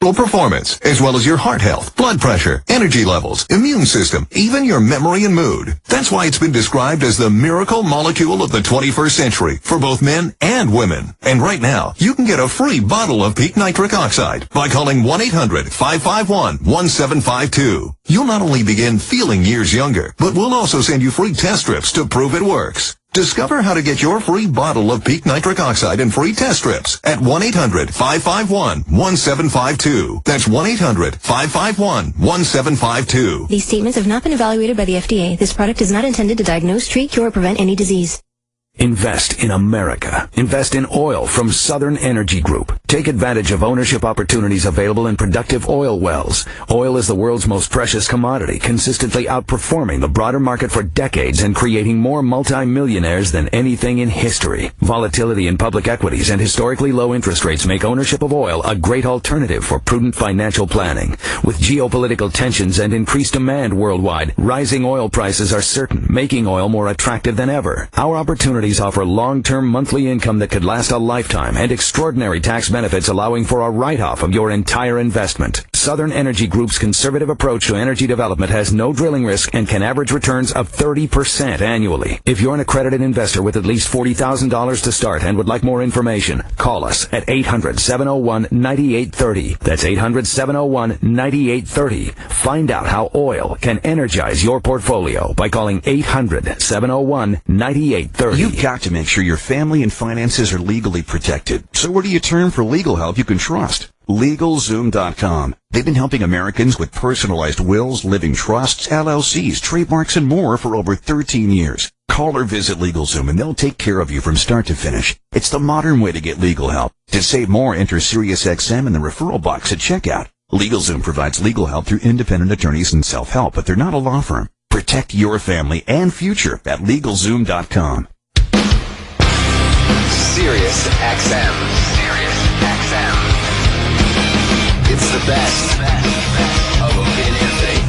performance, as well as your heart health, blood pressure, energy levels, immune system, even your memory and mood. That's why it's been described as the miracle molecule of the 21st century for both men and women. And right now, you can get a free bottle of peak nitric oxide by calling 1-800-551-1752. You'll not only begin feeling years younger, but we'll also send you free test strips to prove it works. Discover how to get your free bottle of peak nitric oxide and free test strips at 1-800-551-1752. That's 1-800-551-1752. These statements have not been evaluated by the FDA. This product is not intended to diagnose, treat, cure, or prevent any disease. Invest in America. Invest in oil from Southern Energy Group. Take advantage of ownership opportunities available in productive oil wells. Oil is the world's most precious commodity, consistently outperforming the broader market for decades and creating more multimillionaires than anything in history. Volatility in public equities and historically low interest rates make ownership of oil a great alternative for prudent financial planning. With geopolitical tensions and increased demand worldwide, rising oil prices are certain, making oil more attractive than ever. Our opportunities offer long-term monthly income that could last a lifetime and extraordinary tax benefits allowing for a write-off of your entire investment. Southern Energy Group's conservative approach to energy development has no drilling risk and can average returns of 30% annually. If you're an accredited investor with at least $40,000 to start and would like more information, call us at 800-701-9830. That's 800-701-9830. Find out how oil can energize your portfolio by calling 800-701-9830. You've got to make sure your family and finances are legally protected. So where do you turn for legal help you can trust? LegalZoom.com. They've been helping Americans with personalized wills, living trusts, LLCs, trademarks, and more for over 13 years. Call or visit LegalZoom and they'll take care of you from start to finish. It's the modern way to get legal help. To save more, enter SiriusXM in the referral box at checkout. LegalZoom provides legal help through independent attorneys and self-help, but they're not a law firm. Protect your family and future at LegalZoom.com. SiriusXM. SiriusXM. It's the best of Opie and Anthony.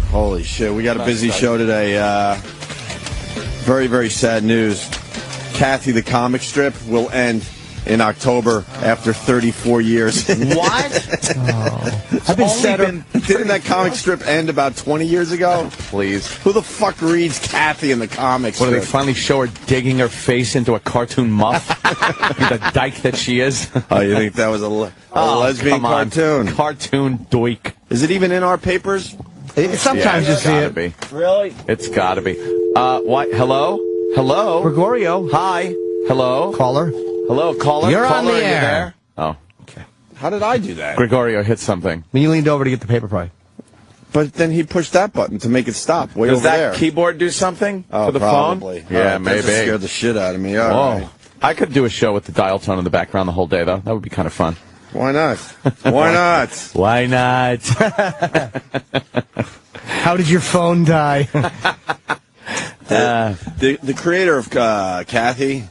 Holy shit, we got a busy show today. Very, very sad news. Kathy the comic strip will end in October after 34 years. What? I've been didn't that comic strip end about 20 years ago? Please. Who the fuck reads Kathy in the comic strip? What, do they finally show her digging her face into a cartoon muff? The dyke that she is? Oh, you think that was a lesbian cartoon? Cartoon doik. Is it even in our papers? Sometimes you see it. Be. Really? It's gotta be. What? Hello? Hello? Gregorio. Hi. Hello? Caller. Hello, caller? You're on the Caller, are you air. there? Oh, okay. How did I do that? Gregorio hit something. When you leaned over to get the paper pie. But then he pushed that button to make it stop. Way Does over that there. keyboard do something for the probably. phone? Yeah, maybe. That scared the shit out of me. All Whoa. right. I could do a show with the dial tone in the background the whole day, though. That would be kind of fun. Why not? Why not? Why not? How did your phone die? The creator of Kathy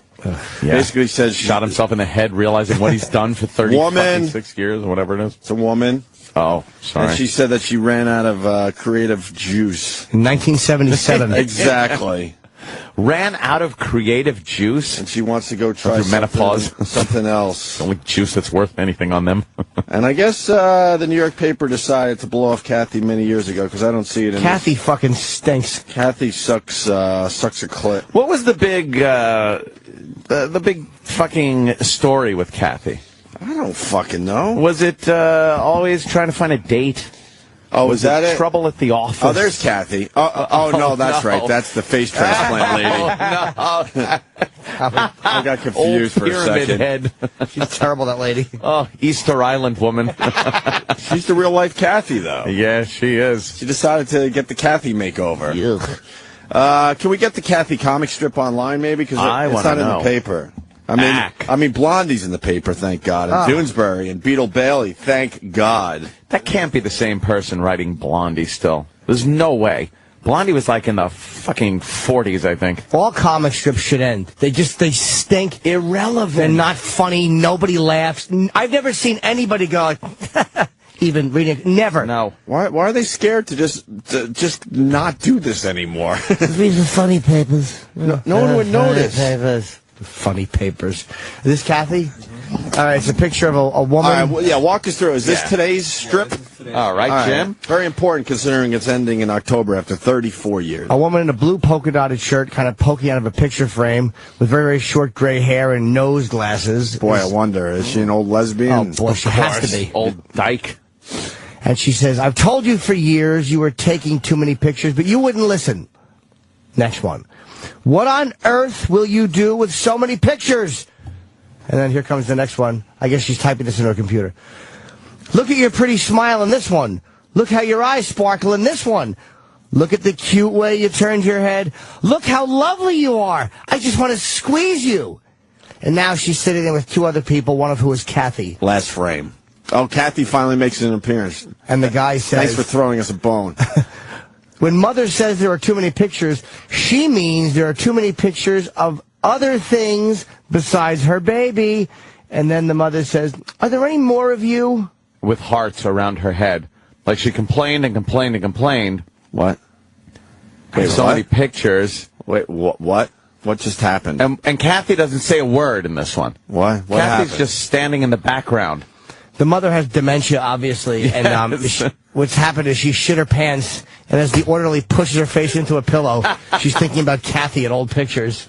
basically says shot himself in the head, realizing what he's done for 36 years or whatever it is. It's a woman. Oh, sorry. And she said that she ran out of creative juice. In 1977. Exactly. Ran out of creative juice? And she wants to go try menopause. something else. The only juice that's worth anything on them. And I guess the New York paper decided to blow off Kathy many years ago, because I don't see it in Kathy fucking stinks. Kathy sucks a clit. What was the big fucking story with Kathy? I don't fucking know. Was it always trying to find a date? Oh, was that it? Trouble at the office. Oh, there's Kathy. Oh, no, that's no. right. That's the face transplant lady. No. I got confused for a second. Head. She's terrible, that lady. Oh, Easter Island woman. She's the real life Kathy, though. Yeah, she is. She decided to get the Kathy makeover. Can we get the Kathy comic strip online, maybe? Because it's not in the paper. I mean, Blondie's in the paper, thank God, and Doonesbury and Beetle Bailey, thank God. That can't be the same person writing Blondie still. There's no way. Blondie was like in the fucking 40s, I think. All comic strips should end. They stink. Irrelevant. They're not funny. Nobody laughs. I've never seen anybody go like, even reading it. Never. No. Why are they scared to just not do this anymore? These are funny papers. No one would notice. Papers. Funny papers. Is this Kathy? All right, it's a picture of a woman. All right, well, yeah, walk us through. Is this today's strip? All right, Jim. Very important considering it's ending in October after 34 years. A woman in a blue polka-dotted shirt kind of poking out of a picture frame with very, very short gray hair and nose glasses. Boy, I wonder, is she an old lesbian? Oh, boy, she has to be. Old dyke. And she says, I've told you for years you were taking too many pictures, but you wouldn't listen. Next one. What on earth will you do with so many pictures? And then here comes the next one. I guess she's typing this in her computer. Look at your pretty smile in this one. Look how your eyes sparkle in this one. Look at the cute way you turned your head. Look how lovely you are. I just want to squeeze you. And now she's sitting there with two other people, one of who is Kathy. Last frame. Oh, Kathy finally makes an appearance. And the guy says... Thanks for throwing us a bone. When Mother says there are too many pictures, she means there are too many pictures of other things besides her baby. And then the mother says, are there any more of you? With hearts around her head. Like she complained and complained and complained. What? Wait, so many pictures. Wait, what? What just happened? And Kathy doesn't say a word in this one. What Kathy's happened? just standing in the background. The mother has dementia, obviously, Yes. and what's happened is she shit her pants, and as the orderly pushes her face into a pillow, she's thinking about Kathy and old pictures.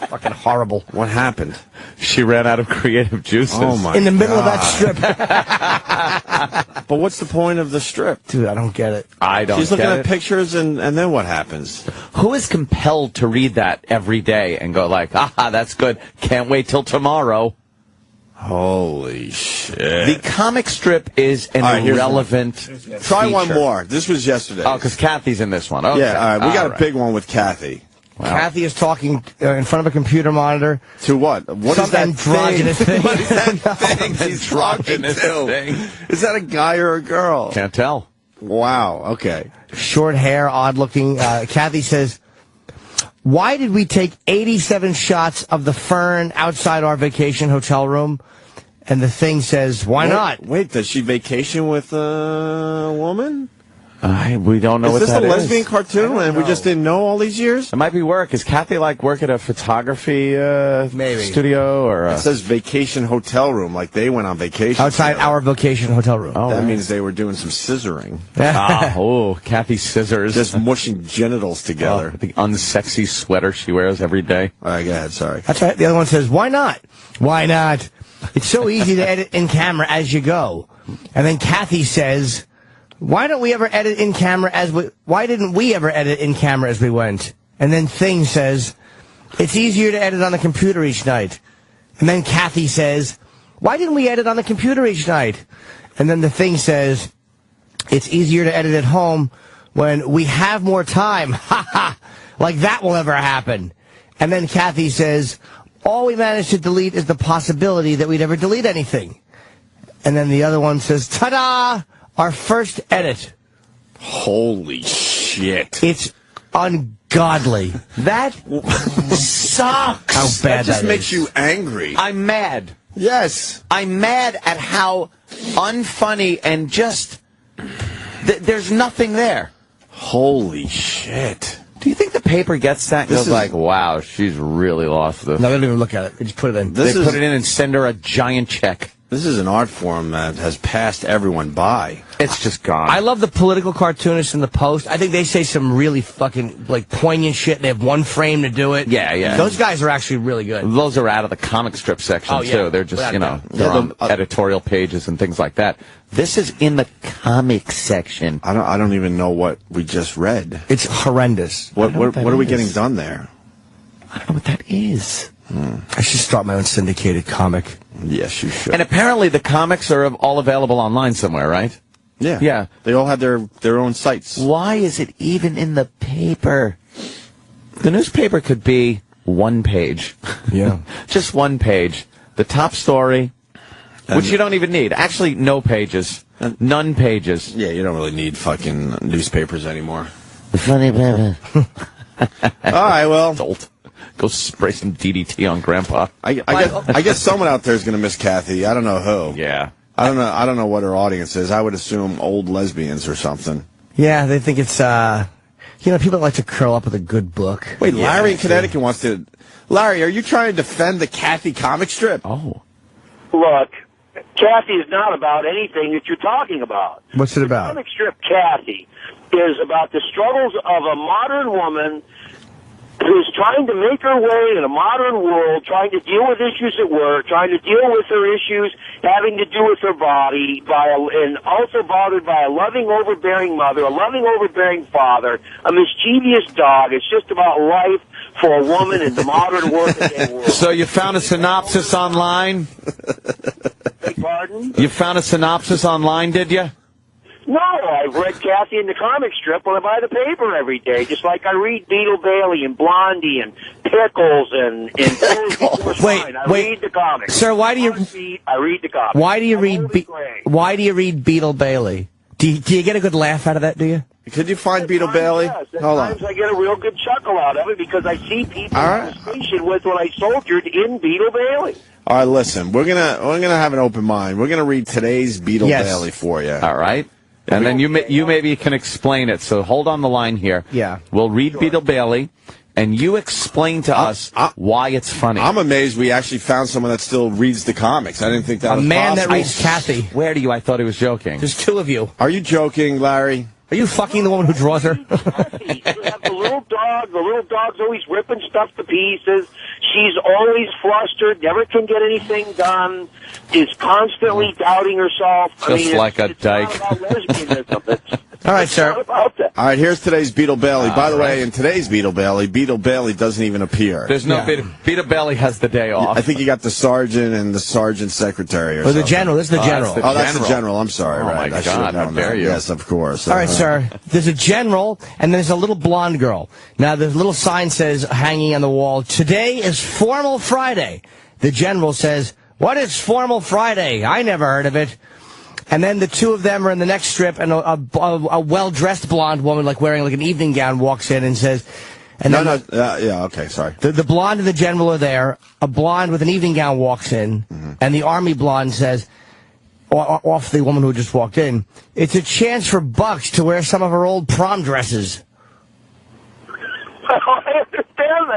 Fucking horrible. What happened? She ran out of creative juices. Oh, my In the middle of that strip. But what's the point of the strip? Dude, I don't get it. I don't She's looking get at it. pictures, and then what happens? Who is compelled to read that every day and go like, aha, that's good. Can't wait till tomorrow. Holy shit. The comic strip is an irrelevant Try one feature. more. This was yesterday. Oh, because Kathy's in this one. Okay. Yeah, all right. We got All a big one with Kathy. Wow. Kathy is talking in front of a computer monitor. To what? What is Some that androgynous thing. What is that thing she's talking Androgynous to? thing. Is that a guy or a girl? Can't tell. Wow, okay. Short hair, odd looking. Kathy says, why did we take 87 shots of the fern outside our vacation hotel room? And the thing says, why not? Wait, does she vacation with a woman? We don't know what Is this that a is. lesbian cartoon and we just didn't know all these years? It might be work. Is Kathy like work at a photography Maybe. studio or? It says vacation hotel room, like they went on vacation. Outside together. our vacation hotel room. Oh, That right. means they were doing some scissoring. Kathy scissors. Just mushing genitals together. The unsexy sweater she wears every day. All right, go ahead, sorry. That's right. The other one says, why not? Why not? It's so easy to edit in camera as you go. And then Kathy says, why didn't we ever edit in camera as we went? And then Thing says, it's easier to edit on the computer each night. And then Kathy says, why didn't we edit on the computer each night? And then the Thing says, it's easier to edit at home when we have more time. Ha ha! Like that will ever happen. And then Kathy says, all we managed to delete is the possibility that we'd ever delete anything. And then the other one says, ta-da! Our first edit. Holy shit. It's ungodly. That sucks. How bad That just that makes is. you angry. I'm mad. Yes. I'm mad at how unfunny and just there's nothing there. Holy shit. Do you think the paper gets that? This Goes is- like, wow, she's really lost this. No, they don't even look at it. They just put it in. This They is- put it in and send her a giant check. This is an art form that has passed everyone by. It's just gone. I love the political cartoonists in the Post. I think they say some really fucking like poignant shit. They have one frame to do it. Yeah, yeah. Those guys are actually really good. Those are out of the comic strip section, Oh, yeah. too. They're just, Without doubt. they're Yeah, on editorial pages and things like that. This is in the comic section. I don't even know what we just read. It's horrendous. What know what that are we is. getting done there? I don't know what that is. I should start my own syndicated comic. Yes, you should. And apparently the comics are all available online somewhere, right? yeah. Yeah. They all have their own sites. Why is it even in the paper? The newspaper could be one page. Yeah. Just one page. The top story, which you don't even need. Actually, no pages. None pages. Yeah, you don't really need fucking newspapers anymore. The funny paper. All right, well, Adult. Go spray some DDT on Grandpa. I guess someone out there is going to miss Kathy. I don't know who. Yeah. I don't know what her audience is. I would assume old lesbians or something. Yeah, they think it's, people like to curl up with a good book. Wait, Larry in Connecticut wants to... Larry, are you trying to defend the Kathy comic strip? Oh. Look, Kathy is not about anything that you're talking about. What's it about? The comic strip Kathy is about the struggles of a modern woman who's trying to make her way in a modern world, trying to deal with issues at work, trying to deal with her issues having to do with her body, and also bothered by a loving, overbearing mother, a loving, overbearing father, a mischievous dog. It's just about life for a woman in the modern working world. So you found a synopsis online? Beg pardon? You found a synopsis online, did you? No, I've read Kathy in the comic strip when I buy the paper every day, just like I read Beetle Bailey and Blondie and Pickles and Wait. I read the comics. Sir, why do you... I read the comics. Why do you read Beetle Bailey? Do you get a good laugh out of that, do you? Could you find Beetle Bailey? Yes. At Hold times on. I get a real good chuckle out of it because I see people in the station with what I soldiered in Beetle Bailey. All right, listen. We're gonna have an open mind. We're gonna read today's Beetle Bailey for you. All right. And then you maybe can explain it. So hold on the line here. Yeah. We'll read Beetle Bailey, and you explain to us why it's funny. I'm amazed we actually found someone that still reads the comics. I didn't think that was possible. A man that reads Kathy. Where do you? I thought he was joking. There's two of you. Are you joking, Larry? Are you fucking the woman who draws her? You have the little dog. The little dog's always ripping stuff to pieces. She's always flustered, never can get anything done, is constantly doubting herself. Just like a dyke. It's not about lesbianism. All right, sir. About that. All right, here's today's Beetle Bailey. By the way, in today's Beetle Bailey doesn't even appear. There's no Beetle Bailey has the day off. I think you got the sergeant and the sergeant's secretary or something. The general. This is the general. That's the general. I'm sorry. Oh, right. my God. How dare you. Yes, of course. All right, sir. There's a general, and there's a little blonde girl. Now, the little sign says, hanging on the wall, "Today is Formal Friday." The general says, "What is Formal Friday? I never heard of it." And then the two of them are in the next strip, and a well-dressed blonde woman, like wearing like an evening gown, walks in and says... okay, sorry. The blonde and the general are there. A blonde with an evening gown walks in, and the army blonde says, off the woman who just walked in, "It's a chance for Bucks to wear some of her old prom dresses." I understand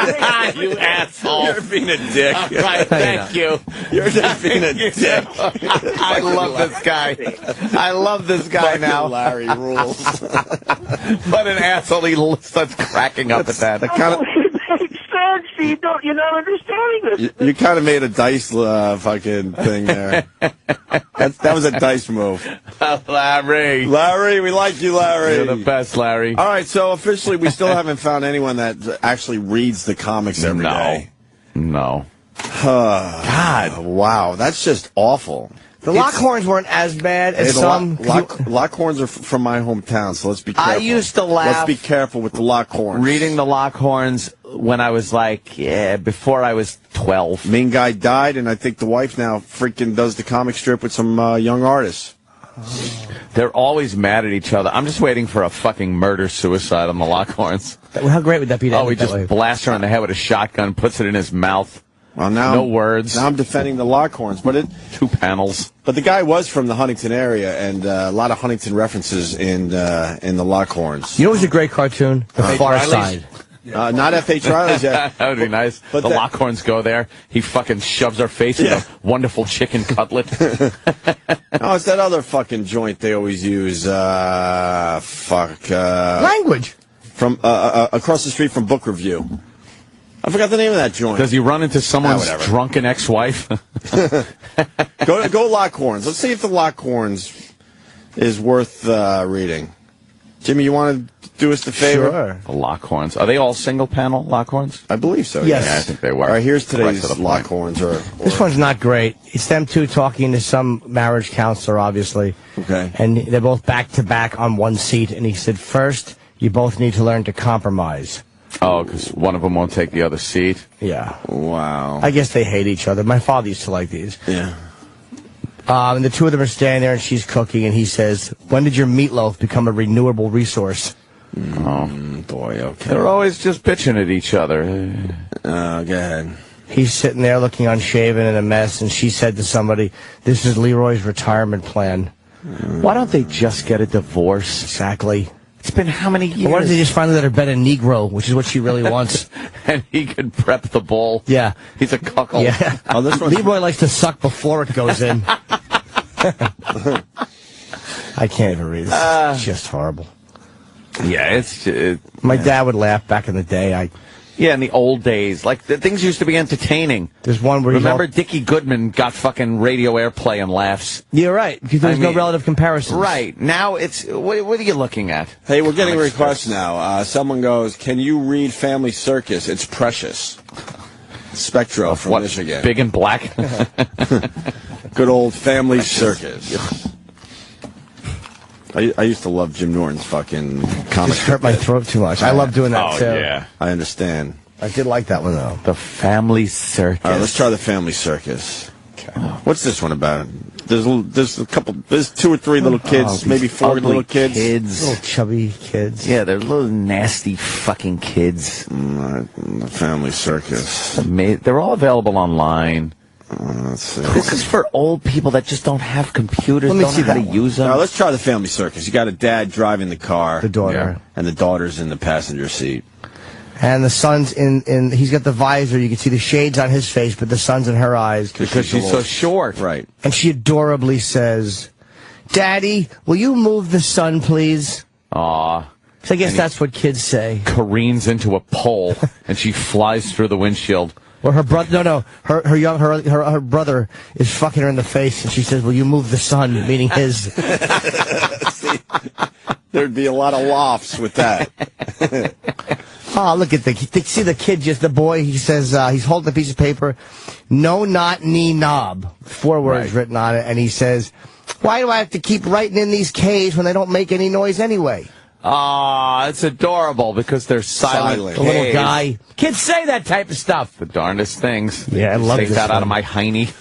that. You asshole. You're being a dick. Right, thank you. You're just being a dick. I love this guy. I love this guy now. Larry rules. What an asshole. He starts cracking up at that. It makes sense. You're not understanding this. You kind of made a dice fucking thing there. That was a dice move. Larry. Larry, we like you, Larry. You're the best, Larry. All right, so officially we still haven't found anyone that actually reads the comics every day. No. God. Wow, that's just awful. The Lockhorns weren't as bad as some. Lockhorns are from my hometown, so let's be careful. I used to laugh. Let's be careful with the Lockhorns. Reading the Lockhorns when I was before I was 12. Main guy died, and I think the wife now freaking does the comic strip with some young artists. They're always mad at each other. I'm just waiting for a fucking murder-suicide on the Lockhorns. How great would that be? He just blasts her on the head with a shotgun, puts it in his mouth. Well, now no words. Now I'm defending the Lockhorns, but 2 panels. But the guy was from the Huntington area, and a lot of Huntington references in the Lockhorns. You know, it was a great cartoon, The Far Side. Not F.H. Riley's yet. That would be nice. But the Lockhorns go there. He fucking shoves our face in a wonderful chicken cutlet. Oh, it's that other fucking joint they always use. Language. From across the street from Book Review. I forgot the name of that joint. Does he run into someone's drunken ex-wife? Go Lockhorns. Let's see if the Lockhorns is worth reading. Jimmy, you want to do us the favor? Sure. The Lockhorns. Are they all single-panel Lockhorns? I believe so. Yes. Yeah, I think they were. All right, here's today's Lockhorns. This one's not great. It's them two talking to some marriage counselor, obviously. Okay. And they're both back-to-back on one seat, and he said, "First, you both need to learn to compromise." Oh, because one of them won't take the other seat? Yeah. Wow. I guess they hate each other. My father used to like these. Yeah. And the two of them are standing there, and she's cooking, and he says, "When did your meatloaf become a renewable resource?" Oh, boy, okay. They're always just bitching at each other. Go ahead. He's sitting there looking unshaven and a mess, and she said to somebody, "This is Leroy's retirement plan." Why don't they just get a divorce? Exactly. It's been how many years? Or why don't they just finally let her bet a Negro, which is what she really wants? And he could prep the bowl. Yeah. He's a cuckold. Yeah. Oh, this one. Leroy likes to suck before it goes in. I can't even read this. It's just horrible. Yeah, My dad would laugh back in the day. Yeah, in the old days. Like, the things used to be entertaining. There's one where Remember Dickie Goodman got fucking radio airplay and laughs? You're right, because there's no relative comparisons. Right. Now it's... What are you looking at? Hey, we're getting requests now. Someone goes, can you read Family Circus? It's precious. Spectro from Michigan. Big and black? Good old Family Circus. I used to love Jim Norton's fucking comic. It hurt my throat too much. I love doing that, too. Yeah. I understand. I did like that one, though. The Family Circus. All right, let's try the Family Circus. Okay. What's this one about? There's a couple. There's 2 or 3 little kids, maybe 4 little kids. Little chubby kids. Yeah, they're little nasty fucking kids. The Family Circus. They're all available online. Let's see. This is for old people that just don't have computers, don't know how to use them. Now, let's try the Family Circus. You got a dad driving the car. The daughter. And the daughter's in the passenger seat. And the son's in he's got the visor. You can see the shades on his face, but the sun's in her eyes. Because she's so short. Right. And she adorably says, Daddy, will you move the sun, please? Aw. So I guess that's what kids say. Careens into a pole, and she flies through the windshield. Or her brother, her brother is fucking her in the face, and she says, will you move the sun, meaning his. See, there'd be a lot of lofts with that. Oh, look at see the kid, just the boy, he says, he's holding a piece of paper, no, not, knee, knob, 4 words written on it, and he says, why do I have to keep writing in these K's when they don't make any noise anyway? Ah, it's adorable because they're silent. The little guy. Kids say that type of stuff. The darndest things. Yeah, I love Take this that out one. of my hiney.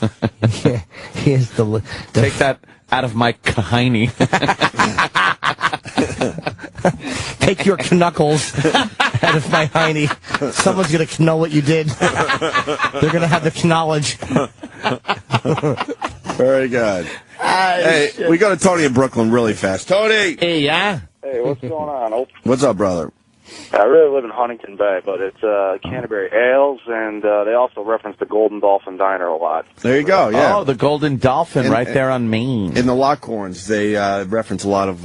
Yeah, here's the Take that out of my hiney. Take your knuckles out of my hiney. Someone's going to know what you did. They're going to have the knowledge. Very good. Hey, we go to Tony in Brooklyn really fast. Tony! Hey, yeah? Hey, what's going on, Opie? What's up, brother? I really live in Huntington Bay, but it's Canterbury Ales, and they also reference the Golden Dolphin Diner a lot. There you go, yeah. Oh, the Golden Dolphin right there on Main. In the Lockhorns, they reference a lot of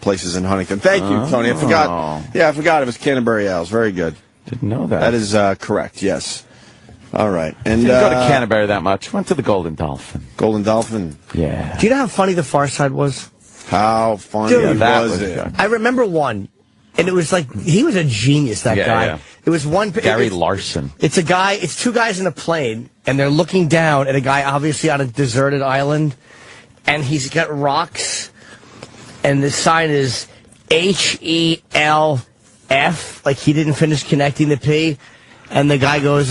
places in Huntington. Thank you, Tony. I forgot. Yeah, I forgot it was Canterbury Ales. Very good. Didn't know that. That is correct, yes. All right. And didn't go to Canterbury that much. Went to the Golden Dolphin. Golden Dolphin? Yeah. Do you know how funny The Far Side was? How funny was it? I remember one. And it was like, he was a genius, that guy. Yeah. It was one... Gary Larson. It's 2 guys in a plane, and they're looking down at a guy obviously on a deserted island, and he's got rocks, and the sign is HELF, like he didn't finish connecting the P, and the guy goes,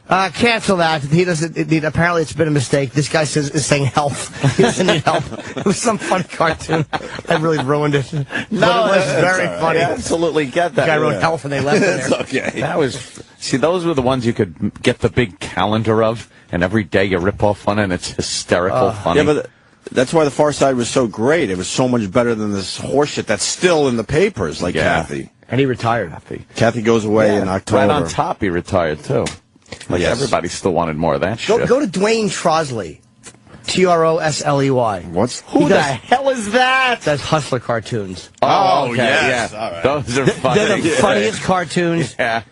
cancel that. He doesn't, apparently it's been a mistake. This guy is saying health. He doesn't need help. It was some funny cartoon. I really ruined it. No, but it was very funny. I absolutely get that. The guy wrote health and they left it there. Okay. That was, see, those were the ones you could get the big calendar of, and every day you rip off one, and it's hysterical funny. Yeah, but that's why The Far Side was so great. It was so much better than this horseshit that's still in the papers, like Kathy. And he retired. Kathy goes away in October. Right on top, he retired, too. Like, everybody still wanted more of that shit. Go to Dwayne Trosley. Trosley. Who the hell is that? That's Hustler cartoons. Oh, okay, yes. yeah. All right. Those are funny. They're the funniest cartoons. Yeah.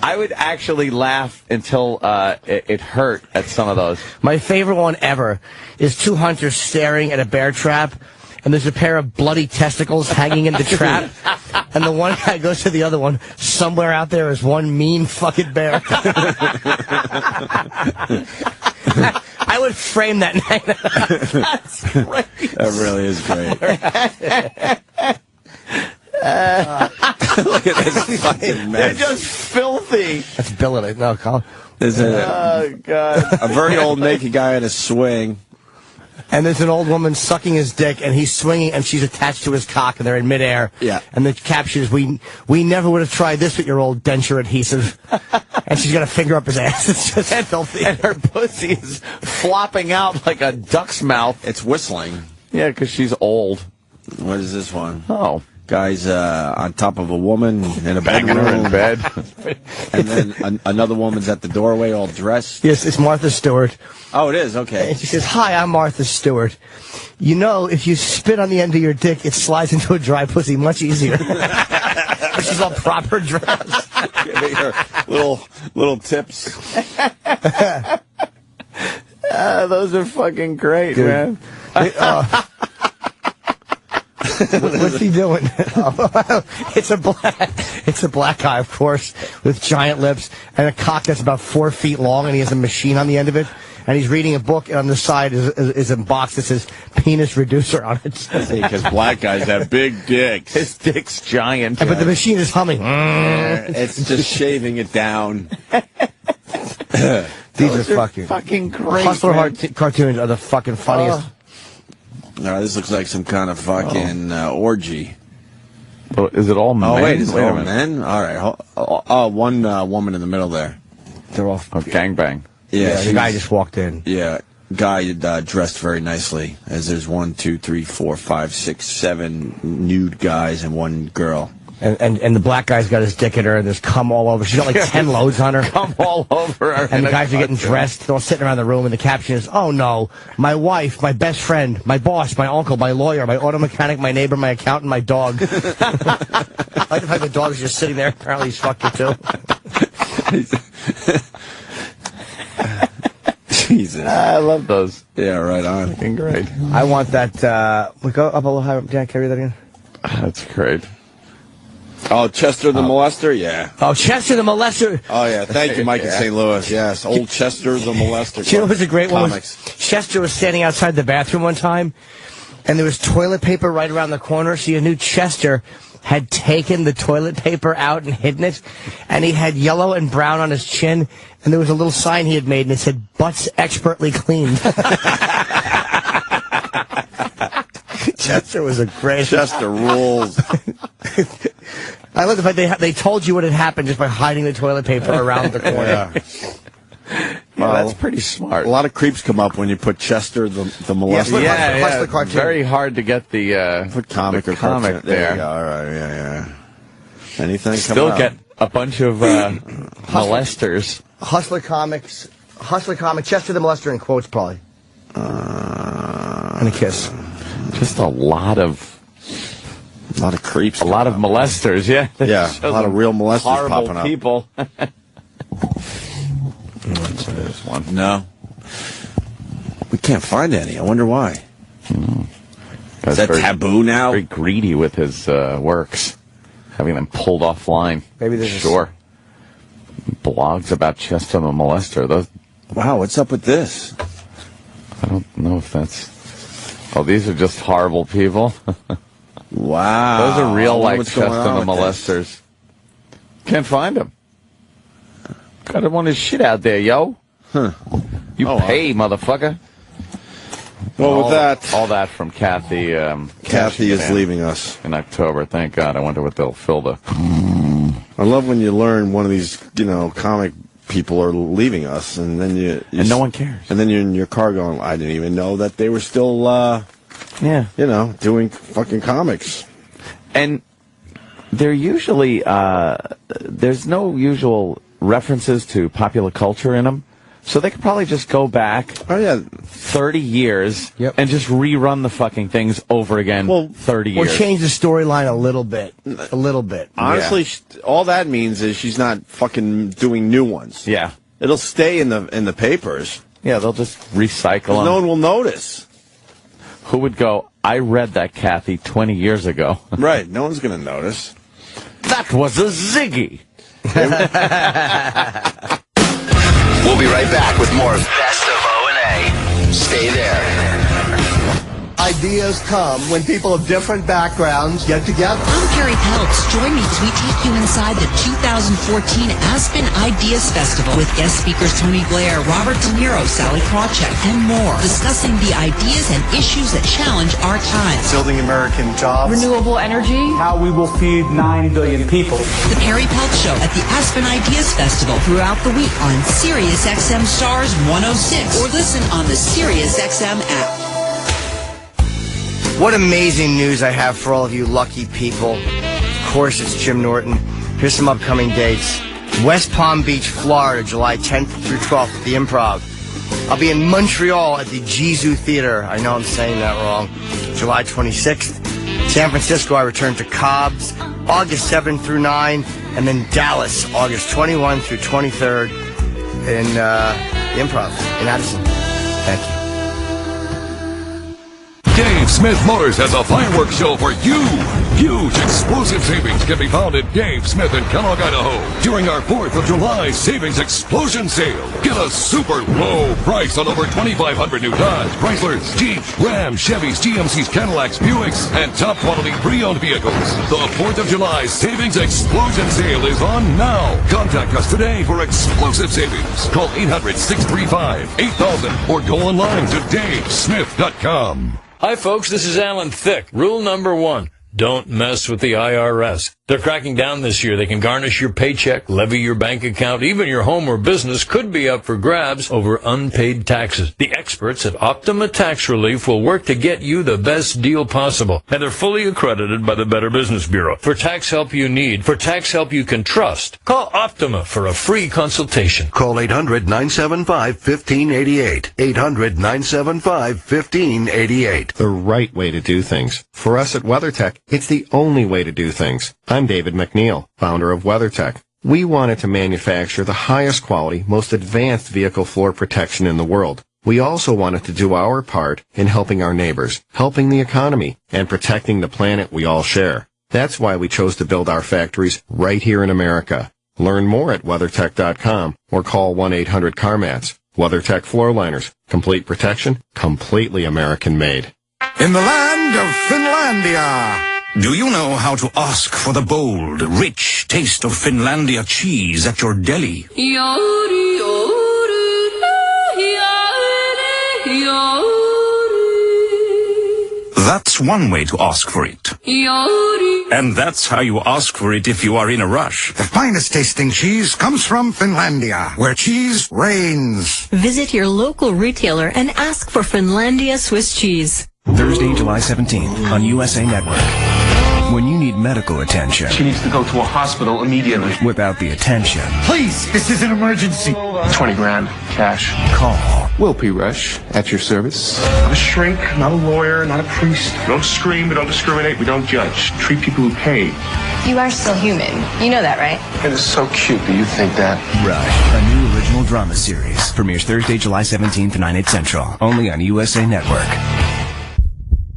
I would actually laugh until it hurt at some of those. My favorite one ever is 2 hunters staring at a bear trap, and there's a pair of bloody testicles hanging in the trap, and the one guy goes to the other one, somewhere out there is one mean fucking bear. I would frame that night. That's great. That really is great. Look at this fucking mess. They're just filthy. That's billing it. No, Colin. There's Oh, God. a very old naked guy in a swing. And there's an old woman sucking his dick, and he's swinging, and she's attached to his cock, and they're in midair. Yeah. And the caption is, we never would have tried this with your old denture adhesive. And she's got a finger up his ass. It's just filthy. And her pussy is flopping out like a duck's mouth. It's whistling. Yeah, because she's old. What is this one? Oh. Guy's on top of a woman in a Banging bedroom. her in bed. And then another woman's at the doorway all dressed. Yes, it's Martha Stewart. Oh, it is? Okay. And she says, "Hi, I'm Martha Stewart. You know, if you spit on the end of your dick, it slides into a dry pussy much easier." She's all proper dressed. Giving her little tips. Those are fucking great, Dude. man. What's he doing? It's a black guy, of course, with giant lips and a cock that's about 4 feet long, and he has a machine on the end of it. And he's reading a book, and on the side is a box that says penis reducer on it. Because black guys have big dicks. His dick's giant. But the machine is humming. It's just shaving it down. These are fucking great. Hustler cartoons are the fucking funniest. This looks like some kind of fucking orgy. Well, is it all men? Oh, wait, is it all minute. men? All right. One woman in the middle there. They're all gangbang. Yeah, the guy just walked in. Yeah, guy dressed very nicely. As there's 1, 2, 3, 4, 5, 6, 7 nude guys and one girl. And the black guy's got his dick in her, and there's cum all over. She's got like 10 loads on her. Cum all over her. And the guys are getting dressed. They're all sitting around the room, and the caption is, "Oh no, my wife, my best friend, my boss, my uncle, my lawyer, my auto mechanic, my neighbor, my accountant, my dog." I like the fact the dog's just sitting there. Apparently he's fucked it too. Jesus. I love those. Yeah, right on. Fucking great. I want that. We go up a little higher. Jack, can I read that again? That's great. Oh, Chester the Molester? Yeah. Oh, Chester the Molester. Oh, yeah. Thank you, Mike in St. Louis. Yes. Old Chester the Molester. Do you know what was a great one? Comics. Chester was standing outside the bathroom one time, and there was toilet paper right around the corner, so you knew Chester had taken the toilet paper out and hidden it, and he had yellow and brown on his chin, and there was a little sign he had made, and it said, "Butts expertly cleaned." Chester was a great... Chester rules. I love the fact they told you what had happened just by hiding the toilet paper around the corner. Well, that's pretty smart. A lot of creeps come up when you put Chester the Molester. Hustler cartoon. Very hard to get the put comic the or comic cartoon. there. You go. All right, yeah. Anything Still coming get a bunch of molesters. Hustler Comics, Chester the Molester in quotes, probably. And a kiss. Just a lot of creeps. A lot of molesters, yeah. Yeah, a lot of real molesters horrible popping up. people. There's one. No. We can't find any. I wonder why. Is that taboo now? Very greedy with his works. Having them pulled offline. Maybe there's sure. Blogs about Chester the Molester. Those. Wow, what's up with this? I don't know if that's... Oh, these are just horrible people. Wow. Those are real, like, what's Chester going on the with Molesters. Can't find them. Got him on his shit out there, yo. Huh. You pay, motherfucker. Well, with that... All that from Kathy. Kathy is leaving us. In October. Thank God. I wonder what they'll fill the... I love when you learn one of these, comic people are leaving us, and then you and no one cares. And then you're in your car going, I didn't even know that they were still, doing fucking comics. And they're usually, there's no usual references to popular culture in them. So they could probably just go back 30 years and just rerun the fucking things over again 30 years. Or change the storyline a little bit. A little bit. Honestly, all that means is she's not fucking doing new ones. Yeah. It'll stay in the papers. Yeah, they'll just recycle them. No one will notice. Who would go, I read that, Kathy, 20 years ago. Right. No one's going to notice. That was a Ziggy. We'll be right back with more Best of O&A. Stay there. Ideas come when people of different backgrounds get together. I'm Carrie Peltz. Join me as we take you inside the 2014 Aspen Ideas Festival with guest speakers Tony Blair, Robert De Niro, Sally Krawcheck, and more, discussing the ideas and issues that challenge our times. Building American jobs. Renewable energy. How we will feed 9 billion people. The Carrie Peltz Show at the Aspen Ideas Festival throughout the week on Sirius XM Stars 106 or listen on the Sirius XM app. What amazing news I have for all of you lucky people. Of course, it's Jim Norton. Here's some upcoming dates. West Palm Beach, Florida, July 10th through 12th at the Improv. I'll be in Montreal at the Jizu Theater. I know I'm saying that wrong. July 26th. San Francisco, I return to Cobb's, August 7th through 9, and then Dallas, August 21 through 23rd in the Improv in Addison. Thank you. Dave Smith Motors has a fireworks show for you. Huge explosive savings can be found at Dave Smith in Kellogg, Idaho during our 4th of July Savings Explosion Sale. Get a super low price on over 2,500 new Dodge, Chryslers, Jeeps, Rams, Chevys, GMCs, Cadillacs, Buicks, and top quality pre-owned vehicles. The 4th of July Savings Explosion Sale is on now. Contact us today for explosive savings. Call 800-635-8000 or go online to davesmith.com. Hi, folks. This is Alan Thicke. Rule number 1. Don't mess with the IRS. They're cracking down this year. They can garnish your paycheck, levy your bank account, even your home or business could be up for grabs over unpaid taxes. The experts at Optima Tax Relief will work to get you the best deal possible. And they're fully accredited by the Better Business Bureau. For tax help you need, for tax help you can trust, call Optima for a free consultation. Call 800-975-1588. 800-975-1588. The right way to do things. For us at WeatherTech, it's the only way to do things. I'm David McNeil, founder of WeatherTech. We wanted to manufacture the highest quality, most advanced vehicle floor protection in the world. We also wanted to do our part in helping our neighbors, helping the economy, and protecting the planet we all share. That's why we chose to build our factories right here in America. Learn more at WeatherTech.com or call 1-800-CarMats. WeatherTech Floor Liners. Complete protection, completely American-made. In the land of Finlandia, do you know how to ask for the bold, rich taste of Finlandia cheese at your deli? That's one way to ask for it. And that's how you ask for it if you are in a rush. The finest tasting cheese comes from Finlandia, where cheese reigns. Visit your local retailer and ask for Finlandia Swiss cheese. Thursday, July 17th on USA Network. When you need medical attention. She needs to go to a hospital immediately. Without the attention. Please, this is an emergency. 20 grand, cash. Call Will P. Rush, at your service. Not a shrink, not a lawyer, not a priest. We don't scream, we don't discriminate, we don't judge. Treat people who pay. You are still human. You know that, right? It is so cute that you think that. Rush, a new original drama series. Premieres Thursday, July 17th, 9/8 Central. Only on USA Network.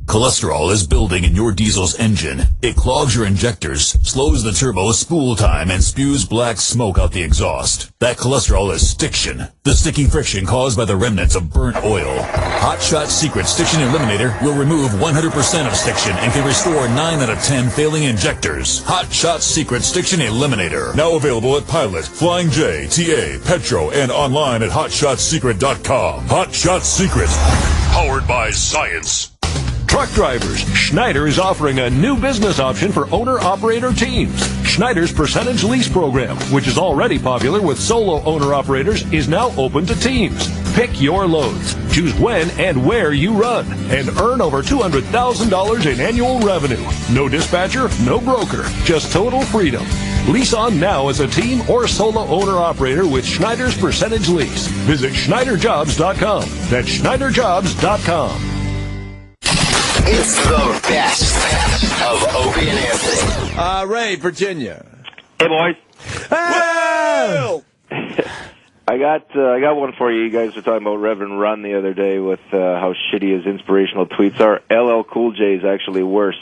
Cholesterol is building in your diesel's engine. It clogs your injectors, slows the turbo spool time, and spews black smoke out the exhaust. That cholesterol is stiction, the sticky friction caused by the remnants of burnt oil. Hot Shot Secret Stiction Eliminator will remove 100% of stiction and can restore 9 out of 10 failing injectors. Hot Shot Secret Stiction Eliminator. Now available at Pilot, Flying J, TA, Petro, and online at hotshotsecret.com. Hot Shot Secret. Powered by science. Truck drivers, Schneider is offering a new business option for owner-operator teams. Schneider's percentage lease program, which is already popular with solo owner-operators, is now open to teams. Pick your loads, choose when and where you run, and earn over $200,000 in annual revenue. No dispatcher, no broker, just total freedom. Lease on now as a team or solo owner-operator with Schneider's percentage lease. Visit SchneiderJobs.com. That's SchneiderJobs.com. It's the best of Opie and Anthony. Ray, Virginia. Hey, boys. Well, I got one for you. You guys were talking about Reverend Run the other day with how shitty his inspirational tweets are. LL Cool J is actually worse.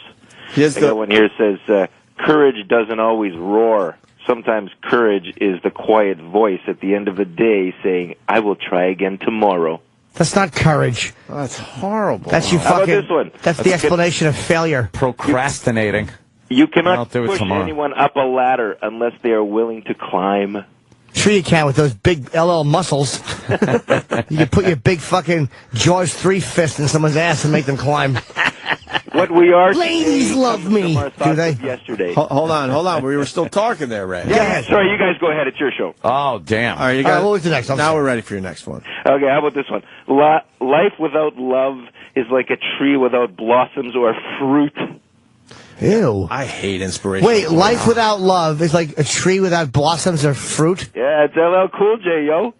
Yes, I got one here that says, courage doesn't always roar. Sometimes courage is the quiet voice at the end of the day saying, I will try again tomorrow. That's not courage. Oh, that's horrible. That's you How fucking. about this one? That's the explanation of failure. Procrastinating. You cannot do it push tomorrow. anyone up a ladder unless they are willing to climb. Sure you can with those big LL muscles. You can put your big fucking Jaws 3 fist in someone's ass and make them climb. What we are. Ladies love me. Do they? Yesterday. Hold on. We were still talking there, Ray. Yeah. Sorry, you guys go ahead. It's your show. Oh, damn. All right, you got. What was the next one? Now we're ready for your next one. Okay, how about this one? Life without love is like a tree without blossoms or fruit. Ew. I hate inspiration. Wait, life without love is like a tree without blossoms or fruit? Yeah, it's LL Cool J, yo.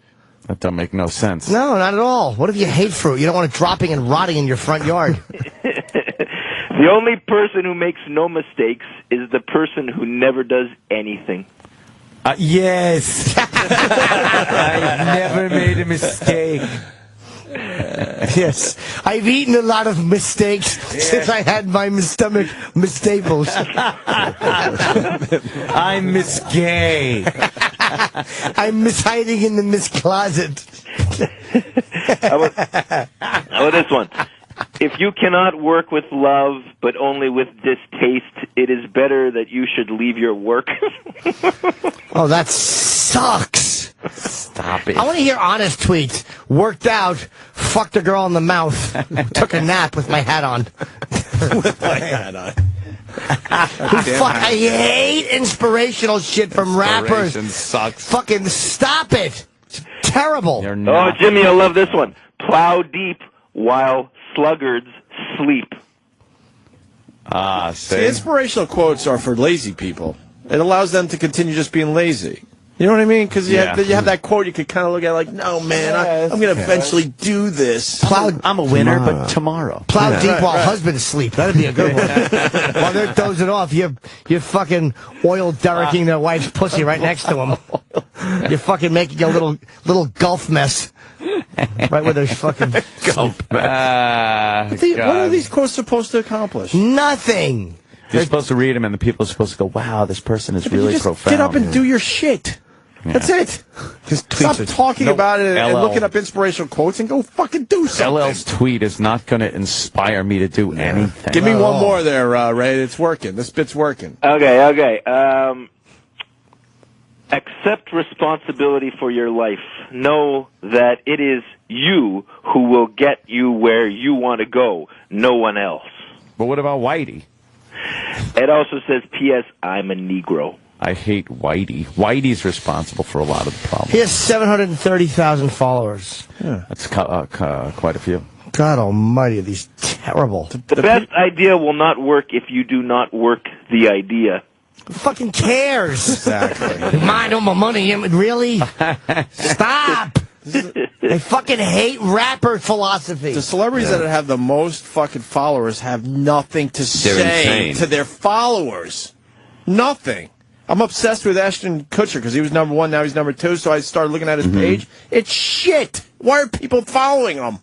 That don't make no sense. No, not at all. What if you hate fruit? You don't want it dropping and rotting in your front yard. The only person who makes no mistakes is the person who never does anything. Yes. I've never made a mistake. Yes, I've eaten a lot of mistakes since I had my stomach misstaples. I'm Miss Gay. I'm Miss Hiding in the Miss Closet. How about this one? If you cannot work with love, but only with distaste, it is better that you should leave your work. Oh, that sucks. Stop it. I want to hear honest tweets. Worked out, fucked a girl in the mouth, took a nap with my hat on. With my hat on. I hate inspirational shit from rappers. Sucks. Fucking stop it. It's terrible. Oh, Jimmy, I love this one. Plow deep while sluggards sleep. See, inspirational quotes are for lazy people. It allows them to continue just being lazy. You know what I mean? Because you have that quote you could kind of look at like, no, man, I'm going to eventually do this. I'm a winner, but tomorrow. Plow deep while husbands sleep. That'd be a good one. While they're dozing off, you're fucking oil derricking their wife's pussy right next to them. You're fucking making a little Gulf mess. Right where there's fucking Gulf. What are these quotes supposed to accomplish? Nothing. You're supposed to read them, and the people are supposed to go, wow, this person is really profound. Get up and do your shit. Yeah. That's it. Stop talking about it and looking up inspirational quotes and go fucking do something. LL's tweet is not going to inspire me to do anything. Give me one more there, Ray. It's working. This bit's working. Okay. Accept responsibility for your life. Know that it is you who will get you where you want to go, no one else. But what about Whitey? It also says, P.S., I'm a Negro. I hate Whitey. Whitey's responsible for a lot of the problems. He has 730,000 followers. Yeah. That's quite a few. God almighty, these terrible. The best idea will not work if you do not work the idea. Who fucking cares? Exactly. Mine on my money. Really? Stop. They fucking hate rapper philosophy. The celebrities that have the most fucking followers have nothing to say to their followers. Nothing. I'm obsessed with Ashton Kutcher because he was number 1, now he's number 2, so I started looking at his page. It's shit. Why are people following him?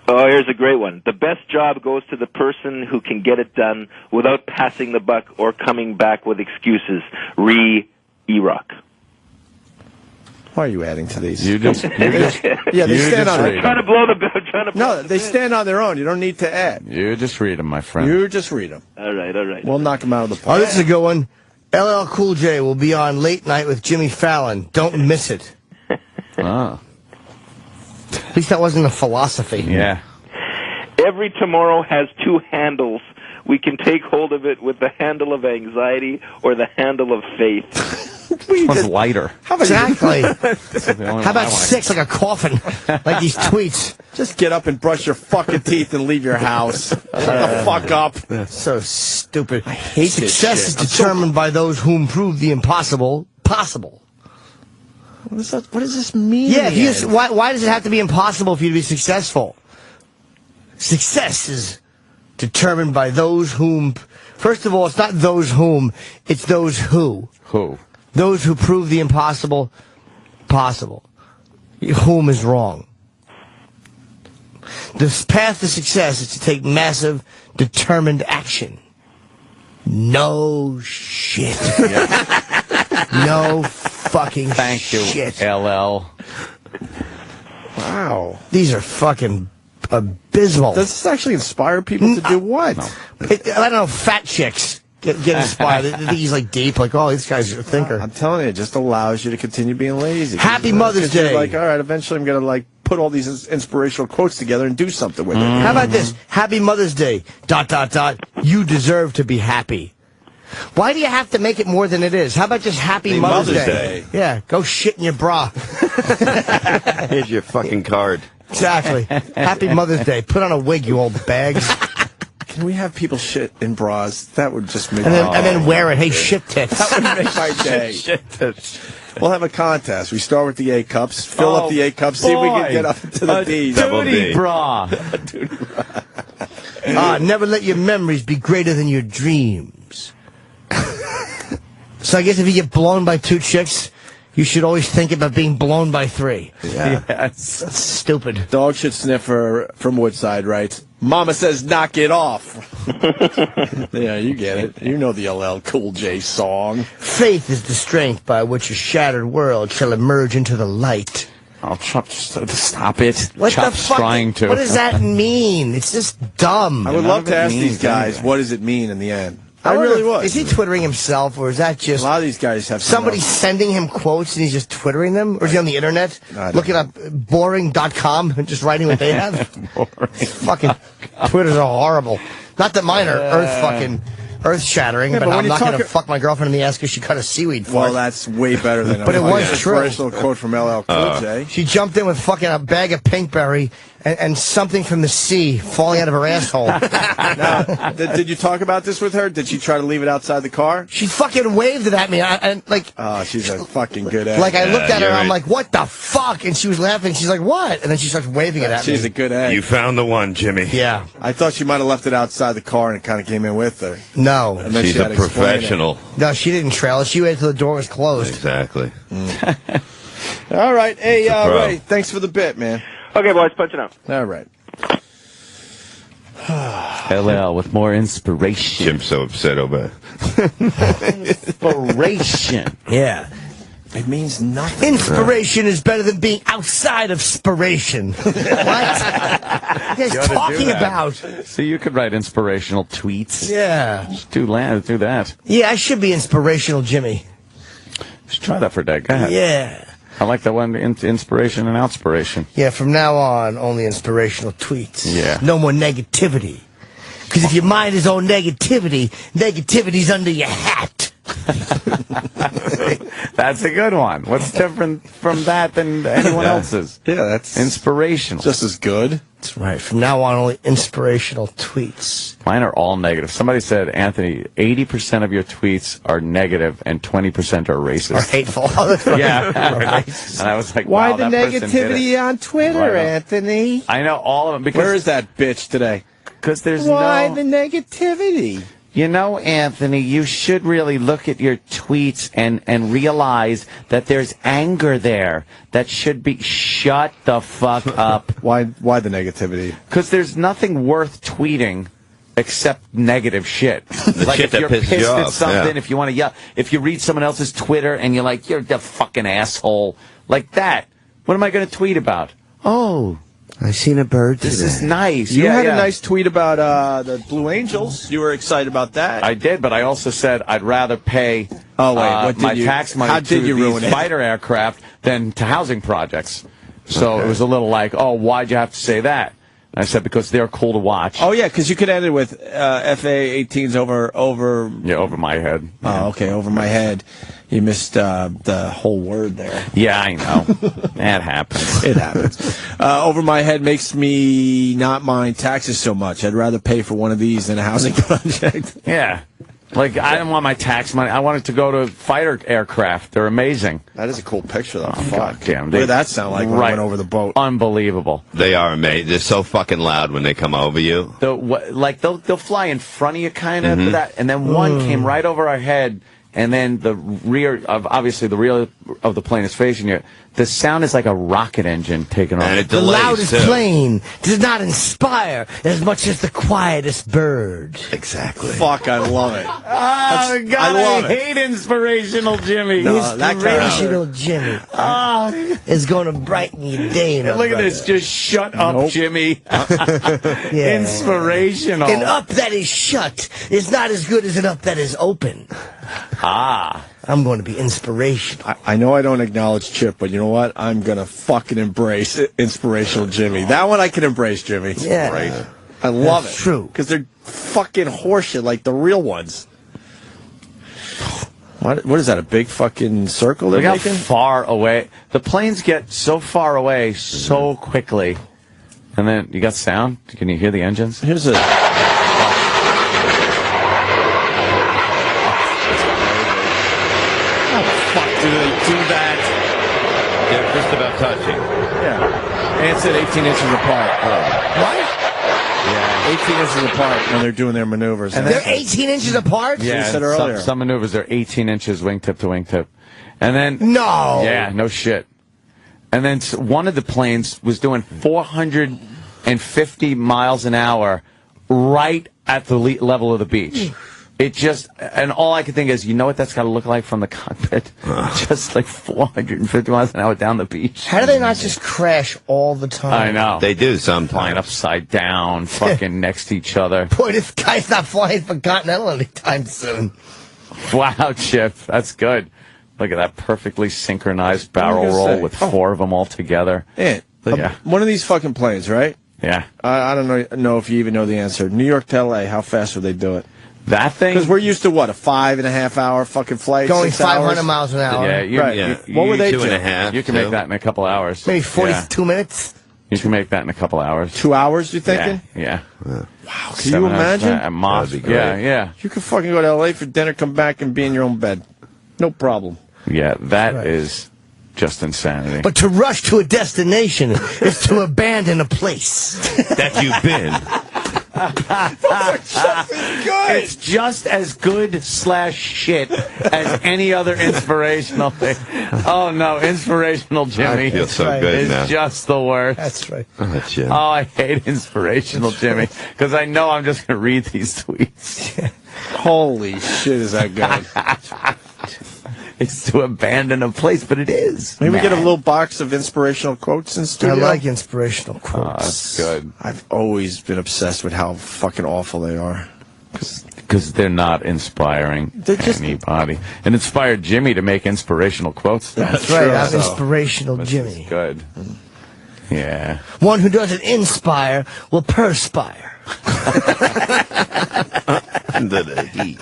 Oh, here's a great one. The best job goes to the person who can get it done without passing the buck or coming back with excuses. E-Rock. Why are you adding to these? You just they stand on I'm trying to blow the bill. No, they stand on their own. You don't need to add. You just read them, my friend. You just read them. All right. We'll knock them out of the park. Oh, this is a good one. LL Cool J will be on Late Night with Jimmy Fallon. Don't miss it. Ah. At least that wasn't a philosophy. Yeah. Every tomorrow has 2 handles. We can take hold of it with the handle of anxiety or the handle of faith. Which one's lighter? Exactly. How about 6 like a coffin? Like these tweets. Just get up and brush your fucking teeth and leave your house. Shut the fuck up. That's so stupid. I hate Success this shit. is determined by those whom prove the impossible possible. What does this mean? Yeah, why does it have to be impossible for you to be successful? Success is determined by those whom... First of all, it's not those whom, it's those who. Who? Those who prove the impossible possible. Whom is wrong. The path to success is to take massive, determined action. No shit. No fucking shit. Thank you, LL. Wow. These are fucking abysmal. Does this actually inspire people to do what? No. I don't know, fat chicks get inspired. They think he's like deep, like, oh, this guy's a thinker. I'm telling you, it just allows you to continue being lazy. Happy Mother's Day. You're like, all right, eventually I'm going to like put put all these inspirational quotes together and do something with it. How about this? Happy Mother's Day, ... You deserve to be happy. Why do you have to make it more than it is? How about just Happy Mother's Day? Yeah, go shit in your bra. Here's your fucking card. Exactly. Happy Mother's Day. Put on a wig, you old bags. Can we have people shit in bras? That would just make and then wear it. Hey, shit tits. That would make my day. Shit tits. We'll have a contest. We start with the A cups, fill up the A cups, see if we can get up to the D. Duty bra. Never let your memories be greater than your dreams. So I guess if you get blown by 2 chicks, you should always think about being blown by 3. Yeah. Yes. That's stupid. Dog shit sniffer from Woodside writes, Mama says knock it off. Yeah, you get it. You know the LL Cool J song. Faith is the strength by which a shattered world shall emerge into the light. Oh, Trump, stop it. What Chuck's the fuck? trying to. What does that mean? It's just dumb. I would love to ask these guys, what does it mean in the end? I really would. Is he twittering himself, or is that just... A lot of these guys have somebody sending him quotes and he's just twittering them? Or is he on the internet looking up boring.com and just writing what they have? Fucking Twitters are horrible. Not that mine are earth-shattering, but I'm not going to fuck my girlfriend in the ass because she cut a seaweed fart. Well, that's way better than but it was true. Inspirational quote from LL Cool J. She jumped in with fucking a bag of pinkberry and something from the sea falling out of her asshole. Now, did you talk about this with her? Did she try to leave it outside the car? She fucking waved it at me. Oh, she's a fucking good egg. Like, I looked at her, and I'm like, what the fuck? And she was laughing. She's like, what? And then she starts waving it at me. She's a good egg. You found the one, Jimmy. Yeah. I thought she might have left it outside the car and it kind of came in with her. No. And then She's a professional. No, she didn't trail it. She waited till the door was closed. Exactly. All right. Hey, Ray, thanks for the bit, man. Okay, boys, punch it out. All right. LL with more inspiration. Jim's so upset over inspiration. Yeah. It means nothing. Inspiration is better than being outside of spiration. What? What are you guys talking about? So you could write inspirational tweets. Yeah. Just do that. Yeah, I should be inspirational, Jimmy. Just try that for a day. Go ahead. Yeah. I like that one, inspiration and outspiration. Yeah, from now on, only inspirational tweets. Yeah. No more negativity. Because if your mind is all negativity, negativity's under your hat. That's a good one. What's different from that than anyone else's? Yeah, that's inspirational. Just as good. That's right. From now on, only inspirational tweets. Mine are all negative. Somebody said, Anthony, 80% of your tweets are negative and 20% are racist. Or hateful. Yeah. Right. And I was like, why wow, the negativity on Twitter, Anthony? I know all of them. Because where is that bitch today? Because there's why the negativity? You know, Anthony, you should really look at your tweets and realize that there's anger there that should be shut the fuck up. Why the negativity? Because there's nothing worth tweeting except negative shit. Like shit if you're that pisses pissed you at off, something, if you want to yell, if you read someone else's Twitter and you're like, you're the fucking asshole, like that. What am I going to tweet about? Oh, I seen a bird today. This is nice. You had a nice tweet about the Blue Angels. You were excited about that. I did, but I also said I'd rather pay my tax money to these fighter aircraft than to housing projects. So it was a little like, oh, why'd you have to say that? And I said, because they're cool to watch. Oh, yeah, because you could end it with FA-18s over... Yeah, over my head. Oh, okay, over my head. You missed the whole word there. Yeah, I know. That happens. It happens. Over my head makes me not mind taxes so much. I'd rather pay for one of these than a housing project. Yeah. Like, I didn't want my tax money. I wanted to go to fighter aircraft. They're amazing. That is a cool picture, though. Fuck. Damn. What did that sound like when I went over the boat? Unbelievable. They are amazing. They're so fucking loud when they come over you. They'll fly in front of you, kind of, that, and then one came right over our head. And then the rear of the rear of the plane is facing you. The sound is like a rocket engine taking off. And it the delays, loudest plane does not inspire as much as the quietest bird. Exactly. Fuck, I love it. Oh, God, I love it. hate inspirational Jimmy. Inspirational Jimmy is going to brighten your day. Look at this. Just shut up, Jimmy. Yeah. Inspirational. An up that is shut is not as good as an up that is open. Ah. I'm going to be inspirational. I know I don't acknowledge Chip, but you know what? I'm going to fucking embrace inspirational Jimmy. That one I can embrace, Jimmy. Yeah. Right. I love That's it. true. Because they're fucking horseshit like the real ones. What is that, a big fucking circle they're Look how making? far away. The planes get so far away so quickly. And then, you got sound? Can you hear the engines? Here's a... How the fuck do they do that? They're just about touching. Yeah. And it said 18 inches apart. What? Yeah, 18 inches apart when they're doing their maneuvers. And they're 18 inches apart? Yeah, you said earlier. Some maneuvers are 18 inches wingtip to wingtip. And then... No! Yeah, no shit. And then one of the planes was doing 450 miles an hour right at the level of the beach. It just... And all I could think is, you know what that's got to look like from the cockpit? Just like 450 miles an hour down the beach. How do they not just crash all the time? I know. They do sometimes. Flying upside down, fucking next to each other. Boy, this guy's not flying for Continental anytime soon. Wow, Chip. That's good. Look at that perfectly synchronized barrel roll with four of them all together. Yeah. Yeah. One of these fucking planes, right? Yeah. I don't know if you even know the answer. New York to L.A., how fast would they do it? That thing? Because we're used to, what, a 5.5 hour fucking flight? Going 6 500 hours? miles an hour. Yeah. Right. What were they 2.5. You can make that in a couple hours. Maybe 42 minutes? You can make that in a couple hours. 2 hours, you thinking? Yeah. Wow. Can you imagine? That'd be great. Yeah. You could fucking go to L.A. for dinner, come back, and be in your own bed. No problem. Yeah, that is just insanity. But to rush to a destination is to abandon a place. That you've been. It's just as good / shit as any other inspirational thing. Oh no, inspirational Jimmy. I feel so good is now. just the worst. That's right. Oh, Jim. Oh, I hate inspirational Jimmy because I know I'm just going to read these tweets. Holy shit, is that good? It's to abandon a place, but it is. Maybe we get a little box of inspirational quotes in studio. I like inspirational quotes. Oh, that's good. I've always been obsessed with how fucking awful they are. Because they're not inspiring anybody. And inspired Jimmy to make inspirational quotes. That's right. I'm inspirational Jimmy. Good. Yeah. One who doesn't inspire will perspire. Under the heat.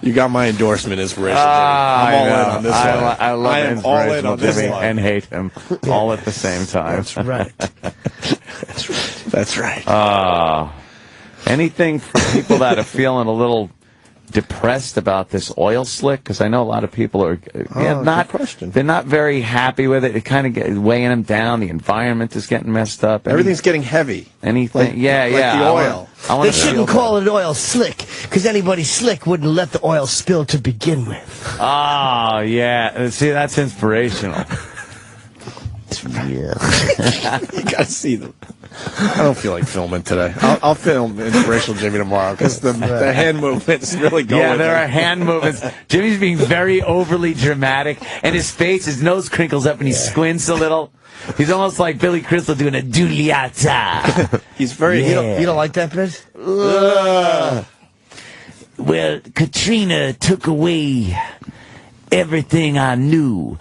You got my endorsement, inspirational Jimmy. I'm all in on this one. I love I am all in on this Jimmy one. and hate him all at the same time. That's right. That's right. Anything for people that are feeling a little depressed about this oil slick? Because I know a lot of people are they're not very happy with it. It kind of weighing them down. The environment is getting messed up. Everything's getting heavy. Anything? Like the oil. They shouldn't call it oil slick, because anybody slick wouldn't let the oil spill to begin with. Oh, yeah. See, that's inspirational. You gotta see them. I don't feel like filming today. I'll film Inspirational Jimmy tomorrow because the hand movements really go. Yeah, with there it. are hand movements. Jimmy's being very overly dramatic, and his nose crinkles up, and he squints a little. He's almost like Billy Crystal doing a Duliata. He's very. You don't like that bit? Well, Katrina took away everything I knew.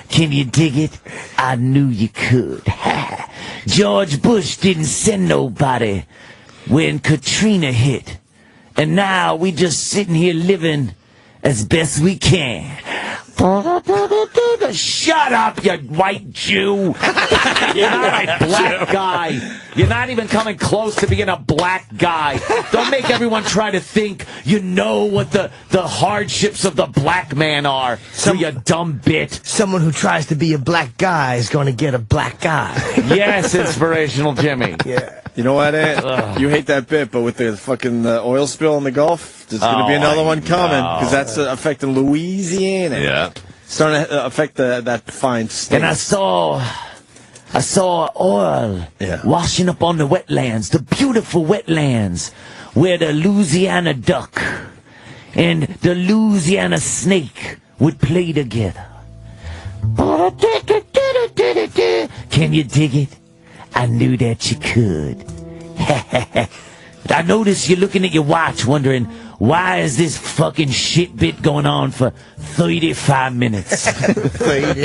Can you dig it? I knew you could. George Bush didn't send nobody when Katrina hit. And now we just sitting here living as best we can. Shut up, you white Jew. You're not a black guy. You're not even coming close to being a black guy. Don't make everyone try to think you know what the hardships of the black man are, you dumb bit. Someone who tries to be a black guy is going to get a black guy. Yes, inspirational Jimmy. Yeah. You know what, Ed? You hate that bit, but with the fucking oil spill in the Gulf, there's going to be another one coming because that's affecting Louisiana. Yeah. Starting to affect that fine state. And I saw oil washing up on the wetlands, the beautiful wetlands where the Louisiana duck and the Louisiana snake would play together. Can you dig it? I knew that you could. I notice you're looking at your watch wondering, why is this fucking shit bit going on for 35 minutes?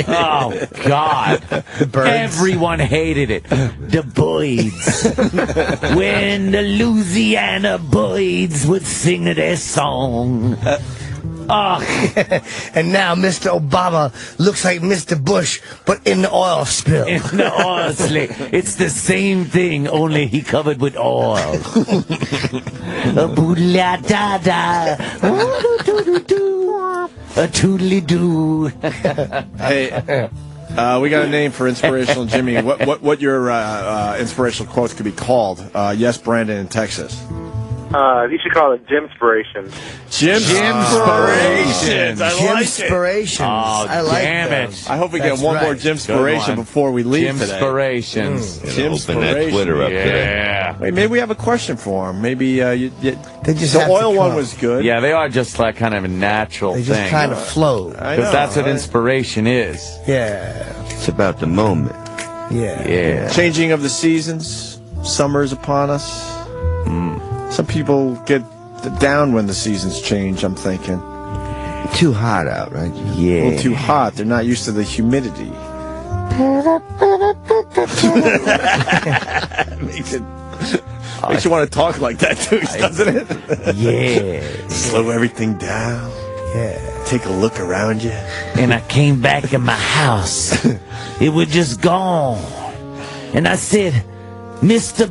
Oh, God. Everyone hated it. The Boyds. When the Louisiana Boyds would sing their song. Oh. And now Mr. Obama looks like Mr. Bush, but in the oil spill. In the oil slick. It's the same thing, only he covered with oil. A boodle-da-da. A toodly-doo. Hey, we got a name for Inspirational Jimmy. What your inspirational quotes could be called? Yes, Brandon in Texas. You should call it Jimspirations. Jimspirations. I like Jimspirations. Oh, I like damn them. it. I hope we get one more Jimspiration before we leave today. Jimspirations. Jimspirations. Open that Twitter up there. Yeah. Wait, maybe we have a question for him. Maybe They just the have to oil one come. was good. Yeah, they are just like kind of a natural They thing. just kind of flow. Because that's what inspiration is. Yeah. It's about the moment. Yeah. Yeah. Changing of the seasons. Summer's upon us. Some people get down when the seasons change, I'm thinking. Too hot out, right? A little too hot. They're not used to the humidity. Makes you want to talk like that, too, doesn't it? Yeah. Slow everything down. Yeah. Take a look around you. And I came back in my house. It was just gone. And I said, Mr.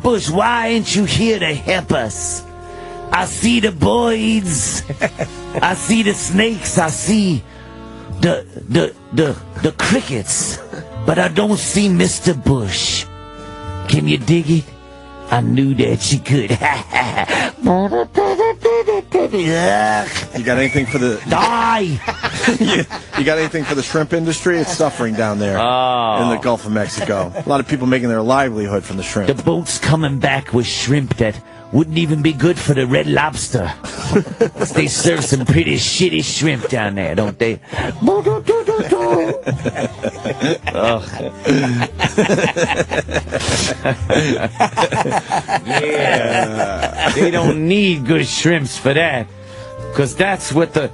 Bush, why ain't you here to help us? I see the Boyds. I see the snakes. I see the crickets. But I don't see Mr. Bush. Can you dig it? I knew that you could. You got anything for the... Die! You got anything for the shrimp industry? It's suffering down there in the Gulf of Mexico. A lot of people making their livelihood from the shrimp. The boat's coming back with shrimp that wouldn't even be good for the Red Lobster. They serve some pretty shitty shrimp down there, don't they? Yeah. They don't need good shrimps for that. Because that's what the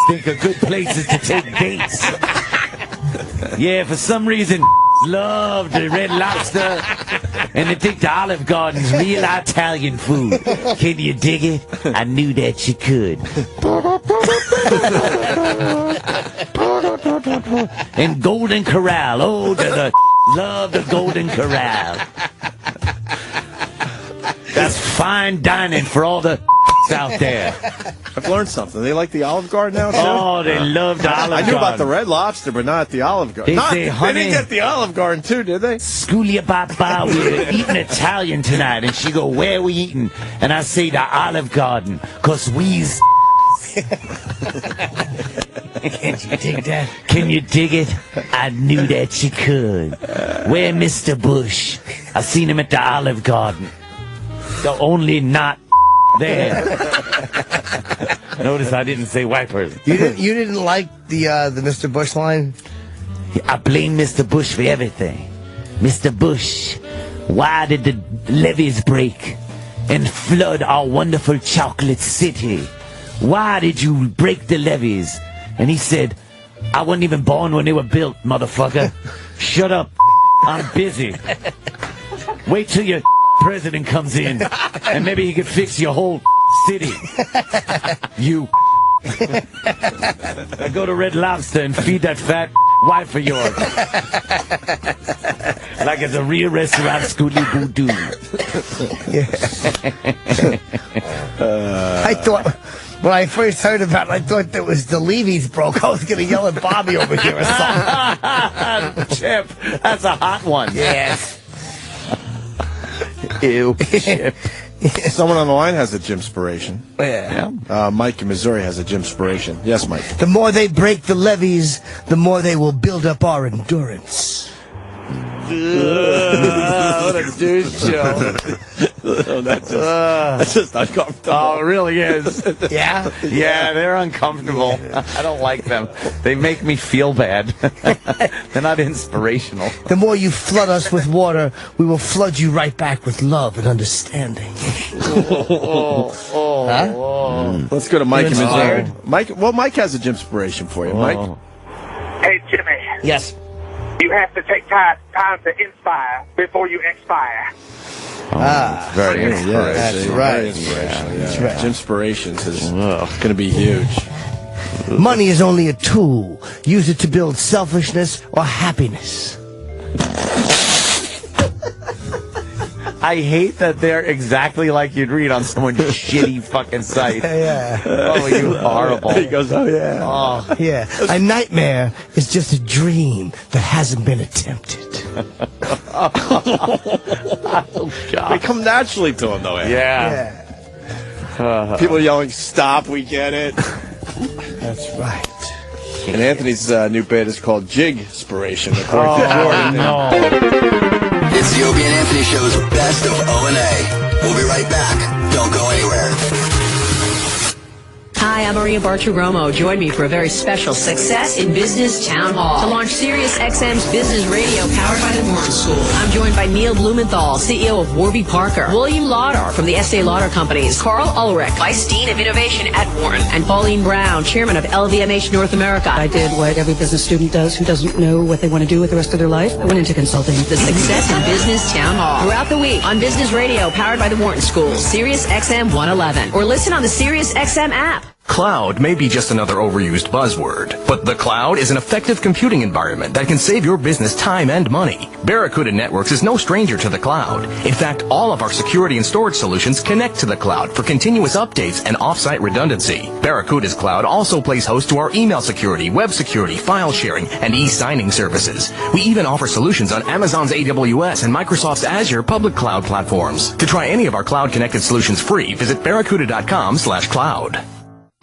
think are good places to take dates. Yeah, for some reason, love the Red Lobster, and they think the Olive Garden's real Italian food. Can you dig it? I knew that you could. And Golden Corral. Oh, the love the Golden Corral. That's fine dining for all the out there. I've learned something. They like the Olive Garden now, too? Oh, they love the Olive Garden. I knew about the Red Lobster, but not the Olive Garden. They say, honey, they didn't get the Olive Garden, too, did they? Schoolia Baba, we're eating Italian tonight. And she go, where we eating? And I say, the Olive Garden, because we's... Can't you dig that? Can you dig it? I knew that you could. Where Mr. Bush? I seen him at the Olive Garden. The only not there. Notice I didn't say white person. You didn't like the Mr. Bush line? I blame Mr. Bush for everything. Mr. Bush, why did the levees break and flood our wonderful chocolate city? Why did you break the levees? And he said, I wasn't even born when they were built, motherfucker. Shut up. I'm busy. Wait till your president comes in, and maybe he could fix your whole city. You. I go to Red Lobster and feed that fat wife of yours. Like it's a real restaurant, Scooty-Boo-Doo. I thought, when I first heard about it, I thought that was the Levy's broke. I was going to yell at Bobby over here or something. Chip, that's a hot one. Yes. Ew. Chip. Someone on the line has a Jimspiration. Yeah. Mike in Missouri has a Jimspiration. Yes, Mike. The more they break the levees, the more they will build up our endurance. What a douche show. That's just uncomfortable. Oh, it really is. Yeah? Yeah, they're uncomfortable. I don't like them. They make me feel bad. They're not inspirational. The more you flood us with water, we will flood you right back with love and understanding. Let's go to Mike. Mike has a Jimspiration for you. Mike? Hey, Jimmy. Yes. You have to take time to inspire before you expire. Very inspirational. That's right. That's right. Jimspirations is going to be huge. Money is only a tool. Use it to build selfishness or happiness. I hate that they're exactly like you'd read on someone's shitty fucking site. Yeah. Oh, you horrible. He goes, oh, yeah. Oh, yeah. A nightmare is just a dream that hasn't been attempted. Oh, God. They come naturally to him, though. Yeah. People yelling, stop, we get it. That's right. And Anthony's new bit is called Jig-spiration, according to Jordan. No. It's the Opie and Anthony Show's Best of O&A. We'll be right back. Don't go anywhere. Hi, I'm Maria Bartiromo. Join me for a very special Success in Business Town Hall to launch Sirius XM's business radio powered by the Warren School. I'm joined by Neil Blumenthal, CEO of Warby Parker, William Lauder from the Estee Lauder Companies, Carl Ulrich, Vice Dean of Innovation at Warren, and Pauline Brown, Chairman of LVMH North America. I did what every business student does who doesn't know what they want to do with the rest of their life. I went into consulting. The Success in Business Town Hall throughout the week on business radio powered by the Warren School, Sirius XM 111, or listen on the Sirius XM app. Cloud may be just another overused buzzword, but the cloud is an effective computing environment that can save your business time and money. Barracuda Networks is no stranger to the cloud. In fact, all of our security and storage solutions connect to the cloud for continuous updates and off-site redundancy. Barracuda's cloud also plays host to our email security, web security, file sharing, and e-signing services. We even offer solutions on Amazon's AWS and Microsoft's Azure public cloud platforms. To try any of our cloud-connected solutions free, visit barracuda.com/cloud.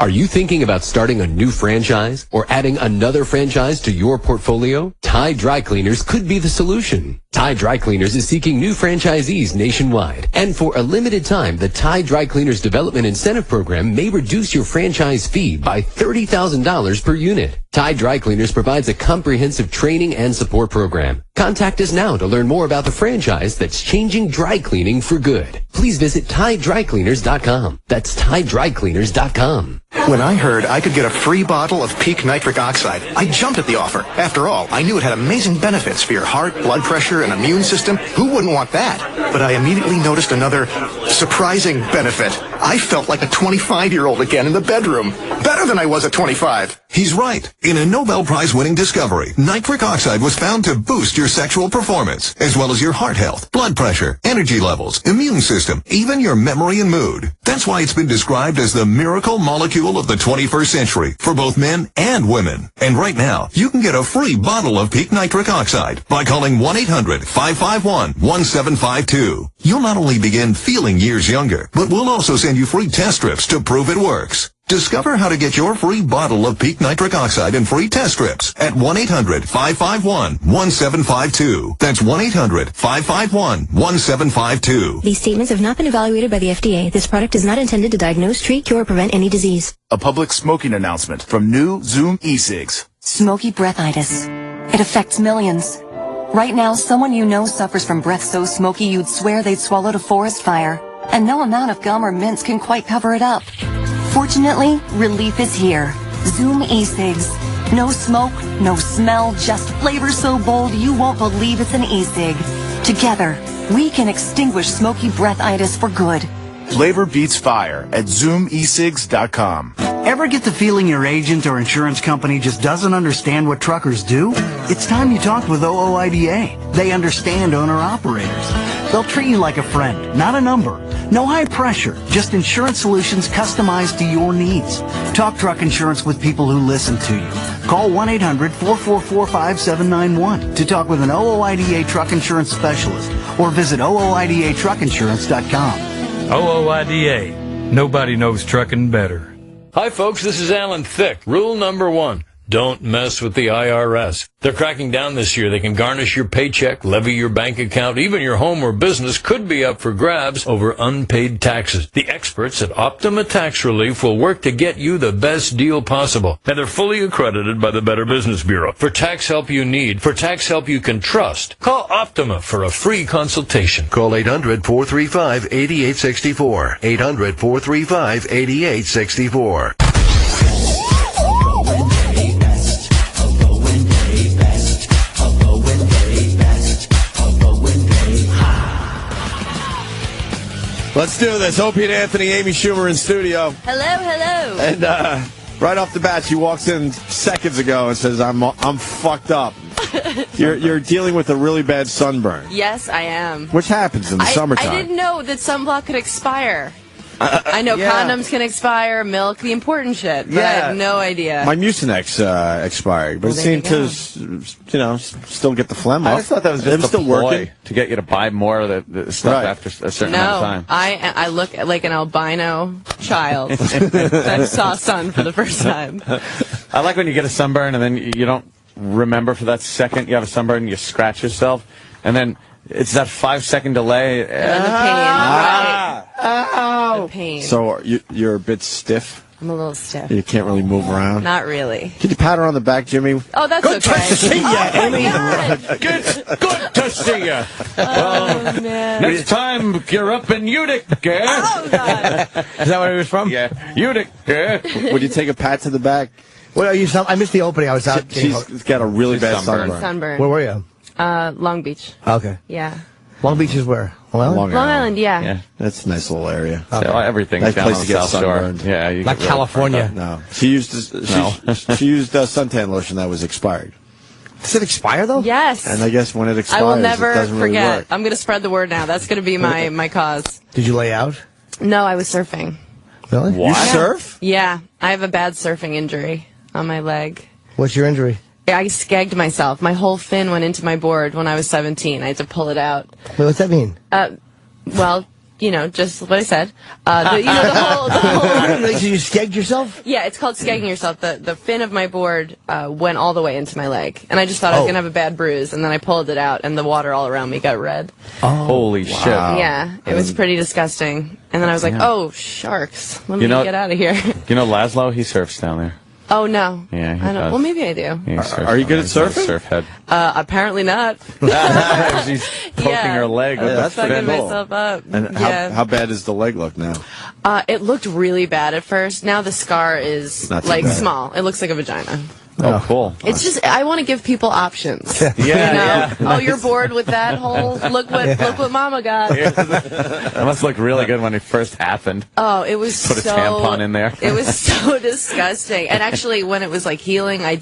Are you thinking about starting a new franchise or adding another franchise to your portfolio? Tide Dry Cleaners could be the solution. Tide Dry Cleaners is seeking new franchisees nationwide. And for a limited time, the Tide Dry Cleaners Development Incentive Program may reduce your franchise fee by $30,000 per unit. Tide Dry Cleaners provides a comprehensive training and support program. Contact us now to learn more about the franchise that's changing dry cleaning for good. Please visit TideDryCleaners.com. That's TideDryCleaners.com. When I heard I could get a free bottle of Peak Nitric Oxide, I jumped at the offer. After all, I knew it had amazing benefits for your heart, blood pressure, and immune system. Who wouldn't want that? But I immediately noticed another surprising benefit. I felt like a 25-year-old again in the bedroom. Better than I was at 25. He's right. In a Nobel Prize-winning discovery, nitric oxide was found to boost your sexual performance, as well as your heart health, blood pressure, energy levels, immune system, even your memory and mood. That's why it's been described as the miracle molecule of the 21st century for both men and women. And right now, you can get a free bottle of Peak Nitric Oxide by calling 1-800-551-1752. You'll not only begin feeling years younger, but we'll also send you free test strips to prove it works. Discover how to get your free bottle of Peak Nitric Oxide and free test strips at 1-800-551-1752. That's 1-800-551-1752. These statements have not been evaluated by the FDA. This product is not intended to diagnose, treat, cure, or prevent any disease. A public smoking announcement from new Zoom e-cigs. Smoky breathitis. It affects millions. Right now, someone you know suffers from breath so smoky you'd swear they'd swallowed a forest fire. And no amount of gum or mints can quite cover it up. Fortunately, relief is here. Zoom e-cigs. No smoke, no smell, just flavor so bold you won't believe it's an e-cig. Together, we can extinguish smoky breathitis for good. Flavor beats fire at ZoomEcigs.com. Ever get the feeling your agent or insurance company just doesn't understand what truckers do? It's time you talked with OOIDA. They understand owner-operators. They'll treat you like a friend, not a number. No high pressure, just insurance solutions customized to your needs. Talk truck insurance with people who listen to you. Call 1-800-444-5791 to talk with an OOIDA truck insurance specialist or visit OOIDAtruckinsurance.com. OOIDA. Nobody knows trucking better. Hi, folks. This is Alan Thicke. Rule number 1. Don't mess with the IRS. They're cracking down this year. They can garnish your paycheck, levy your bank account, even your home or business could be up for grabs over unpaid taxes. The experts at Optima Tax Relief will work to get you the best deal possible. And they're fully accredited by the Better Business Bureau. For tax help you need, for tax help you can trust, call Optima for a free consultation. Call 800-435-8864. 800-435-8864. Let's do this. Opie and Anthony, Amy Schumer in studio. Hello, hello. And right off the bat, she walks in seconds ago and says, "I'm fucked up." You're dealing with a really bad sunburn. Yes, I am. Which happens in the summertime. I didn't know that sunblock could expire. I know condoms can expire, milk, the important shit, but I had no idea. My Mucinex expired, but it seemed to, still get the phlegm off. I just thought that was just a ploy to get you to buy more of the stuff after a certain amount of time. I look like an albino child that saw sun for the first time. I like when you get a sunburn and then you don't remember for that second you have a sunburn and you scratch yourself, and then it's that 5-second delay. The pain, Ow! The pain. So you're a bit stiff? I'm a little stiff. You can't really move around? Not really. Can you pat her on the back, Jimmy? Oh, that's okay. Good to see you, Amy. Good to see you. Oh, man. Next time you're up in Utica. Oh, God. Is that where he was from? Yeah. Utica. Would you take a pat to the back? Well, I missed the opening. I was out. She's got a really bad sunburn. Where were you? Long Beach. Okay. Yeah. Long Beach is where? Long Island, yeah. That's a nice little area. Okay. So everything's nice down place on to the get South Shore. sunburned. Yeah, you not California. No, she used suntan lotion that was expired. Does it expire though? Yes. And I guess when it expires, I will never it doesn't forget. really work. I'm going to spread the word now. That's going to be my cause. Did you lay out? No, I was surfing. Really? What? You surf? Yeah, I have a bad surfing injury on my leg. What's your injury? I skegged myself. My whole fin went into my board when I was 17. I had to pull it out. Wait, what's that mean? Well, just what I said. The whole So you skegged yourself? Yeah, it's called skegging yourself. The fin of my board went all the way into my leg, and I just thought I was gonna have a bad bruise, and then I pulled it out, and the water all around me got red. Oh, holy shit! Yeah, it was pretty disgusting. And then I was like, "Oh, sharks! Let me get out of here." You know Laszlo? He surfs down there. Oh no! Yeah, he I don't. does. Well, maybe I do. Are you good at surfing? Surfhead. Apparently not. She's poking her leg with the fucking fin. myself up. And how bad does the leg look now? It looked really bad at first. Now the scar is bad. small. It looks like a vagina. Oh, cool. It's just I want to give people options. Yeah. Oh, you're bored with that whole look what Mama got. That must look really good when it first happened. Oh, it was Put a tampon in there. It was so disgusting. And actually, when it was healing, I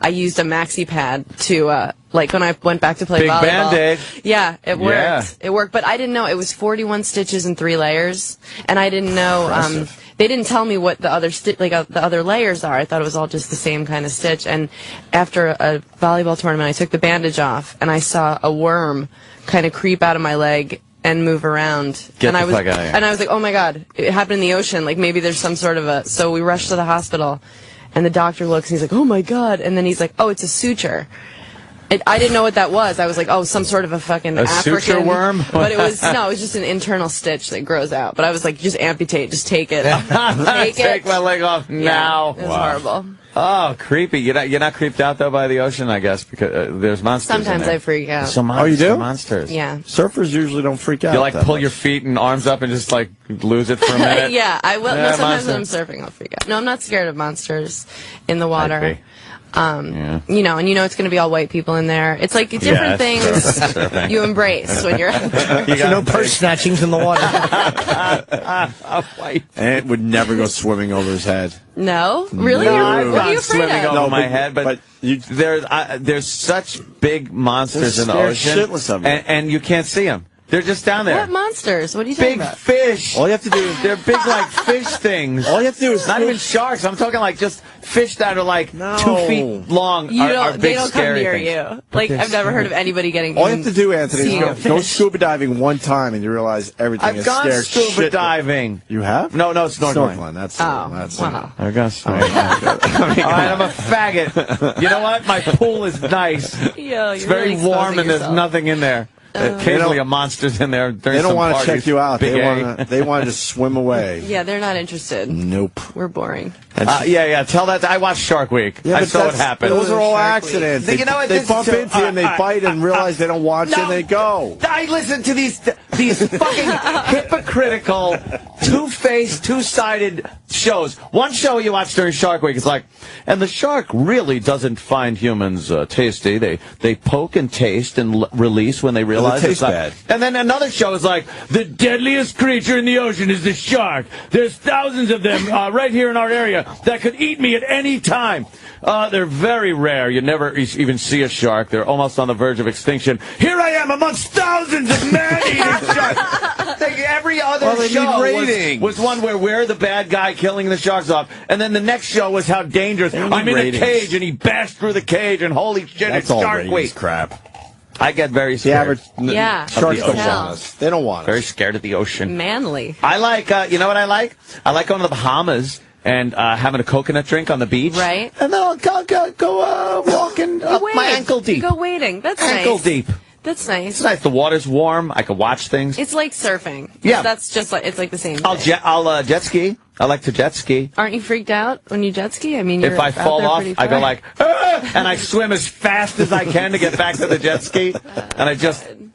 used a maxi pad to when I went back to play volleyball. Big Band-Aid. Yeah, it worked. Yeah. It worked, but I didn't know it was 41 stitches and 3 layers, and I didn't know. They didn't tell me what the other the other layers are. I thought it was all just the same kind of stitch. And after a volleyball tournament, I took the bandage off, and I saw a worm kind of creep out of my leg and move around. Get the fuck out of here. And I was like, oh my God, it happened in the ocean. Maybe there's some sort of so we rushed to the hospital, and the doctor looks, and he's like, oh my God. And then he's like, oh, it's a suture. I didn't know what that was. I was like, oh, some sort of a fucking African suture worm? But it was just an internal stitch that grows out. But I was like, just amputate, just take it. Take my leg off now. It was horrible. Oh, creepy. You're not creeped out though by the ocean, I guess, because there's monsters. Sometimes in there. I freak out. Oh, you do? Monsters. Yeah. Surfers usually don't freak out. You pull your feet and arms up and just lose it for a minute. Yeah, I will. Yeah, no, sometimes when I'm monster. surfing, I'll freak out. No, I'm not scared of monsters in the water. I'd be. And it's going to be all white people in there. It's like different things you embrace when you're out there. No purse snatchings in the water. Ant would never go swimming over his head. No? Really? No, What are you afraid swimming of? over my head, but there's such big monsters in the ocean, shitless of them. and you can't see them. They're just down there. What monsters? What are you talking about? Big fish. All you have to do is They're big like fish things. All you have to do is not even sharks. I'm talking like just fish that are like 2 feet long. You are don't, big, they don't come scary near things. you. Like, I've never heard of anybody getting. All you have to do, Anthony, seeing a is go fish. scuba diving one time and you realize everything I've is gone scared scuba shit. diving. You have? No, snorkeling. Snorkeling. That's wow. I guess. All right, I'm a faggot. You know what? My pool is nice. Yo, It's very warm and there's nothing in there. Occasionally a monster's in there. They don't want to check you out. They want to just swim away. Yeah, they're not interested. Nope. We're boring. Yeah. Tell that. I watched Shark Week. Yeah, I saw what happened. Those are all accidents. You know what? They bump into you and they bite and realize they don't want you and they go. I listen to these fucking hypocritical, two-faced, two-sided shows. One show you watch during Shark Week is like, and the shark really doesn't find humans tasty. They poke and taste and release when they realize it's bad. And then another show is like, the deadliest creature in the ocean is the shark. There's thousands of them right here in our area that could eat me at any time. They're very rare. You never even see a shark. They're almost on the verge of extinction. Here I am amongst thousands of man-eating sharks. Every other show was one where we're the bad guy killing the sharks off. And then the next show was how dangerous. I'm in a cage and he bashed through the cage and holy shit, it's Shark Week. Crap. I get very scared. Sharks don't want us. They don't want us. Very scared of the ocean. Manly. I like, you know what I like? I like going to the Bahamas and having a coconut drink on the beach. Right. And then I'll go walking up my ankle deep. You go wading. That's nice. Ankle deep. That's nice. It's nice. The water's warm. I can watch things. It's like surfing. Yeah. That's just like, it's like the same thing. I'll jet ski. I like to jet ski. Aren't you freaked out when you jet ski? I mean, if I fall off, I go like, and I swim as fast as I can to get back to the jet ski. And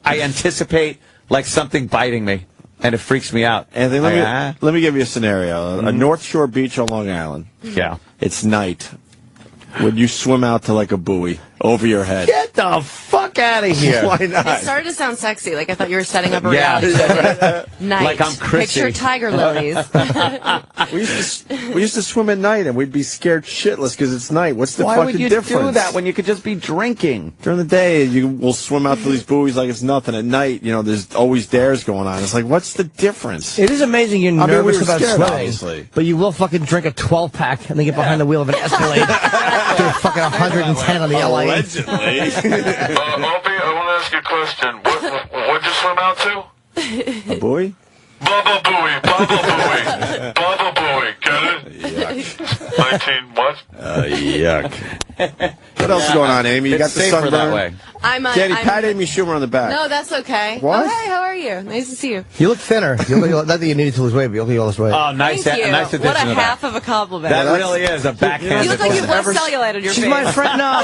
I anticipate like something biting me. And it freaks me out. Anthony, let me give you a scenario. A North Shore beach on Long Island. Yeah. It's night. Would you swim out to like a buoy over your head? Get the fuck out of here. Why not? It started to sound sexy. Like I thought you were setting up a reality show. Night. Like I'm Chrissy. Picture tiger lilies. we used to swim at night and we'd be scared shitless because it's night. What's the Why fucking would you difference? do that when you could just be drinking? During the day, you will swim out to these buoys like it's nothing. At night, there's always dares going on. It's like, what's the difference? It is amazing you're nervous about scared, swimming, obviously. but you will fucking drink a 12-pack and then get behind the wheel of an Escalade. Do fucking 110 on the LA. Allegedly. Opie, I want to ask you a question. What'd you swim out to? A buoy? Bubba Buoy. Bubba Buoy. Get it? Yuck. 19 what? Yuck. What else is going on, Amy? You got the sunburn? That way. Daddy, pat Amy Schumer on the back. No, that's okay. What? Oh, hey, how are you? Nice to see you. You look thinner. Not that you needed to lose weight, but you look all this weight. Oh, nice. Thank you. Nice addition What a to half of a compliment. That really is a backhand. You look like you've less cellulite on your She's face. my friend. No.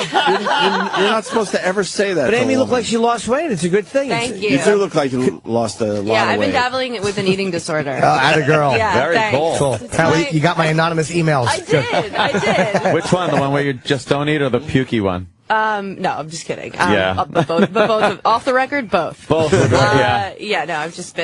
You're not supposed to ever say that. But to Amy a looked woman. like she lost weight. It's a good thing. Thank you. You do look like you lost a lot of weight. Yeah, I've been dabbling with an eating disorder. Atta girl. Yeah, Very thanks. cool. Apparently, you got my anonymous emails. I did. Which one? The one where you just don't eat or the pukey one? No, I'm just kidding. Yeah. But both off the record, both. Both. Yeah. Yeah, no, I've just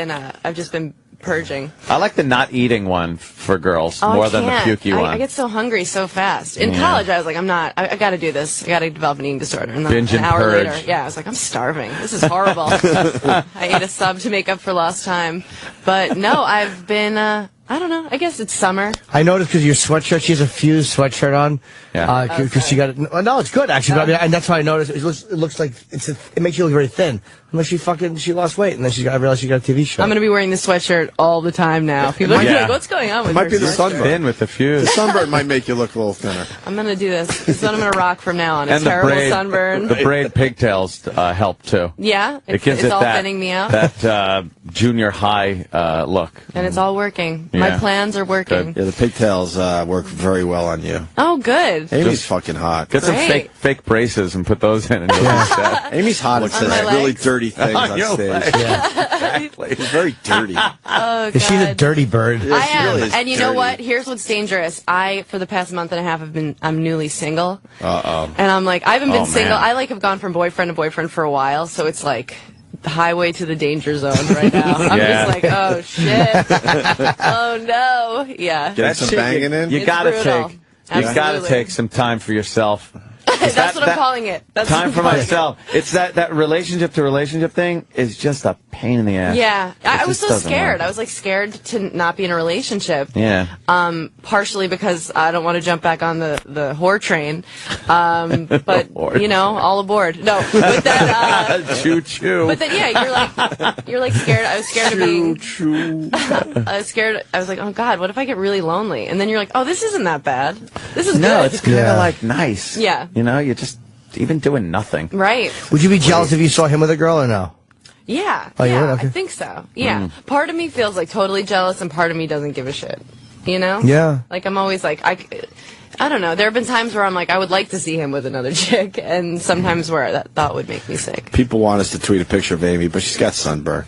been purging. I like the not eating one for girls more than the pukey one. I get so hungry so fast. In college, I was like, I got to do this. I got to develop an eating disorder. And then Binge an and hour purge. later, I was like, I'm starving. This is horrible. I ate a sub to make up for lost time. But no, I've been, I don't know. I guess it's summer. I noticed because your sweatshirt, she has a fused sweatshirt on. Yeah. Because she got it. No, it's good actually. But I mean, and that's why I noticed. It looks like it makes you look very thin. Unless she lost weight, and then I realized she got a TV show. I'm going to be wearing this sweatshirt all the time now. People are like, what's going on with It might be the sweatshirt? sunburn. Thin with the fuse. The sunburn might make you look a little thinner. I'm going to do this. This is what I'm going to rock from now on. A And the terrible braid, sunburn. the braid pigtails help too. Yeah, It gives it's it all that, thinning me out. that junior high look. And it's all working. My Yeah. plans are working. Yeah, the pigtails work very well on you. Oh, good. Amy's fucking hot. Get some Great. fake braces and put those in, and you'll be set. Amy's hot and says my really legs? dirty things On on your stage. legs. Exactly. She's very dirty. Oh, God. She's a dirty bird. Yeah, I she am. really is And you know dirty. what? Here's what's dangerous. For the past month and a half, I'm newly single. Uh-oh. And I'm like, I haven't been Oh, single. man. I have gone from boyfriend to boyfriend for a while. So it's like the highway to the danger zone right now. I'm Yeah. just like, oh, shit. Oh, no. Yeah. Getting some shit banging in? You It's gotta brutal. take. You gotta Absolutely. take some time for yourself. That's what I'm calling it. That's time for myself. It's that relationship to relationship thing is just a pain in the ass. Yeah, I was so scared. I was like scared to not be in a relationship. Yeah. Partially because I don't want to jump back on the whore train. But you know, all aboard. No, but then choo choo. But then you're like scared. I was scared of being. I was scared. I was like, oh God, what if I get really lonely? And then you're like, oh, this isn't that bad. This is good. No, it's kind of like nice. Yeah. You know, you're just even doing nothing. Right. Would you be jealous if you saw him with a girl or no? Yeah. Oh, you yeah, would? Okay. I think so. Yeah. Part of me feels like totally jealous, and part of me doesn't give a shit. You know? Yeah. Like I'm always like I don't know. There have been times where I'm like, I would like to see him with another chick, and sometimes where that thought would make me sick. People want us to tweet a picture of Amy, but she's got sunburn.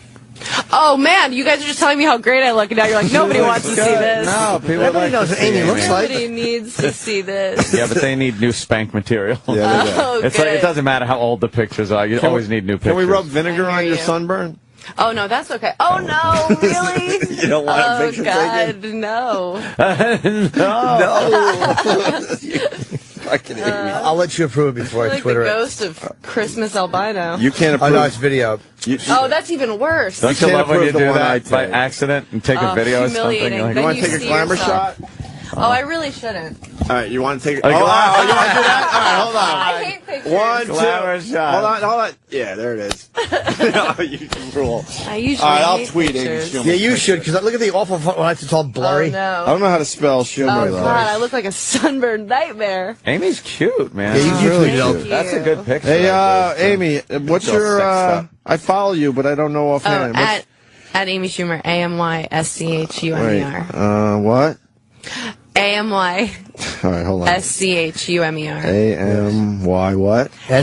Oh man, you guys are just telling me how great I look, and now you're like, nobody wants to see this. No, people Everybody knows what Amy looks like. Nobody needs to see this. Yeah, but they need new spank material. Yeah, they do. Oh, it's like it doesn't matter how old the pictures are. You always need new pictures. Can we rub vinegar on your sunburn? Oh no, that's okay. Oh no, really? You don't want a picture taken? God, no. Fucking Amy. I'll let you approve it before I like Twitter the it. ghost of Christmas albino. You can't approve. Oh, no, it's video. Oh, that's even worse. Don't you love when you do that take. by accident and take a video or something? Humiliating. Like, You want to take a glamour shot? Oh, I really shouldn't. All right, you want to take? Oh, you want to do that? All right, hold on. I hate pictures. One, glamour two. shot. Hold on. Yeah, there it is. No, you rule. I usually All right, I'll hate tweet Amy pictures. Schumer. Yeah, you should, because look at the awful front lights. It's all blurry. Oh, no. I don't know how to spell Schumer, Oh though. God, I look like a sunburned nightmare. Amy's cute, man. Yeah, he's really Thank cute. you. That's a good picture. Hey, right there, Amy, what's Still your? sexed up. I follow you, but I don't know offhand. Oh, at Amy Schumer, AMYSCHUMER. What? AMY. All right, hold on. SCHUMER. AMY what? Yeah.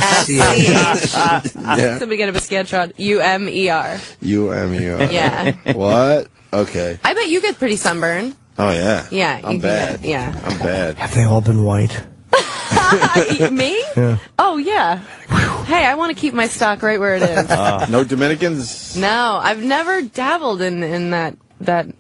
Somebody get a scantron. UMER. UMER. Yeah. What? Okay. I bet you get pretty sunburned. Oh yeah. Yeah. I'm bad. Yeah. I'm bad. Have they all been white? Me? Yeah. Oh yeah. Hey, I want to keep my stock right where it is. No Dominicans. No, I've never dabbled in that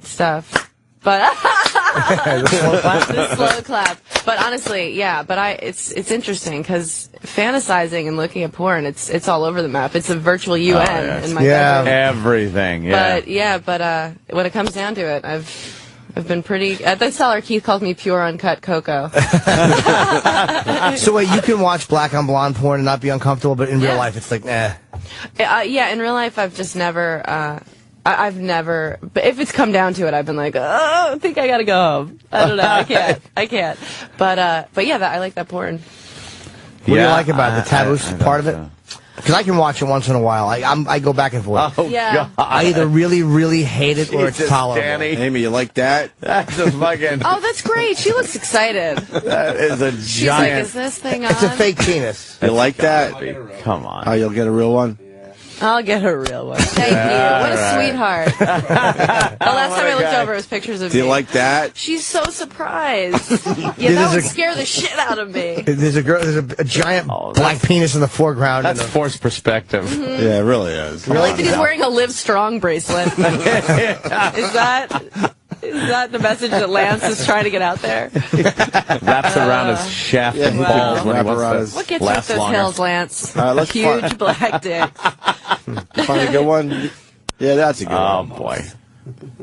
stuff. But the slow clap. But honestly, yeah. But it's interesting because fantasizing and looking at porn, it's all over the map. It's a virtual UN in my bedroom. Everything. Yeah. But when it comes down to it, I've been pretty. At the cellar, Keith calls me pure uncut cocoa. So wait, you can watch black on blonde porn and not be uncomfortable, but in real life, it's like, nah. Yeah, in real life, I've just never. I've never, but if it's come down to it, I've been like, oh, I think I gotta go home. I don't know, I can't. But yeah, I like that porn. What do you like about it? The taboo part of it? Because I can watch it once in a while. I go back and forth. Oh, Yeah. God. I either really, really hate it or it's Jesus, tolerable. Danny. Amy, you like that? That's a fucking. Oh, that's great. She looks excited. That is a She's like, giant. is this thing on? It's a fake penis. You like that? Come on. Oh, you'll get a real one? I'll get a real one. Thank you. What a sweetheart. The last time I looked over, it was pictures of Do you me. like that? She's so surprised. Yeah, that would scare the shit out of me. There's a girl. There's a giant black penis in the foreground. That's forced perspective. Mm-hmm. Yeah, it really is. I like that he's wearing a Live Strong bracelet. Is that the message that Lance is trying to get out there? Wraps around his shaft and balls when he wants to What gets you up last those longer. hills, Lance? Let's Huge black dick. Find a good one? Yeah, that's a good one. Oh, boy.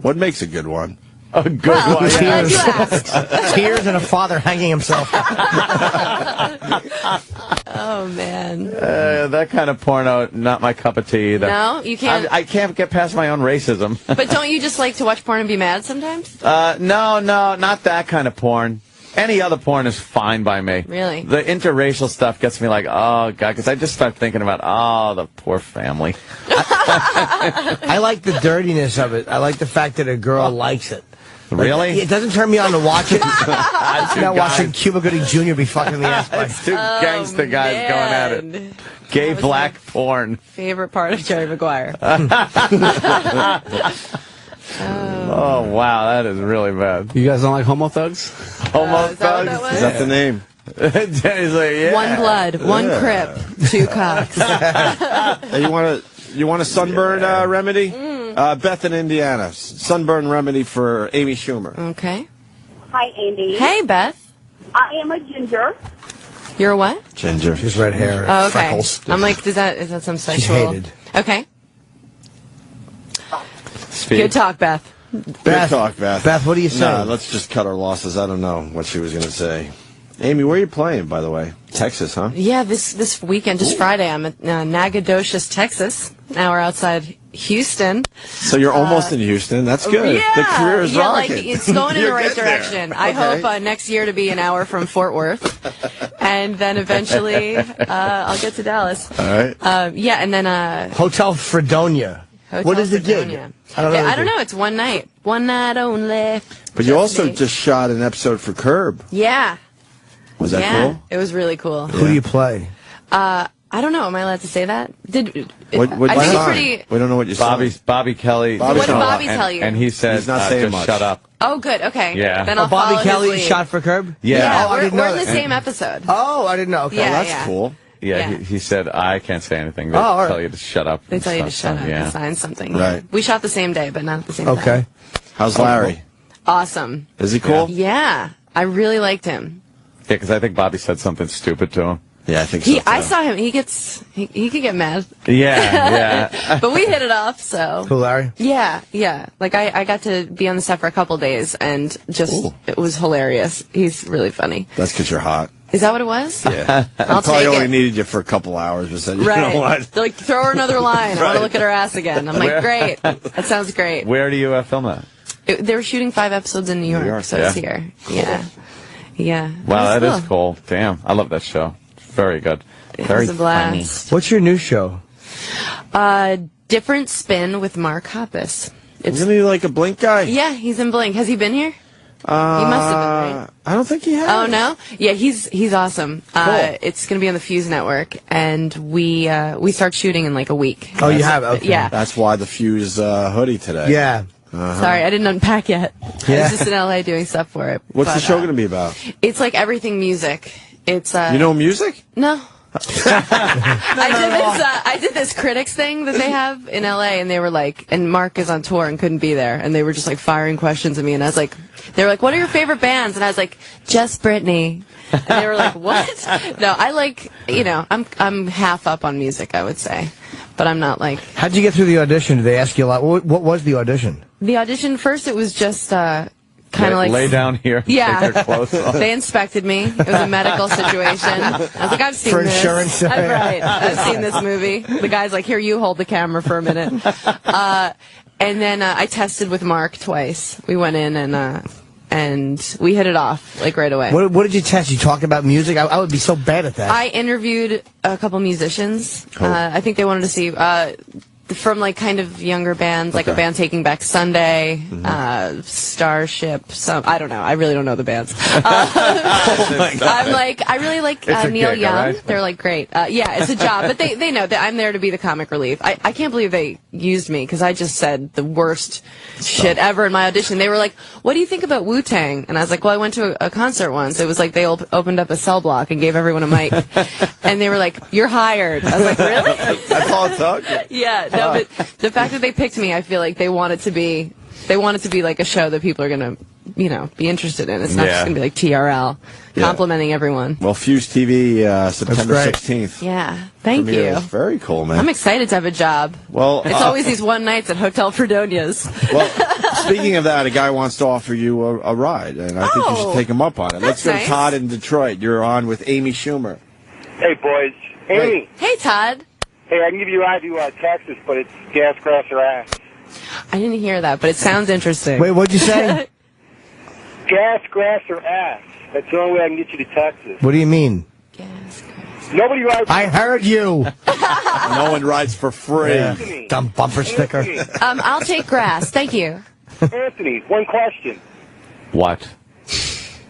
What makes a good one? A good Well, one. I'm glad you Yeah. asked. Tears and a father hanging himself. Oh, man. That kind of porno, not my cup of tea either. No? You can't? I can't get past my own racism. But don't you just like to watch porn and be mad sometimes? No, not that kind of porn. Any other porn is fine by me. Really? The interracial stuff gets me like, oh, God, because I just start thinking about, oh, the poor family. I like the dirtiness of it. I like the fact that a girl likes it. Really? It doesn't turn me on to watch it. I'm not watching Cuba Gooding Jr. be fucking the ass. It's two gangsta guys going at it. Gay black porn. Favorite part of Jerry Maguire. Oh, wow, that is really bad. You guys don't like homo thugs? Homo is that what that thugs? was? Is that the name? Danny's like, yeah. One blood, one crip, two cocks. Hey, you want a sunburn remedy? Beth in Indiana. Sunburn remedy for Amy Schumer. Okay. Hi, Andy. Hey, Beth. I am a ginger. You're a what? Ginger. She's red hair. Oh, okay. Freckles. I'm like, is that some sexual? She's hated. Okay. Speed. Good talk, Beth. Good talk, Beth. Beth, what do you say? Nah, let's just cut our losses. I don't know what she was going to say. Amy, where are you playing, by the way? Texas, huh? Yeah, this weekend, just Friday, I'm at Nacogdoches, Texas. Now we're outside Houston. So you're almost in Houston. That's good. Yeah, The career is rocking. like it's going in the right You're getting direction. there. I Okay. hope next year to be an hour from Fort Worth, and then eventually I'll get to Dallas. All right. Yeah, and then Hotel Fredonia. Hotel What is the gig? Fredonia. I don't know. I don't know. It's one night only. But you also just shot an episode for Curb. Yeah. Was that yeah, cool? It was really cool. Who do you play? I don't know. Am I allowed to say that? What I think it's pretty. We don't know what you saw. Bobby Kelly. What did Bobby tell you? And he said, He's not saying just much. shut up. Oh, good. Okay. Yeah. Then I'll Bobby follow Kelly his lead. shot for Curb? Yeah. Oh, I didn't we're know in the that. same episode. Oh, I didn't know. Okay. Yeah, That's yeah. cool. Yeah, he said, I can't say anything. They all right. tell you to shut up. They and tell you to stuff, shut up yeah. and sign something. Right. We shot the same day, but not at the same time. Okay. How's Larry? Awesome. Is he cool? Yeah. I really liked him. Yeah, because I think Bobby said something stupid to him. Yeah, I think so. I saw him. He could get mad. Yeah. But we hit it off, so. Cool, Larry? Yeah. Like, I got to be on the set for a couple days, and just, it was hilarious. He's really funny. That's because you're hot. Is that what it was? Yeah. I'll probably take only it. needed you for a couple hours, but said, you Right. know what? They're like, throw her another line. I want Right. to look at her ass again. I'm like, great. That sounds great. Where do you film that? They were shooting 5 episodes in New York, so it's here. Yeah. Yeah. Wow, It that was is cool. Damn, I love that show. Very good. It Very was a blast. What's your new show? Different Spin with Mark Hoppus. Isn't he like a Blink guy? Yeah, he's in Blink. Has he been here? He must have been, right? I don't think he has. Oh, no? Yeah, he's awesome. Cool. It's going to be on the Fuse Network, and we start shooting in like a week. Oh, you have? Okay. Yeah. That's why the Fuse hoodie today. Yeah. Sorry, I didn't unpack yet. I Yeah. was just in LA doing stuff for it. What's the But, show going to be about? It's like everything music. It's You know music? No. I did this critics thing that they have in LA, and they were like, and Mark is on tour and couldn't be there, and they were just like firing questions at me, and I was like, they were like, what are your favorite bands? And I was like, just Britney. And they were like, what? No, I like, I'm half up on music, I would say, but I'm not like. How'd you get through the audition? Did they ask you a lot? What was the audition? The audition first, it was just kind of like lay down here. Yeah. Take their clothes off. They inspected me. It was a medical situation. I was like, I've seen For this. insurance. Right. I've seen this movie. The guy's like, here, you hold the camera for a minute. And then I tested with Mark twice. We went in and we hit it off like right away. What did you test? You talked about music? I would be so bad at that. I interviewed a couple musicians. I think they wanted to see from like kind of younger bands, like a band Taking Back Sunday, Starship. I don't know. I really don't know the bands. I really like Neil gig, Young. right? They're like great. Yeah, it's a job, but they know that I'm there to be the comic relief. I can't believe they used me because I just said the worst shit ever in my audition. They were like, "What do you think about Wu-Tang?" And I was like, "Well, I went to a concert once. It was like they opened up a cell block and gave everyone a mic, and they were like, "You're hired." I was like, "Really?" That's all it took? Yeah, no, but the fact that they picked me, I feel like they want it to be like a show that people are going to, be interested in. It's not just going to be like TRL, complimenting everyone. Well, Fuse TV, September great. 16th. Yeah, thank Premiere. you. Very cool, man. I'm excited to have a job. Well, It's always these one nights at Hotel Fredonia's. Well, speaking of that, a guy wants to offer you a ride, and I think you should take him up on it. Let's that's go to nice. Todd in Detroit. You're on with Amy Schumer. Hey, boys. Amy. Hey, Todd. Hey, I can give you a ride to Texas, but it's gas, grass, or ass. I didn't hear that, but it sounds interesting. Wait, what'd you say? Gas, grass, or ass. That's the only way I can get you to Texas. What do you mean? Nobody rides. I heard you. No one rides for free. Yeah. Dumb bumper sticker. I'll take grass. Thank you. Anthony, one question. What? Is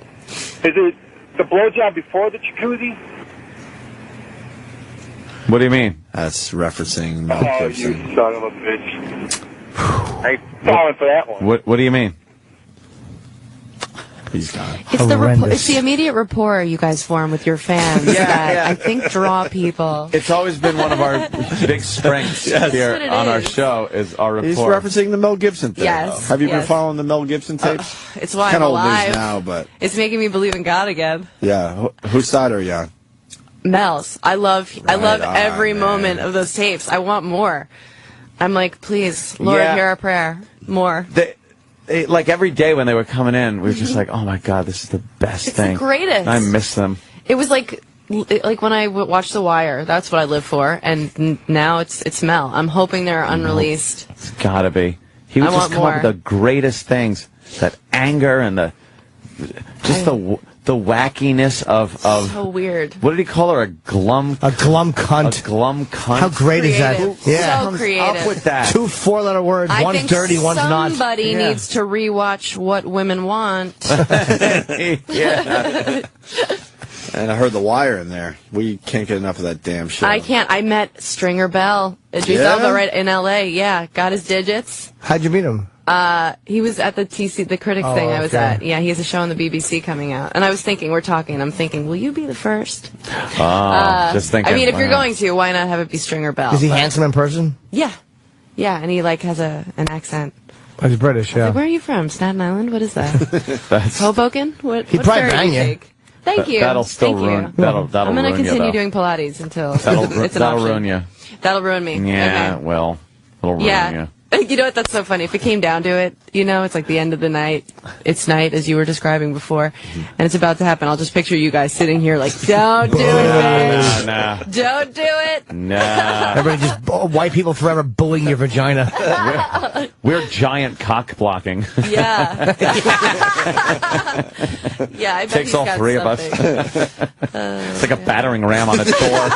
it the blowjob before the jacuzzi? What do you mean? That's referencing Mel Oh, Gibson. you son of a bitch. I ain't falling for that one. What do you mean? He's gone. It's the immediate rapport you guys form with your fans that I think draw people. It's always been one of our big strengths here That's what it on our is. show is our rapport. He's referencing the Mel Gibson thing. Yes, Have you been yes. following the Mel Gibson tapes? It's why Kind I'm of old alive. news now, but It's making me believe in God again. yeah. Whose side are you on? Mel's. I love every moment of those tapes. I want more. I'm like, please, Lord, hear our prayer. More. Like every day when they were coming in, we were just like, oh my God, this is the best thing. It's the greatest. I miss them. It was like when I watched The Wire, that's what I live for, and now it's Mel. I'm hoping they're unreleased. It's gotta be. He would just come up with the greatest things. That anger and the wackiness of so weird. What did he call her? A glum cunt. A glum cunt. How great is that? Yeah, so creative. Up with that. 2 4-letter words. One's dirty, one's not. Somebody needs to rewatch What Women Want. Yeah. And I heard The Wire in there. We can't get enough of that damn show. I can't. I met Stringer Bell, Idris Elba, right in L.A. Yeah, got his digits. How'd you meet him? He was at the critics thing I was at. Yeah, he has a show on the BBC coming out. And I was thinking, I'm thinking, will you be the first? Just thinking. I mean, if you're going to, why not have it be Stringer Bell? Is he handsome in person? Yeah. Yeah, and he has an accent. Oh, he's British, yeah. Like, where are you from? Staten Island? What is that? Hoboken? He'd probably bang you. Thank you. That'll still ruin. That'll I'm going to ruin you, continue though. doing Pilates until it's an that'll option. ruin you. That'll ruin me. Yeah, okay. well, it'll ruin you. You know what? That's so funny. If it came down to it, it's like the end of the night. It's night, as you were describing before, and it's about to happen. I'll just picture you guys sitting here like, don't do it, bitch. No. Don't do it. No. Everybody just, white people forever bullying your vagina. We're giant cock blocking. Yeah. Yeah, I bet Takes all three of us. It's like a battering ram on its door.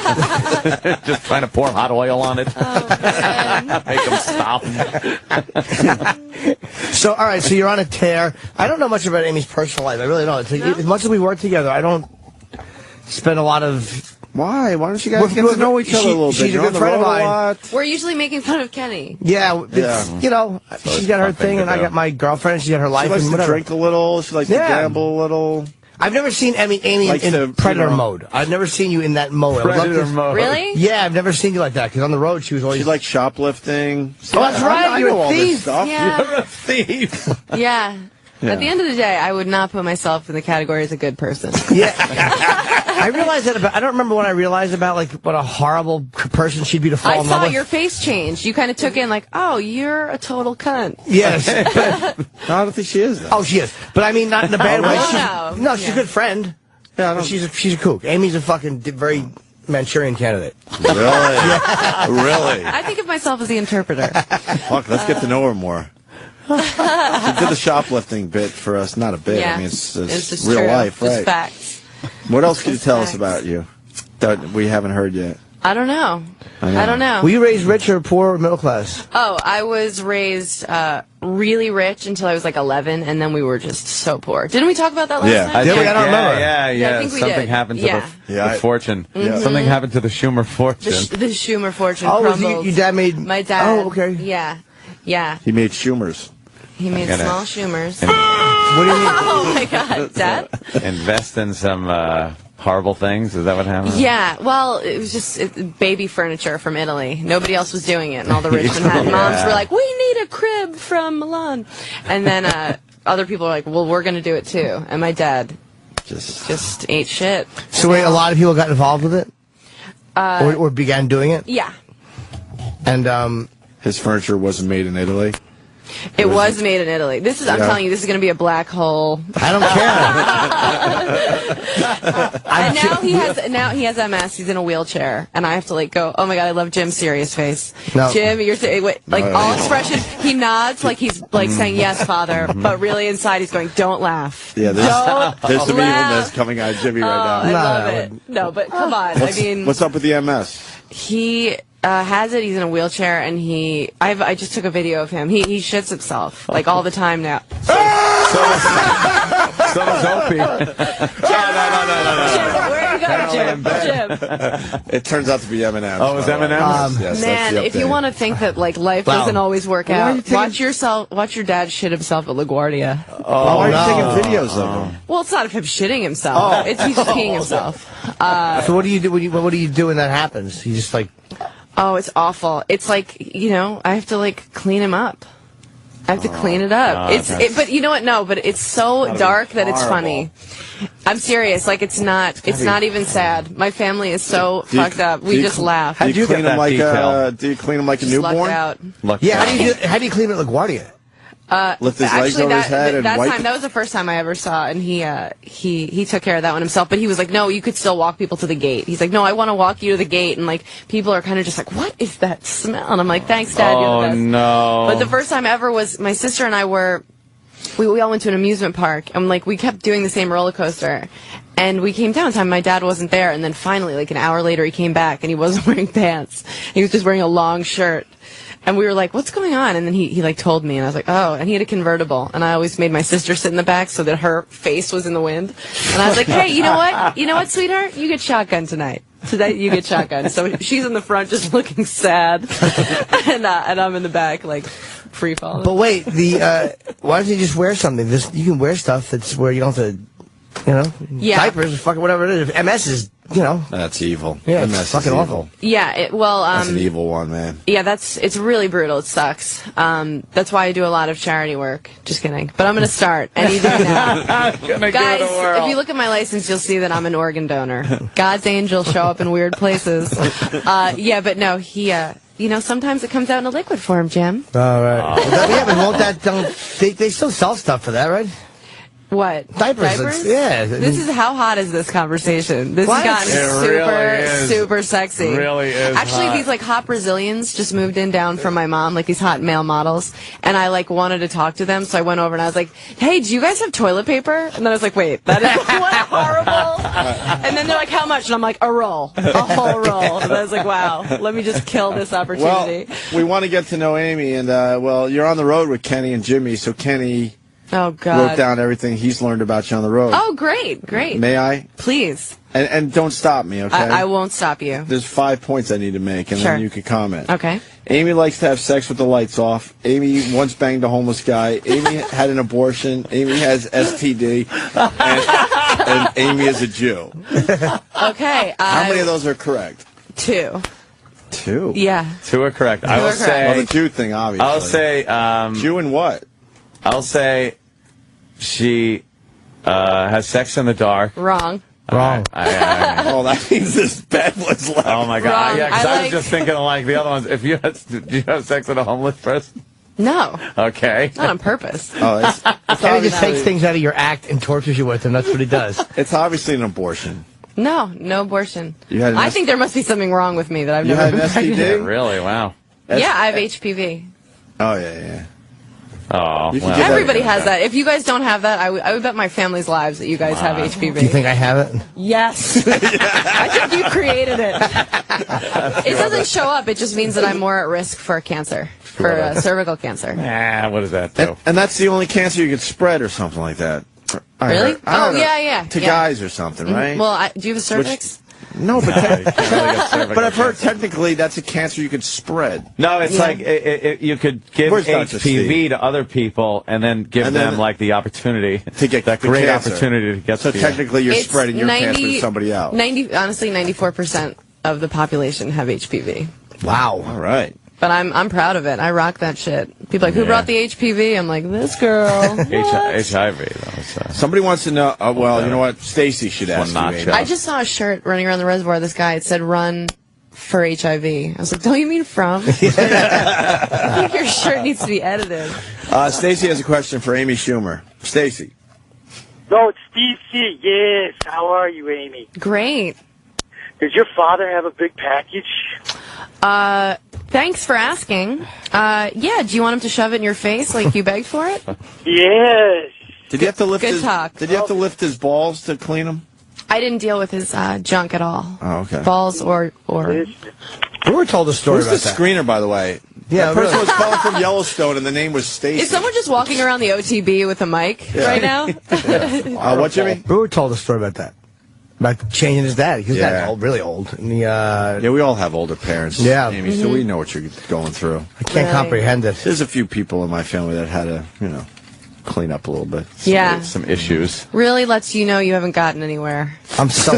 Just trying to pour hot oil on it. Oh, man. Make them stop. So, all right, so you're on a tear. I don't know much about Amy's personal life. I really don't. As much as we work together, I don't spend a lot of... Why? Why don't you guys get to know each other a little bit? She's a good friend of mine. We're usually making fun of Kenny. Yeah. She's got her thing, and I got my girlfriend. She's got her life. She likes to drink a little. She likes to gamble a little. I've never seen Amy in predator mode. I've never seen you in that mode. Predator mode. Really? Yeah, I've never seen you like that, because on the road she was always... She liked shoplifting. Oh, that's right. You're a thief. Yeah. You're a thief. Yeah. At the end of the day, I would not put myself in the category as a good person. Yeah. I realized that I don't remember when I realized about, like, what a horrible person she'd be to fall in love with. I saw your face change. You kind of took in, like, oh, you're a total cunt. Yes. I don't think she is, though. Oh, she is. But I mean, not in a bad way. She's a good friend. Yeah, she's a kook. Amy's a fucking very Manchurian candidate. Really? Really? I think of myself as the interpreter. Fuck, let's get to know her more. She did the shoplifting bit for us. Not a bit. Yeah. I mean, it's just real true. life, right? It's facts. What else can you tell us about you that we haven't heard yet? I don't know. I don't know. Were you raised rich or poor or middle class? Oh, I was raised really rich until I was like 11, and then we were just so poor. Didn't we talk about that last time? I don't remember. Yeah. I think we Something did. happened to the fortune. Mm-hmm. Something happened to the Schumer fortune. The Schumer fortune crumbled. Your dad made... My dad. Oh, okay. Yeah. Yeah. He made Schumers. He made small Schumers. What do you mean? Oh, my God. Dad? Invest in some horrible things? Is that what happened? Yeah. Well, it was just baby furniture from Italy. Nobody else was doing it, and all the rich Manhattan moms were like, we need a crib from Milan. And then other people were like, well, we're going to do it, too. And my dad just ate shit. So wait, a lot of people got involved with it? Or began doing it? Yeah. And his furniture wasn't made in Italy? It was made in Italy. This is, I'm telling you, this is going to be a black hole. I don't care. And now he has MS. He's in a wheelchair, and I have to like go. Oh my God, I love Jim's serious face. No. Jim, you're all expression. He nods like he's like saying yes, father, but really inside he's going, don't laugh. Yeah, there's some evilness coming out of Jimmy right now. I love it. No, but come on. What's up with the MS? He has it. He's in a wheelchair, and I just took a video of him. He shits himself like all the time now. So does Opie. No. Where you go, Jim? It turns out to be M&M's. Oh, it was M&M's? Yes, man, if you want to think that like life doesn't always work out, watch your dad shit himself at LaGuardia. Oh, why are you taking videos of him? Well, it's not of him shitting himself. He's just peeing himself. So what do you do? What do you do when that happens? You just like... Oh, it's awful. It's like, I have to like clean him up. I have to clean it up. But you know what? No, but it's so dark that it's funny. I'm serious. Like it's not even sad. My family is so fucked up. We just laugh. Do you clean them like a newborn? Out. Yeah. How do you clean it like Guardia? Lift his legs over his head and wipe. That was the first time I ever saw, and he took care of that one himself. But he was like, "No, you could still walk people to the gate." He's like, "No, I want to walk you to the gate," and like people are kind of just like, "What is that smell?" And I'm like, "Thanks, Dad, you're the best." No! But the first time ever was my sister and I were. We all went to an amusement park, and like we kept doing the same roller coaster. And we came down time, my dad wasn't there, and then finally, like an hour later, he came back, and he wasn't wearing pants. He was just wearing a long shirt. And we were like, what's going on? And then he like told me, and I was like, oh, and he had a convertible. And I always made my sister sit in the back so that her face was in the wind. And I was like, hey, you know what? You know what, sweetheart? You get shotgun tonight. Today you get shotgun. So she's in the front just looking sad. And I'm in the back like free falling. But wait, why don't you just wear something? You can wear stuff that's where you don't have to, diapers or fucking whatever it is. MS is, That's evil. Yeah, MS it's fucking awful. Yeah, that's an evil one, man. Yeah, it's really brutal. It sucks. That's why I do a lot of charity work. Just kidding. But I'm going to start any day now. Guys, if you look at my license, you'll see that I'm an organ donor. God's angels show up in weird places. But no, he... sometimes it comes out in a liquid form, Jim. All right. But won't that... They still sell stuff for that, right? What? Diapers? Yeah. This is how hot is this conversation? This has gotten super sexy. It really is. Actually, these like hot Brazilians just moved in down from my mom, like these hot male models, and I like wanted to talk to them, so I went over and I was like, "Hey, do you guys have toilet paper?" And then I was like, "Wait, that is what horrible." And then they're like, "How much?" And I'm like, "A roll, a whole roll." And I was like, "Wow, let me just kill this opportunity." Well, we want to get to know Amy, and you're on the road with Kenny and Jimmy, so Kenny. Oh, God. Wrote down everything he's learned about you on the road. Oh, great. May I? Please. And don't stop me, okay? I won't stop you. There's 5 points I need to make, and then you can comment. Okay. Amy likes to have sex with the lights off. Amy once banged a homeless guy. Amy had an abortion. Amy has STD. And Amy is a Jew. Okay. How many of those are correct? 2. 2? Yeah. 2 are correct. I will say... Well, the Jew thing, obviously. I'll say... Jew and what? I'll say she has sex in the dark. Wrong. Oh, that means this bad one's left. Oh, my God. Wrong. Yeah, because I was just thinking like the other ones. If you did you have sex with a homeless person? No. Okay. Not on purpose. Oh, Kenny just takes things out of your act and tortures you with them. That's what he does. It's obviously an abortion. No abortion. I think there must be something wrong with me that I've never been pregnant. STD? Really? Wow. Yeah, I have HPV. Oh, yeah. Oh, everybody has that. If you guys don't have that, I would bet my family's lives that you guys have HPV. Do you think I have it? Yes. I think you created it. It doesn't show up. It just means that I'm more at risk for cancer, for cervical cancer. What does that do? And that's the only cancer you could spread or something like that. Really? Yeah. To guys or something, right? Well, do you have a cervix? No, but I've heard technically that's a cancer you could spread. No, it's like you could give HPV to other people and then give them like the opportunity to get that great opportunity to get. So technically, you're spreading your cancer to somebody else. Honestly, 94% of the population have HPV. Wow. All right. But I'm proud of it. I rock that shit. People are like, who brought the HPV? I'm like, this girl. HIV, though. Somebody wants to know, you know what? Stacy should ask you. I just saw a shirt running around the reservoir. This guy, it said, run for HIV. I was like, don't you mean from? I think your shirt needs to be edited. Stacy has a question for Amy Schumer. Stacy. No, it's Steve C. Yes. How are you, Amy? Great. Does your father have a big package? Thanks for asking. Yeah, do you want him to shove it in your face like you begged for it? Yes. Did you have to lift Did you have to lift his balls to clean them? I didn't deal with his junk at all. Oh, okay. Balls or. We were told a story about that. Who's the screener, by the way? Yeah, that person was calling from Yellowstone, and the name was Stacy. Is someone just walking around the OTB with a mic right now? What, Jimmy? Brewer told a story about that. About changing his dad. His dad's old, really old. And we all have older parents, Amy, so we know what you're going through. I can't comprehend it. There's a few people in my family that had to, clean up a little bit. Some issues. Really lets you know you haven't gotten anywhere. I'm so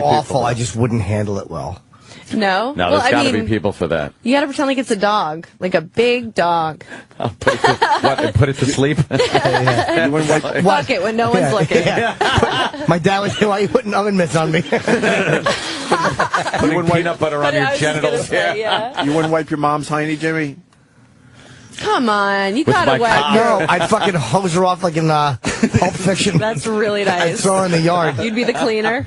awful, I just wouldn't handle it well. No? No, there's got to be people for that. You got to pretend like it's a dog, like a big dog. I'll put it to, put it to sleep? Fuck it when no one's looking. My dad would say, why are you putting oven mitts on me? Putting peanut butter on your genitals. You wouldn't wipe your mom's hiney, Jimmy? Come on, you gotta wipe. No, I'd fucking hose her off like in Pulp Fiction. That's really nice. I'd throw her in the yard. You'd be the cleaner.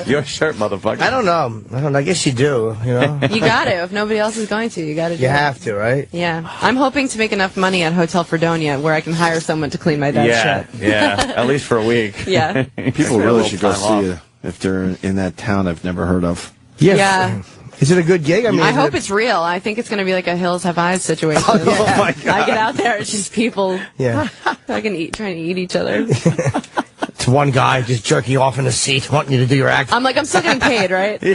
Your shirt, motherfucker. I don't know. I guess you do, you know? You gotta. If nobody else is going to, you gotta do it. You have to, right? Yeah. I'm hoping to make enough money at Hotel Fredonia where I can hire someone to clean my dad's shit. Yeah, at least for a week. Yeah. People really should go see you if they're in that town I've never heard of. Yeah. Is it a good gig? I hope it's real. I think it's going to be like a Hills Have Eyes situation. Oh my God. I get out there, it's just people trying to eat each other. It's one guy just jerking off in a seat wanting you to do your act. I'm like, I'm still getting paid, right? Wow,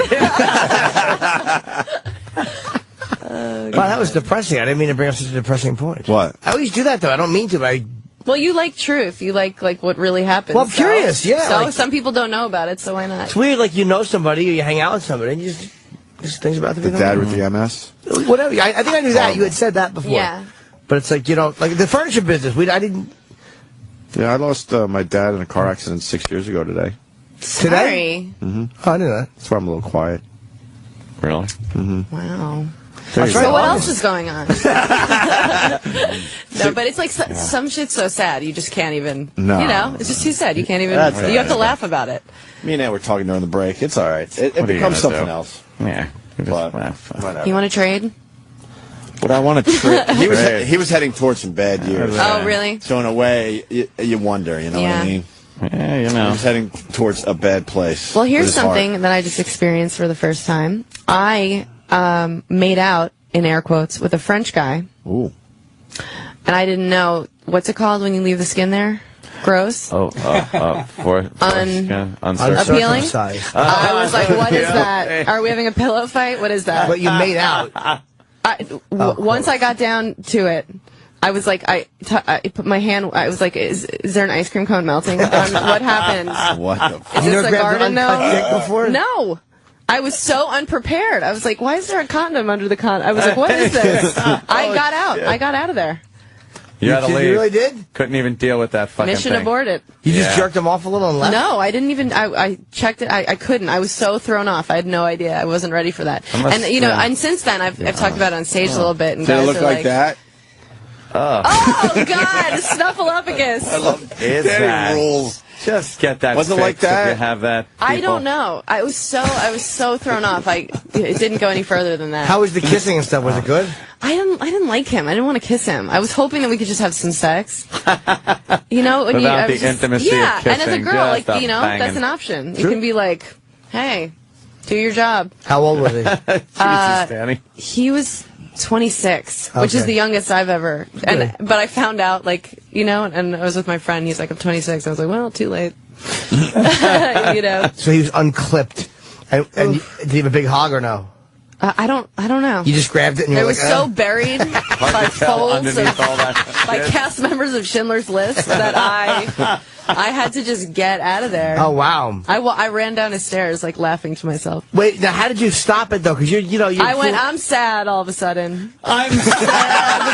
that was depressing. I didn't mean to bring up such a depressing point. What? I always do that, though. I don't mean to, but Well, you like truth. You like what really happens. Well, I'm curious, yeah. So like, some people don't know about it, so why not? it's weird, like you know somebody, or you hang out with somebody, and you just things about the dad with the MS? Whatever. I think I knew that. You had said that before. Yeah. But it's like, you know, like the furniture business. I didn't... Yeah, I lost my dad in a car accident 6 years ago today. Sorry. Mm-hmm. Oh, I knew that. That's why I'm a little quiet. Really? Mm-hmm. Wow. So what else is going on? No, but it's like some shit's so sad you just can't even. No. You know, it's just too sad. You can't even. You have to laugh about it. Me and Ed were talking during the break. It's all right. It becomes something else. Yeah. But whatever. You want to trade? What I want to trade? He was heading towards some bad years. Oh, really? So in a way, you wonder. You know what I mean? Yeah, you know. He was heading towards a bad place. Well, here's something that I just experienced for the first time. I made out, in air quotes, with a French guy. Ooh. And I didn't know, what's it called when you leave the skin there? Gross? Unappealing? I was like, what is that? Are we having a pillow fight? What is that? But you made out. Once I got down to it, I was like, I put my hand, I was like, is there an ice cream cone melting? What happened? What the fuck? Is this a garden gnome? Before? No. I was so unprepared. I was like, why is there a condom under the condom? I was like, what is this? I got out. I got out of there. You had to leave. You really did? Couldn't even deal with that fucking Mission thing. aborted. You just jerked him off a little and left? No, I didn't even. I checked it. I couldn't. I was so thrown off. I had no idea. I wasn't ready for that. And you know, and since then I've talked about it on stage a little bit. And Did guys it look are like that? Oh God, Snuffleupagus. I love Is that rules. Just get that. Was it like that? If you have that. I don't know. I was so thrown off. It didn't go any further than that. How was the kissing and stuff? Was it good? I didn't like him. I didn't want to kiss him. I was hoping that we could just have some sex. You know, when without the intimacy of and as a kissing, girl, like just you know, banging. that's an option. You can be like, hey, do your job. How old was he? Jesus, Danny. He was 26, which is Okay. the youngest I've ever. But I found out, like, you know, and I was with my friend. He's like, I'm 26. I was like, well, too late. You know. So he was unclipped. And did he have a big hog or no? I don't know. You just grabbed it and you It were was like, so buried by folds underneath all that by shit. cast members of Schindler's List that I had to just get out of there. Oh, wow. I ran down the stairs, like, laughing to myself. Wait, now how did you stop it, though? Because you I went, I'm sad all of a sudden. I'm sad.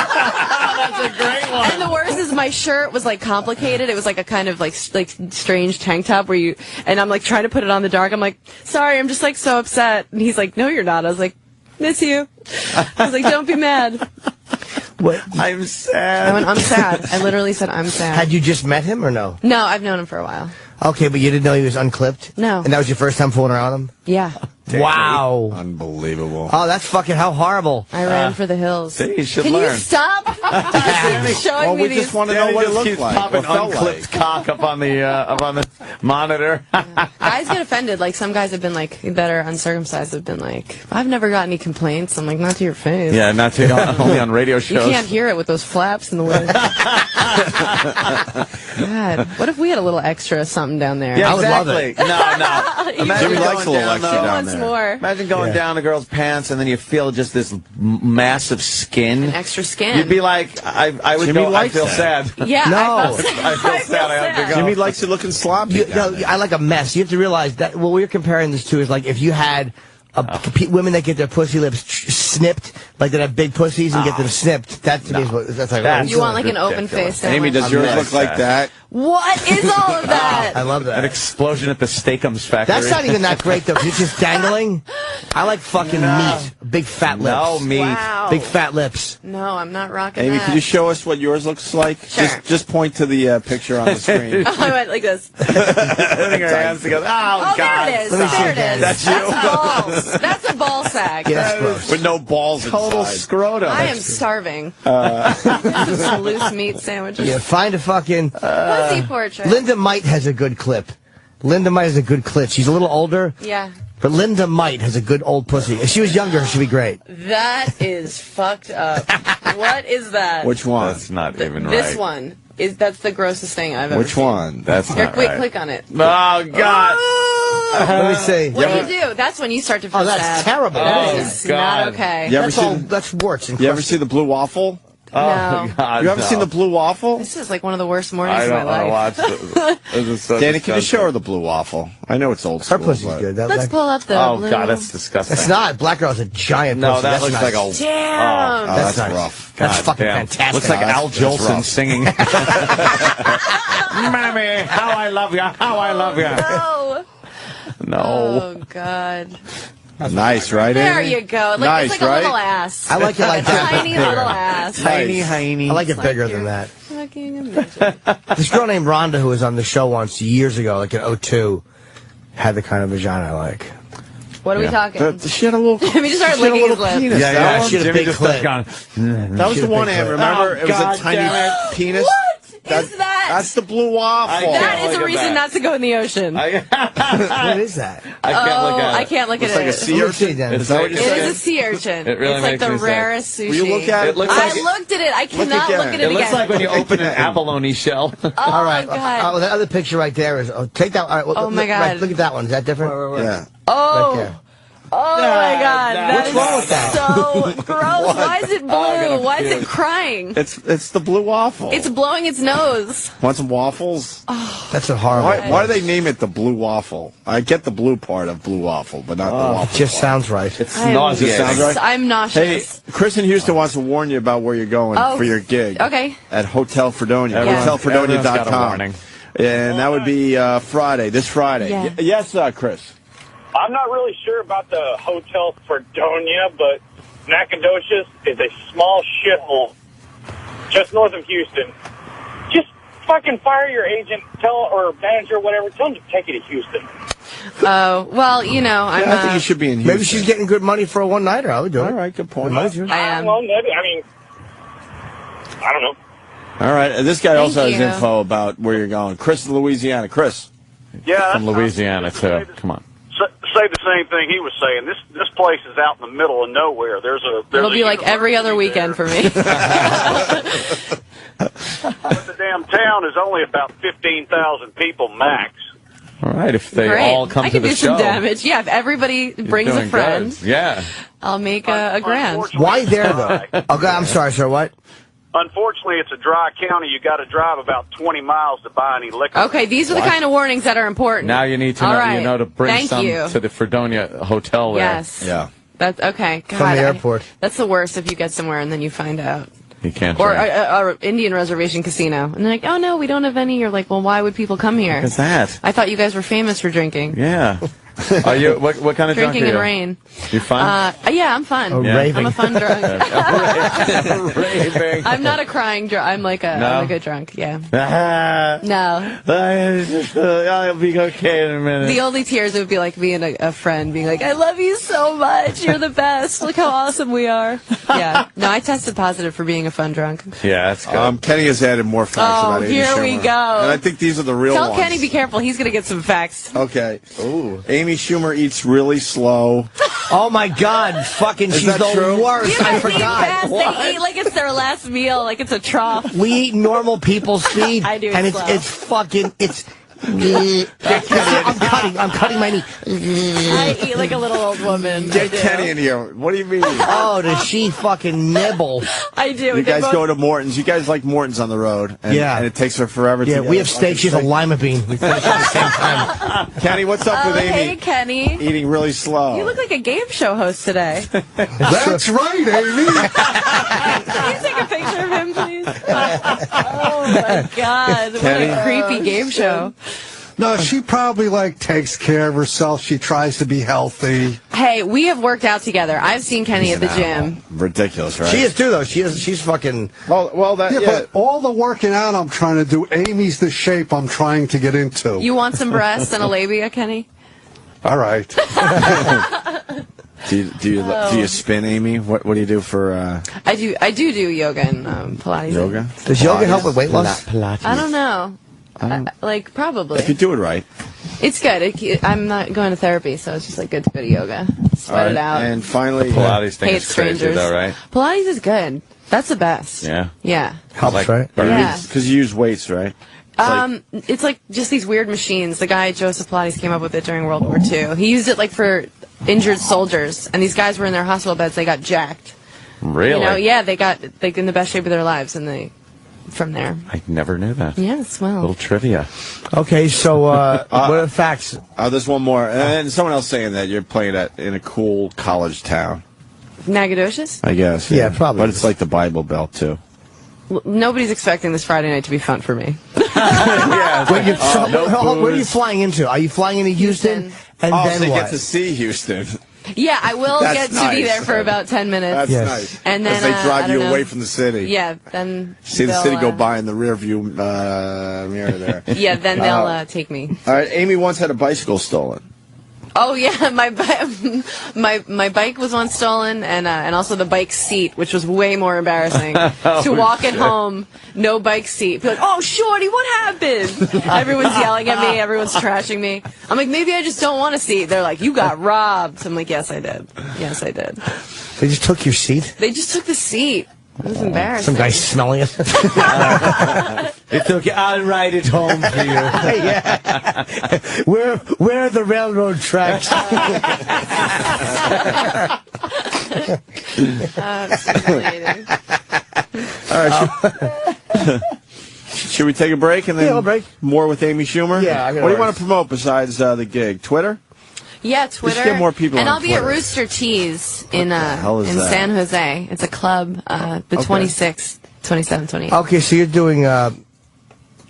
That's a great one. And the worst is my shirt was, like, complicated. It was, like, a kind of, like strange tank top where and I'm, like, trying to put it on the dark. I'm like, sorry, I'm just, like, so upset. And he's like, no, you're not. I was like, miss you. I was like, don't be mad. What? I'm sad. I went, I'm sad. I literally said, I'm sad. Had you just met him or no? No, I've known him for a while. Okay, but you didn't know he was unclipped? No. And that was your first time fooling around him? Yeah. Wow. Unbelievable. Oh, that's fucking how horrible. I ran for the hills. See, you should Can learn. you stop? Showing me we these. just want to know what it looked keeps like. popping What it felt unclipped like. cock up on the monitor. Guys get offended. Like, some guys have been like, that are uncircumcised have been like, I've never got any complaints. I'm like, not to your face. Yeah, not to only on radio You shows. can't hear it with those flaps in the way. God, what if we had a little extra something down there? Yeah, I would love exactly. it. No. Imagine Jimmy likes a going little down extra the- down Once there. more. Imagine going down a girl's pants and then you feel just this massive skin. Extra skin. You'd be like, I would Jimmy go, I likes feel that. sad. Yeah, No. I felt sad. I feel sad. I have to go. Jimmy likes it looking sloppy. No, I like a mess. You have to realize that what we're comparing this to is like if you had women that get their pussy lips snipped, like that have big pussies and get them snipped. That to me is what that's like. You want like an open face sandwich. Amy, does yours look like that? What is all of that? I love that. An explosion at the Steakums factory. That's not even that great, though. It's just dangling. I like fucking meat. Big fat lips. No meat. Wow. Big fat lips. No, I'm not rocking Amy, that. could you show us what yours looks like? Sure. Just point to the picture on the screen. I went like this. Putting her hands together. Oh, God. There it is. There it is. That's you. Balls. That's a ball sack. Yeah, that's gross. With no balls Total inside. scrotum. I am starving. Some loose meat sandwiches. Yeah, find a fucking... Pussy portrait. Linda Might has a good clip. Linda Might has a good clip. She's a little older. Yeah. But Linda Might has a good old pussy. If she was younger, she'd be great. That is fucked up. What is that? Which one? That's not even right. This one. That's the grossest thing I've ever Which seen. one? That's Here, not wait, right. click on it. Oh, God. Let me see. What do you do? That's when you start to feel that's sad. terrible. That Oh, is God. not okay. That's warts and You ever see the blue waffle? No. Oh, God, You haven't no. seen the blue waffle? This is like one of the worst mornings I of my don't want to life. watch this. Is so Danny, can you show disgusting. her the blue waffle? I know it's old school. Her pussy's but- good. Let's pull up the Oh, blue. God, that's disgusting. That's not. Black girl's a giant No, pussy. that That's looks nice. like a... Damn. Oh, that's nice. rough. That's God fucking damn. fantastic. Looks like Al that's Jolson rough. singing. Mommy, how I love you, how I love you. No. No. Oh, God. Nice, right, There Amy? you go. Like, Nice, it's like right? a little ass. I like it like that. Tiny Bigger. little ass. Tiny, tiny. I like it Like bigger you're than that. Fucking amazing. This girl named Rhonda, who was on the show once years ago, like in 2002, had the kind of vagina I like. What are we talking? She had a little. I mean, just started she had a licking little his lips. penis. Yeah, That one? she had a Jimmy big just clit. starts going, That was She the had a one, big Ann. clit. Remember? Oh, It was God a tiny damn penis. What is that? That's the blue waffle. That is look a at reason that. not to go in the ocean. What is that? I can't look at it. I can't look Looks at like a it. sea urchin. then. Is that what It you're It saying? is a sea urchin. It really it's like makes the me sick. rarest sushi. Will you look at it? It looks I like looked at it. I cannot again. look at it It looks again. like when you open an abalone shell. All right. God. Oh, that other picture right there is. Oh, take that. All right, well, Oh, my look, God. Right, look at that one. Is that different? Yeah. Oh. Right there. Oh my God! That What's is wrong with that? so gross. Why is it blue? Why is it crying? It's the blue waffle. It's blowing its nose. Want some waffles? That's a horrible. Why do they name it the blue waffle? I get the blue part of blue waffle, but not the It waffle. just part. sounds right. It's I am- nauseating. Sounds right. I'm Hey, nauseous. Chris in Houston wants to warn you about where you're going Oh, for your gig. okay. At Hotel Fredonia. Yeah. Everyone's got a HotelFredonia.com. warning. And that would be Friday, this Friday. Yeah. Yes, Chris. I'm not really sure about the Hotel Fredonia, but Nacogdoches is a small shithole just north of Houston. Just fucking fire your agent, or manager, whatever. Tell them to take you to Houston. Oh well, you know, I'm. I think you should be in Houston. Maybe she's getting good money for a one-nighter. I would do it. All right, good point. I am. Well, maybe. I mean, I don't know. All right, this guy also has you. info about where you're going. Chris in Louisiana. Chris. Yeah, From Louisiana, too. Come on. say the same thing he was saying. This place is out in the middle of nowhere. It'll be like every other weekend for me. But the damn town is only about 15,000 people max. All right, if they Great. all come I to can the do show. some damage. Yeah, if everybody brings a doing friend, good. Yeah. I'll make a grand. Why there, though? Okay, I'm sorry, sir. What? Unfortunately, it's a dry county. You got to drive about 20 miles to buy any liquor. Okay, these are the kind of warnings that are important. Now you need to All know, right. you know to bring Thank some you. to the Fredonia Hotel there. Yes. Yeah. That's okay. God, From the airport. That's the worst if you get somewhere and then you find out. You can't Or drink. a Indian reservation casino. And they're like, oh, no, we don't have any. You're like, well, why would people come here? What's that? I thought you guys were famous for drinking. Yeah. Are you? What kind of Drinking drunk in are you? rain. You fun? Yeah, I'm fun. Oh, Yeah. raving. I'm a fun drunk. Raving. I'm not a crying drunk. I'm like No? I'm a good drunk. Yeah. No. I'll be okay in a minute. The only tears would be like being a friend, being like, I love you so much. You're the best. Look how awesome we are. Yeah. No, I tested positive for being a fun drunk. Yeah, that's good. Kenny has added more facts Oh, about Amy here Schumer. we go. And I think these are the real Tell ones. Kenny, be careful. He's going to get some facts. Okay. Ooh. Amy Schumer eats really slow. Oh, my God. Fucking, Is she's that the true? worst. You I guys eat forgot. fast. They eat like it's their last meal, like it's a trough. We eat normal people speed. I do and slow. it's fucking, I'm cutting my knee. I eat like a little old woman. Get Kenny in here. What do you mean? Oh, does she fucking nibble? I do. You guys go to Morton's. You guys like Morton's on the road. And, yeah. And it takes her forever to Yeah, we have steak. She's a lima bean. We finish at the same time. Kenny, what's up with Amy? Hey, Kenny. Eating really slow. You look like a game show host today. That's right, Amy. Can you take a picture of him, please? Oh, my God. What a creepy game show. No, she probably, takes care of herself. She tries to be healthy. Hey, we have worked out together. I've seen Kenny at the gym. Ridiculous, right? She is, too, though. She's fucking... But all the working out I'm trying to do, Amy's the shape I'm trying to get into. You want some breasts and a labia, Kenny? All right. Do you spin, Amy? What do you do for? I do yoga and Pilates. Yoga? Does yoga help with weight loss? Pilates. I don't know. Probably. If you do it right. It's good. I'm not going to therapy, so it's just good to go to yoga. Sweat it out. And finally, Pilates thing hate is crazy, strangers. though, right? Pilates is good. That's the best. Yeah. Yeah. Helps, right? Yeah. Because you use weights, right? It's just these weird machines. The guy Joseph Pilates came up with it during World War II. He used it for injured soldiers, and these guys were in their hospital beds. They got jacked. Really? Yeah, they got in the best shape of their lives, and from there. I never knew that. Yes, well. Little trivia. Okay, so what are the facts? There's one more. And someone else saying that you're playing in a cool college town. Nacogdoches? I guess. Yeah, probably. But it's like the Bible Belt, too. Nobody's expecting this Friday night to be fun for me. Yeah. Where are you flying into? Are you flying into Houston? And then so you what? get to see Houston. Yeah, I will get to be there for about 10 minutes. That's nice. And then as they drive you away from the city. Yeah, then see the city go by in the rear view mirror there. Yeah, then they'll take me. All right, Amy once had a bicycle stolen. Oh yeah, my bike was once stolen, and also the bike seat, which was way more embarrassing. To walk it home, no bike seat. Be like, oh shorty, what happened? Everyone's yelling at me, everyone's trashing me. I'm like, maybe I just don't want a seat. They're like, you got robbed. I'm like, yes I did. Yes I did. They just took your seat? They just took the seat. It was embarrassing. Some guy smelling it. It's okay. I'll ride it home for you. Yeah. Where are the railroad tracks? Fascinating. All right. Should we take a break and then I'll break. More with Amy Schumer? Yeah. What do you want to promote besides the gig? Twitter? Yeah, Twitter. Just get more people and on I'll be Twitter. at Rooster Teas in that? San Jose. It's a club, the 26th, 27th, 28th. Okay, so you're doing the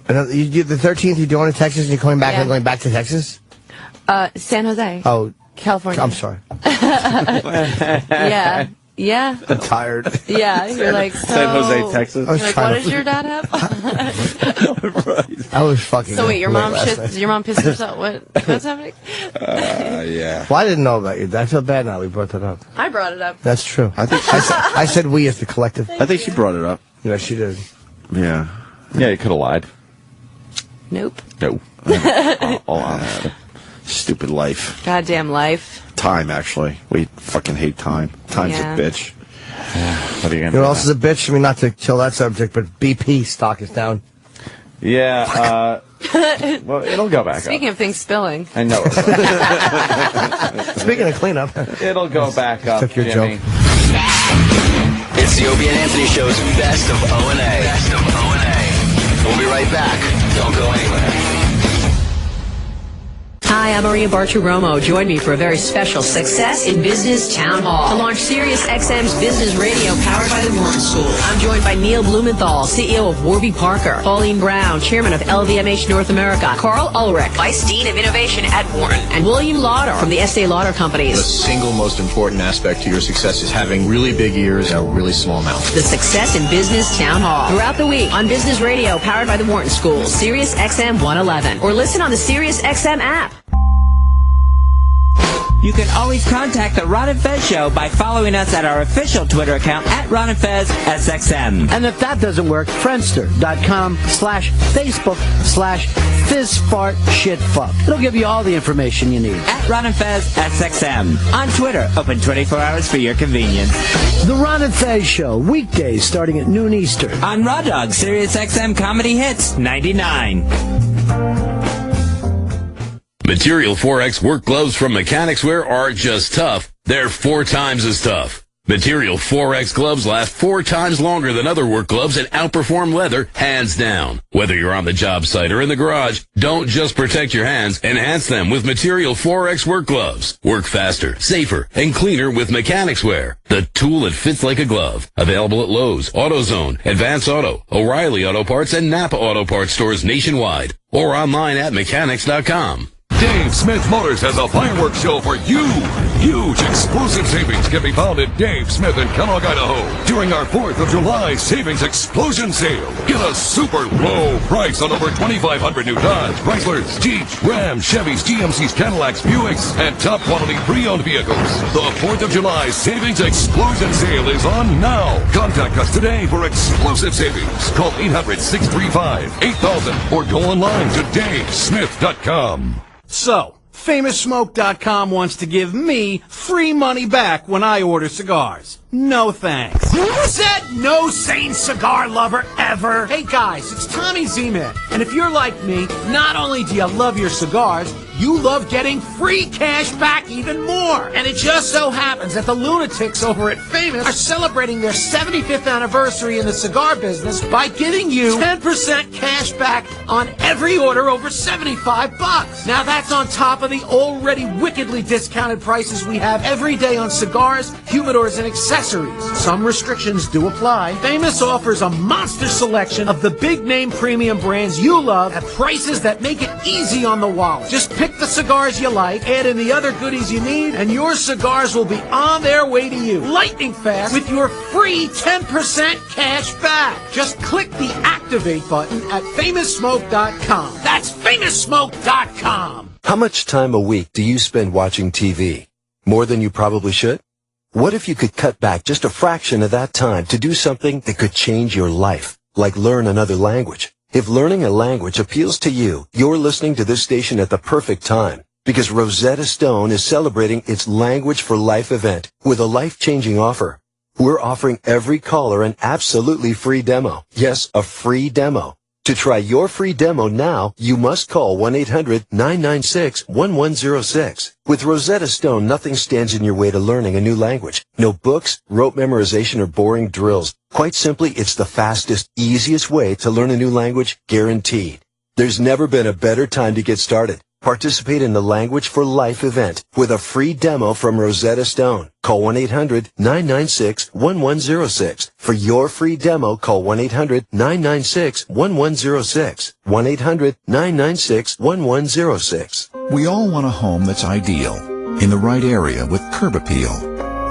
13th. You're doing in Texas, and you're coming back and going back to Texas. San Jose. Oh, California. I'm sorry. Yeah. Yeah. I'm tired. Yeah, you're like, so... San Jose, Texas. You're like, what does your dad have? I was fucking... So wait, your mom pissed herself? What's happening? Yeah. Well, I didn't know about you. I feel bad now we brought that up. I brought it up. That's true. I said we as the collective. I think she brought it up. Yeah, she did. Yeah. Yeah, you could have lied. Nope. No. All on that. Stupid life. Goddamn life. Time, actually. We fucking hate time. Time's a bitch. What are you going to do? You know what else is a bitch? I mean, not to kill that subject, but BP stock is down. Yeah, well, it'll go back Speaking up. of things spilling. I know. Speaking of cleanup. It'll go back up, Took your Jimmy. joke. It's the Opie and Anthony Show's Best of O&A. Best of O&A. We'll be right back. Don't go anywhere. Hi, I'm Maria Bartiromo. Join me for a very special Success in Business Town Hall to launch SiriusXM's business radio powered by the Wharton School. I'm joined by Neil Blumenthal, CEO of Warby Parker, Pauline Brown, Chairman of LVMH North America, Carl Ulrich, Vice Dean of Innovation at Wharton, and William Lauder from the Estee Lauder Companies. The single most important aspect to your success is having really big ears and a really small mouth. The Success in Business Town Hall. Throughout the week on business radio powered by the Wharton School, SiriusXM 111, or listen on the SiriusXM app. You can always contact the Ron and Fez Show by following us at our official Twitter account at Ron and Fez SXM. And if that doesn't work, Friendster.com/Facebook/FizzFartShitFuck. It'll give you all the information you need. At Ron and Fez SXM. On Twitter, open 24 hours for your convenience. The Ron and Fez Show, weekdays starting at noon Eastern. On Raw Dog, SiriusXM Comedy Hits 99. Material 4X work gloves from Mechanics Wear aren't just tough, they're 4 times as tough. Material 4X gloves last 4 times longer than other work gloves and outperform leather, hands down. Whether you're on the job site or in the garage, don't just protect your hands, enhance them with Material 4X work gloves. Work faster, safer, and cleaner with Mechanics Wear, the tool that fits like a glove. Available at Lowe's, AutoZone, Advance Auto, O'Reilly Auto Parts, and Napa Auto Parts stores nationwide, or online at mechanics.com. Dave Smith Motors has a fireworks show for you. Huge exclusive savings can be found at Dave Smith in Kellogg, Idaho during our 4th of July Savings Explosion Sale. Get a super low price on over 2,500 new Dodge, Chryslers, Jeeps, Rams, Chevys, GMCs, Cadillacs, Buicks, and top quality pre-owned vehicles. The 4th of July Savings Explosion Sale is on now. Contact us today for exclusive savings. Call 800-635-8000 or go online to davesmith.com. So, FamousSmoke.com wants to give me free money back when I order cigars. No thanks. Who said no sane cigar lover ever? Hey guys, it's Tommy Z-Man. And if you're like me, not only do you love your cigars, you love getting free cash back even more. And it just so happens that the lunatics over at Famous are celebrating their 75th anniversary in the cigar business by giving you 10% cash back on every order over $75. Now that's on top of the already wickedly discounted prices we have every day on cigars, humidors, and accessories. Some restrictions do apply. Famous offers a monster selection of the big-name premium brands you love at prices that make it easy on the wallet. Just pick the cigars you like, add in the other goodies you need, and your cigars will be on their way to you. Lightning fast with your free 10% cash back. Just click the Activate button at FamousSmoke.com. That's FamousSmoke.com. How much time a week do you spend watching TV? More than you probably should? What if you could cut back just a fraction of that time to do something that could change your life, like learn another language? If learning a language appeals to you, you're listening to this station at the perfect time, because Rosetta Stone is celebrating its Language for Life event with a life-changing offer. We're offering every caller an absolutely free demo. Yes, a free demo. To try your free demo now, you must call 1-800-996-1106. With Rosetta Stone, nothing stands in your way to learning a new language. No books, rote memorization, or boring drills. Quite simply, it's the fastest, easiest way to learn a new language, guaranteed. There's never been a better time to get started. Participate in the Language for Life event with a free demo from Rosetta Stone. Call 1-800-996-1106. For your free demo, call 1-800-996-1106. 1-800-996-1106. We all want a home that's ideal, in the right area with curb appeal.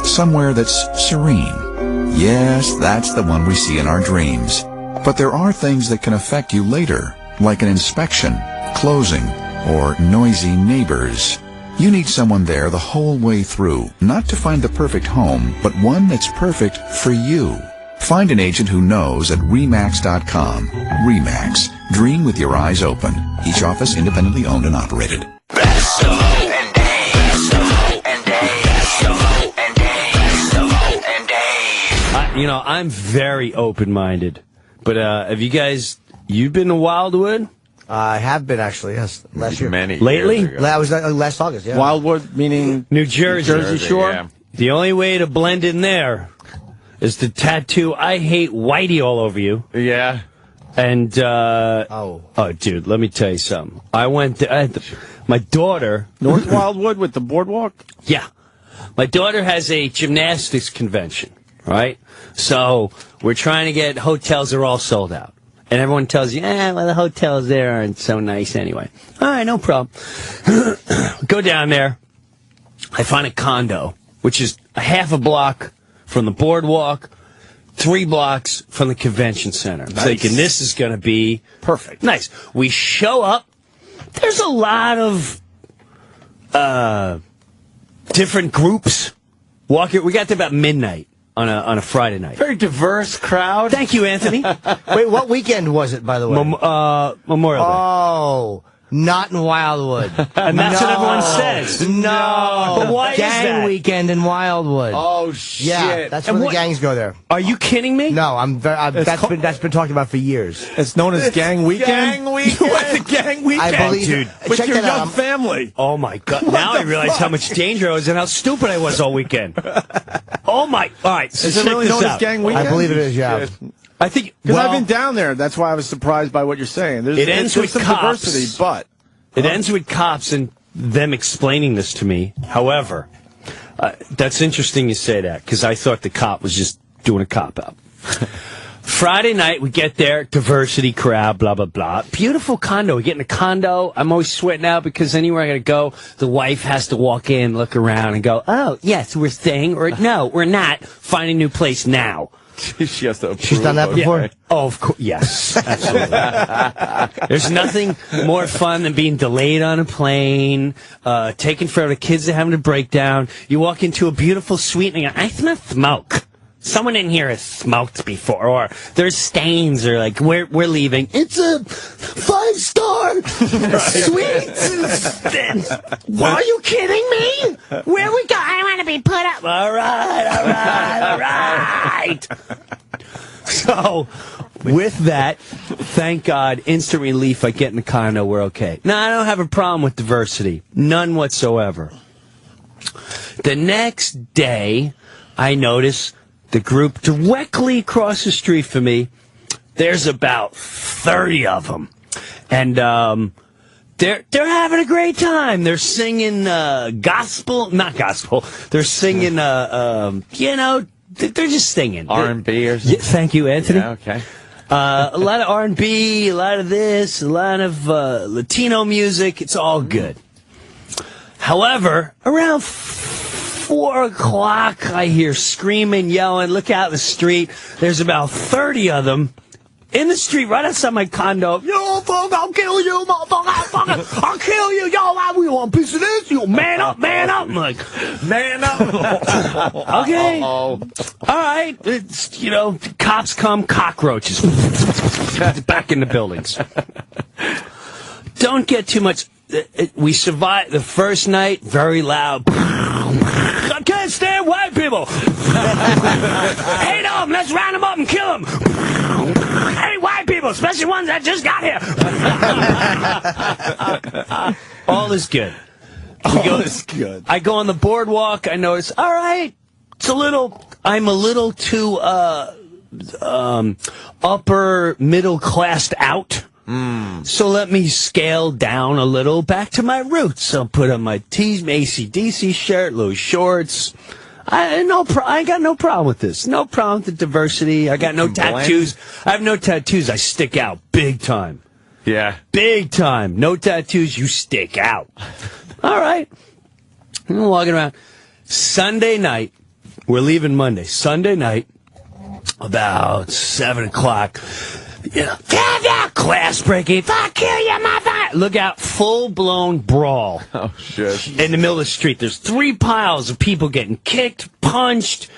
Somewhere that's serene. Yes, that's the one we see in our dreams. But there are things that can affect you later, like an inspection, closing, or noisy neighbors. You need someone there the whole way through, not to find the perfect home, but one that's perfect for you. Find an agent who knows at RE/MAX.com. RE/MAX. Dream with your eyes open. Each office independently owned and operated. Best of O and Dave. Best of O and Dave. Best of O and Dave. Best of O and Dave. You know, I'm very open-minded. But have you've been to Wildwood? I have been, actually, yes. Last year. Lately? That was last August, yeah. Wildwood, meaning New Jersey Shore? Yeah. The only way to blend in there is to tattoo "I hate Whitey" all over you. Yeah. And, dude, let me tell you something. I went to, my daughter... North Wildwood with the boardwalk? Yeah. My daughter has a gymnastics convention, right? So we're trying to get hotels that are all sold out. And everyone tells you, well, the hotels there aren't so nice anyway. All right, no problem. Go down there. I find a condo, which is a half a block from the boardwalk, 3 blocks from the convention center. Nice. Thinking this is going to be perfect. Nice. We show up. There's a lot of different groups walking. We got to about midnight on a Friday night. Very diverse crowd. Thank you, Anthony. Wait, what weekend was it, by the way? Memorial Day. Oh, not in Wildwood. And that's what everyone says. No. But why is Gang that? weekend in Wildwood. Oh, shit. Yeah, that's when the gangs go there. Are you kidding me? No, that's been talked about for years. It's known as Gang Weekend? Gang Weekend? weekend. You went to gang weekend, I believe, dude. with check your that young out. family. Oh my God! Now I realize how much danger I was and how stupid I was all weekend. Oh my! All right, so Is it check really this known as out. gang weekend? I believe it is, yeah. I think Because I've been down there. That's why I was surprised by what you're saying. It ends with some cops. diversity, but It ends with cops and them explaining this to me. However, that's interesting you say that, because I thought the cop was just doing a cop-out. Friday night, we get there, diversity crowd, blah, blah, blah. Beautiful condo. We get in a condo. I'm always sweating out because anywhere I got to go, the wife has to walk in, look around, and go, oh, yes, we're staying, or no, we're not. Find a new place now. she has to approve. She's done that before? Yeah. Oh, of course. Yes, absolutely. There's nothing more fun than being delayed on a plane, taking forever. The kids are having a breakdown. You walk into a beautiful suite and you go, I smell smoke. Someone in here has smoked before, or there's stains, or like, we're leaving. It's a 5-star suite. Why are you kidding me? Where we go? I want to be put up. All right. So, with that, thank God, instant relief. I get in the condo, we're okay. Now, I don't have a problem with diversity. None whatsoever. The next day, I notice the group directly across the street from me, there's about 30 of them. And they're having a great time. They're singing gospel, not gospel. They're singing, they're just singing. R&B or something? Yeah, thank you, Anthony. Yeah, okay. A lot of R&B, a lot of this, a lot of Latino music. It's all good. However, around 4 o'clock, I hear screaming, yelling, look out the street. There's about 30 of them in the street right outside my condo. Yo, fuck, I'll kill you, motherfucker. I'll kill you. Yo, we want a piece of this. You man up, man up. I'm like, man up. Okay. All right. It's, cops come, cockroaches. Back in the buildings. Don't get too much. We survived the first night, very loud. I can't stand white people. Hate them. Let's round them up and kill them. Hate white people, especially ones that just got here. All is good. All is good. I go on the boardwalk. I notice, all right, I'm a little too upper middle classed out. So let me scale down a little back to my roots. I'll put on my AC/DC shirt, little shorts. I got no problem with this. No problem with the diversity. I got no tattoos. I have no tattoos. I stick out big time. Yeah. Big time. No tattoos. You stick out. All right. I'm walking around. Sunday night. We're leaving Monday. Sunday night, about 7 o'clock. Class breaking. Fuck kill you, mother! Look out, full-blown brawl. Oh, shit. In the middle of the street. There's 3 piles of people getting kicked, punched.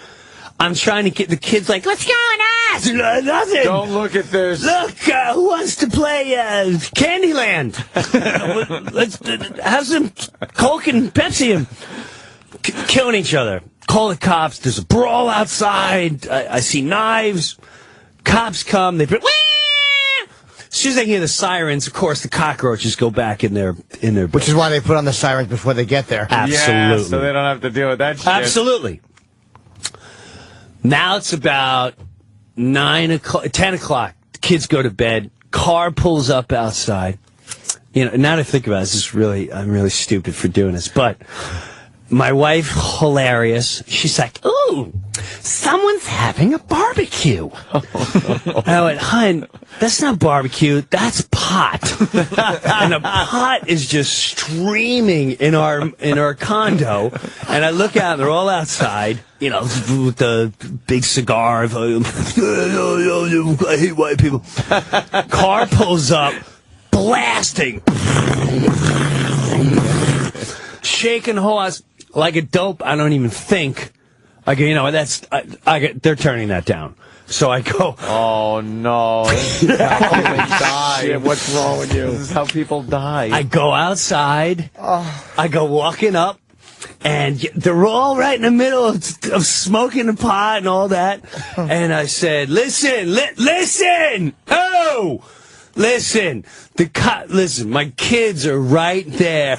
I'm trying to get the kids like, what's going on? Nothing. Don't look at this. Look, who wants to play Candyland? Let's have some Coke and Pepsi and killing each other. Call the cops. There's a brawl outside. I see knives. Cops come. They as soon as they hear the sirens, of course, the cockroaches go back in their. Which is why they put on the sirens before they get there. Absolutely. Yeah, so they don't have to deal with that shit. Absolutely. Now it's about 10 o'clock. The kids go to bed. Car pulls up outside. Now that I think about it, I'm really stupid for doing this, but my wife, hilarious. She's like, ooh, someone's having a barbecue. I went, hun, that's not barbecue, that's pot. And the pot is just streaming in our condo. And I look out, and they're all outside, with the big cigar. I hate white people. Car pulls up, blasting. Shaking the whole house. Like a dope, I don't even think. I go, they're turning that down. So I go, oh no, this is how people die. Shit, what's wrong with you? This is how people die. I go outside, I go walking up, and they're all right in the middle of smoking the pot and all that. And I said, listen, oh, Listen, listen, my kids are right there.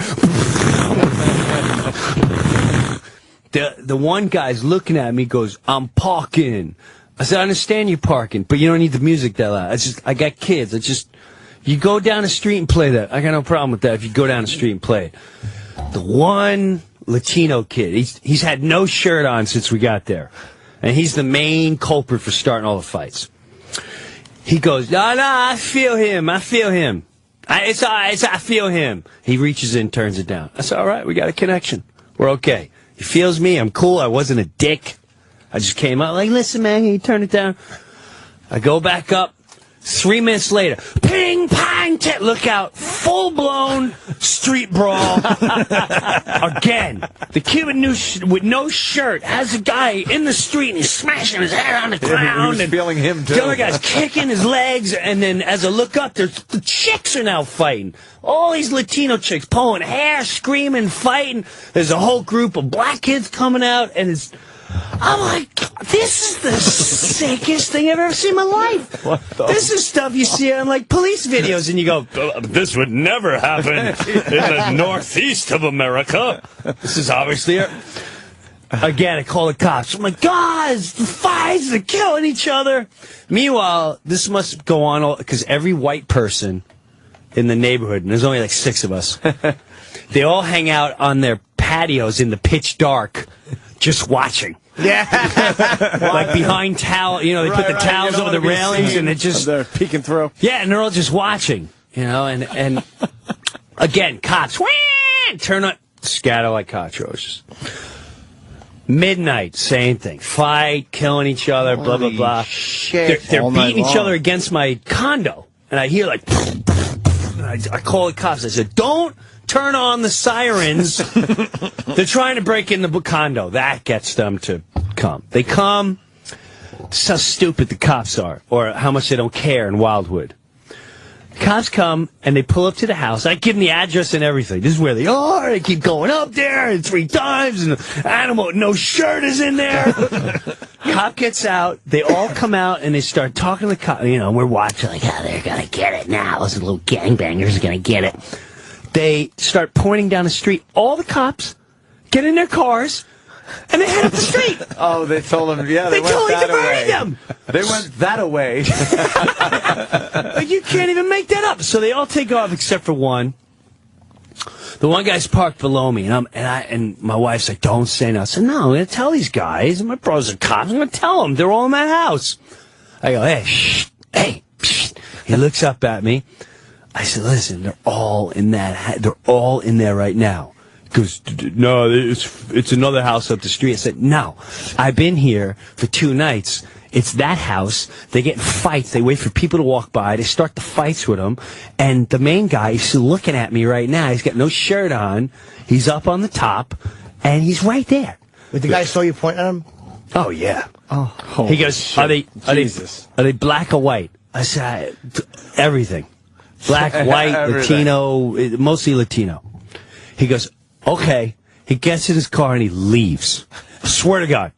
The one guy's looking at me, goes, I'm parking. I said, I understand you're parking, but you don't need the music that loud. I got kids. You go down the street and play that. I got no problem with that if you go down the street and play it. The one Latino kid, he's had no shirt on since we got there. And he's the main culprit for starting all the fights. He goes, no, I feel him. I feel him. I feel him. He reaches in, turns it down. I said, all right, we got a connection. We're okay. He feels me. I'm cool. I wasn't a dick. I just came out like, listen, man, can you turn it down? I go back up. 3 minutes later, ping, pang, look out, full-blown street brawl. Again, the kid with no shirt has a guy in the street, and he's smashing his head on the ground. He was feeling him, too. The other guy's kicking his legs, and then as I look up, the chicks are now fighting. All these Latino chicks pulling hair, screaming, fighting. There's a whole group of black kids coming out, and I'm like, this is the sickest thing I've ever seen in my life. This is stuff you see on, like, police videos, and you go, this would never happen in the northeast of America. This is obviously... Again, I call the cops. I'm like, guys, the fights, they're killing each other. Meanwhile, this must go on, because every white person in the neighborhood, and there's only like 6 of us, they all hang out on their patios in the pitch dark, just watching. Yeah. Like behind towel, they put the towels over the railings and it just... They're peeking through. Yeah, and they're all just watching, and again, cops, turn on, scatter like cockroaches. Midnight, same thing. Fight, killing each other, blah, blah, blah. Shit. They're beating each other against my condo, and I hear like... I call the cops. I said, don't turn on the sirens. They're trying to break in the condo. That gets them to come. They come. This is how stupid the cops are, or how much they don't care in Wildwood. Cops come, and they pull up to the house. I give them the address and everything. This is where they are. They keep going up there 3 times, and the animal, no shirt is in there. Cop gets out. They all come out, and they start talking to the cop. We're watching, like, they're going to get it now. Those little gangbangers are going to get it. They start pointing down the street. All the cops get in their cars, and they head up the street. Oh, they told them, yeah, they went totally that diverted away. them. They went that away. Like, you can't even make that up. So they all take off except for one. The one guy's parked below me, and my wife's like, don't say no. I said, no, I'm going to tell these guys. My brothers are cops. I'm going to tell them. They're all in that house. I go, hey, shh, hey, shh. He looks up at me. I said, listen, they're all in they're all in there right now. He goes, no, it's another house up the street. I said, no, I've been here for 2 nights. It's that house. They get in fights. They wait for people to walk by. They start the fights with them. And the main guy is looking at me right now. He's got no shirt on. He's up on the top, and he's right there. But the guy saw you point at him? Oh, yeah. Oh, he goes, are they black or white? I said, everything. Black, white, Latino, mostly Latino. He goes, okay. He gets in his car and he leaves. I swear to God.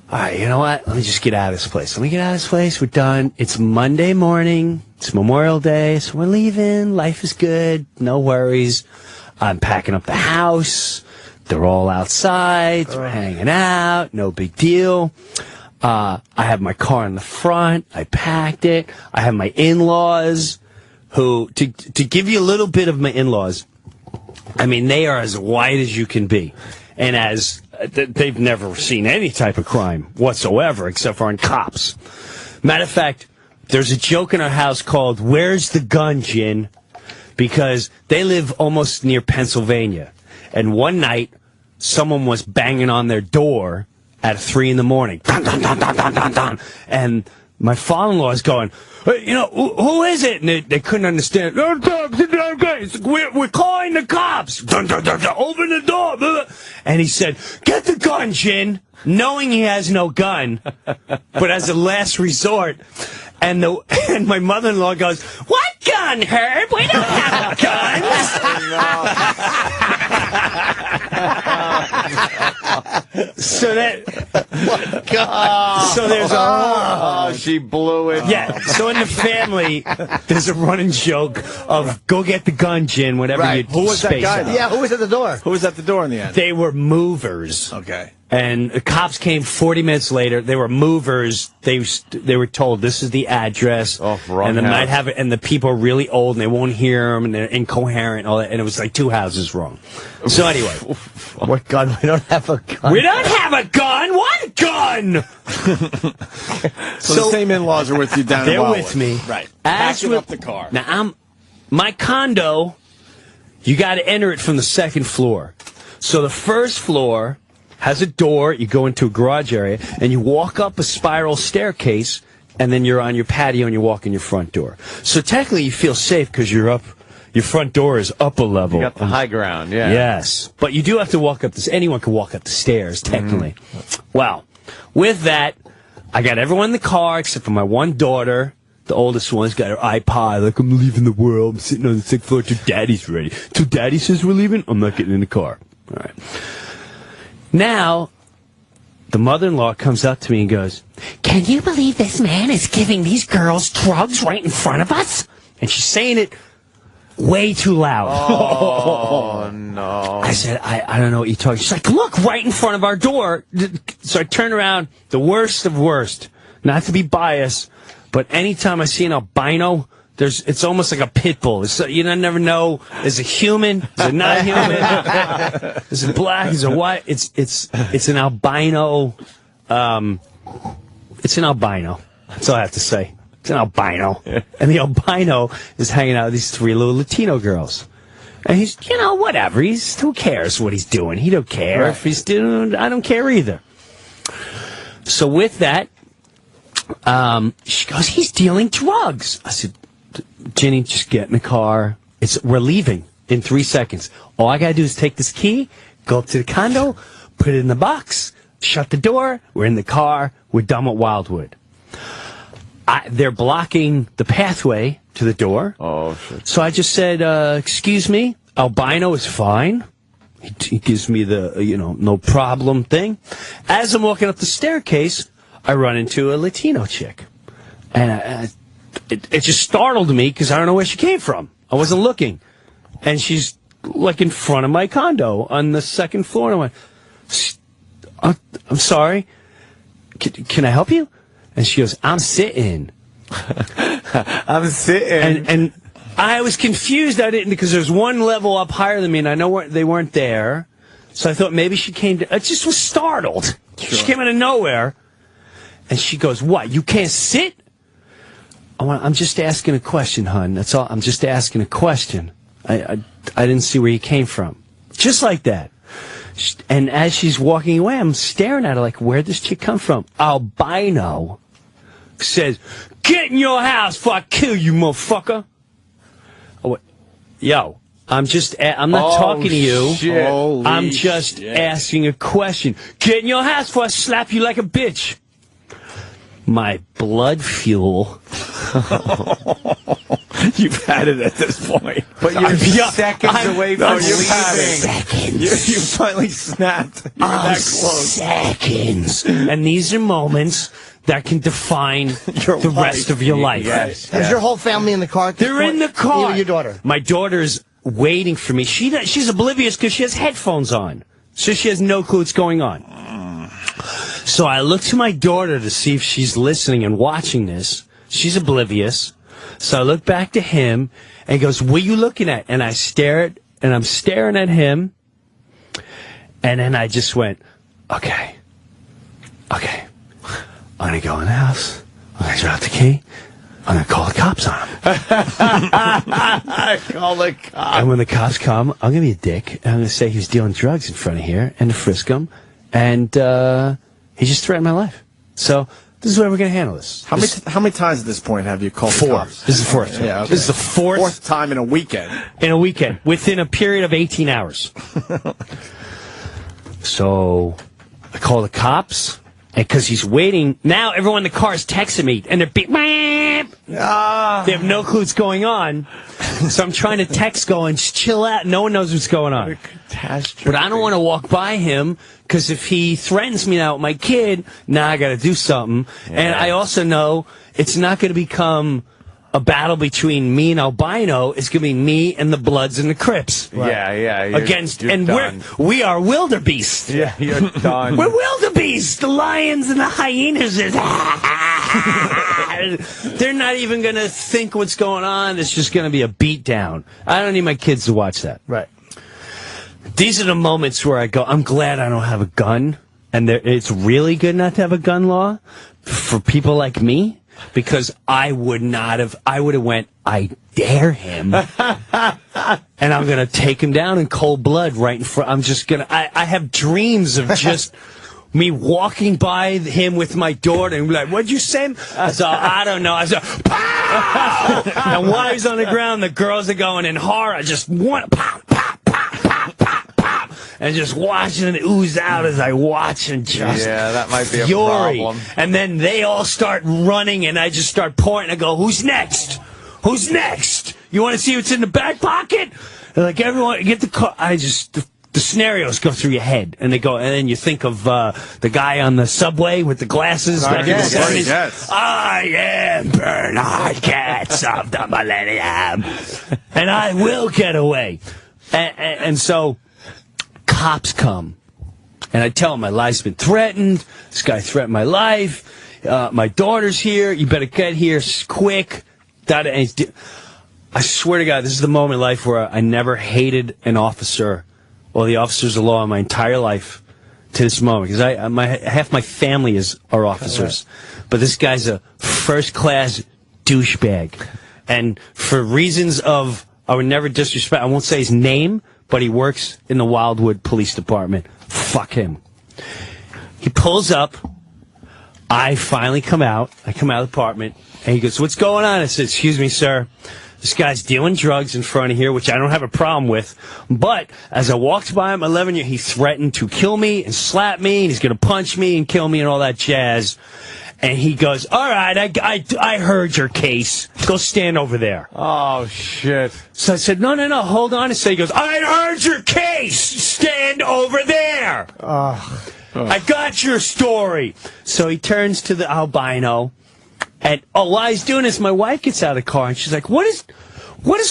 All right, you know what? Let me just get out of this place. We're done. It's Monday morning. It's Memorial Day, so we're leaving. Life is good. No worries. I'm packing up the house. They're all outside. We're hanging out. No big deal. I have my car in the front. I packed it. I have my in-laws who, to give you a little bit of my in-laws, I mean, they are as white as you can be. And as they've never seen any type of crime whatsoever, except for on cops. Matter of fact, there's a joke in our house called, "Where's the gun, Jin?" Because they live almost near Pennsylvania. And one night, someone was banging on their door at 3 in the morning. Dun, dun, dun, dun, dun, dun, dun. And my father-in-law is going, hey, who is it? And they couldn't understand. We're calling the cops. Dun, dun, dun, dun. Open the door. And he said, get the gun, Jin, knowing he has no gun, but as a last resort. And my mother-in-law goes, what gun, Herb? We don't have guns. So that. So there's a she blew it. Yeah. So in the family, there's a running joke of go get the gun, Jin, whatever you Who was that guy? Yeah, who was at the door? Who was at the door in the end? They were movers. Okay. And the cops came 40 minutes later. They were movers. They were told this is the address. Oh, wrong and they house. might have it. And the people are really old and they won't hear them and they're incoherent and all that. And it was like 2 houses wrong. So anyway, what gun? We don't have a gun. we don't have a gun. What gun? So the same in-laws are with you down in They're Wildwood. with me. Right. Packing up the car. Now my condo. You got to enter it from the second floor. So the first floor has a door. You go into a garage area, and you walk up a spiral staircase, and then you're on your patio, and you walk in your front door. So technically, you feel safe because you're up. Your front door is up a level. You got the high ground, yeah. Yes, but you do have to walk up this. Anyone can walk up the stairs, technically. Well, with that, I got everyone in the car except for my one daughter. The oldest one's got her iPod, like, I'm leaving the world. I'm sitting on the 6th floor till Daddy's ready. Till Daddy says we're leaving, I'm not getting in the car. All right. Now, the mother-in-law comes up to me and goes, "Can you believe this man is giving these girls drugs right in front of us?" And she's saying it way too loud. Oh, no. I said, I don't know what you're talking. She's like, "Look, right in front of our door." So I turned around, the worst of worst, not to be biased, but anytime I see an albino, it's almost like a pit bull. You never know, is it human? Is it not human? Is it black? Is it white? It's an albino. It's an albino. That's all I have to say. It's an albino. And the albino is hanging out with these 3 little Latino girls. And he's, whatever. Who cares what he's doing? He don't care. Right. If he's doing, I don't care either. So with that, she goes, "He's dealing drugs." I said, "Ginny, just get in the car. We're leaving in 3 seconds. All I gotta do is take this key, go up to the condo, put it in the box, shut the door. We're in the car. We're done with Wildwood." They're blocking the pathway to the door. Oh, shit. So I just said, "Excuse me, albino is fine." He gives me the, no problem thing. As I'm walking up the staircase, I run into a Latino chick. And it just startled me because I don't know where she came from. I wasn't looking. And she's like in front of my condo on the 2nd floor. And I went, "I'm sorry. Can I help you?" And she goes, "I'm sitting." I'm sitting. And I was confused. I didn't, because there's one level up higher than me, and I know they weren't there. So I thought maybe she came to. I just was startled. Sure. She came out of nowhere. And she goes, "What? You can't sit?" I'm just asking a question, hon. That's all. I'm just asking a question. I didn't see where you came from. Just like that. And as she's walking away, I'm staring at her like, where'd this chick come from? Albino says, "Get in your house before I kill you, motherfucker." Oh, yo, I'm not talking to you. Shit. I'm just asking a question. "Get in your house before I slap you like a bitch." My blood fuel. You've had it at this point. But you're seconds away from leaving. Seconds. You finally snapped. You're that close. Seconds. And these are moments that can define the rest of your life. Yes. Is your whole family in the car? They're in the car. You and your daughter. My daughter's waiting for me. She's oblivious because she has headphones on. So she has no clue what's going on. So I look to my daughter to see if she's listening and watching this. She's oblivious. So I look back to him and he goes, "What are you looking at?" And I stare and I'm staring at him. And then I just went, okay. I'm going to go in the house. I'm going to drop the key. I'm going to call the cops on him. Call the cops. And when the cops come, I'm going to be a dick. And I'm going to say he was dealing drugs in front of here and to frisk him. And he just threatened my life. So this is the way we're going to handle this. How many times at this point have you called the 4. cops? This is the 4th. Yeah, okay. This is the 4th time in a weekend. Within a period of 18 hours. So I call the cops. Because he's waiting. Now everyone in the car is texting me. And they're they have no clue what's going on. So I'm trying to text going, just chill out. No one knows what's going on. But I don't want to walk by him, because if he threatens me now with my kid, now I got to do something. Yeah. And I also know it's not going to become a battle between me and albino. It's going to be me and the Bloods and the Crips. Right. Yeah. We are wildebeest. Yeah, you're done. We're wildebeest. The lions and the hyenas is. They're not even going to think what's going on. It's just going to be a beatdown. I don't need my kids to watch that. Right. These are the moments where I go, I'm glad I don't have a gun. And it's really good not to have a gun law for people like me. Because I would have went, I dare him. And I'm going to take him down in cold blood right in front. I'm just going to, I have dreams of just me walking by him with my daughter and be like, what'd you say? I said, I don't know. I said, pow! And while he's on the ground, the girls are going in horror. Just one, pow, pow, pow, pow, pow, pow. And just watching it ooze out as I watch and just that might be a fury. problem. And then they all start running and I just start pointing. I go, who's next? Who's next? You want to see what's in the back pocket? They're like, everyone, get the car. The scenarios go through your head, and they go, and then you think of the guy on the subway with the glasses. Yes. I am Bernard Katz of the Millennium, and I will get away. And so cops come, and I tell them my life's been threatened. This guy threatened my life. My daughter's here. You better get here quick. I swear to God, this is the moment in life where I never hated an officer or the officers of law in my entire life to this moment. Because half my family are officers. But this guy's a first-class douchebag. And for reasons of, I would never disrespect, I won't say his name, but he works in the Wildwood Police Department. Fuck him. He pulls up. I finally come out. I come out of the apartment. And he goes, what's going on? I said, excuse me, sir. This guy's dealing drugs in front of here, which I don't have a problem with. But as I walked by him 11 years, he threatened to kill me and slap me, and he's going to punch me and kill me and all that jazz. And he goes, all right, I heard your case. Go stand over there. Oh, shit. So I said, no, hold on a second. He goes, I heard your case. Stand over there. I got your story. So he turns to the albino. And while he's doing this, my wife gets out of the car and she's like, what is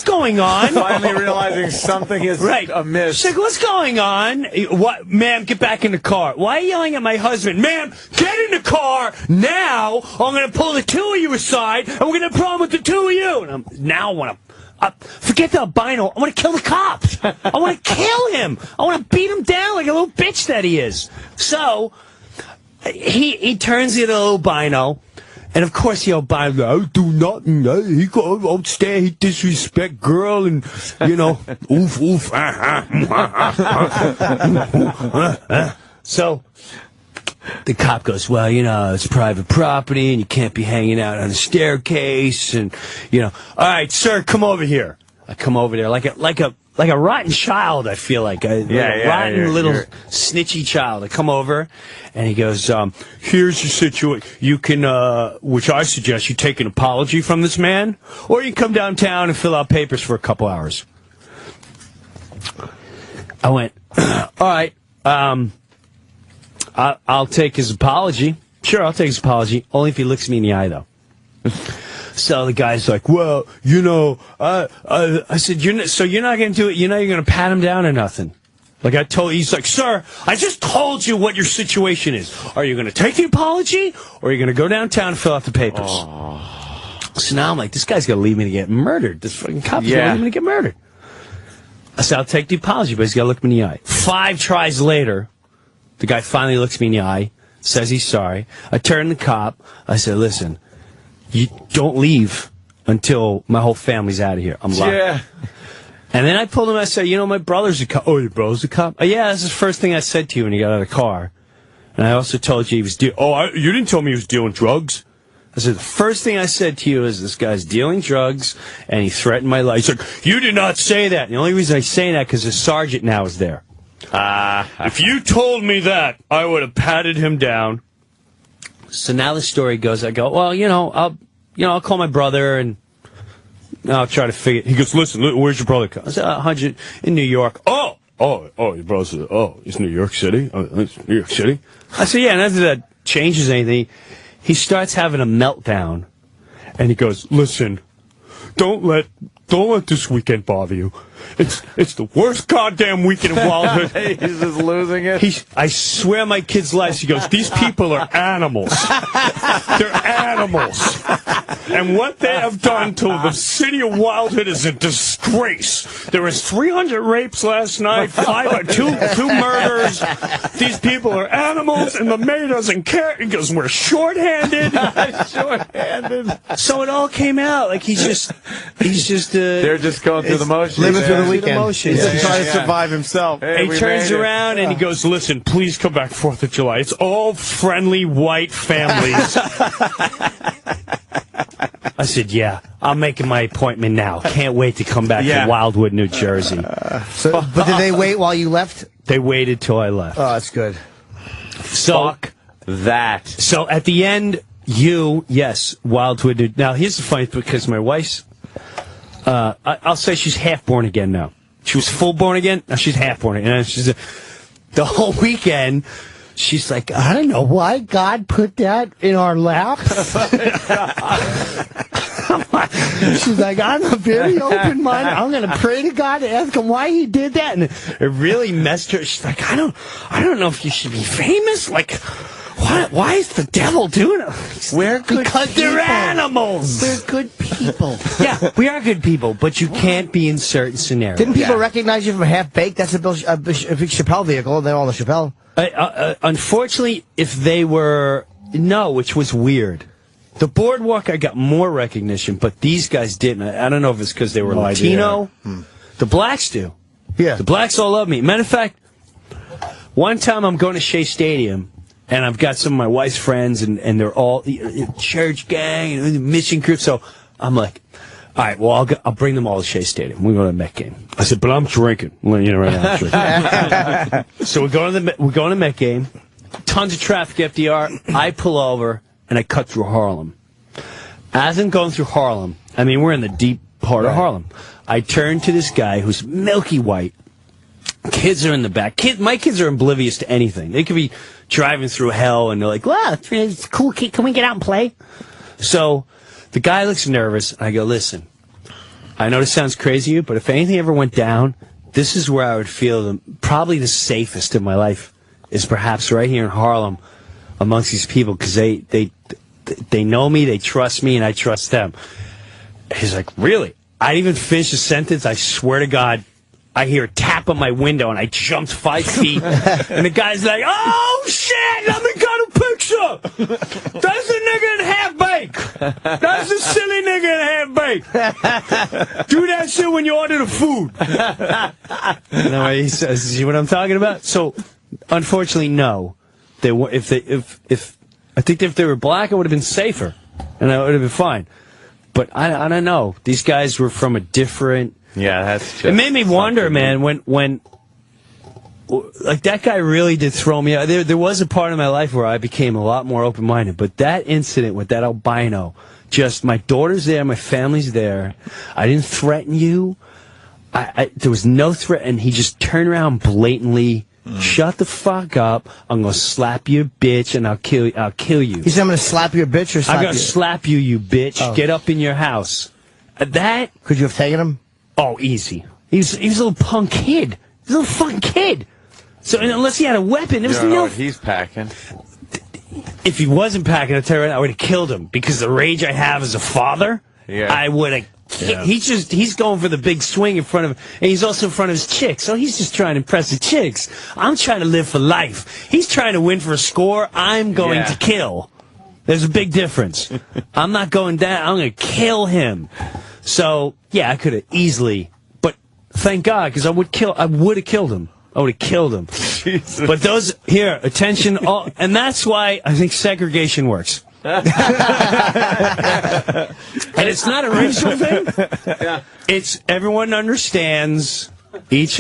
going on? Finally realizing something is amiss. She's like, what's going on? What, ma'am, get back in the car. Why are you yelling at my husband? Ma'am, get in the car now. Or I'm going to pull the two of you aside and we're going to have a problem with the two of you. And I want to forget the albino. I want to kill the cops. I want to kill him. I want to beat him down like a little bitch that he is. So he turns to the albino. And of course, the albino goes, I do nothing. He go upstairs, he disrespect girl, and, you know, oof, oof. So the cop goes, well, you know, it's private property, and you can't be hanging out on the staircase, and, you know, all right, sir, come over here. I come over there like a rotten child, I feel like. A rotten little snitchy child. I come over, and he goes, here's your situation. You can, which I suggest you take an apology from this man, or you can come downtown and fill out papers for a couple hours. I went, all right, I'll take his apology. Sure, I'll take his apology, only if he looks me in the eye, though. So the guy's like, well, you know, I said, you're not going to do it. You're not going to pat him down or nothing. Like I told, he's like, sir, I just told you what your situation is. Are you going to take the apology or are you going to go downtown and fill out the papers? Oh. So now I'm like, this guy's going to leave me to get murdered. This fucking cop's going to leave me to get murdered. I said, I'll take the apology, but he's got to look me in the eye. 5 tries later, the guy finally looks me in the eye, says he's sorry. I turn to the cop. I said, listen, you don't leave until my whole family's out of here. I'm locked. Yeah. And then I pulled him. I said, you know, my brother's a cop. Oh, your brother's a cop? Oh, yeah, that's the first thing I said to you when you got out of the car. And I also told you he was you didn't tell me he was dealing drugs. I said, the first thing I said to you is this guy's dealing drugs, and he threatened my life. He's like, you did not say that. And the only reason I say that because the sergeant now is there. If you told me that, I would have patted him down. So now the story goes, I go, well, I'll call my brother and I'll try to figure. He goes, listen, where's your brother? I said, 100 in New York. Oh, your brother said, it's New York City? It's New York City? I said, yeah, and after that changes anything, he starts having a meltdown, and he goes, listen, don't let this weekend bother you. It's the worst goddamn weekend of childhood. He's just losing it. I swear on my kids' lives, he goes, these people are animals. They're animals. And what they have done to the city of Wildhood is a disgrace. There was 300 rapes last night, two murders. These people are animals, and the mayor doesn't care. He goes, we're shorthanded. Shorthanded. So it all came out. Like, he's just they're just going through the motions. Living through the weekend. He's trying to survive himself. Hey, he turns around and he goes, listen, please come back 4th of July. It's all friendly white families. I said, yeah, I'm making my appointment now. Can't wait to come back to Wildwood, New Jersey. But did they wait while you left? They waited till I left. Oh, that's good. Fuck that. So at the end, Wildwood. Now, here's the funny thing, because my wife's, I'll say she's half born again now. She was full born again. Now she's half born again. And she's the whole weekend. She's like, I don't know why God put that in our lap. She's like, I'm a very open mind. I'm going to pray to God and ask him why he did that. And it really messed her. She's like, I don't know if you should be famous. Like, why is the devil doing it? We're good because people. They're animals. We're good people. Yeah, we are good people, but you can't be in certain scenarios. Didn't people recognize you from Half Baked? That's a big Chappelle vehicle. They're all the Chappelle. Unfortunately, if they were... No, which was weird. The Boardwalk, I got more recognition, but these guys didn't. I don't know if it's because they were Latino. The blacks do. Yeah. The blacks all love me. Matter of fact, one time I'm going to Shea Stadium, and I've got some of my wife's friends, and they're all church gang, and mission group, so I'm like... All right, well, I'll bring them all to Shea Stadium. We go to the Met game. I said, but I'm drinking. Well, you know, right now I'm drinking. So we're going to the Met game. Tons of traffic, FDR. I pull over, and I cut through Harlem. As I'm going through Harlem, I mean, we're in the deep part of Harlem. I turn to this guy who's milky white. Kids are in the back. My kids are oblivious to anything. They could be driving through hell, and they're like, wow, it's cool. Can we get out and play? So... The guy looks nervous, and I go, listen, I know this sounds crazy to you, but if anything ever went down, this is where I would feel probably the safest in my life is perhaps right here in Harlem amongst these people, because they know me, they trust me, and I trust them. He's like, really? I didn't even finish the sentence. I swear to God, I hear a tap on my window, and I jumped 5 feet, and the guy's like, oh, shit, let me get a picture. That's the nigga in Half Baked. That's the silly nigga in Half Baked. Do that shit when you order the food. You know, he says, see what I'm talking about? So, unfortunately, no. I think if they were black, it would have been safer, and I would have been fine. But I don't know. These guys were from a different... Yeah, that's just... It made me wonder, man, when like, that guy really did throw me out. There was a part of my life where I became a lot more open-minded, but that incident with that albino, just, my daughter's there, my family's there, I didn't threaten you, there was no threat, and he just turned around blatantly, shut the fuck up, I'm gonna slap you, bitch, and I'll kill you. He said, I'm gonna slap your bitch or slap you? I'm gonna slap you, you bitch. Oh. Get up in your house. That... Could you have taken him? Oh, easy. He was a little punk kid. He was a little fucking kid. So unless he had a weapon, there was no... what he's packing. If he wasn't packing, I'll tell you right now, I would have killed him. Because the rage I have as a father, I would have... Yeah. He's going for the big swing in front of him, and he's also in front of his chick, so he's just trying to impress the chicks. I'm trying to live for life. He's trying to win for a score. I'm going to kill. There's a big difference. I'm not going down. I'm going to kill him. So, yeah, I could have easily, but thank God, because I would have killed him. I would have killed him. Jesus. But attention, and that's why I think segregation works. And it's not a racial thing. Yeah. It's everyone understands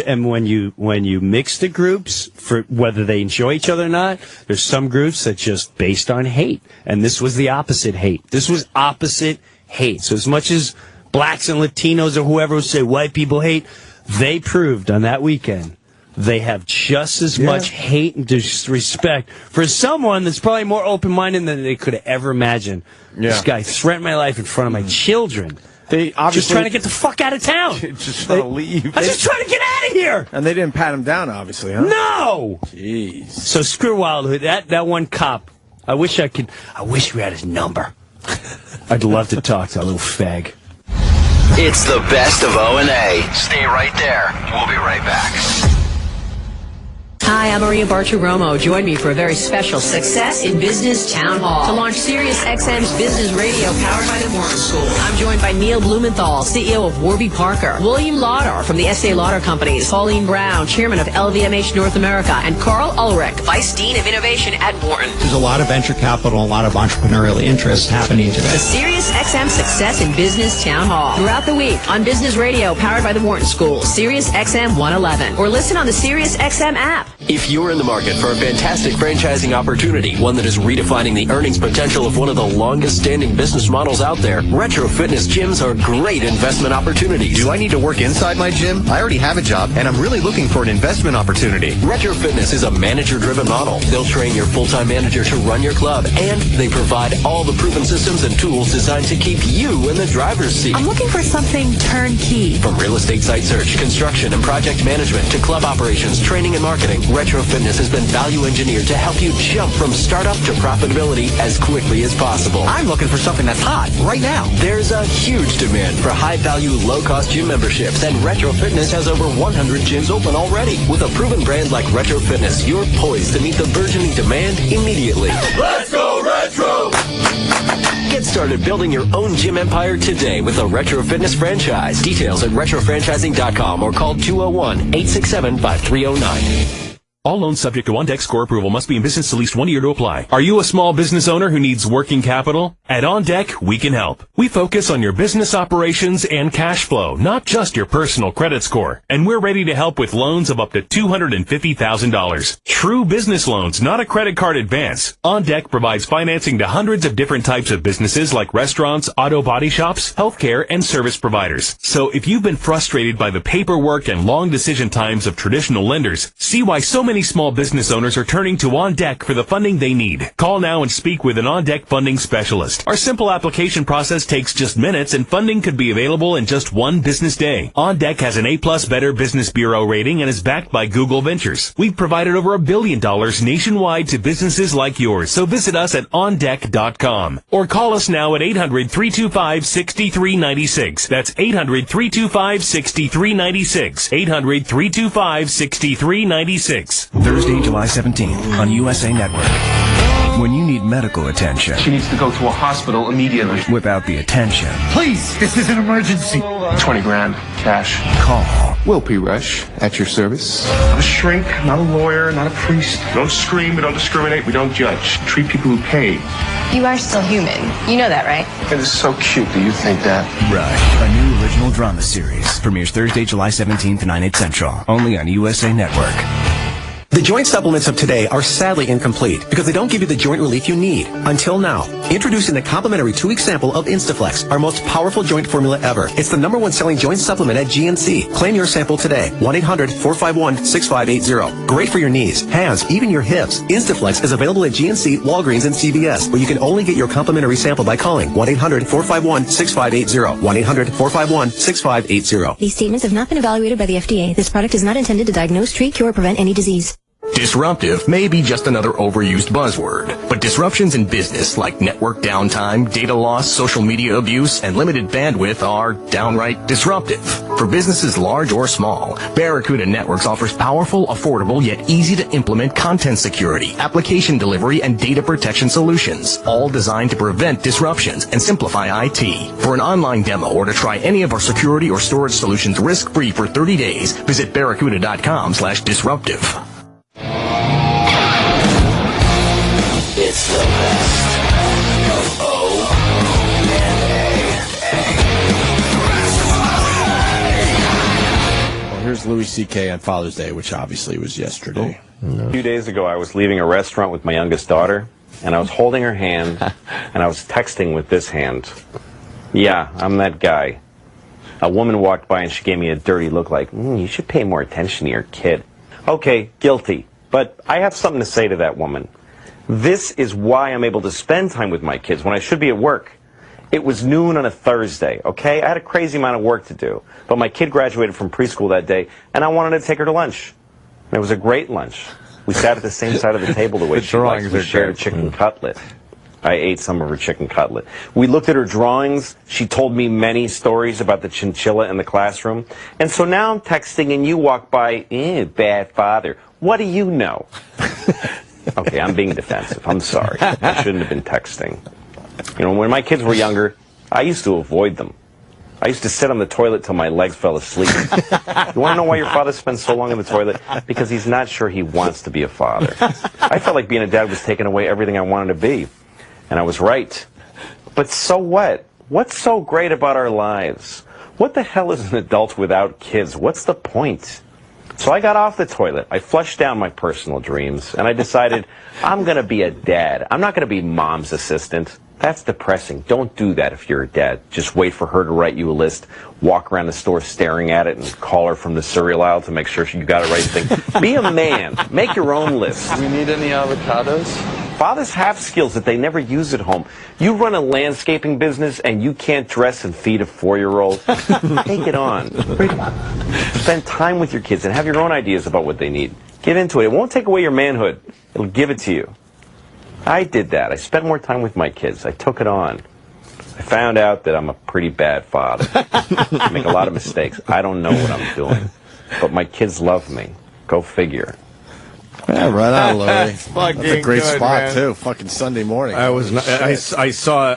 and when you mix the groups, for whether they enjoy each other or not, there's some groups that just based on hate, and this was the opposite hate. This was opposite hate. So as much as blacks and Latinos or whoever who say white people hate, they proved on that weekend they have just as much hate and disrespect for someone that's probably more open-minded than they could have ever imagined. This guy threatened my life in front of my children. They obviously just trying to get the fuck out of town. Just want to leave. I'm just trying to get out of here. And they didn't pat him down, obviously, huh? No. Jeez. So screw Wildhood. That one cop. I wish we had his number. I'd love to talk to a little fag. It's the best of O&A. Stay right there. We'll be right back. Hi, I'm Maria Bartiromo. Join me for a very special Success in Business Town Hall to launch SiriusXM's business radio powered by the Morton School. I'm joined by Neil Blumenthal, CEO of Warby Parker, William Lauder from the Estee Lauder Companies, Pauline Brown, Chairman of LVMH North America, and Carl Ulrich, Vice Dean of Innovation at Morton. There's a lot of venture capital, a lot of entrepreneurial interest happening today. The SiriusXM Success in Business Town Hall throughout the week on business radio powered by the Morton School, SiriusXM 111, or listen on the SiriusXM app. If you're in the market for a fantastic franchising opportunity, one that is redefining the earnings potential of one of the longest-standing business models out there, Retro Fitness gyms are great investment opportunities. Do I need to work inside my gym? I already have a job, and I'm really looking for an investment opportunity. Retro Fitness is a manager-driven model. They'll train your full-time manager to run your club, and they provide all the proven systems and tools designed to keep you in the driver's seat. I'm looking for something turnkey. From real estate site search, construction, and project management to club operations, training, and marketing, Retro Fitness has been value engineered to help you jump from startup to profitability as quickly as possible. I'm looking for something that's hot right now. There's a huge demand for high-value, low-cost gym memberships, and Retro Fitness has over 100 gyms open already. With a proven brand like Retro Fitness, you're poised to meet the burgeoning demand immediately. Let's go Retro! Get started building your own gym empire today with a Retro Fitness franchise. Details at retrofranchising.com or call 201-867-5309. All loans subject to on-deck score approval must be in business at least 1 year to apply. Are you a small business owner who needs working capital? At On Deck, we can help. We focus on your business operations and cash flow, not just your personal credit score. And we're ready to help with loans of up to $250,000. True business loans, not a credit card advance. On Deck provides financing to hundreds of different types of businesses like restaurants, auto body shops, healthcare, and service providers. So if you've been frustrated by the paperwork and long decision times of traditional lenders, see why so many small business owners are turning to On Deck for the funding they need. Call now and speak with an On Deck funding specialist. Our simple application process takes just minutes and funding could be available in just one business day. On Deck has an A+ Better Business Bureau rating and is backed by Google Ventures. We've provided over $1 billion nationwide to businesses like yours, so visit us at ondeck.com or call us now at 800-325-6396. That's 800-325-6396. 800-325-6396. Thursday, July 17th on USA Network. When you need medical attention. She needs to go to a hospital immediately. Without the attention. Please, this is an emergency. 20 grand, cash. Call Will P. Rush, at your service. Not a shrink, not a lawyer, not a priest. We don't scream, we don't discriminate, we don't judge. Treat people who pay. You are still human. You know that, right? It is so cute that you think that. Rush, a new original drama series. Premieres Thursday, July 17th, 9, 8 Central. Only on USA Network. The joint supplements of today are sadly incomplete because they don't give you the joint relief you need. Until now. Introducing the complimentary 2-week sample of Instaflex, our most powerful joint formula ever. It's the #1 selling joint supplement at GNC. Claim your sample today. 1-800-451-6580. Great for your knees, hands, even your hips. Instaflex is available at GNC, Walgreens, and CVS, where you can only get your complimentary sample by calling 1-800-451-6580. 1-800-451-6580. These statements have not been evaluated by the FDA. This product is not intended to diagnose, treat, cure, or prevent any disease. Disruptive may be just another overused buzzword, but disruptions in business like network downtime, data loss, social media abuse, and limited bandwidth are downright disruptive. For businesses large or small, Barracuda Networks offers powerful, affordable, yet easy to implement content security, application delivery, and data protection solutions, all designed to prevent disruptions and simplify IT. For an online demo or to try any of our security or storage solutions risk-free for 30 days, visit barracuda.com/disruptive. It's the best of O&A. Well, here's Louis C.K. on Father's Day, which obviously was yesterday. A few days ago, I was leaving a restaurant with my youngest daughter, and I was holding her hand, and I was texting with this hand. Yeah, I'm that guy. A woman walked by and she gave me a dirty look like, you should pay more attention to your kid. Okay, guilty. But I have something to say to that woman. This is why I'm able to spend time with my kids when I should be at work. It was noon on a Thursday, okay? I had a crazy amount of work to do. But my kid graduated from preschool that day, and I wanted to take her to lunch. And it was a great lunch. We sat at the same side of the table the way she likes. We shared a chicken cutlet. I ate some of her chicken cutlet. We looked at her drawings. She told me many stories about the chinchilla in the classroom. And so now I'm texting and you walk by, bad father. What do you know? Okay, I'm being defensive. I'm sorry. I shouldn't have been texting. You know, when my kids were younger, I used to avoid them. I used to sit on the toilet till my legs fell asleep. You want to know why your father spends so long in the toilet? Because he's not sure he wants to be a father. I felt like being a dad was taking away everything I wanted to be. And I was right. But so what? What's so great about our lives? What the hell is an adult without kids? What's the point? So I got off the toilet. I flushed down my personal dreams. And I decided, I'm going to be a dad. I'm not going to be mom's assistant. That's depressing. Don't do that if you're a dad. Just wait for her to write you a list, walk around the store staring at it, and call her from the cereal aisle to make sure you got the right thing. Be a man. Make your own list. Do we need any avocados? Fathers have skills that they never use at home. You run a landscaping business and you can't dress and feed a 4-year-old. Take it on. Spend time with your kids and have your own ideas about what they need. Get into it. It won't take away your manhood. It'll give it to you. I did that. I spent more time with my kids. I took it on. I found out that I'm a pretty bad father. I make a lot of mistakes. I don't know what I'm doing. But my kids love me. Go figure. Yeah, right on, Louie. That's a great good, spot, man. too. Fucking Sunday morning. I saw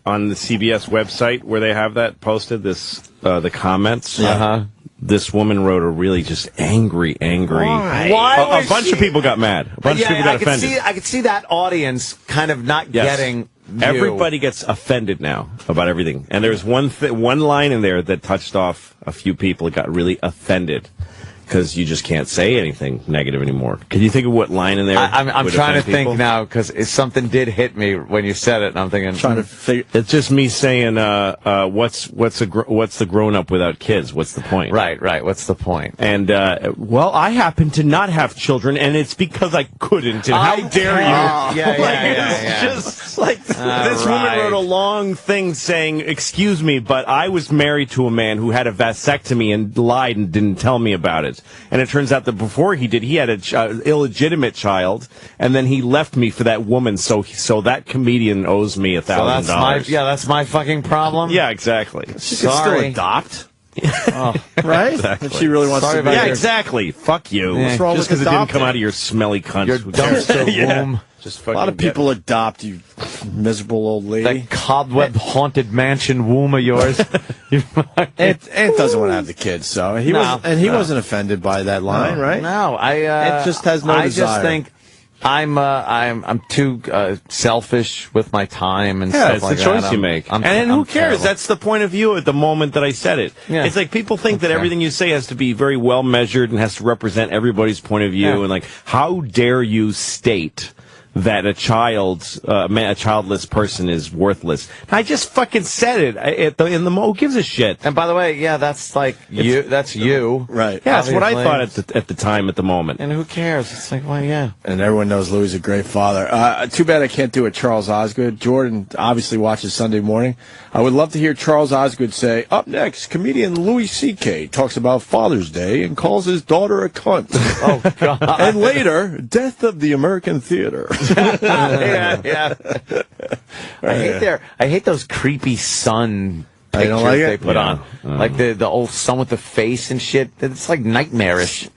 on the CBS website where they have that posted, the comments. Uh-huh. This woman wrote a really just angry. Why A bunch of people got mad. A bunch of people got offended. I could see that audience kind of not getting you. Everybody gets offended now about everything. And there's one line in there that touched off a few people that got really offended. Because you just can't say anything negative anymore. Can you think of what line in there? I'm trying to think now because something did hit me when you said it, and I'm thinking. Trying to figure. It's just me saying, what's the grown up without kids? What's the point? Right. What's the point? And well, I happen to not have children, and it's because I couldn't. And how dare you? Yeah. Just like this woman wrote a long thing saying, "Excuse me, but I was married to a man who had a vasectomy and lied and didn't tell me about it." And it turns out that before he did, he had an illegitimate child, and then he left me for that woman. So that comedian owes me $1,000. That's my fucking problem. Yeah, exactly. She can still adopt. Right? Exactly. If she really wants to be Yeah, exactly. Fuck you. What's wrong just with because it didn't adopting? come out of your smelly cunt. Your dumpster womb. Just a lot of people adopt, you miserable old lady. That cobweb-haunted mansion womb of yours. Ant doesn't want to have the kids, so he wasn't offended by that line, right? No, it just has no desire. I just think I'm too selfish with my time and stuff it's like the that. choice you make. I'm who cares? terrible. That's the point of view at the moment that I said it. Yeah. It's like people think that everything you say has to be very well measured and has to represent everybody's point of view. Yeah. And like, how dare you state that a childless person is worthless? I just fucking said it in the who gives a shit? And by the way, that's like you. That's you, right? Yeah, that's what I thought at the time, at the moment. And who cares? It's like, well, yeah. And everyone knows Louis a great father. Too bad I can't do it, Charles Osgood. Jordan obviously watches Sunday Morning. I would love to hear Charles Osgood say, up next, comedian Louis C.K. talks about Father's Day and calls his daughter a cunt. Oh, God. And later, death of the American theater. Yeah. I hate those creepy sun pictures they put on. Like the old sun with the face and shit. It's like nightmarish.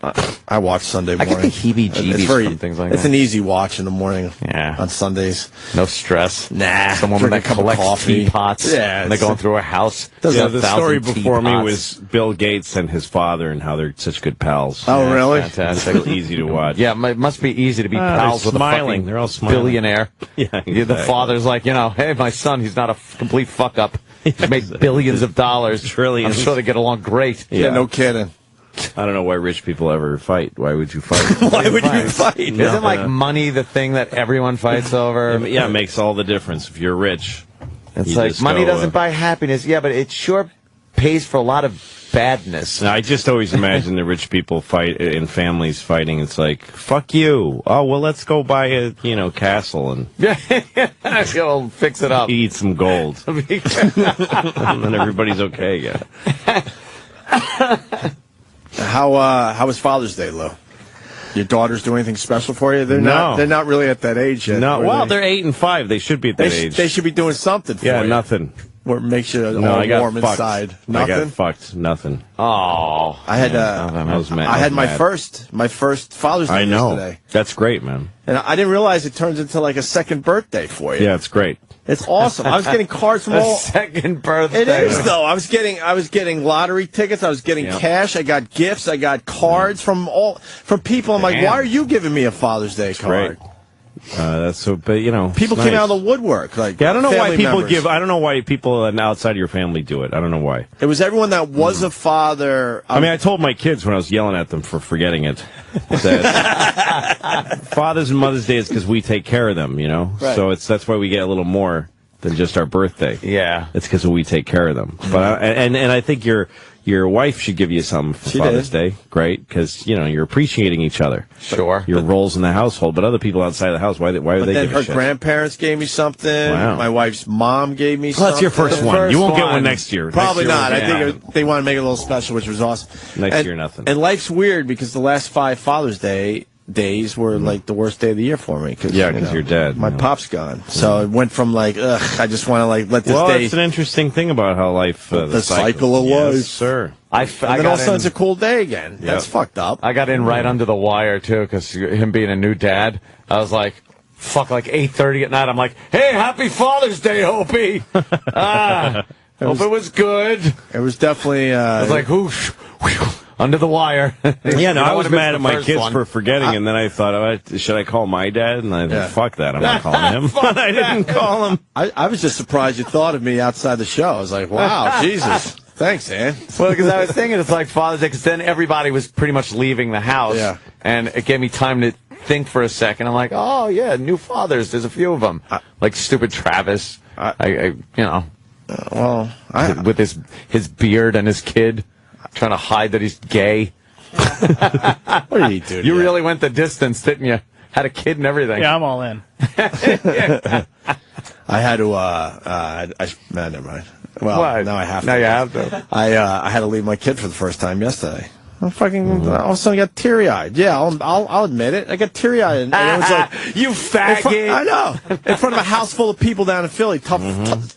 I watch Sunday Morning. I get the heebie-jeebies from things like that. It's an easy watch in the morning. Yeah. On Sundays. No stress. Nah. Some woman that collects teapots. Yeah. And they're going through her house. The story before me was Bill Gates and his father and how they're such good pals. Oh, really? Fantastic. It's easy to watch. Yeah, it must be easy to be pals with smiling. a They're all smiling. billionaire. Yeah, exactly. The father's like, hey, my son, he's not a complete fuck-up. He's made billions of dollars. Trillions. I'm sure they get along great. Yeah, no kidding. I don't know why rich people ever fight. Why would you fight? Why would you fight? Isn't like money the thing that everyone fights over? Yeah, it makes all the difference if you're rich. It's like money doesn't buy happiness. Yeah, but it sure pays for a lot of badness. I just always imagine the rich people fight in families fighting. It's like, fuck you. Oh, well, let's go buy a castle and You'll fix it up. Eat some gold. And then everybody's okay again. How was Father's Day, Lou? Your daughters do anything special for you? They're not really at that age yet. No, well, they're 8 and 5. They should be at that age. They should be doing something for you. Yeah, nothing. Or makes you all warm inside. Nothing? I got fucked. Nothing. Oh. I had my first Father's Day yesterday. That's great, man. And I didn't realize it turns into like a second birthday for you. Yeah, it's great. It's awesome. I was getting cards from all second birthday. It is though. I was getting lottery tickets. I was getting cash. I got gifts. I got cards from people. I'm like, why are you giving me a Father's Day card? Great. That's so, but people came out of the woodwork. Like, I don't know why people members. I don't know why people outside of your family do it. I don't know why. It was everyone that was a father. I told my kids when I was yelling at them for forgetting it that Father's and Mother's Day is because we take care of them. Right. So that's why we get a little more than just our birthday. Yeah, it's because we take care of them. But and I think your wife should give you something for Father's Day. Great, because you're appreciating each other. Sure. Your roles in the household, but other people outside the house, why are they then giving her shit? grandparents gave me something. Wow. My wife's mom gave me something. Well, that's your first one. You won't get one next year. Probably next year not. I think they want to make it a little special, which was awesome. Next year, nothing. And life's weird because the last 5 Father's Day days were like the worst day of the year for me. Because you're dead. My pop's gone. So it went from like, I just want to let this day. Well, it's an interesting thing about how life, the cycle of life. Yes, sir. And then all of a sudden it's a cool day again. Yep. That's fucked up. I got in right under the wire, too, because him being a new dad, I was like, fuck, like 8:30 at night. I'm like, hey, happy Father's Day, Opie. Hope it was good. It was definitely... I was like, whoosh, under the wire. I was mad at my kids for forgetting, and then I thought, should I call my dad? And I thought, fuck that, I'm not calling him. I didn't call him. I was just surprised you thought of me outside the show. I was like, wow, Jesus. Thanks, Ann. Well, because I was thinking it's like Father's Day, because then everybody was pretty much leaving the house, and it gave me time to think for a second. I'm like, oh, yeah, new fathers. There's a few of them. Like stupid Travis, with his beard and his kid, trying to hide that he's gay. What did he do? You really went the distance, didn't you? Had a kid and everything. Yeah, I'm all in. I had to, never mind. Well, what? now I have to. Now you have to. I had to leave my kid for the first time yesterday. I'm fucking. All of a sudden, I got teary-eyed. Yeah, I'll admit it. I got teary-eyed, and it was like you faggot. I know. In front of a house full of people down in Philly. Tough,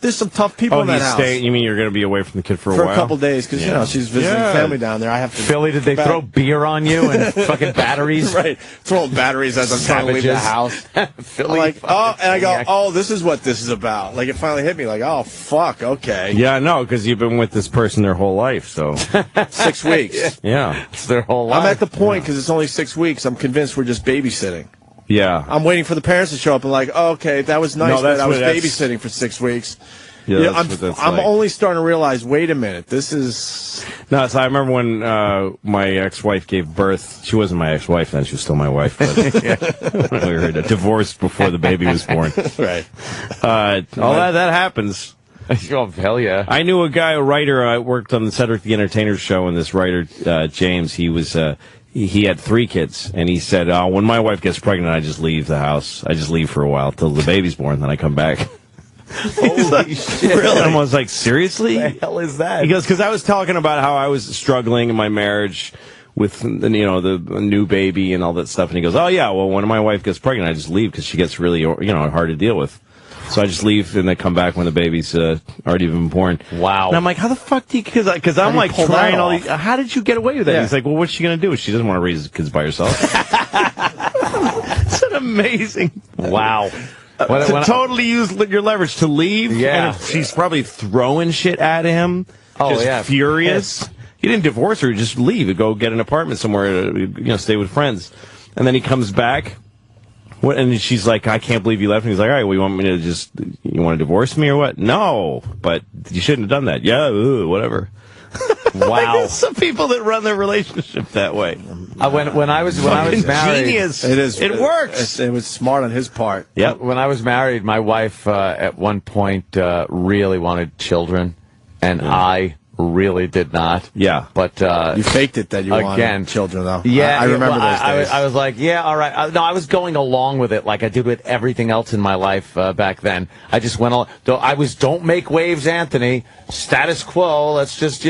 there's some tough people in that house. You mean you're going to be away from the kid for a while? For a couple days, because she's visiting family down there. I have to. Philly, did they throw beer on you and fucking batteries? Right, throwing batteries as I'm trying to leave the house. Philly, I'm like, and I go, oh, this is what this is about. Like it finally hit me. Like, oh, fuck, okay. Yeah, no, because you've been with this person their whole life, so 6 weeks. Yeah. It's their whole life. I'm at the point, because it's only 6 weeks, I'm convinced we're just babysitting. Yeah. I'm waiting for the parents to show up and like, oh, okay, that was nice, but I was babysitting for 6 weeks. Yeah, I'm only starting to realize, wait a minute, this is... No, so I remember when my ex-wife gave birth. She wasn't my ex-wife then, she was still my wife. But we were divorced before the baby was born. Right. All that happens. Oh, hell yeah. I knew a guy, a writer, I worked on the Cedric the Entertainer's show, and this writer, James, he was, he had 3 kids, and he said, when my wife gets pregnant, I just leave the house. I just leave for a while till the baby's born, then I come back. Holy shit. Really? I was like, seriously? What the hell is that? He goes, because I was talking about how I was struggling in my marriage with, the new baby and all that stuff, and he goes, oh yeah, well, when my wife gets pregnant, I just leave because she gets really, hard to deal with. So I just leave and then come back when the baby's already been born. Wow. And I'm like, how the fuck do you... Because I'm like trying all these... How did you get away with that? Yeah. He's like, well, what's she going to do? She doesn't want to raise kids by herself. It's an amazing... Wow. To totally use your leverage to leave. Yeah. And she's probably throwing shit at him. Oh, just yeah. furious. He didn't divorce her. Just leave and go get an apartment somewhere to, stay with friends. And then he comes back. And she's like, I can't believe you left. And he's like, all right, well, you want me to you want to divorce me or what? No, but you shouldn't have done that. Yeah, whatever. Wow. There's some people that run their relationship that way. When I was married, genius. It works. It was smart on his part. Yeah. When I was married, my wife at one point really wanted children, and I really did not. Yeah. But you faked it that you wanted children, though. Yeah, I remember those days. I was like, yeah, all right. No, I was going along with it like I did with everything else in my life back then. I just went along. Don't make waves, Anthony. Status quo. Let's just,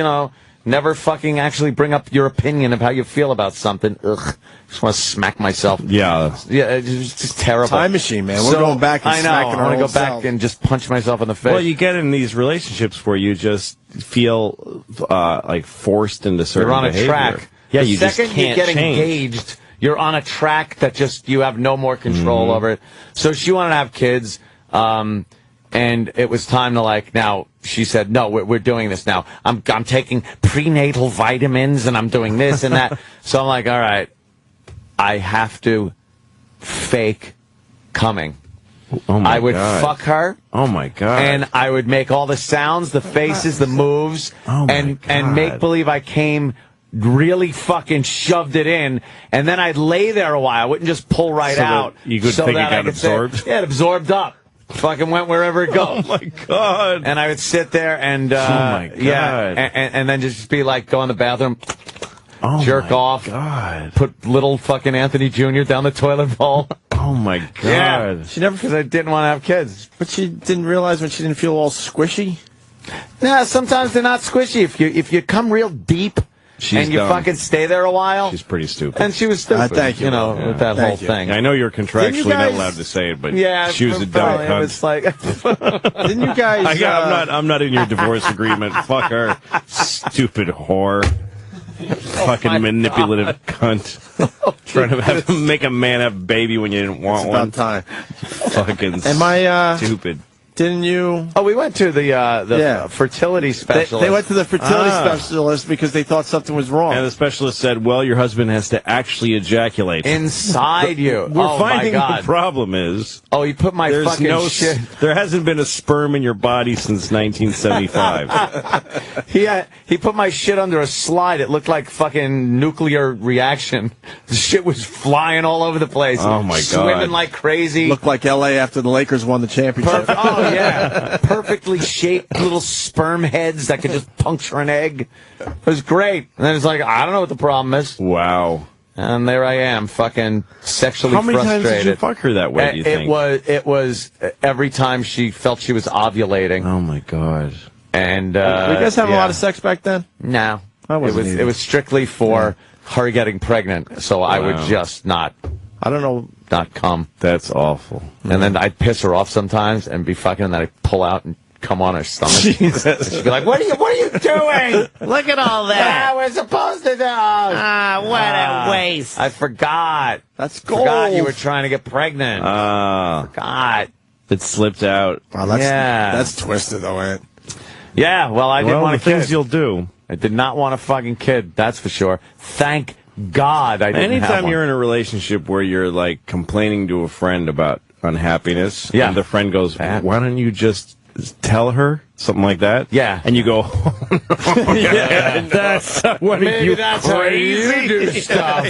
never fucking actually bring up your opinion of how you feel about something. Ugh. Just want to smack myself. Yeah. Yeah, it's just terrible. Time machine, man. We're going back and smacking our I want to go self. back and just punch myself in the face. Well, you get in these relationships where you just feel like forced into certain You're on behavior. a track. Yeah, the you just second can't you get change. engaged, you're on a track that just you have no more control over it. So she wanted to have kids, and it was time to now she said, no, we're doing this now. I'm taking prenatal vitamins and I'm doing this and that. So I'm like, all right, I have to fake coming. Oh my I would God. fuck her. Oh my God. And I would make all the sounds, the faces, the moves, and make believe I came, really fucking shoved it in, and then I'd lay there a while. I wouldn't just pull right So that out. you could think it got absorbed? Yeah, it absorbed up. Fucking went wherever it goes. Oh my God. And I would sit there and oh my God. yeah, and then just be like, go in the bathroom, jerk off, God. put little fucking Anthony Jr. down the toilet bowl. Oh my God. Yeah. She never, because I didn't want to have kids. But she didn't realize when she didn't feel all squishy. Nah, sometimes they're not squishy. If you come real deep and you dumb. fucking stay there a while. She's pretty stupid. And she was stupid. Thank you. With that whole thing. I know you're contractually Didn't you guys- not allowed to say it, but Yeah, she was a dumb probably. cunt. It was like, Didn't you guys? I'm not in your divorce agreement. Fuck her, stupid whore. Fucking manipulative cunt. Trying to make a man have a baby when you didn't want It's one. about time. Fucking Am I stupid. Didn't you? Oh, we went to the fertility specialist. They went to the fertility specialist because they thought something was wrong. And the specialist said, well, your husband has to actually ejaculate. Inside you. We're finding my God. the problem is... Oh, you put my fucking shit... There hasn't been a sperm in your body since 1975. He put my shit under a slide. It looked like fucking nuclear reaction. The shit was flying all over the place. Oh, my God. Swimming like crazy. Looked like L.A. after the Lakers won the championship. Oh, yeah. Perfectly shaped little sperm heads that could just puncture an egg. It was great. And then it's like, I don't know what the problem is. Wow. And there I am, fucking sexually How many frustrated. times did you fuck her that way, do you think? It was every time she felt she was ovulating. Oh, my God. And Did you guys have a lot of sex back then? No. I wasn't either. It was strictly for her getting pregnant, so I would just not come. That's awful. And then I'd piss her off sometimes and be fucking, and then I'd pull out and come on her stomach. Jesus. She'd be like, what are you doing? Look at all that. We're supposed to do. What a waste. I forgot. That's Forgot gold. you were trying to get pregnant. Forgot. It slipped out. Wow, that's, Yeah. that's twisted, though, Ant. Yeah, well, I didn't want the a kid. things you'll do. I did not want a fucking kid, that's for sure. Thank God I didn't have Anytime one. you're in a relationship where you're like complaining to a friend about unhappiness, and the friend goes, "Why don't you just tell her?" Something like that. Yeah. And you go, yeah, that's what Maybe you that's crazy? how you do stuff.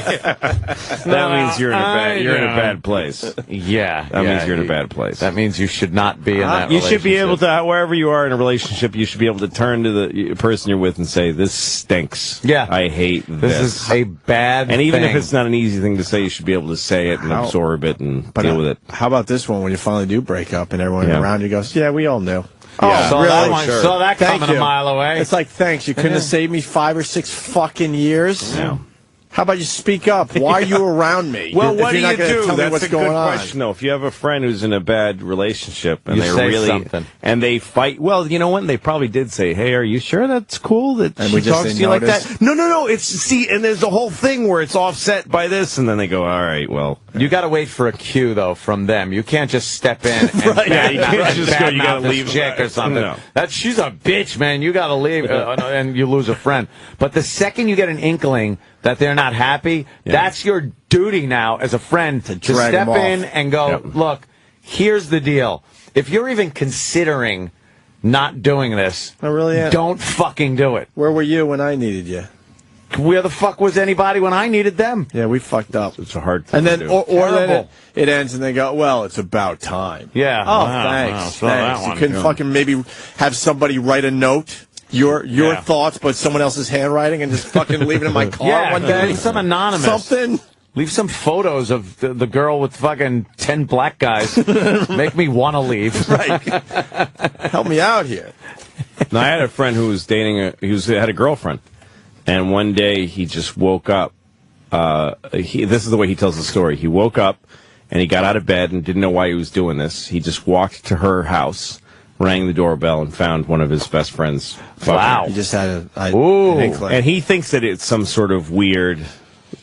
That means you're in a bad place. Yeah. That means you're in a bad place. That means you should not be in that You relationship. should be able to, wherever you are in a relationship, you should be able to turn to the person you're with and say, "This stinks. Yeah. I hate this. This is a bad And even thing. if it's not an easy thing to say, you should be able to say it and absorb it and deal with it. How about this one when you finally do break up and everyone around you goes, "Yeah, we all knew." Saw really? that one. Sure. Saw that Thank coming you. a mile away. It's like, thanks. You couldn't have saved me 5 or 6 fucking years. Yeah. How about you speak up? Why are you around me? Well, If what do you're you not gonna do? tell me That's what's a good going on. question, though. If you have a friend who's in a bad relationship and You they say really something. and they fight, well, you know what? They probably did say, "Hey, are you sure that's cool that And she we just talks to didn't you like notice? that?" No. It's and there's the whole thing where it's offset by this, and then they go, "All right, well." You got to wait for a cue though from them. You can't just step in and Right, yeah, you can't just go, you gotta badmouth this leave chick or something. No. She's a bitch, man. You got to leave, and you lose a friend. But the second you get an inkling that they're not happy, that's your duty now as a friend to drag step them off. in and go, "Look, here's the deal. If you're even considering not doing this, I really am. don't fucking do it. Where were you when I needed you? Where the fuck was anybody when I needed them?" Yeah, we fucked up. It's a hard thing And then, to do. or then Terrible. it ends and they go, "Well, it's about time." Yeah. Oh, Wow, thanks. wow, saw that Thanks. You one, couldn't too. fucking maybe have somebody write a note your thoughts, but someone else's handwriting, and just fucking leave it in my car one day. Some anonymous. Something. Leave some photos of the girl with fucking 10 black guys. Make me want to leave. Right. Help me out here. Now, I had a friend who was dating had a girlfriend, and one day he just woke up. This is the way he tells the story. He woke up and he got out of bed and didn't know why he was doing this. He just walked to her house, rang the doorbell, and found one of his best friends. Wow. He just had and he thinks that it's some sort of weird,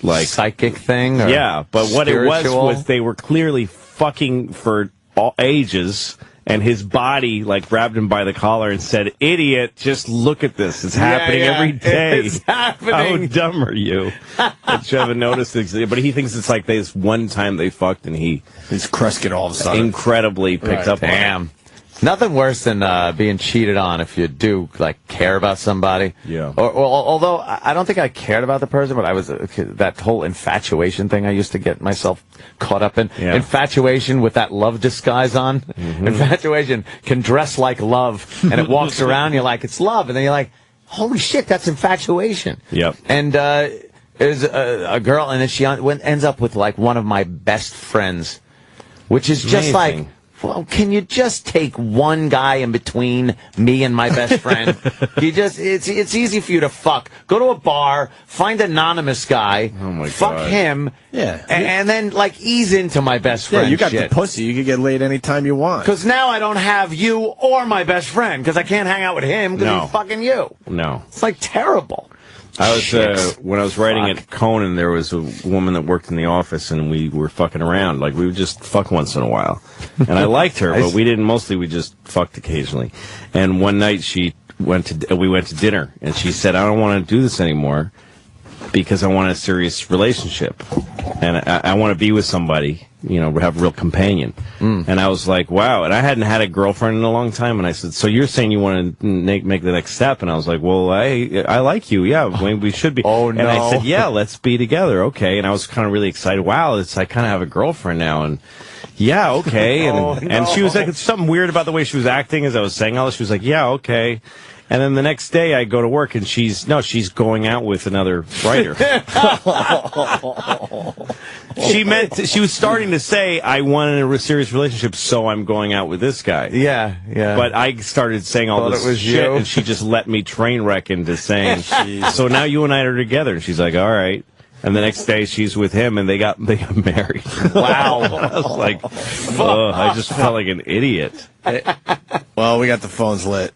like psychic thing. Or yeah, but what spiritual? it was they were clearly fucking for all ages. And his body, like, grabbed him by the collar and said, "Idiot, just look at this. It's happening every day. It's happening. How dumb are you?" That you haven't noticed it. But he thinks it's like this one time they fucked and his Kreskin all of a sudden incredibly picked up on it. Damn. Nothing worse than being cheated on if you do, like, care about somebody. Yeah. Although I don't think I cared about the person, but I was that whole infatuation thing I used to get myself caught up in. Yeah. Infatuation with that love disguise on. Mm-hmm. Infatuation can dress like love, and it walks around, you're like, it's love. And then you're like, holy shit, that's infatuation. Yep. And there's a girl, and then she ends up with, like, one of my best friends, which is just Amazing. like, well, can you just take one guy in between me and my best friend? It's easy for you to fuck. Go to a bar, find an anonymous guy, fuck him, and then, like, ease into my best friend. Yeah, you got the pussy. You can get laid anytime you want. Because now I don't have you or my best friend, because I can't hang out with him because he's fucking you. No. It's, like, terrible. I was when I was writing at Conan, there was a woman that worked in the office, and we were fucking around. Like, we would just fuck once in a while, and I liked her, but we didn't. Mostly, we just fucked occasionally. And one night, we went to dinner, and she said, "I don't want to do this anymore because I want a serious relationship, and I want to be with somebody, have a real companion." And I was like, wow. And I hadn't had a girlfriend in a long time. And I said, so you're saying you want to make the next step? And I was like, well, I like you. Yeah, we should be. Oh, no. And I said, yeah, let's be together. Okay. And I was kind of really excited. Wow, I kind of have a girlfriend now. And yeah, okay. And, and she was like, it's something weird about the way she was acting as I was saying all this. She was like, yeah, okay. And then the next day I go to work and she's going out with another writer. She was starting to say, I wanted a serious relationship, so I'm going out with this guy. Yeah. But I started saying all this shit, and she just let me train wreck into saying, so now you and I are together. And she's like, all right. And the next day she's with him, and they got married. Wow. I was like, I just felt like an idiot. Well, we got the phones lit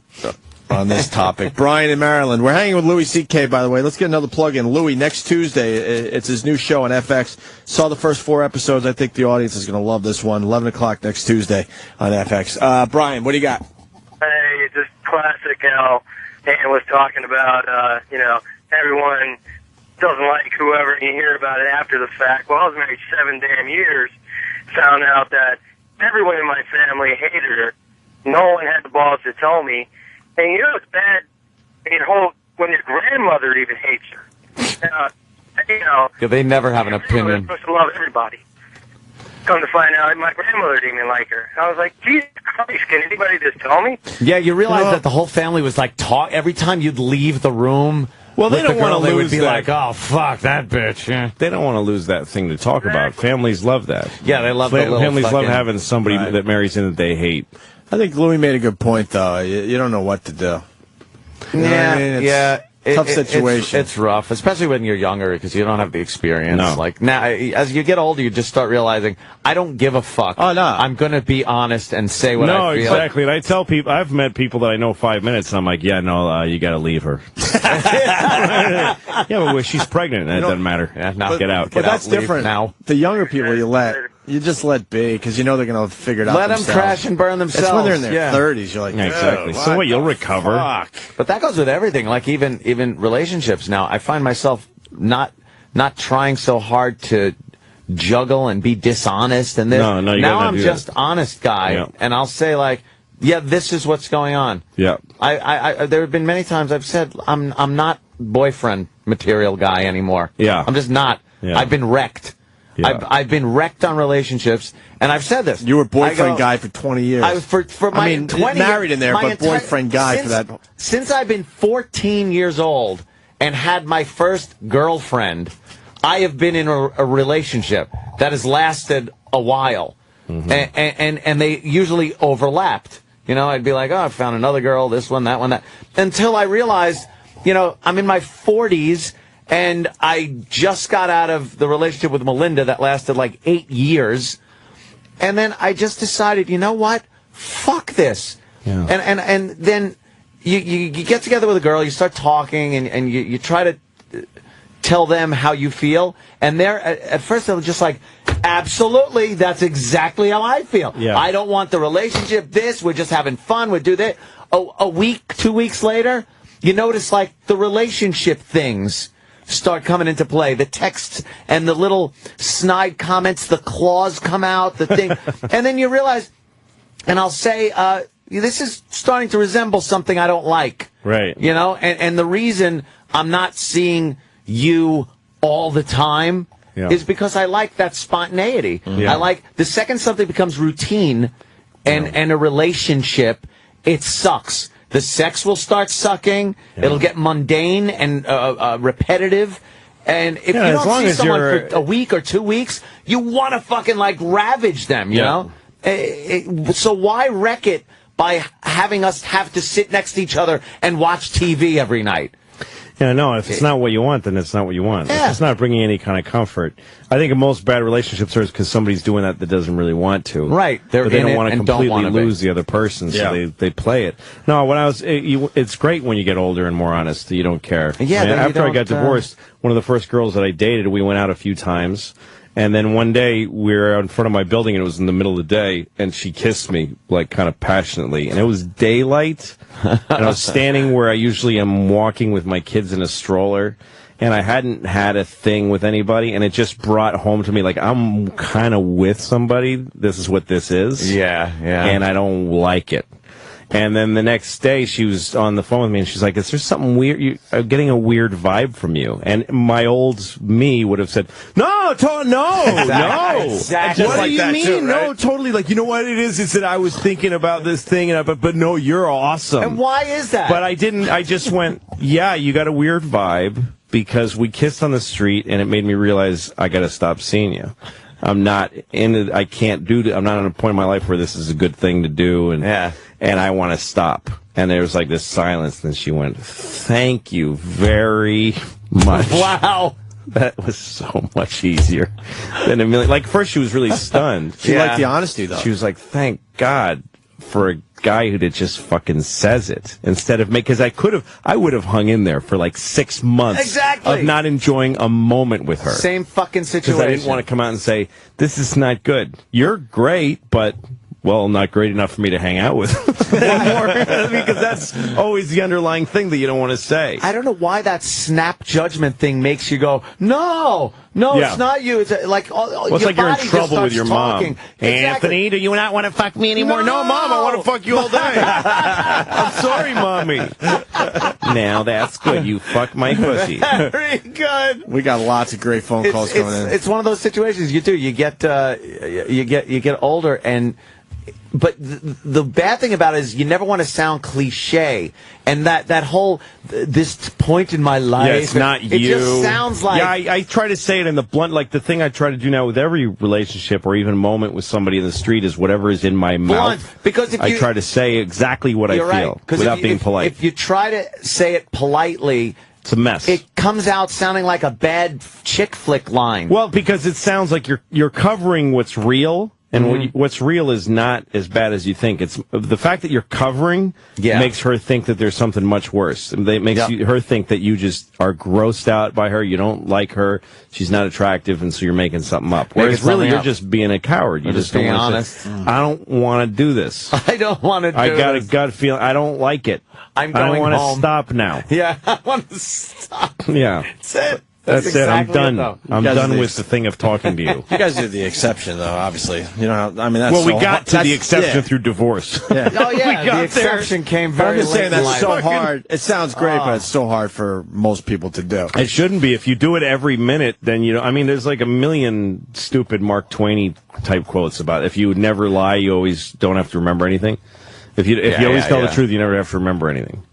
on this topic. Brian in Maryland. We're hanging with Louis C.K., by the way. Let's get another plug in. Louis, next Tuesday, it's his new show on FX. Saw the first 4 episodes. I think the audience is going to love this one. 11 o'clock next Tuesday on FX. Brian, what do you got? Hey, just classic how Dan was talking about, everyone doesn't like whoever, and you hear about it after the fact. Well, I was married 7 damn years. Found out that everyone in my family hated her. No one had the balls to tell me. And it's bad when your grandmother even hates her. Yeah, they never have an opinion. They're supposed to love everybody. Come to find out, my grandmother didn't even like her. I was like, Jesus Christ, can anybody just tell me? Yeah, you realize that the whole family was like every time you'd leave the room. Well, they don't want to lose They would be that. like, oh, fuck that bitch. Yeah. They don't want to lose that thing to talk about. Families love that. Yeah, they love families love having somebody that marries in that they hate. I think Louis made a good point, though. You don't know what to do. You know what I mean? Tough situation. It's rough, especially when you're younger because you don't have the experience. No. Like now, as you get older, you just start realizing I don't give a fuck. Oh no, I'm gonna be honest and say what I feel. No, exactly. And I tell people, I've met people that I know 5 minutes, and I'm like, yeah, no, you got to leave her. Yeah, but she's pregnant, and it doesn't matter. Yeah, now get out. But that's different. Now the younger people you just let be because you know they're going to figure it out. Let themselves. them crash and burn themselves. It's when they're in their 30s. You're like, exactly. So what? You'll recover. Fuck. But that goes with everything. Like even relationships. Now I find myself not trying so hard to juggle and be dishonest and this. No, now I'm just that. honest guy, and I'll say like, yeah, this is what's going on. Yeah. I there have been many times I've said I'm not boyfriend material guy anymore. Yeah. I'm just not. Yeah. I've been wrecked. Yeah. I've been wrecked on relationships, and I've said this. You were boyfriend guy for 20 years. For my 20 married in there, but boyfriend guy since, for that. Since I've been 14 years old and had my first girlfriend, I have been in a relationship that has lasted a while, and they usually overlapped. You know, I'd be like, oh, I found another girl, this one, that, until I realized, you know, I'm in my 40s, and I just got out of the relationship with Melinda that lasted like 8 years, and then I just decided, you know what, fuck this, and then you get together with a girl, you start talking, and you try to tell them how you feel, and they're at first they're just like, absolutely, that's exactly how I feel. Yeah. I don't want the relationship, we're just having fun, we do that. A week, 2 weeks later, you notice like the relationship things start coming into play. The texts and the little snide comments, the claws come out, the thing. And then you realize, and I'll say, this is starting to resemble something I don't like. Right. You know, and the reason I'm not seeing you all the time is because I like that spontaneity. I like the second something becomes routine and a relationship, it sucks. The sex will start sucking. It'll get mundane and repetitive. And if you don't see someone for a week or 2 weeks, you want to fucking like ravage them, you know? So why wreck it by having us have to sit next to each other and watch TV every night? Yeah, no, if it's not what you want, then it's not what you want. If it's not bringing any kind of comfort. I think in most bad relationships are because somebody's doing that doesn't really want to. Right. But they don't want to completely lose the other person, so they play it. No, when it's great when you get older and more honest. You don't care. Yeah, after I got divorced, one of the first girls that I dated, we went out a few times. And then one day, we were out in front of my building, and it was in the middle of the day, and she kissed me, like, kind of passionately. And it was daylight, and I was standing where I usually am walking with my kids in a stroller, and I hadn't had a thing with anybody, and it just brought home to me, like, I'm kind of with somebody. This is what this is. Yeah. And I don't like it. And then the next day, she was on the phone with me, and she's like, is there something weird? I'm getting a weird vibe from you. And my old me would have said, no. Exactly. What like do you that mean? Too, right? No, totally. Like, you know what it is? It's that I was thinking about this thing, but no, you're awesome. And why is that? But I didn't. I just went, yeah, you got a weird vibe, because we kissed on the street, and it made me realize I got to stop seeing you. I'm not in it. I can't do it. I'm not at a point in my life where this is a good thing to do, and I want to stop. And there was like this silence, and she went, thank you very much. Wow. That was so much easier than a million. Like, first she was really stunned. She liked the honesty, though. She was like, thank God for a guy who just fucking says it instead of me, because I would have hung in there for like 6 months of not enjoying a moment with her. Same fucking situation. Because I didn't want to come out and say, this is not good. You're great, but, well, not great enough for me to hang out with anymore. Because that's always the underlying thing that you don't want to say. I don't know why that snap judgment thing makes you go, no, it's not you. It's like, it's like you're in trouble with your talking. mom. Anthony, do you not want to fuck me anymore? No, Mom, I want to fuck you all day. I'm sorry, Mommy. Now that's good. You fuck my pussy. Very good. We got lots of great phone calls coming in. It's one of those situations you do. You get older, and but the bad thing about it is you never want to sound cliche, and that whole this point in my life. Yeah, it's not you. It just sounds like. Yeah, I try to say it in the blunt. Like the thing I try to do now with every relationship or even moment with somebody in the street is whatever is in my mouth. Because if I try to say exactly what I feel without being polite. If you try to say it politely. It's a mess. It comes out sounding like a bad chick flick line. Well, because it sounds like you're covering what's real. And what's real is not as bad as you think. It's the fact that you're covering makes her think that there's something much worse. It makes her think that you just are grossed out by her. You don't like her. She's not attractive, and so you're making something up. Whereas really, you're just being a coward. You just don't want to honest. I don't want to do this. I don't want to do this. I got a gut feeling. I don't like it. I'm going I want home. to stop now. Yeah, I want to stop. Yeah. That's it. That's exactly it. I'm it, done. though. I'm done with the thing of talking to you. You guys are the exception, though. Obviously, you know. I mean, that's well, we so got to the exception through divorce. Yeah. Oh yeah, we got the exception came very I'm just saying late in that's life. so hard. It sounds great, but it's so hard for most people to do. It shouldn't be. If you do it every minute, then you know. I mean, there's like a million stupid Mark Twain type quotes about if you never lie, you always don't have to remember anything. If you always tell the truth, you never have to remember anything.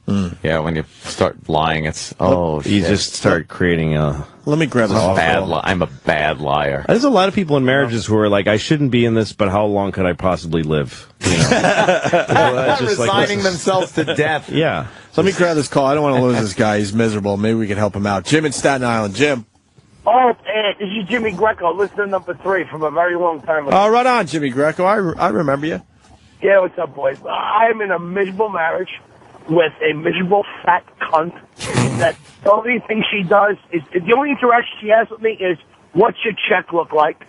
Yeah, when you start lying, it's you just start creating a. Let me grab this. I'm a bad liar. There's a lot of people in marriages who are like, I shouldn't be in this, but how long could I possibly live? You know? Just resigning themselves to death. Yeah. So let me grab this call. I don't want to lose this guy. He's miserable. Maybe we can help him out. Jim in Staten Island. Jim. Oh, this is Jimmy Greco, listener number 3 from a very long time ago. Oh, right on, Jimmy Greco. I remember you. Yeah, what's up, boys? I'm in a miserable marriage with a miserable fat cunt that the only thing she does is, the only interaction she has with me is, what's your check look like?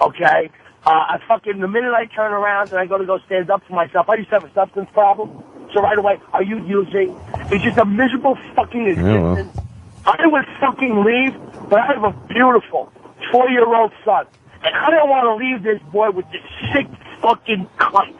Okay? The minute I turn around and I go stand up for myself, I used to have a substance problem. So right away, are you using? It's just a miserable fucking existence. I would fucking leave, but I have a beautiful 4-year-old son. And I don't want to leave this boy with this sick fucking cunt.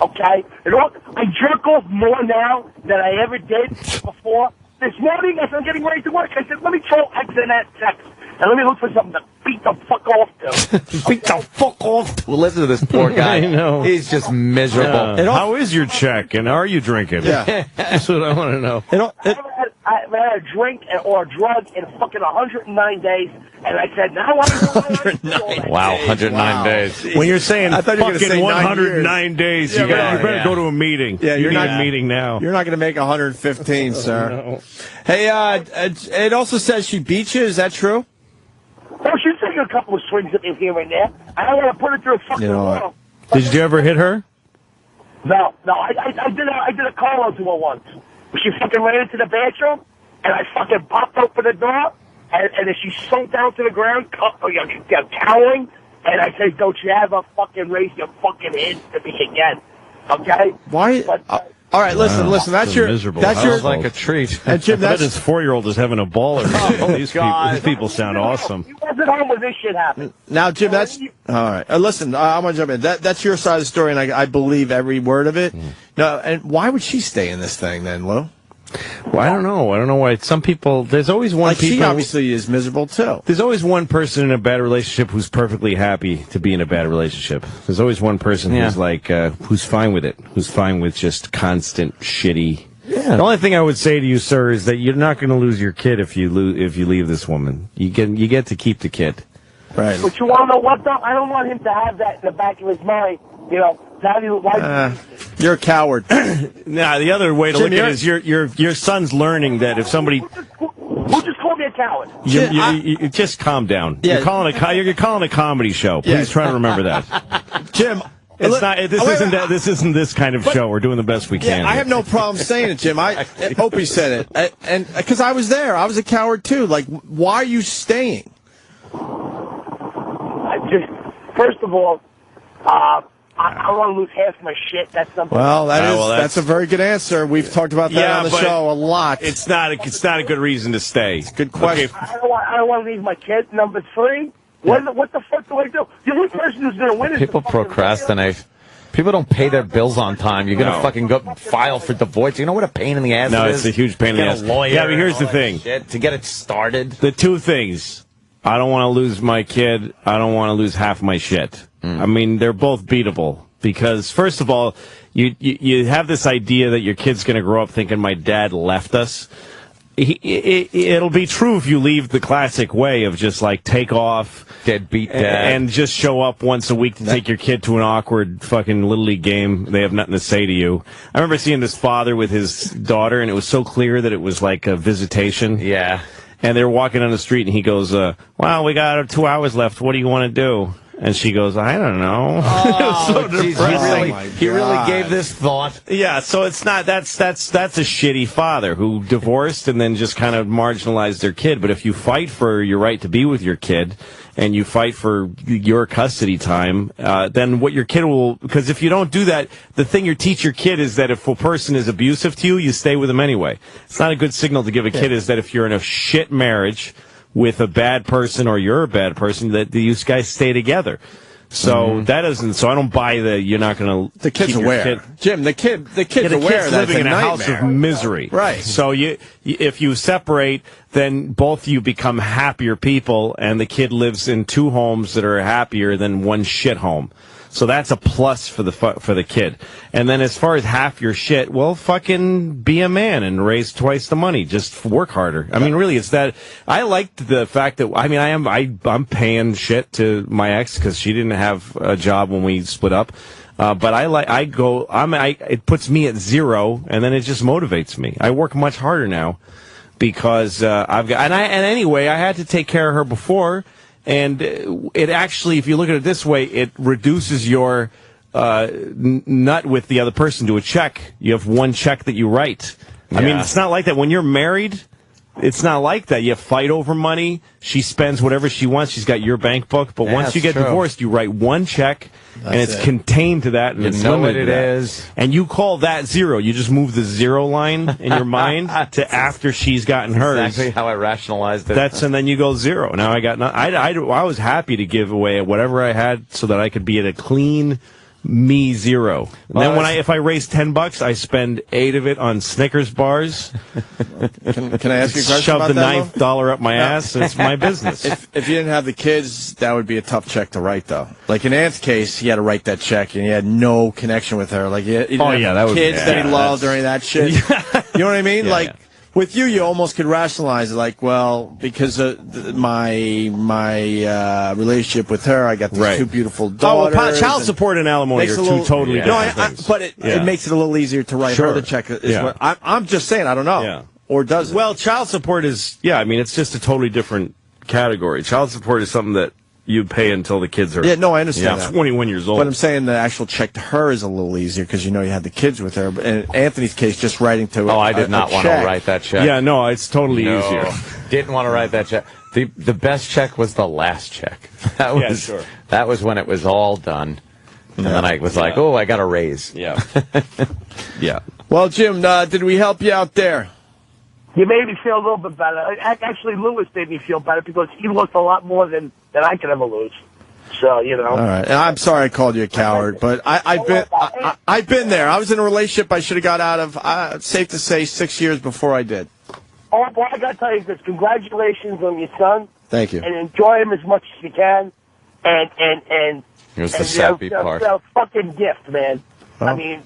Okay? I jerk off more now than I ever did before. This morning, as I'm getting ready to work, I said, let me throw X in that text. And let me look for something to beat the fuck off to. Beat the fuck off to. Well, listen to this poor guy. I know. He's just miserable. Yeah. How is your check, and are you drinking? Yeah. That's what I want to know. I haven't had a drink or a drug in fucking 109 days, and I said, now I know. Wow, 109 days. When you're saying I thought you were gonna fucking say 109 days, you better go to a meeting. Yeah, you need a meeting now. You're not going to make 115, sir. No. Hey, it also says she beat you. Is that true? Oh, she's taking a couple of swings at me here and there. I don't want to put it through a fucking wall. Did you ever hit her? No. I did a call to her once. She fucking ran into the bathroom, and I fucking popped open the door, and then she sunk down to the ground, cowering, and I said, don't you ever fucking raise your fucking hands to me again, okay? Why? All right, listen. That's your. Miserable. That's your. Like a treat. And Jim, I bet his 4-year-old is having a ball. These people sound awesome. You wasn't home when this shit happened. Now, Jim, that's all right. Listen, I want to jump in. That's your side of the story, and I believe every word of it. No, and why would she stay in this thing then, Lou? Well, I don't know why. Some people, there's always one She obviously is miserable, too. There's always one person in a bad relationship who's perfectly happy to be in a bad relationship. There's always one person who's like, who's fine with it, who's fine with just constant shitty. Yeah. The only thing I would say to you, sir, is that you're not going to lose your kid if you leave this woman. You get to keep the kid. Right. But you want to know what, though? I don't want him to have that in the back of his mind. You know, you're a coward. Nah, the other way to look at it is your son's learning that if somebody who just called me a coward. You just calm down. Yeah. You're calling a comedy show. Please try to remember that, Jim. It's not. This isn't this kind of show. We're doing the best we can. I have no problem saying it, Jim. Opie said it, and because I was there, I was a coward too. Like, why are you staying? First of all, I want to lose half my shit. That's something. Well, that's a very good answer. We've talked about that on the show a lot. It's not a good reason to stay. It's a good question. Okay. I don't want to leave my kid. Number 3. What the fuck do I do? The only person who's going to win is people procrastinate. People don't pay their bills on time. You're going to fucking go file for divorce. You know what a pain in the ass it is? No, it's a huge pain in the ass. Get a lawyer. Yeah, but here's the thing. To get it started. The two things. I don't want to lose my kid. I don't want to lose half my shit. I mean, they're both beatable. Because, first of all, you have this idea that your kid's going to grow up thinking my dad left us. It'll be true if you leave the classic way of just, like, take off. Deadbeat dad. And just show up once a week to take your kid to an awkward fucking Little League game. They have nothing to say to you. I remember seeing this father with his daughter, and it was so clear that it was like a visitation. Yeah. And they were walking on the street, and he goes, well, we got 2 hours left. What do you want to do? And she goes, I don't know. Oh, it was so depressing. He really gave this thought. Yeah, so it's not that's a shitty father who divorced and then just kind of marginalized their kid. But if you fight for your right to be with your kid and you fight for your custody time, then what your kid will, because if you don't do that, the thing you teach your kid is that if a person is abusive to you, you stay with them anyway. It's not a good signal to give a kid is that if you're in a shit marriage with a bad person or you're a bad person, that you guys stay together. So that doesn't. So I don't buy that you're not going to. The kid's aware, Jim. The kid's aware that living in a nightmare. house of misery, right? So if you separate, then both of you become happier people, and the kid lives in 2 homes that are happier than one shit home. So that's a plus for the kid. And then as far as half your shit, well, fucking be a man and raise twice the money. Just work harder. I mean, really, it's that. I liked the fact that, I mean, I'm paying shit to my ex because she didn't have a job when we split up. But it puts me at 0, and then it just motivates me. I work much harder now because anyway, I had to take care of her before. And it actually, if you look at it this way, it reduces your nut with the other person to a check. You have one check that you write. Yeah. I mean, it's not like that. When you're married, it's not like that. You fight over money. She spends whatever she wants. She's got your bank book. But once you get divorced, you write one check, and it's contained to that, and it's limited to that. Is. And you call that 0. You just move the 0 line in your mind to after she's gotten hers. Exactly how I rationalized it. And then you go 0. Now I got I was happy to give away whatever I had so that I could be at a clean me 0. And then if I raise $10, I spend 8 of it on Snickers bars. Can I ask you a question Shove about the that, $9 up my ass. It's my business. If you didn't have the kids, that would be a tough check to write, though. Like in Ant's case, he had to write that check, and he had no connection with her. Like he didn't have kids that he loved or any of that shit. You know what I mean? Yeah, with you almost could rationalize it, like, well, because of my relationship with her, I got these 2 beautiful daughters. Oh, well, child support and alimony are 2 totally different things. But it makes it a little easier to write her the check. I'm just saying, I don't know. Yeah. Or does it? Well, child support is, I mean, it's just a totally different category. Child support is something that you pay until the kids are I understand that. 21 years old. But I'm saying the actual check to her is a little easier because you had the kids with her. But in Anthony's case, just writing to I did not want to write that check. Yeah, no, it's totally easier. Didn't want to write that check. The best check was the last check. That was when it was all done. And then I was like, I got a raise. Yeah. Yeah. Well, Jim, did we help you out there? You made me feel a little bit better. Actually, Lewis made me feel better because he looked a lot more than I could ever lose. So, All right. And I'm sorry I called you a coward, but I've been there. I was in a relationship I should have got out of, safe to say, 6 years before I did. Oh, boy, I got to tell you this. Congratulations on your son. Thank you. And enjoy him as much as you can. And here's the sappy part. A fucking gift, man. Oh. I mean,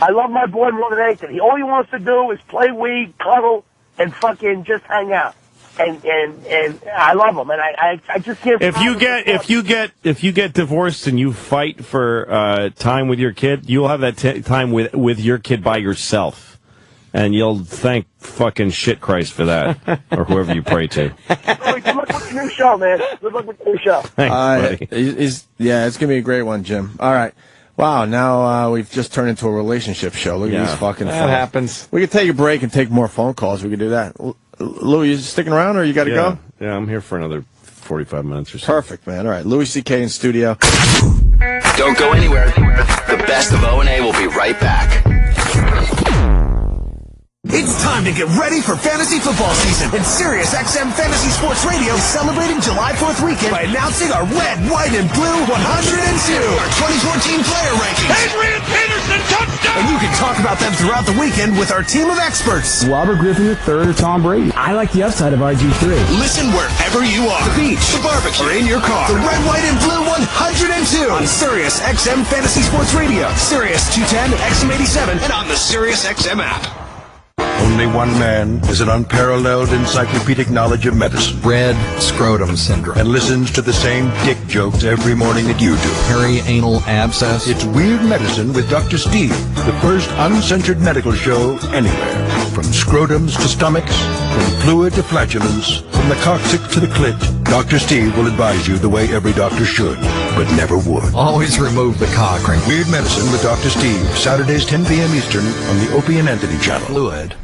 I love my boy more than anything. All he wants to do is play weed, cuddle, and fucking just hang out. And I love him, and I just can't. If you get divorced and you fight for time with your kid, you'll have that time with your kid by yourself, and you'll thank fucking shit Christ for that, or whoever you pray to. Good luck with your new show, man. Good luck with your new show. Thanks, buddy. It's gonna be a great one, Jim. All right. Wow, now we've just turned into a relationship show. Look at these fucking phones. That happens. We could take a break and take more phone calls. We could do that. Lou, you sticking around or you got to go? Yeah, I'm here for another 45 minutes or so. Perfect, man. All right, Louis C.K. in studio. Don't go anywhere. The best of O&A will be right back. It's time to get ready for fantasy football season, and Sirius XM Fantasy Sports Radio is celebrating July 4th weekend by announcing our red, white, and blue 102, our 2014 player rankings. Adrian Peterson, touchdown! And you can talk about them throughout the weekend with our team of experts. Robert Griffin III or Tom Brady. I like the upside of RG3. Listen wherever you are. The beach, the barbecue, or in your car. The red, white, and blue 102 on Sirius XM Fantasy Sports Radio, Sirius 210, XM87, and on the Sirius XM app. Only one man has an unparalleled encyclopedic knowledge of medicine. Red scrotum syndrome. And listens to the same dick jokes every morning that you do. Perianal abscess. It's Weird Medicine with Dr. Steve, the first uncensored medical show anywhere. From scrotums to stomachs, from fluid to flatulence, from the coccyx to the clit, Dr. Steve will advise you the way every doctor should, but never would. Always remove the cock ring. Weird Medicine with Dr. Steve, Saturdays 10 p.m. Eastern on the Opie and Anthony channel. Fluid.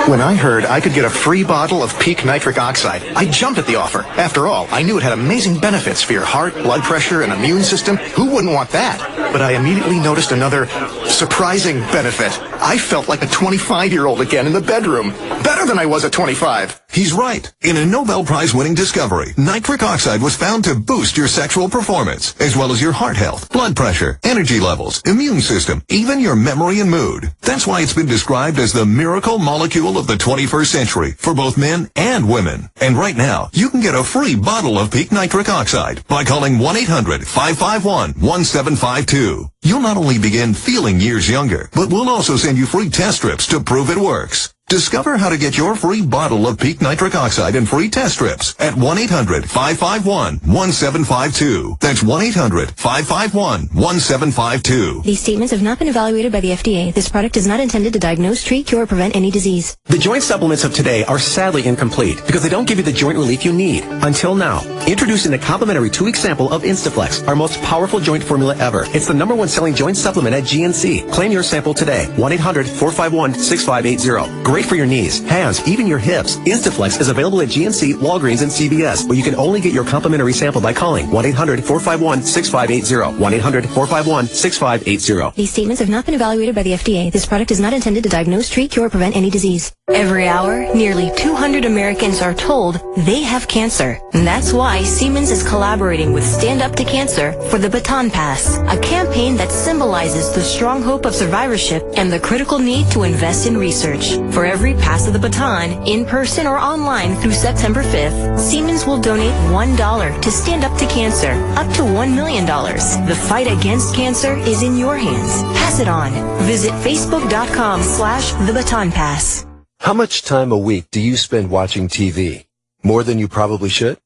When I heard I could get a free bottle of Peak Nitric Oxide, I jumped at the offer. After all, I knew it had amazing benefits for your heart, blood pressure, and immune system. Who wouldn't want that? But I immediately noticed another Surprising benefit. I felt like a 25-year-old again in the bedroom. Better than I was at 25. He's right. In a Nobel Prize-winning discovery, nitric oxide was found to boost your sexual performance, as well as your heart health, blood pressure, energy levels, immune system, even your memory and mood. That's why it's been described as the miracle molecule of the 21st century for both men and women. And right now, you can get a free bottle of peak nitric oxide by calling 1-800-551-1752. You'll not only begin feeling years younger, but we'll also send you free test strips to prove it works. Discover how to get your free bottle of peak nitric oxide and free test strips at 1-800-551-1752. That's 1-800-551-1752. These statements have not been evaluated by the FDA. This product is not intended to diagnose, treat, cure, or prevent any disease. The joint supplements of today are sadly incomplete because they don't give you the joint relief you need. Until now. Introducing the complimentary 2-week sample of Instaflex, our most powerful joint formula ever. It's the #1 selling joint supplement at GNC. Claim your sample today. 1-800-451-6580. Great for your knees, hands, even your hips. Instaflex is available at GNC, Walgreens, and CVS, where you can only get your complimentary sample by calling 1-800-451-6580. 1-800-451-6580. These statements have not been evaluated by the FDA. This product is not intended to diagnose, treat, cure, or prevent any disease. Every hour, nearly 200 Americans are told they have cancer. And that's why Siemens is collaborating with Stand Up to Cancer for the Baton Pass, a campaign that symbolizes the strong hope of survivorship and the critical need to invest in research. For every pass of the baton, in person or online through September 5th, Siemens will donate $1 to Stand Up to Cancer, up to $1 million. The fight against cancer is in your hands. Pass it on. Visit Facebook.com/thebatonpass. How much time a week do you spend watching TV? More than you probably should?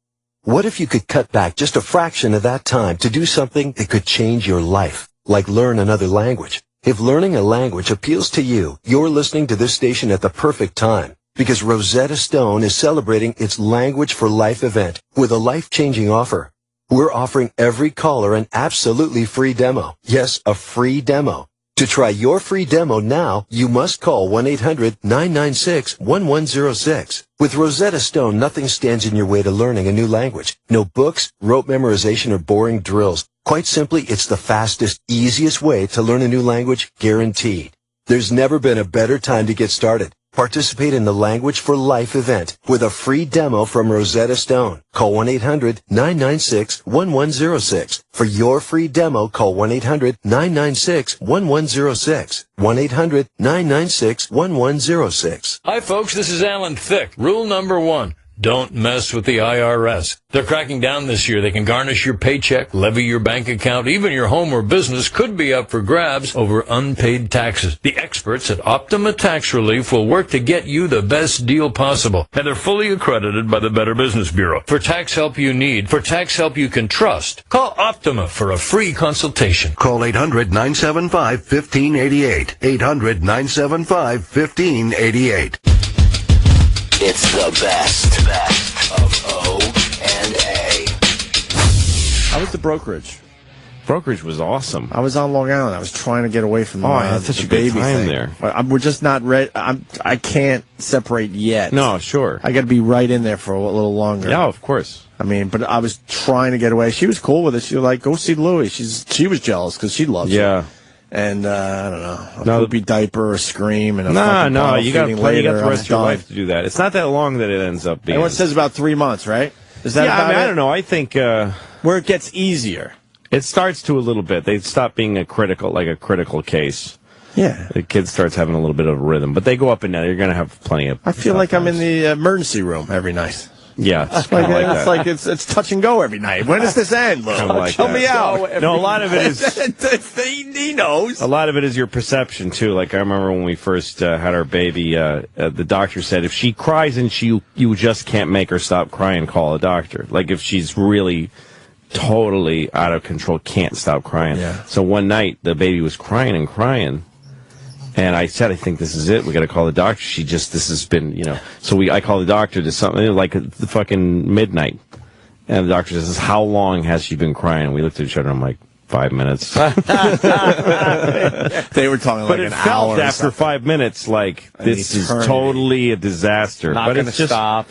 What if you could cut back just a fraction of that time to do something that could change your life, like learn another language? If learning a language appeals to you, you're listening to this station at the perfect time, because Rosetta Stone is celebrating its Language for Life event with a life-changing offer. We're offering every caller an absolutely free demo. Yes, a free demo. To try your free demo now, you must call 1-800-996-1106. With Rosetta Stone, nothing stands in your way to learning a new language. No books, rote memorization, or boring drills. Quite simply, it's the fastest, easiest way to learn a new language, guaranteed. There's never been a better time to get started. Participate in the Language for Life event with a free demo from Rosetta Stone. Call 1-800-996-1106. For your free demo, call 1-800-996-1106. 1-800-996-1106. Hi, folks. This is Alan Thicke. Rule number 1. Don't mess with the IRS. They're cracking down this year. They can garnish your paycheck, levy your bank account, even your home or business could be up for grabs over unpaid taxes. The experts at Optima Tax Relief will work to get you the best deal possible. And they're fully accredited by the Better Business Bureau. For tax help you need, for tax help you can trust, call Optima for a free consultation. Call 800-975-1588. 800-975-1588. It's the best of O&A. How was the brokerage? Brokerage was awesome. I was on Long Island. I was trying to get away from I had such the a good baby time thing. there. We're just not ready. I can't separate yet. No, sure. I got to be right in there for a little longer. Yeah, of course. I mean, but I was trying to get away. She was cool with it. She was like, go see Louie. She was jealous because she loves it. And I don't know, a poopy diaper, a scream, and a fucking bottle you got feeding plenty. You later. got the rest of your life to do that. It's not that long that it ends up being. And what it says about 3 months, right? Is that about I don't know. I think where it gets easier. It starts to a little bit. They stop being a critical case. Yeah, the kid starts having a little bit of a rhythm, but they go up and down. You're going to have plenty of. I feel like I'm in the emergency room every night. Yeah, it's touch and go every night. When does this end? Tell me out. No, a lot of it is. He knows. A lot of it is your perception too. Like I remember when we first had our baby, the doctor said if she cries and you just can't make her stop crying, call a doctor. Like if she's really totally out of control, can't stop crying. Yeah. So one night the baby was crying and crying. And I said, I think this is it. We got to call the doctor. This has been, So I called the doctor to something like the fucking midnight. And the doctor says, how long has she been crying? And we looked at each other. I'm like, 5 minutes. They were talking like an hour. But it felt after 5 minutes like this is totally a disaster. Not going to stop.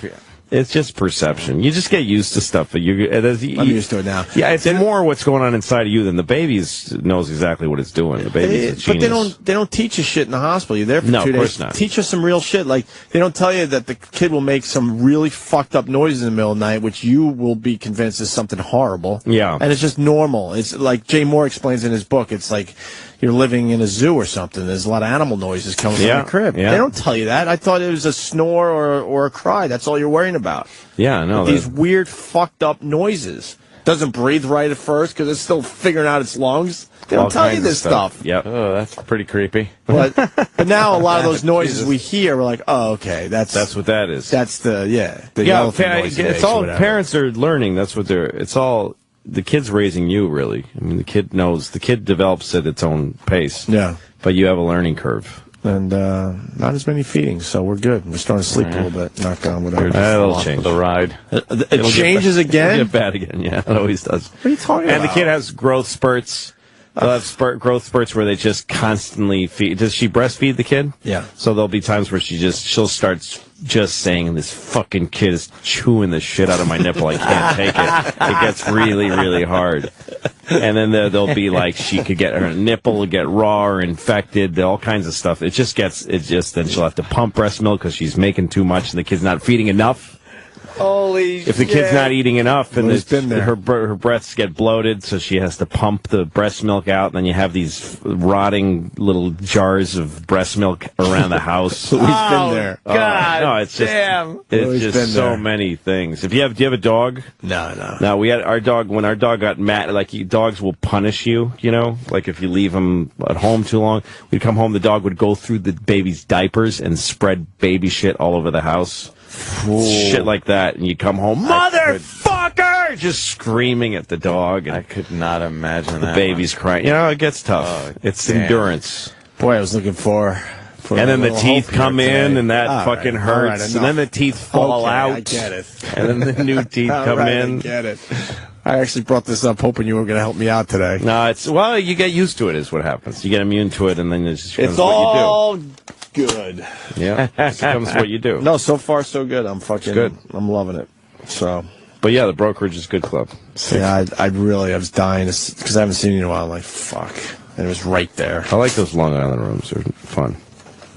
It's just perception. You just get used to stuff. I'm used to it now. Yeah, it's more what's going on inside of you than the baby knows exactly what it's doing. The baby's a genius. But they don't teach you shit in the hospital. You're there for 2 days. Of course not. Teach us some real shit. Like, they don't tell you that the kid will make some really fucked up noises in the middle of the night, which you will be convinced is something horrible. Yeah. And it's just normal. It's like Jay Moore explains in his book. It's like you're living in a zoo or something. There's a lot of animal noises coming from the crib. Yeah. They don't tell you that. I thought it was a snore or a cry. That's all you're worrying about. Yeah, no. These weird, fucked up noises. Doesn't breathe right at first because it's still figuring out its lungs. They don't tell you this stuff. Yep. Oh, that's pretty creepy. But now a lot of those noises we hear, we're like, oh, okay, that's what that is. That's the elephant noise it's all parents are learning. That's what it's all. The kid's raising you, really. I mean, the kid develops at its own pace. Yeah. But you have a learning curve. And not as many feedings, so we're good. We're starting to sleep a little bit. Knock on whatever. That'll change. The ride. It changes again? It'll get bad again, yeah. It always does. What are you talking about? And the kid has growth spurts. They'll have growth spurts where they just constantly feed. Does she breastfeed the kid? Yeah. So there'll be times where she'll start just saying, this fucking kid is chewing the shit out of my nipple. I can't take it. It gets really, really hard. And then there'll be like, she could get her nipple get raw or infected, all kinds of stuff. Then she'll have to pump breast milk because she's making too much and the kid's not feeding enough. Holy If the kid's not eating enough and her her breasts get bloated, so she has to pump the breast milk out, and then you have these rotting little jars of breast milk around the house. We've been there. God, no, it's just so many things. Do you have a dog? No. No, we had our dog. When our dog got mad, like dogs will punish you. You know, like if you leave him at home too long, we'd come home. The dog would go through the baby's diapers and spread baby shit all over the house. Shit like that, and you come home, motherfucker, just screaming at the dog. And I could not imagine the that. Baby's crying. You know, it gets tough. It's endurance. Boy, I was looking for and then the teeth come in, and that fucking hurts. And then the teeth fall out. I get it. And then the new teeth come in. I get it. I actually brought this up hoping you were going to help me out today. No, you get used to it is what happens. You get immune to it, and then it's just it's what all you do. Good. Yeah, it becomes what you do. No, so far so good. I'm good. I'm loving it. So, but yeah, the brokerage is good club. Yeah, I was dying because I haven't seen you in a while. I'm like, fuck, and it was right there. I like those Long Island rooms. They're fun.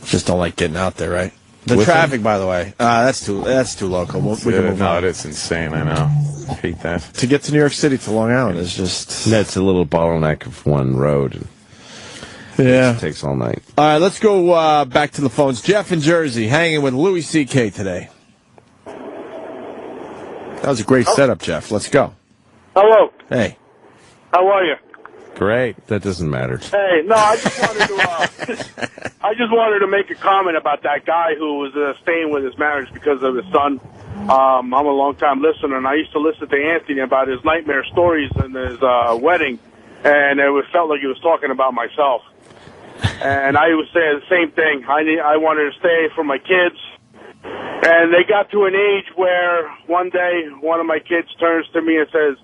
Just don't like getting out there, right? The traffic, by the way, that's too local. We can move on. It's insane. I know. I hate that. To get to New York City to Long Island is just that's a little bottleneck of one road. Yeah. It takes all night. All right, let's go back to the phones. Jeff in Jersey, hanging with Louis C.K. today. That was a great setup, Jeff. Let's go. Hello. Hey. How are you? Great. That doesn't matter. Hey, no, I just wanted to make a comment about that guy who was staying with his marriage because of his son. I'm a long-time listener, and I used to listen to Anthony about his nightmare stories and his wedding, and it felt like he was talking about myself. And I was saying the same thing. I wanted to stay for my kids. And they got to an age where one day one of my kids turns to me and says,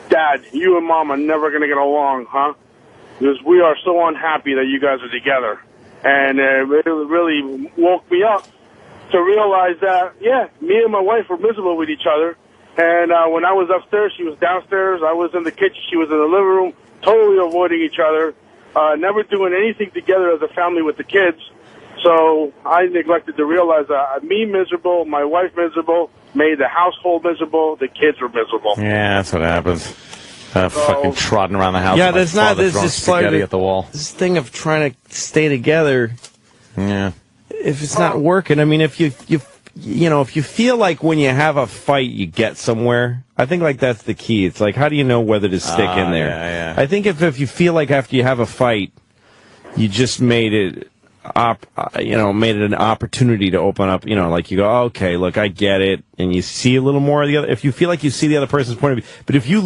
Dad, you and Mom are never going to get along, huh? Because we are so unhappy that you guys are together. And it really woke me up to realize that, yeah, me and my wife were miserable with each other. And when I was upstairs, she was downstairs. I was in the kitchen. She was in the living room, totally avoiding each other. Never doing anything together as a family with the kids. So I neglected to realize that me miserable, my wife miserable, made the household miserable, the kids were miserable. Yeah, that's what happens. Fucking trotting around the house. Yeah, there's not this spaghetti at the wall. This thing of trying to stay together. Yeah. If it's not working, I mean, if you feel like when you have a fight you get somewhere, I think like that's the key. It's like, how do you know whether to stick in there? Yeah. I think if you feel like after you have a fight, you just made it an opportunity to open up, like you go, oh, okay, look, I get it, and you see a little more of the other, if you feel like you see the other person's point of view. But if you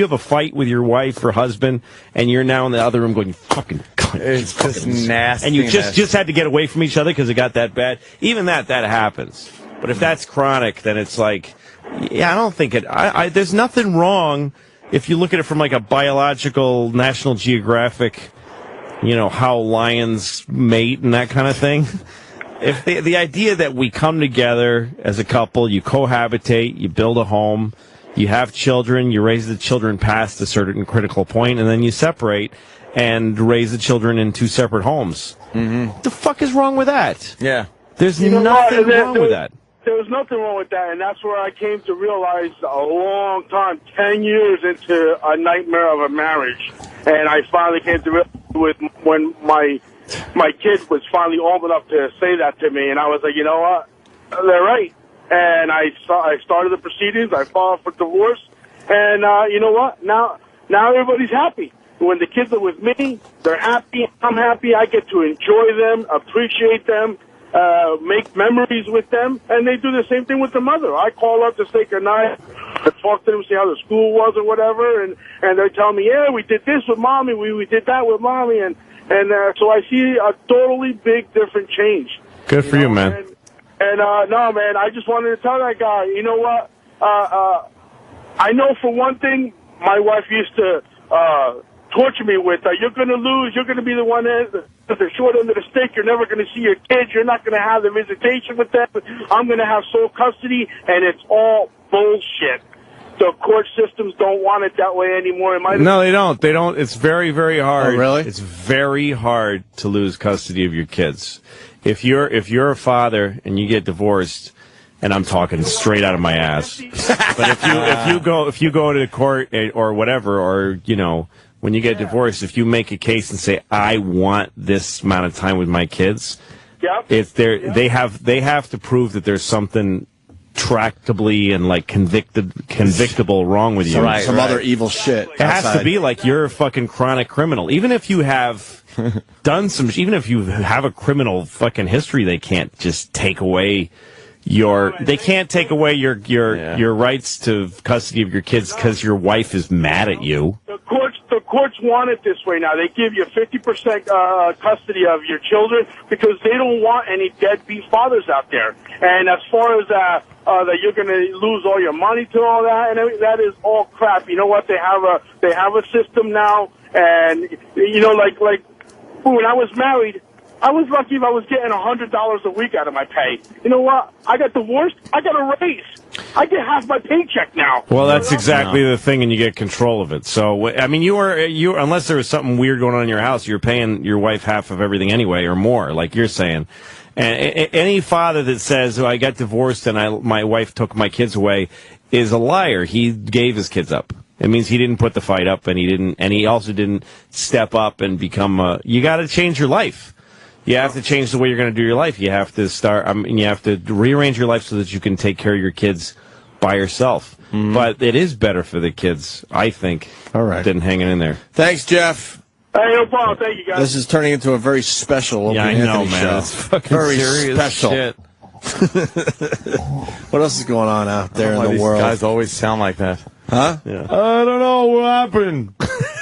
have a fight with your wife or husband, and you're now in the other room going, you fucking cunt, it's just nasty. And you just had to get away from each other because it got that bad, even that happens. But if that's chronic, then it's like, yeah, I don't think there's nothing wrong if you look at it from like a biological National Geographic, how lions mate and that kind of thing. if the idea that we come together as a couple, you cohabitate, you build a home, you have children, you raise the children past a certain critical point, and then you separate and raise the children in two separate homes. What the fuck is wrong with that? Yeah. There's nothing wrong with that. There was nothing wrong with that, and that's where I came to realize a long time, 10 years into a nightmare of a marriage, and I finally came to realize when my kid was finally old enough to say that to me, and I was like, you know what, they're right. And I started the proceedings, I filed for divorce, and you know what, now everybody's happy. When the kids are with me, they're happy, I'm happy, I get to enjoy them, appreciate them, make memories with them, and they do the same thing with the mother. I call up to say goodnight, to talk to them, see how the school was or whatever, and they tell me, yeah, we did this with mommy, we did that with mommy, and so I see a totally big, different change. Good for you, man. And no, man, I just wanted to tell that guy, you know what, I know for one thing, my wife used to torture me with, you're going to lose, you're going to be the one at the short end of the stick, you're never going to see your kids, you're not going to have the visitation with them, I'm going to have sole custody, and it's all bullshit. The court systems don't want it that way anymore. No, they don't. They don't. It's very, very hard. Oh, really? It's very hard to lose custody of your kids. If you're a father and you get divorced, and I'm talking straight out of my ass, but if you go to court or whatever, or when you get divorced, if you make a case and say, I want this amount of time with my kids, they have to prove that there's something tractably and convictable wrong with you. Some other evil shit. It has to be like you're a fucking chronic criminal. Even if you have even if you have a criminal fucking history, they can't just take away your rights to custody of your kids because your wife is mad at you. The courts want it this way now. They give you 50% custody of your children because they don't want any deadbeat fathers out there. And as far as that you're going to lose all your money to all that, and that is all crap. You know what? They have a system now, and like when I was married, I was lucky if I was getting $100 a week out of my pay. You know what? I got divorced. I got a raise. I get half my paycheck now. Well, that's exactly the thing, and you get control of it. So, I mean, you unless there was something weird going on in your house, you're paying your wife half of everything anyway, or more, like you're saying. And any father that says, I got divorced and my wife took my kids away is a liar. He gave his kids up. It means he didn't put the fight up, and he also didn't step up and become you got to change your life. You have to change the way you're going to do your life. You have to you have to rearrange your life so that you can take care of your kids by yourself. Mm-hmm. But it is better for the kids, I think, than hanging in there. Thanks, Jeff. Hey, no problem. Thank you, guys. This is turning into a very special Opie and Anthony show. It's fucking very serious special. Shit. What else is going on out there in the world? These guys always sound like that. Huh? Yeah. I don't know what happened.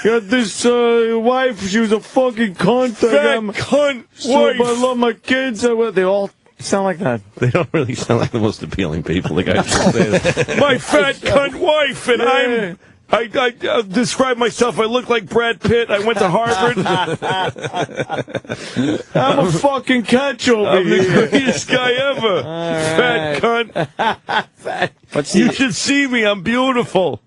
Got this wife, she was a fucking cunt. Fat cunt wife. I love my kids. They all sound like that. They don't really sound like the most appealing people. The guys say my fat cunt wife, and I describe myself. I look like Brad Pitt. I went to Harvard. I'm a fucking catch over here. The greatest guy ever. Fat cunt. You should see me. I'm beautiful.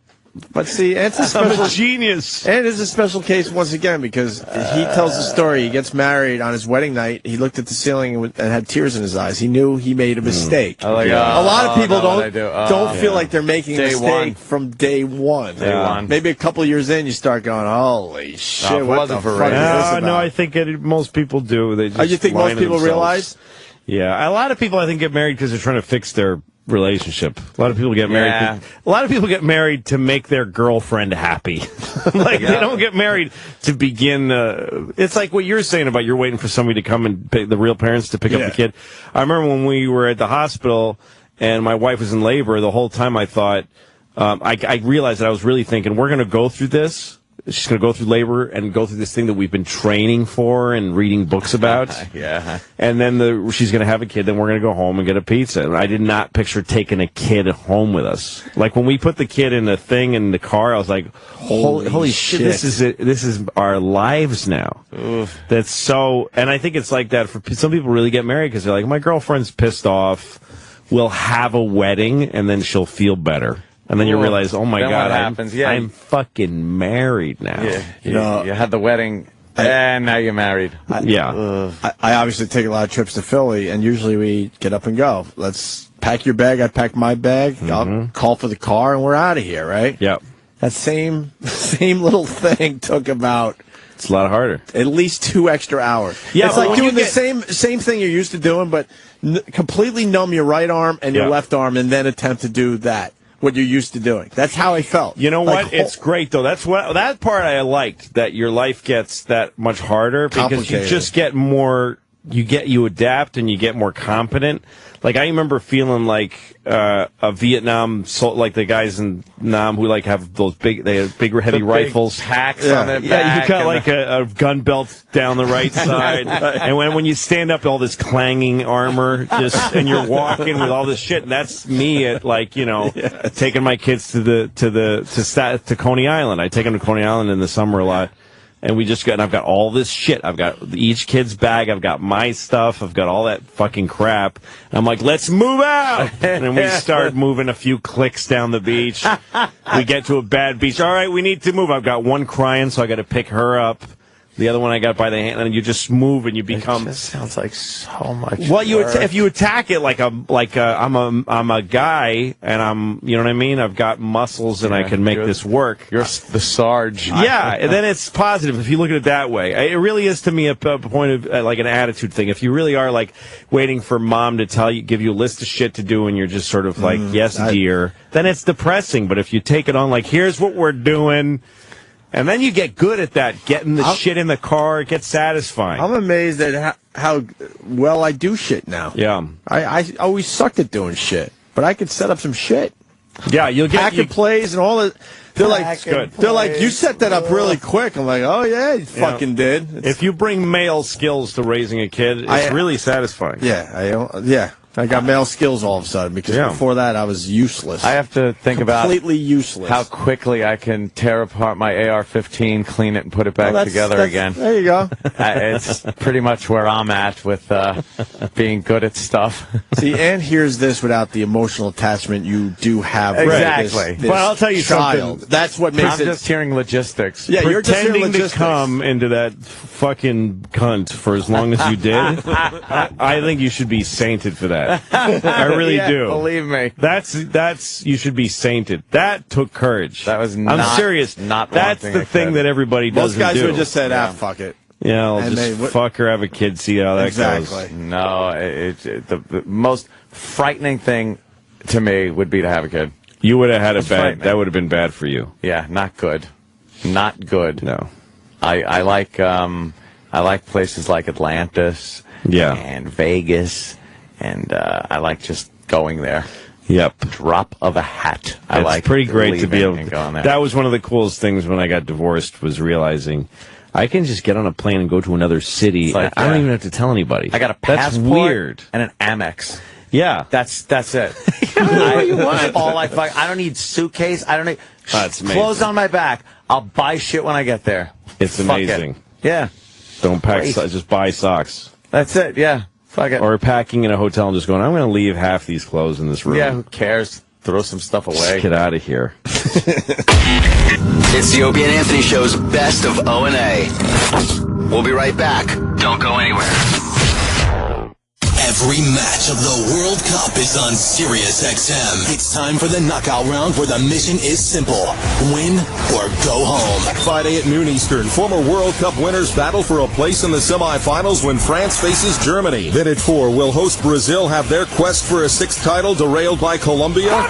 But see, it's a special, I'm a genius. And it is a special case once again because he tells the story. He gets married on his wedding night. He looked at the ceiling and had tears in his eyes. He knew he made a mistake. A lot of people don't feel like they're making a mistake from day one. Maybe a couple years in, you start going, "Holy shit! What the fuck is this about?" No, I think most people do. They just you think most people realize? Yeah, a lot of people I think get married because they're trying to fix their relationship. A lot of people get married. A lot of people get married to make their girlfriend happy. They don't get married to begin. It's like what you're saying about you're waiting for somebody to come and the real parents to pick up the kid. I remember when we were at the hospital and my wife was in labor. The whole time I thought I realized that I was really thinking we're going to go through this. she's going to go through labor and go through this thing that we've been training for and reading books about. Yeah. And then she's going to have a kid, then we're going to go home and get a pizza. And I did not picture taking a kid home with us. Like, when we put the kid in the thing in the car, I was like, holy shit, this is it. This is our lives now. Oof. That's so, and I think it's like that for some people really get married because they're like, my girlfriend's pissed off. We'll have a wedding and then she'll feel better. And then you realize, oh my God, I'm fucking married now. Yeah. You had the wedding, and now you're married. I obviously take a lot of trips to Philly, and usually we get up and go. Let's pack your bag. I pack my bag. I'll call for the car, and we're out of here, right? Yep. That same little thing took about... It's a lot harder. At least 2 extra hours. Yeah, it's like doing the same thing you're used to doing, but completely numb your right arm and your left arm, and then attempt to do that. What you're used to doing. That's how I felt. You know what? It's great though. That part I liked, that your life gets that much harder because you just get more. You adapt and you get more competent. Like, I remember feeling like a Vietnam, like the guys in Nam who like have those big heavy rifles, packs on their back. Yeah, you got like a gun belt down the right side, and when you stand up, all this clanging armor, and you're walking with all this shit. And that's me at taking my kids to Coney Island. I take them to Coney Island in the summer a lot. And I've got all this shit. I've got each kid's bag. I've got my stuff. I've got all that fucking crap. And I'm like, let's move out. And then we start moving a few clicks down the beach. We get to a bad beach. All right, we need to move. I've got one crying, so I got to pick her up. The other one I got by the hand, and you just move and you become. It just sounds like so much. Well, if you attack it like I'm a guy, and you know what I mean. I've got muscles, and I can make this work. You're the Sarge. Yeah, and then it's positive if you look at it that way. It really is to me a point of like an attitude thing. If you really are like waiting for mom to give you a list of shit to do, and you're just sort of like, yes, dear, then it's depressing. But if you take it on like, here's what we're doing. And then you get good at that, getting the shit in the car. It gets satisfying. I'm amazed at how well I do shit now. Yeah. I always sucked at doing shit, but I could set up some shit. Yeah, you'll get packet plays and all that. They're like, good. They're like, you set that up really quick. I'm like, oh yeah, you fucking did. If you bring male skills to raising a kid, it's really satisfying. Yeah, I got male skills all of a sudden because before that I was useless. I have to think about completely useless. How quickly I can tear apart my AR-15, clean it, and put it back together again. There you go. It's pretty much where I'm at with being good at stuff. See, and here's this without the emotional attachment you do have. Exactly. This But I'll tell you something. That's what makes I'm just hearing logistics. Yeah, you're just hearing pretending logistics. to come into that fucking cunt for as long as you did. I think you should be sainted for that. I really do. Believe me. That's you should be sainted. That took courage. That was I'm serious. That's the thing that everybody doesn't do. Most guys would just say, fuck it. Yeah, I'll just fuck her, have a kid, see how that goes. No, the most frightening thing to me would be to have a kid. You would have had that would have been bad for you. Yeah, not good. Not good. No. I like places like Atlantis and Vegas. And I like just going there. Yep. Drop of a hat. It's pretty great to be able to go there. That was one of the coolest things when I got divorced, was realizing I can just get on a plane and go to another city. I don't even have to tell anybody. I got a passport. That's weird. And an Amex. Yeah. That's it. You want. I don't need suitcase. I don't need clothes on my back. I'll buy shit when I get there. It's amazing. Yeah. Don't pack, just buy socks. That's it, yeah. Fuck it. Or packing in a hotel and just going, I'm going to leave half these clothes in this room. Yeah, who cares? Throw some stuff away. Just get out of here. It's the Opie and Anthony Show's Best of O&A. We'll be right back. Don't go anywhere. Every match of the World Cup is on Sirius XM. It's time for the knockout round where the mission is simple. Win or go home. Friday at noon Eastern, former World Cup winners battle for a place in the semifinals when France faces Germany. Then at 4, will host Brazil have their quest for a 6th title derailed by Colombia?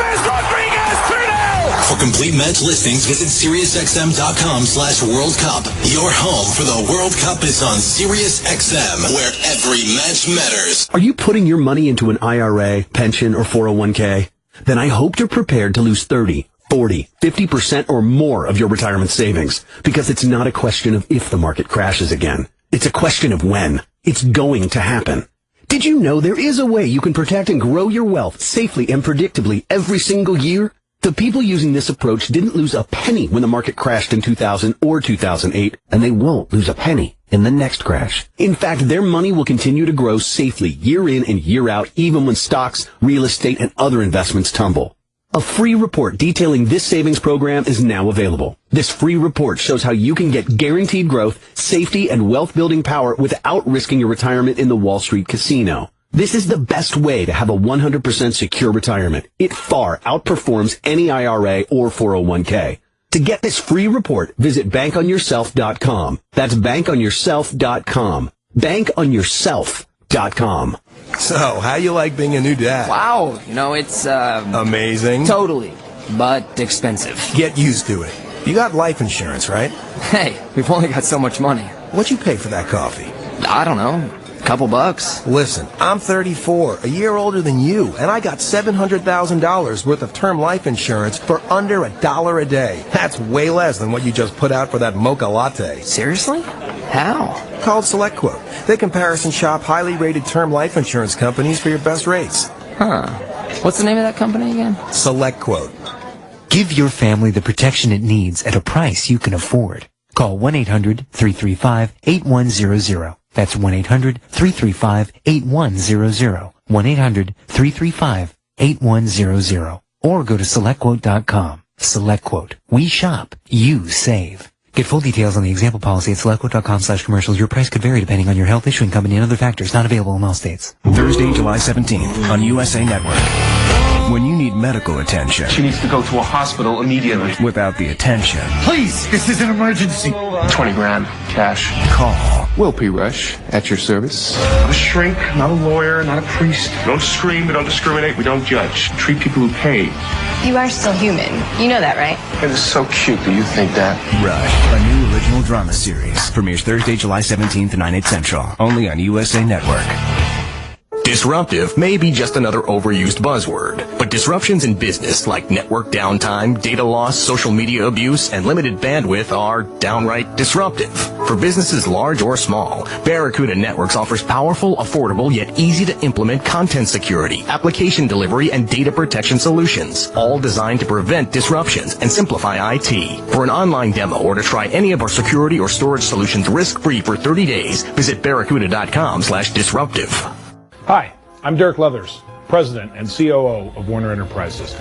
For complete match listings, visit SiriusXM.com/World Cup. Your home for the World Cup is on Sirius XM, where every match matters. Are you putting your money into an IRA, pension, or 401k? Then I hope you're prepared to lose 30, 40, 50% or more of your retirement savings. Because it's not a question of if the market crashes again. It's a question of when. It's going to happen. Did you know there is a way you can protect and grow your wealth safely and predictably every single year? The people using this approach didn't lose a penny when the market crashed in 2000 or 2008, and they won't lose a penny in the next crash. In fact, their money will continue to grow safely year in and year out, even when stocks, real estate, and other investments tumble. A free report detailing this savings program is now available. This free report shows how you can get guaranteed growth, safety, and wealth-building power without risking your retirement in the Wall Street casino. This is the best way to have a 100% secure retirement. It far outperforms any IRA or 401k. To get this free report, visit bankonyourself.com. That's bankonyourself.com. Bankonyourself.com. So, how you like being a new dad? Wow, it's, amazing. Totally, but expensive. Get used to it. You got life insurance, right? Hey, we've only got so much money. What'd you pay for that coffee? I don't know, couple bucks. Listen, I'm 34, a year older than you, and I got $700,000 worth of term life insurance for under $1 a day. That's way less than what you just put out for that mocha latte. Seriously? How? Called SelectQuote. They comparison shop highly rated term life insurance companies for your best rates. Huh. What's the name of that company again? SelectQuote. Give your family the protection it needs at a price you can afford. Call 1-800-335-8100. That's 1-800-335-8100. 1-800-335-8100. Or go to SelectQuote.com. SelectQuote. We shop. You save. Get full details on the example policy at SelectQuote.com/commercials. Your price could vary depending on your health, issuing company, and other factors. Not available in all states. Thursday, July 17th on USA Network. When you need medical attention. She needs to go to a hospital immediately. Without the attention. Please, this is an emergency. 20 grand, cash. Call Will P. Rush, at your service. Not a shrink, not a lawyer, not a priest. We don't scream, we don't discriminate, we don't judge. Treat people who pay. You are still human. You know that, right? It is so cute that you think that. Rush, a new original drama series. Premieres Thursday, July 17th, 9/8 Central. Only on USA Network. Disruptive may be just another overused buzzword, but disruptions in business like network downtime, data loss, social media abuse, and limited bandwidth are downright disruptive. For businesses large or small, Barracuda Networks offers powerful, affordable, yet easy to implement content security, application delivery, and data protection solutions, all designed to prevent disruptions and simplify IT. For an online demo or to try any of our security or storage solutions risk-free for 30 days, visit barracuda.com/disruptive. Hi, I'm Dirk Leathers, President and COO of Warner Enterprises.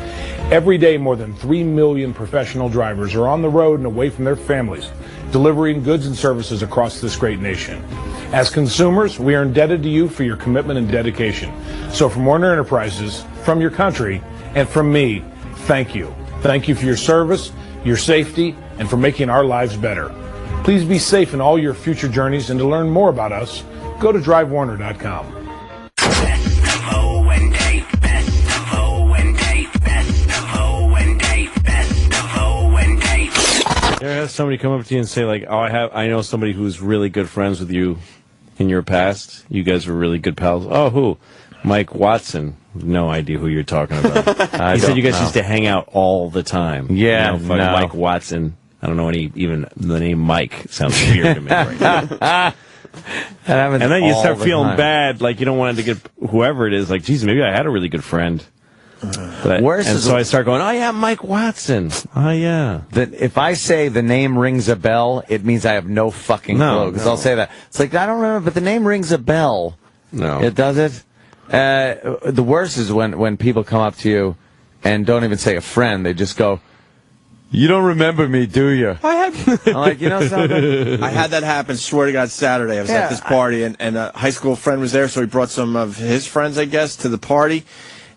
Every day, more than 3 million professional drivers are on the road and away from their families, delivering goods and services across this great nation. As consumers, we are indebted to you for your commitment and dedication. So from Warner Enterprises, from your country, and from me, thank you. Thank you for your service, your safety, and for making our lives better. Please be safe in all your future journeys, and to learn more about us, go to drivewarner.com. You ever have somebody come up to you and say, like, oh, I know somebody who's really good friends with you in your past. You guys were really good pals. Oh, who? Mike Watson. No idea who you're talking about. He said you guys used to hang out all the time. Yeah, no. Mike Watson. I don't know even the name Mike sounds weird to me right now. And then you start feeling bad, like you don't want to get whoever it is, like, geez, maybe I had a really good friend. So I start going, oh yeah, Mike Watson. Oh yeah. That if I say the name rings a bell, it means I have no fucking clue. Because I'll say that. It's like, I don't remember, but the name rings a bell. No. It does it? The worst is when people come up to you and don't even say a friend. They just go, you don't remember me, do you? I'm like, you know something? I had that happen, swear to God, Saturday. I was at this party, and a high school friend was there, so he brought some of his friends, I guess, to the party.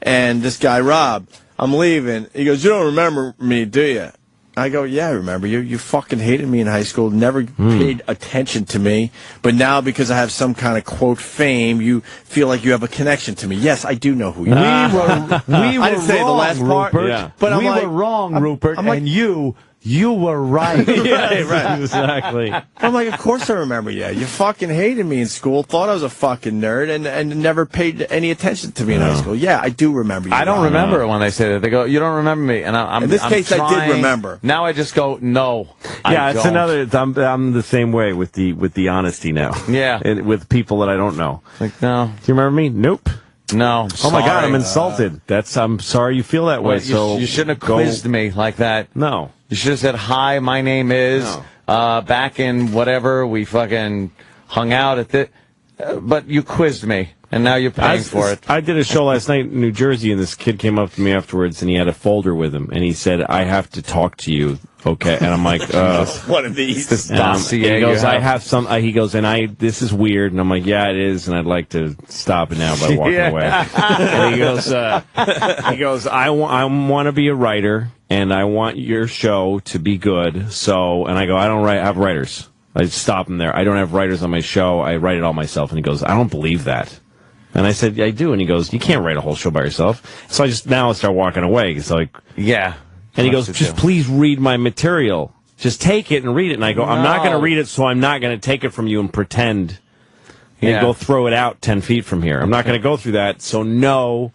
And this guy, Rob, I'm leaving. He goes, you don't remember me, do you? I go, yeah, I remember you. You fucking hated me in high school, never paid attention to me. But now, because I have some kind of, quote, fame, you feel like you have a connection to me. Yes, I do know who you are. We were I didn't say wrong, the last part. Rupert. But we were wrong, Rupert, and you you were right. Yeah, right. Exactly. I'm like, of course I remember you. You fucking hated me in school, thought I was a fucking nerd, and never paid any attention to me in high school. Yeah, I do remember you. I don't remember it when they say that. They go, you don't remember me. And I'm in this case, trying. I did remember. Now I just go, no. Yeah, I don't. I'm the same way with the honesty now. Yeah. With people that I don't know. Like, no. Do you remember me? Nope. No. Oh my God, I'm insulted. I'm sorry you feel that way. So you shouldn't have quizzed me like that. No. You should have said, hi, my name is, back in whatever, we fucking hung out at the, but you quizzed me, and now you're paying for it. I did a show last night in New Jersey, and this kid came up to me afterwards, and he had a folder with him, and he said, I have to talk to you, okay? And I'm like, one of these. This dossier. He goes, I have some, he goes, this is weird, and I'm like, yeah, it is, and I'd like to stop it now by walking away. And he goes, I want to be a writer, and I want your show to be good, so, and I go, I don't have writers. I stop him there. I don't have writers on my show. I write it all myself. And he goes, I don't believe that. And I said, I do. And he goes, you can't write a whole show by yourself. So I just now start walking away. It's like, yeah. And he goes, just please read my material. Just take it and read it. And I go, I'm not going to read it, so I'm not going to take it from you and pretend and go throw it out 10 feet from here. I'm not going to go through that. So no.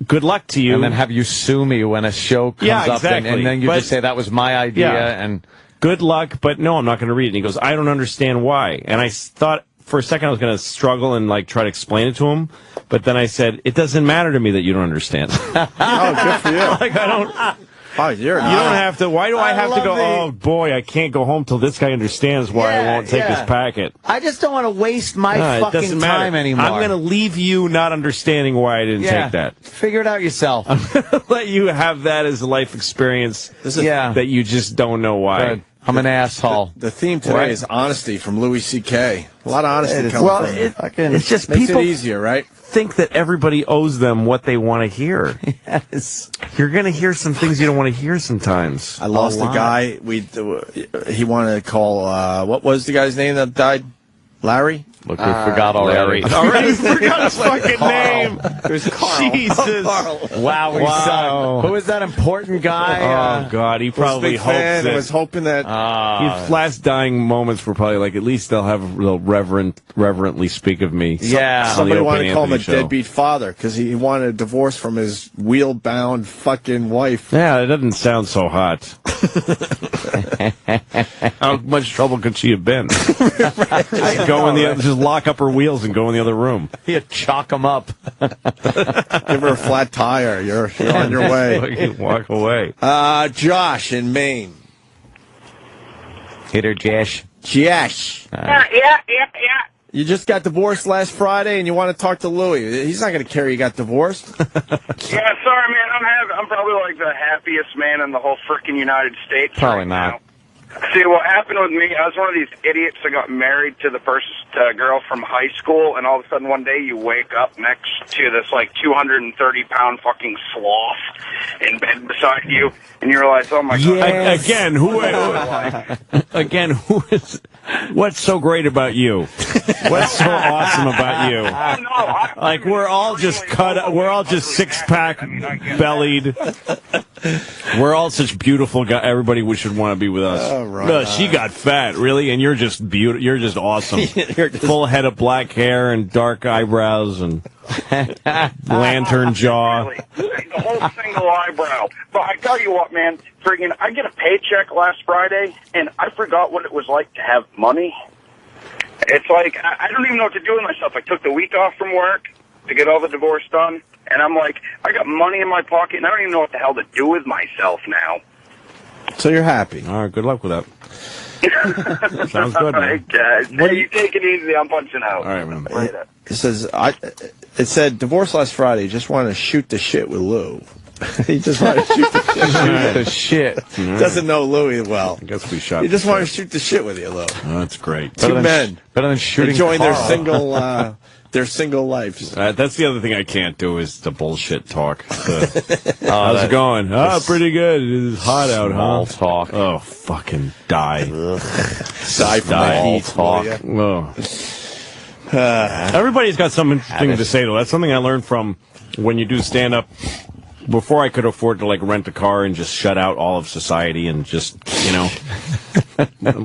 Good luck to you. And then have you sue me when a show comes up, and then you just say that was my idea, and good luck, but no, I'm not going to read it. And he goes, I don't understand why. And I thought for a second I was going to struggle and like try to explain it to him, but then I said, it doesn't matter to me that you don't understand. Oh, good for you. Like I don't. Oh, you don't have to. Why do I have to go? Oh boy, I can't go home till this guy understands why I won't take his packet. I just don't want to waste my fucking time anymore. I'm going to leave you not understanding why I didn't take that. Figure it out yourself. I'm going to let you have that as a life experience. That you just don't know why. Good. I'm an asshole. The theme today is honesty from Louis C.K. A lot of honesty coming from it's just makes people it easier, right? Think that everybody owes them what they want to hear. Yes. You're going to hear some things you don't want to hear sometimes. I lost a guy. He wanted to call, what was the guy's name that died? Larry? Look, we forgot already. Already forgot his fucking name. It was Carl. Jesus. Wow. Who is that important guy? Oh, God. He probably was hoping that his last dying moments were probably like, at least they'll reverently speak of me. Yeah. Somebody wanted to call him a deadbeat father because he wanted a divorce from his wheel-bound fucking wife. Yeah, it doesn't sound so hot. How much trouble could she have been? Just lock up her wheels and go in the other room. You chalk them up. Give her a flat tire. You're on your way. Walk away. Josh in Maine. Hit her, Josh. Josh. Yeah. You just got divorced last Friday, and you want to talk to Louis. He's not going to care you got divorced. Yeah, sorry, man. I'm probably like the happiest man in the whole freaking United States. Probably not. See, what happened with me, I was one of these idiots that got married to the first girl from high school, and all of a sudden one day you wake up next to this, like, 230-pound fucking sloth in bed beside you, and you realize, oh, my God. Again, who is... What's so great about you? What's so awesome about you? Like, we're all just six-pack bellied. We're all such beautiful guys. Everybody should want to be with us. Oh, right. No, she got fat, really, and you're just beautiful. You're just awesome. Full head of black hair and dark eyebrows and lantern jaw. Really, the whole single eyebrow. But I tell you what, man, friggin', I get a paycheck last Friday, and I forgot what it was like to have money. It's like, I don't even know what to do with myself. I took the week off from work to get all the divorce done, and I'm like, I got money in my pocket, and I don't even know what the hell to do with myself now. So you're happy. All right, good luck with that. Sounds good, man. Hey, guys. You take it easy. I'm punching out. All right, man. It says, it said, divorce last Friday. Just wanted to shoot the shit with Lou. He just wanted to shoot the shit. Doesn't know Louis well. I guess we shot. He just wanted to shoot the shit with you, Lou. Oh, that's great. Two men. Better than shooting enjoying Carl. their single lives. That's the other thing I can't do is the bullshit talk. How's it going? Oh, pretty good. It's hot out, huh? Small talk. Oh, fucking die. Die talk. Oh. Everybody's got something to say, though. That's something I learned from when you do stand-up before I could afford to like rent a car and just shut out all of society and just, you know,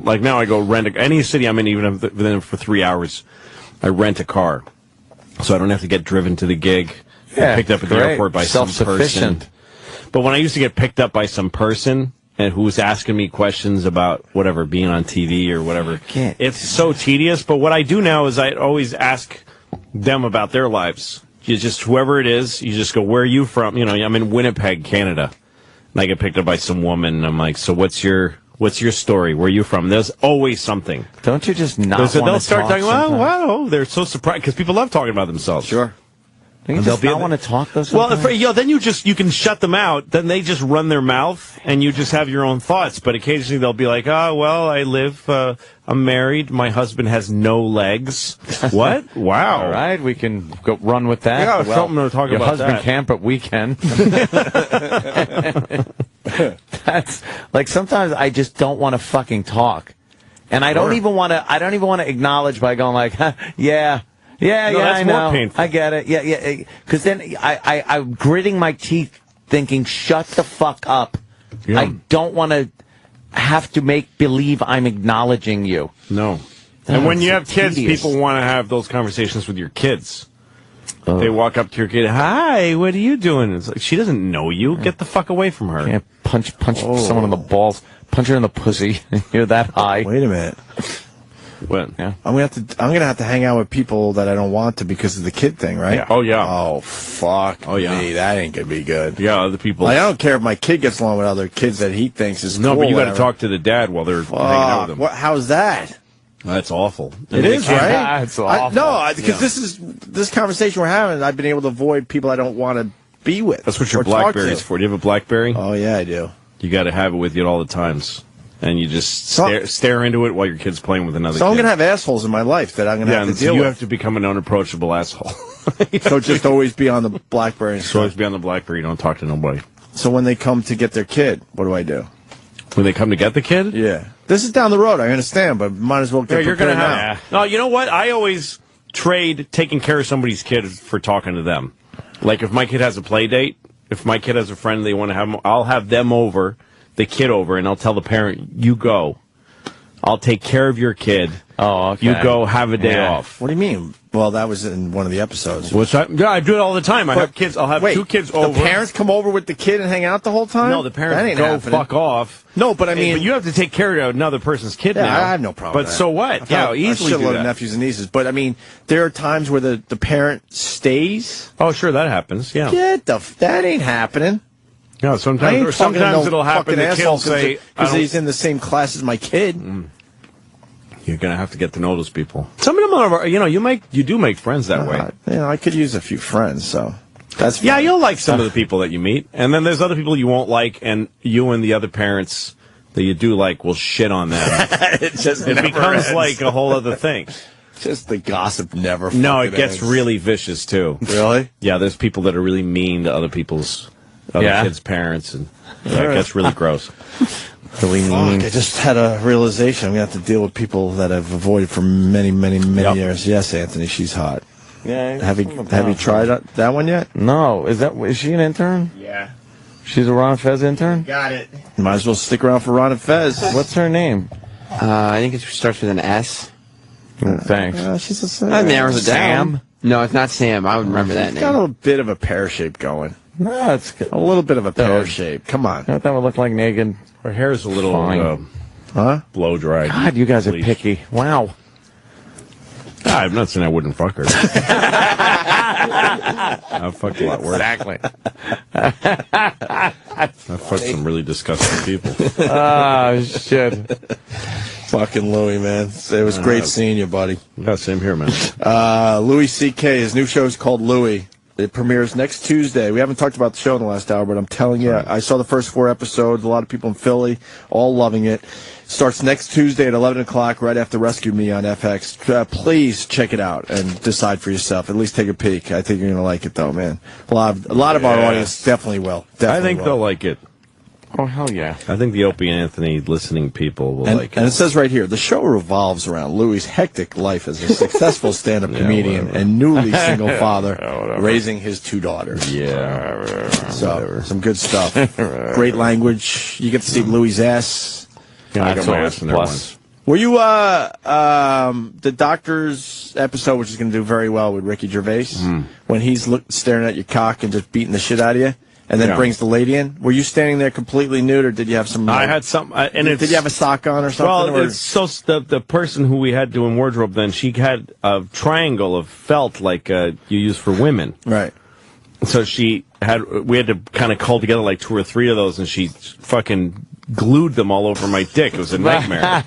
like now I go rent any city I'm in, even if I'm there for 3 hours, I rent a car. So I don't have to get driven to the gig, picked up at the airport by some person. But when I used to get picked up by some person and who was asking me questions about whatever, being on TV or whatever, it's so tedious. But what I do now is I always ask them about their lives. You just, whoever it is, you just go, where are you from? You know, I'm in Winnipeg, Canada. And I get picked up by some woman and I'm like, so what's your story? Where are you from? There's always something. Don't you just not want to talk? They'll start talking, wow, they're so surprised because people love talking about themselves. Sure. Don't you just not want to talk those Well, then you can shut them out. Then they just run their mouth and you just have your own thoughts. But occasionally they'll be like, well, I live, I'm married. My husband has no legs. What? Wow. All right, we can go run with that. Yeah, something to talk about. Your husband can't, but we can. That's like sometimes I just don't want to fucking talk, and I don't even want to acknowledge by going like, yeah, I know, I get it, yeah, because then I'm gritting my teeth, thinking, shut the fuck up. Yeah. I don't want to have to make believe I'm acknowledging you. No. And when you have kids, people want to have those conversations with your kids. They walk up to your kid, hi, what are you doing? It's like, she doesn't know you. Get the fuck away from her. Can't punch someone in the balls, punch her in the pussy. You're that high. Wait a minute. What? Yeah. I'm gonna have to hang out with people that I don't want to because of the kid thing, right? Yeah. Oh yeah. Oh fuck. Oh yeah. Me. That ain't gonna be good. Yeah, other people. Like, I don't care if my kid gets along with other kids that he thinks is no, cool, but you got to talk to the dad while they're hanging out with them. How's that? That's awful. It is, right? That's awful. Because this conversation we're having, I've been able to avoid people I don't want to be with. That's what your BlackBerry is for. Do you have a BlackBerry? Oh yeah, I do. You got to have it with you at all the times. And you just stare into it while your kid's playing with another kid. So I'm going to have assholes in my life that I'm going to have to deal with. You have to become an unapproachable asshole. So just always be on the BlackBerry. So always be on the BlackBerry. Don't talk to nobody. So when they come to get their kid, what do I do? When they come to get the kid? Yeah. This is down the road, I understand, but might as well get prepared now. No, you know what? I always trade taking care of somebody's kid for talking to them. Like if my kid has a play date, if my kid has a friend they want to have, I'll have them over, the kid over, and I'll tell the parent, you go. I'll take care of your kid. Oh, okay. You go have a day off. What do you mean? Well, that was in one of the episodes. Yeah, I do it all the time. I have kids. I'll have two kids over. The parents come over with the kid and hang out the whole time? No, the parents go fuck off. No, but I mean... But you have to take care of another person's kid now. I have no problem But with that. so what? Yeah, easily do that. Of nephews and nieces. But I mean, there are times where the parent stays. Oh, sure, that happens, yeah. That ain't happening. No, sometimes it'll happen. The kid will say... Because he's in the same class as my kid. You're going to have to get to know those people. Some of them are, you do make friends that way. I could use a few friends, so that's fine. Yeah, you'll like some of the people that you meet. And then there's other people you won't like, and you and the other parents that you do like will shit on them. It becomes like a whole other thing. Just the gossip never No, it gets really vicious, too. Really? Yeah, there's people that are really mean to other kids' parents, and it gets really gross. Really mean. I just had a realization. I'm going to have to deal with people that I've avoided for many, many, many years. Yes, Anthony, she's hot. Yeah. Have you tried that one yet? No. Is she an intern? Yeah. She's a Ron Fez intern? Got it. Might as well stick around for Ron and Fez. What's her name? I think it starts with an S. Thanks. She's a That narrows it Sam? down. No, it's not Sam. I would remember that name. Got a bit of a pear shape going. No, it's a little bit of a pear shape. Come on. You know what that would look like naked? Her hair is a little blow dried. God, you guys are picky. Wow. I'm not saying I wouldn't fuck her. I've fucked a lot worse. Exactly. I've fucked some really disgusting people. Shit. Fucking Louis, man. It was great seeing you, buddy. Yeah, same here, man. Louis C.K., his new show is called Louis. It premieres next Tuesday. We haven't talked about the show in the last hour, but I'm telling you, I saw the first 4 episodes. A lot of people in Philly, all loving it. Starts next Tuesday at 11 o'clock, right after Rescue Me on FX. Please check it out and decide for yourself. At least take a peek. I think you're going to like it, though, man. A lot of our audience definitely will. I think they'll like it. Oh, hell yeah. I think the Opie and Anthony listening people will like it. And it says right here, the show revolves around Louis' hectic life as a successful stand-up comedian and newly single father raising his 2 daughters. Yeah. So, some good stuff. Great language. You get to see Louis' ass. Yeah, I got my ass in there once. Were you, the doctor's episode, which is going to do very well with Ricky Gervais, when he's staring at your cock and just beating the shit out of you? And then brings the lady in. Were you standing there completely nude, or did you have some? I had some. Did you have a sock on or something? Well, it's so the person who we had doing wardrobe then, she had a triangle of felt like you use for women. Right. So we had to kind of cull together like 2 or 3 of those, and she fucking glued them all over my dick. It was a nightmare.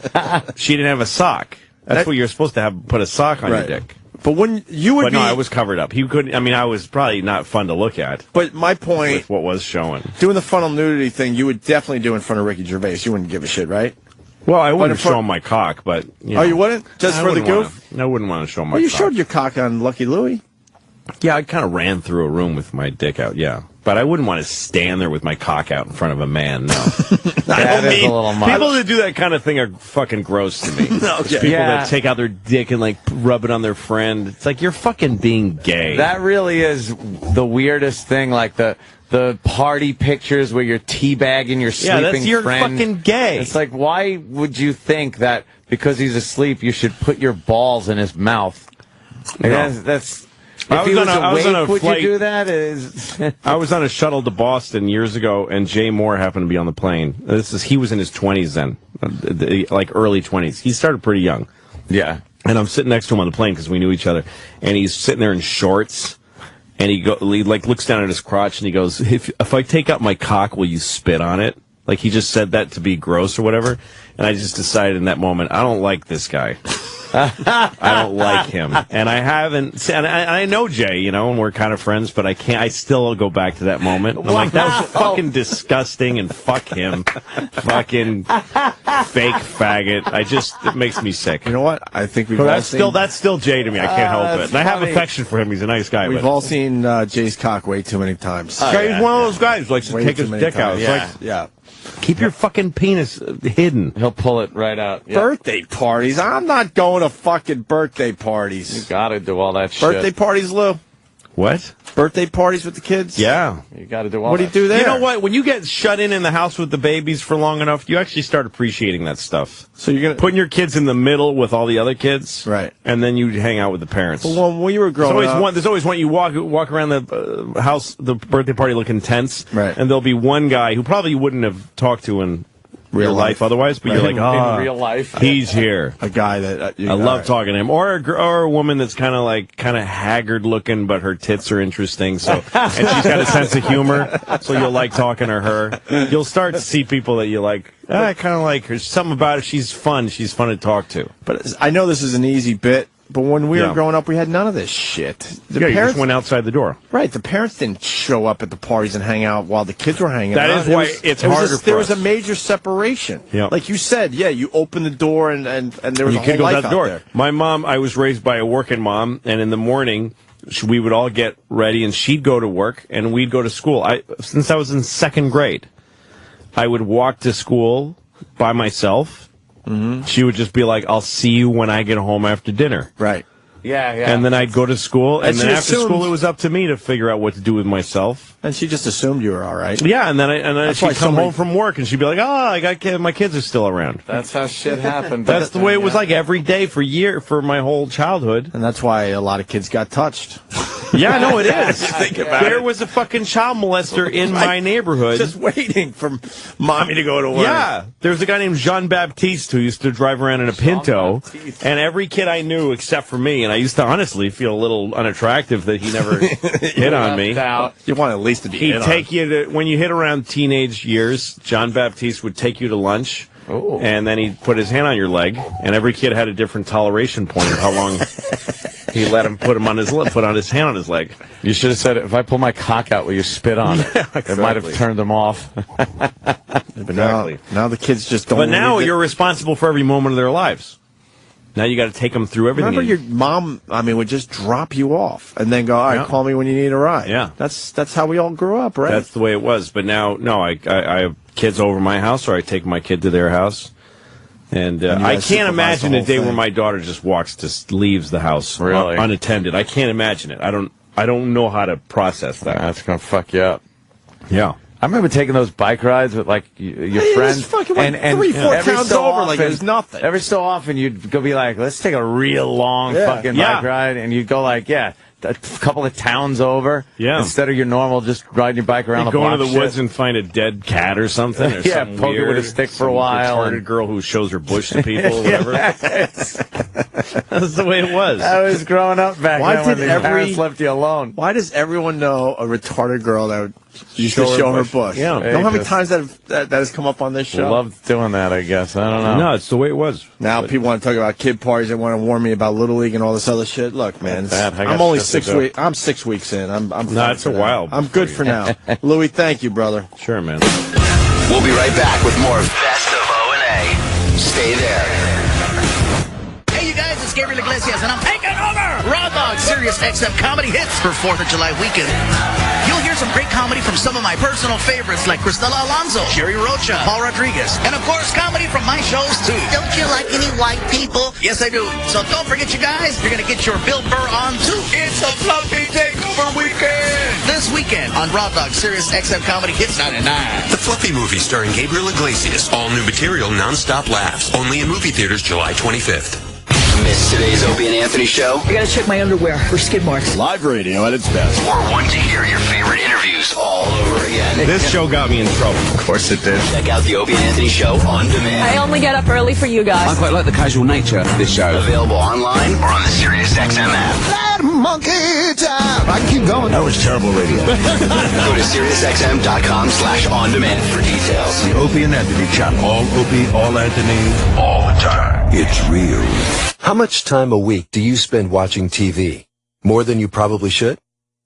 She didn't have a sock. That's what you're supposed to have. Put a sock on your dick. But when you would But no, I was covered up. He couldn't. I mean, I was probably not fun to look at. But my point, with what was showing, doing the frontal nudity thing, you would definitely do in front of Ricky Gervais. You wouldn't give a shit, right? Well, I wouldn't show him my cock, but you wouldn't just for the goof. I wouldn't want to show him my. Well, you cock. showed your cock on Lucky Louie. Yeah, I kind of ran through a room with my dick out. Yeah. But I wouldn't want to stand there with my cock out in front of a man, no. That is a little much. People that do that kind of thing are fucking gross to me. Okay. People that take out their dick and, like, rub it on their friend. It's like, you're fucking being gay. That really is the weirdest thing, like the party pictures where you're teabagging your sleeping that's you're friend. Fucking gay. It's like, why would you think that because he's asleep, you should put your balls in his mouth? No. That's if he was awake, would you do that? I was on a shuttle to Boston years ago, and Jay Moore happened to be on the plane. He was in his 20s then, like early 20s. He started pretty young. Yeah. And I'm sitting next to him on the plane because we knew each other, and he's sitting there in shorts, and he looks down at his crotch, and he goes, if I take out my cock, will you spit on it? Like, he just said that to be gross or whatever, and I just decided in that moment, I don't like this guy. I don't like him, and I haven't. And I know Jay, and we're kind of friends, but I can't. I still go back to that moment. I'm like, that was fucking disgusting, and fuck him, fucking fake faggot. It makes me sick. You know what? I think that's still Jay to me. I can't help it. And I have affection for him. He's a nice guy. We've all seen Jay's cock way too many times. He's one of those guys who likes to take his dick out. Yeah. Keep your fucking penis hidden. He'll pull it right out. Yeah. Birthday parties. I'm not going to fucking birthday parties. You gotta do all that shit. Birthday parties, Lou. What? Birthday parties with the kids? Yeah. You gotta do all What do you do there? You know what? When you get shut in the house with the babies for long enough, you actually start appreciating that stuff. So you're putting your kids in the middle with all the other kids. Right. And then you hang out with the parents. Well, when you were growing up... There's always one, you walk around the house, the birthday party looking tense. Right. And there'll be one guy who probably you wouldn't have talked to in real life otherwise, but you're like, in real life, he's here. A guy that I love talking to him, or a woman that's kind of haggard looking, but her tits are interesting. So, and she's got a sense of humor, so you'll like talking to her. You'll start to see people that you like. I kind of like her. Something about her. She's fun. She's fun to talk to. But I know this is an easy bit. But when we were growing up, we had none of this shit. The parents, you just went outside the door. Right. The parents didn't show up at the parties and hang out while the kids were hanging out. That is why it's harder for us. There was a major separation. Yeah. Like you said, you open the door and there was a whole life out there. My mom, I was raised by a working mom, and in the morning, we would all get ready, and she'd go to work, and we'd go to school. Since I was in second grade, I would walk to school by myself. Mm-hmm. She would just be like, I'll see you when I get home after dinner. Right. Yeah. And then I'd go to school, and then after school it was up to me to figure out what to do with myself. And she just assumed you were all right. Yeah, and then she'd come home from work, and she'd be like, I got kids, my kids are still around. That's how shit happened. That's the way it was like every day for my whole childhood. And that's why a lot of kids got touched. Yeah, no, it is. There was a fucking child molester in my neighborhood. Just waiting for mommy to go to work. Yeah. There's a guy named Jean Baptiste who used to drive around in a Pinto, and every kid I knew except for me, and I used to honestly feel a little unattractive that he never hit on me. You want at least to be He'd take you to, when you hit around teenage years, John Baptiste would take you to lunch. Ooh. And then he'd put his hand on your leg, and every kid had a different toleration point of how long he let him put his hand on his leg. You should have said, if I pull my cock out, will you spit on it? Exactly. It might have turned them off. Exactly. Now the kids just don't. But now you're responsible for every moment of their lives. Now you got to take them through everything. Remember your mom, would just drop you off and then go, all right, call me when you need a ride. Yeah. That's how we all grew up, right? That's the way it was. But now, no, I have kids over my house, or I take my kid to their house. And I can't imagine a day where my daughter just leaves the house unattended. I can't imagine it. I don't know how to process that. That's going to fuck you up. Yeah. I remember taking those bike rides with your friends, and 3-4 towns over, like there's nothing. Every so often, you'd go be like, "Let's take a real long fucking bike ride," and you'd go like, a couple of towns over, instead of your normal just riding your bike around the block. Go into the woods and find a dead cat or something, or something poke weird, it with a stick for a while. Retarded girl who shows her bush to people, or whatever. That's the way it was. I was growing up back then when the parents left you alone. Why does everyone know a retarded girl that used to show her bush? Yeah. Know how many times that has come up on this show? Loved doing that, I guess. I don't know. No, it's the way it was. Now people want to talk about kid parties. They want to warn me about Little League and all this other shit. Look, man, I'm only 6 weeks. I'm 6 weeks in. I'm it's a while. I'm good for now. Louis, thank you, brother. Sure, man. We'll be right back with more Best of O&A. Stay there. Hey, you guys, it's Gabriel Iglesias, and I'm taking over Raw Dog Sirius XM Comedy Hits for 4th of July weekend. You'll hear some great comedy from some of my personal favorites like Cristela Alonso, Jerry Rocha, Paul Rodriguez, and of course comedy from my shows too. Don't you like any white people? Yes, I do. So don't forget, you guys, you're going to get your Bill Burr on too. It's a Fluffy Takeover weekend. This weekend on Raw Dog Sirius XM Comedy Hits 99. The Fluffy movie starring Gabriel Iglesias. All new material, non-stop laughs. Only in movie theaters July 25th. Miss today's Opie and Anthony show? I gotta check my underwear for skid marks. Live radio at its best. Or want to hear your favorite interviews all over again? This show got me in trouble. Of course it did. Check out the Opie and Anthony show on demand. I only get up early for you guys. I quite like the casual nature of this show. Available online or on the SiriusXM app. Monkey time. I keep going. That was terrible radio. Go to SiriusXM.com/on-demand for details. The Opie and Anthony channel. All Opie, all Anthony, all the time. It's real. How much time a week do you spend watching TV? More than you probably should?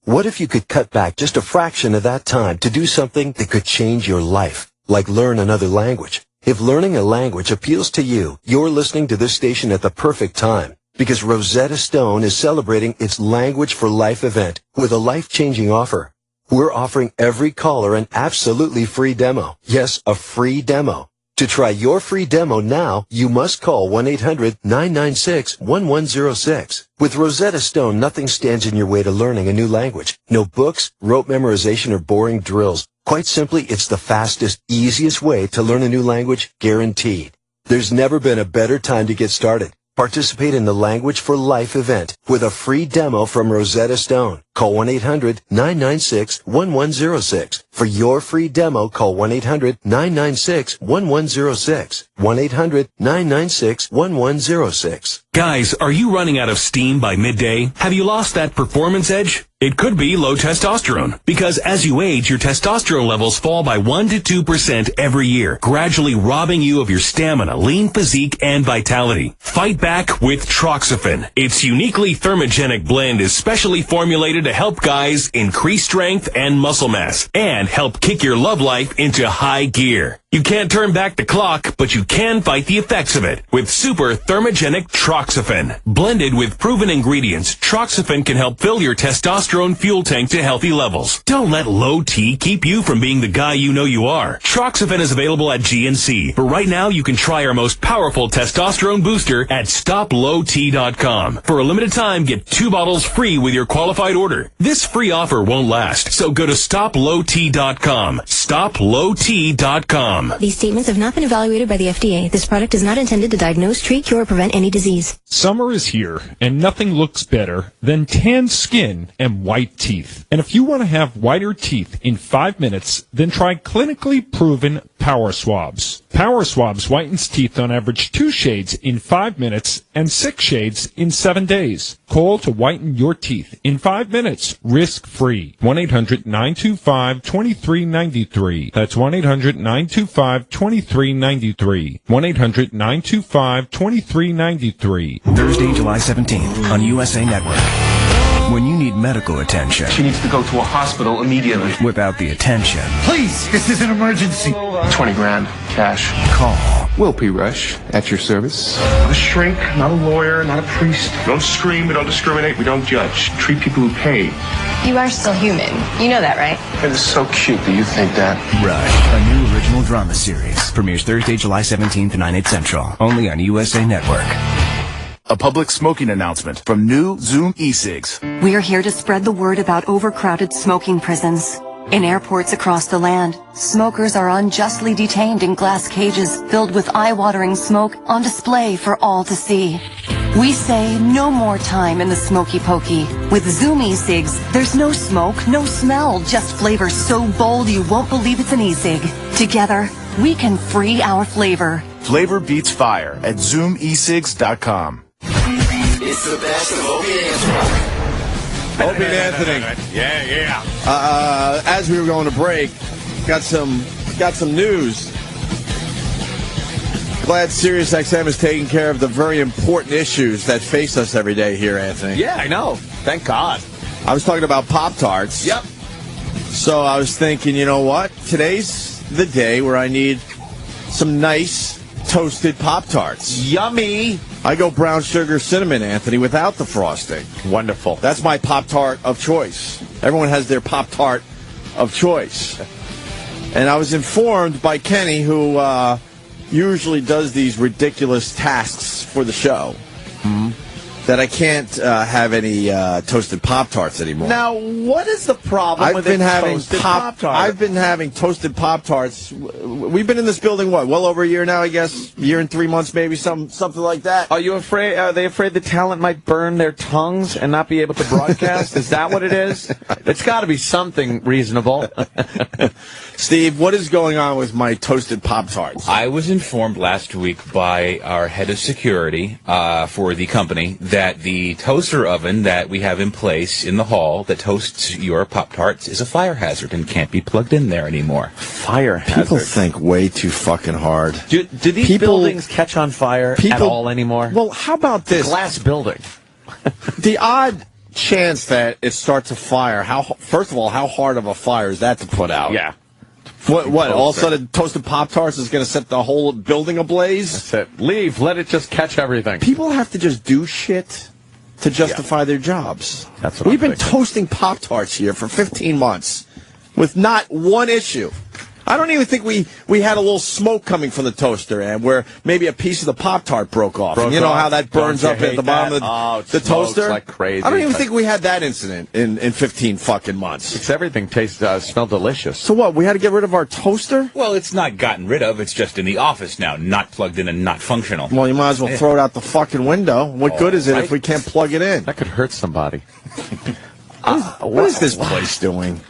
What if you could cut back just a fraction of that time to do something that could change your life, like learn another language? If learning a language appeals to you, you're listening to this station at the perfect time, because Rosetta Stone is celebrating its Language for Life event with a life-changing offer. We're offering every caller an absolutely free demo. Yes, a free demo. To try your free demo now, you must call 1-800-996-1106. With Rosetta Stone, nothing stands in your way to learning a new language. No books, rote memorization, or boring drills. Quite simply, it's the fastest, easiest way to learn a new language, guaranteed. There's never been a better time to get started. Participate in the Language for Life event with a free demo from Rosetta Stone. Call 1-800-996-1106. For your free demo, call 1-800-996-1106. 1-800-996-1106. Guys, are you running out of steam by midday? Have you lost that performance edge? It could be low testosterone, because as you age, your testosterone levels fall by 1 to 2% every year, gradually robbing you of your stamina, lean physique, and vitality. Fight back with Troxafen. Its uniquely thermogenic blend is specially formulated to help guys increase strength and muscle mass, and help kick your love life into high gear. You can't turn back the clock, but you can fight the effects of it with super thermogenic Troxafen. Blended with proven ingredients, Troxafen can help fill your testosterone fuel tank to healthy levels. Don't let low T keep you from being the guy you know you are. Troxafen is available at GNC, but right now you can try our most powerful testosterone booster at StopLowT.com. For a limited time, get 2 bottles free with your qualified order. This free offer won't last, so go to StopLowT.com. StopLowT.com. These statements have not been evaluated by the FDA. This product is not intended to diagnose, treat, cure, or prevent any disease. Summer is here, and nothing looks better than tan skin and white teeth. And if you want to have whiter teeth in 5 minutes, then try clinically proven Power Swabs. Power Swabs whitens teeth on average 2 shades in 5 minutes and 6 shades in 7 days. Call to whiten your teeth in 5 minutes, risk-free. 1-800-925-2393. That's 1-800-925-2393. 1-800-925-2393. Thursday, July 17th on USA Network. When you need medical attention. She needs to go to a hospital immediately. Without the attention. Please, this is an emergency. 20 grand, cash. Call Will P. Rush, at your service. Not a shrink, not a lawyer, not a priest. We don't scream, we don't discriminate, we don't judge. Treat people who pay. You are still human. You know that, right? It is so cute that you think that. Rush, a new original drama series. Premieres Thursday, July 17th, 9, 8 Central. Only on USA Network. A public smoking announcement from new Zoom e-cigs. We are here to spread the word about overcrowded smoking prisons. In airports across the land, smokers are unjustly detained in glass cages filled with eye-watering smoke on display for all to see. We say no more time in the smoky pokey. With Zoom e-cigs, there's no smoke, no smell, just flavor so bold you won't believe it's an e-cig. Together, we can free our flavor. Flavor beats fire at zoomecigs.com. It's the best of Opie and Anthony. Opie and Anthony. Yeah. As we were going to break, got some news. Glad SiriusXM is taking care of the very important issues that face us every day here, Anthony. Yeah, I know. Thank God. I was talking about Pop-Tarts. Yep. So I was thinking, you know what? Today's the day where I need some nice toasted Pop-Tarts. Yummy. I go brown sugar cinnamon, Anthony, without the frosting. Wonderful. That's my Pop-Tart of choice. Everyone has their Pop-Tart of choice. And I was informed by Kenny, who usually does these ridiculous tasks for the show, that I can't have any toasted Pop-Tarts anymore. Now, what is the problem with toasted Pop-Tarts? I've been having toasted Pop-Tarts. We've been in this building, what, well over a year now, I guess? Year and 3 months, maybe, something like that. Are you afraid? Are they afraid the talent might burn their tongues and not be able to broadcast? Is that what it is? It's got to be something reasonable. Steve, what is going on with my toasted Pop-Tarts? I was informed last week by our head of security for the company that the toaster oven that we have in place in the hall that toasts your Pop-Tarts is a fire hazard and can't be plugged in there anymore. Fire hazard? People think way too fucking hard. Do these buildings catch on fire at all anymore? Well, how about this? Glass building. The odd chance that it starts a fire, first of all, how hard of a fire is that to put out? Yeah. What all of a sudden toasted Pop-Tarts is going to set the whole building ablaze? That's it. Leave. Let it just catch everything. People have to just do shit to justify their jobs. That's what We've been toasting Pop-Tarts here for 15 months with not one issue. I don't even think we had a little smoke coming from the toaster, and where maybe a piece of the Pop-Tart broke off. And you know how that burns up at the bottom of the toaster? Like crazy. I don't even think we had that incident in 15 fucking months. Because everything smelled delicious. So what, we had to get rid of our toaster? Well, it's not gotten rid of. It's just in the office now, not plugged in and not functional. Well, you might as well throw it out the fucking window. What good is it if we can't plug it in? That could hurt somebody. What is this place doing?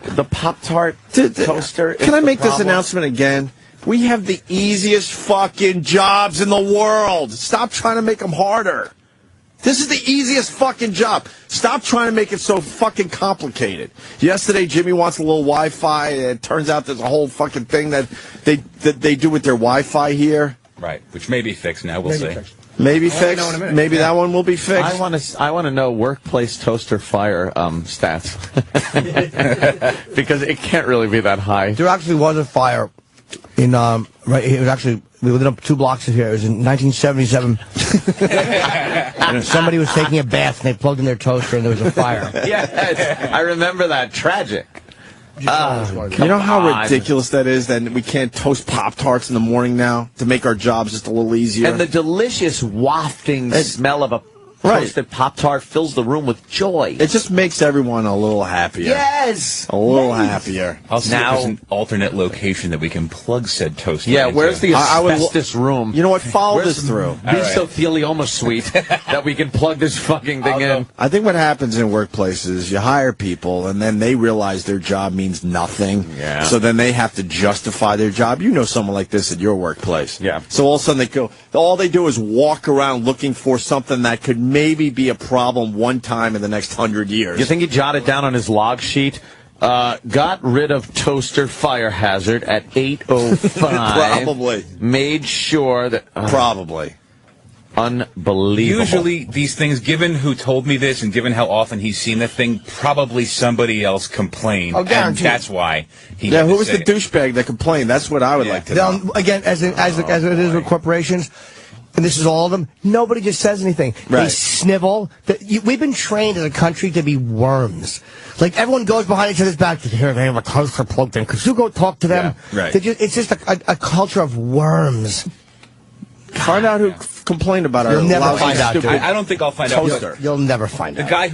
The Pop-Tart toaster. Can I make this announcement again? We have the easiest fucking jobs in the world. Stop trying to make them harder. This is the easiest fucking job. Stop trying to make it so fucking complicated. Yesterday, Jimmy wants a little Wi-Fi. It turns out there's a whole fucking thing that they do with their Wi-Fi here. Right, which may be fixed now. We'll see. Maybe fixed. Maybe that one will be fixed. I want to know workplace toaster fire stats because it can't really be that high. There actually was a fire in right. It was actually within 2 blocks of here. It was in 1977. Somebody was taking a bath and they plugged in their toaster and there was a fire. Yes, I remember that. Tragic. You know how ridiculous that is that we can't toast Pop-Tarts in the morning now to make our jobs just a little easier? And the delicious wafting smell of a toasted Pop-Tart fills the room with joy. It just makes everyone a little happier. Yes! A little happier. I'll see if there's an alternate location that we can plug said toaster Yeah, into. where's the asbestos room? You know what? Follow this through. Mesothelioma suite that we can plug this fucking thing in. I think what happens in workplaces, you hire people, and then they realize their job means nothing. Yeah. So then they have to justify their job. You know someone like this at your workplace. Yeah. So all of a sudden all they do is walk around looking for something that could maybe be a problem one time in the next 100 years. You think he jotted down on his log sheet? Got rid of toaster fire hazard at 8:05. Probably. Made sure that... Probably. unbelievable. Usually these things, given who told me this and given how often he's seen the thing, probably somebody else complained. Oh, guaranteed. And that's why he Yeah, had to who was the say it. douchebag that complained? That's what I would like to know. Again, as it is with corporations, and this is all of them, nobody just says anything. Right. They snivel. We've been trained as a country to be worms. Like, everyone goes behind each other's back to hear they have a toaster plugged in. Could you go talk to them? Yeah, right. It's just a culture of worms. Find out who complained about our You'll never lousy, find out, stupid dude. I don't think I'll find toaster. out. You'll never find The out. guy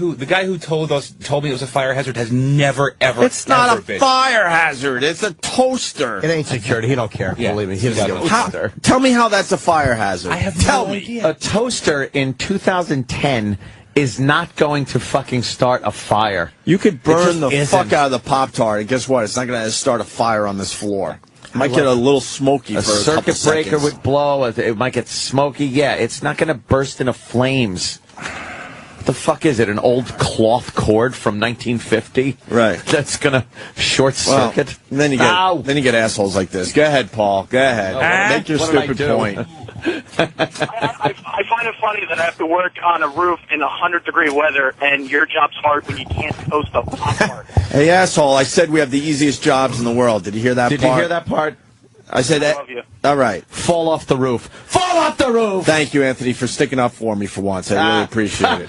who told me it was a fire hazard has never ever. It's not ever a been. fire hazard. It's a toaster. It ain't security. He don't care. Yeah. Believe me. He doesn't give a How, tell me how that's a fire hazard. I have tell no me. idea. A toaster in 2010 is not going to fucking start a fire. You could burn the isn't. fuck out of the Pop-Tart, and guess what? It's not going to start a fire on this floor. Might get a little smoky A for a couple circuit breaker seconds. would blow. It might get smoky. Yeah, it's not going to burst into flames. What the fuck is it? An old cloth cord from 1950? Right. That's going to short Well, circuit. then you get assholes like this. Go ahead, Paul. Go ahead. Make your What did I stupid do? point. I find it funny that I have to work on a roof in 100-degree weather, and your job's hard when you can't toast a Pop-Tart. Hey, asshole, I said we have the easiest jobs in the world. Did you hear that Did part? you hear that part? I said that. love you. All right. Fall off the roof. Fall off the roof! Thank you, Anthony, for sticking up for me for once. I really appreciate it.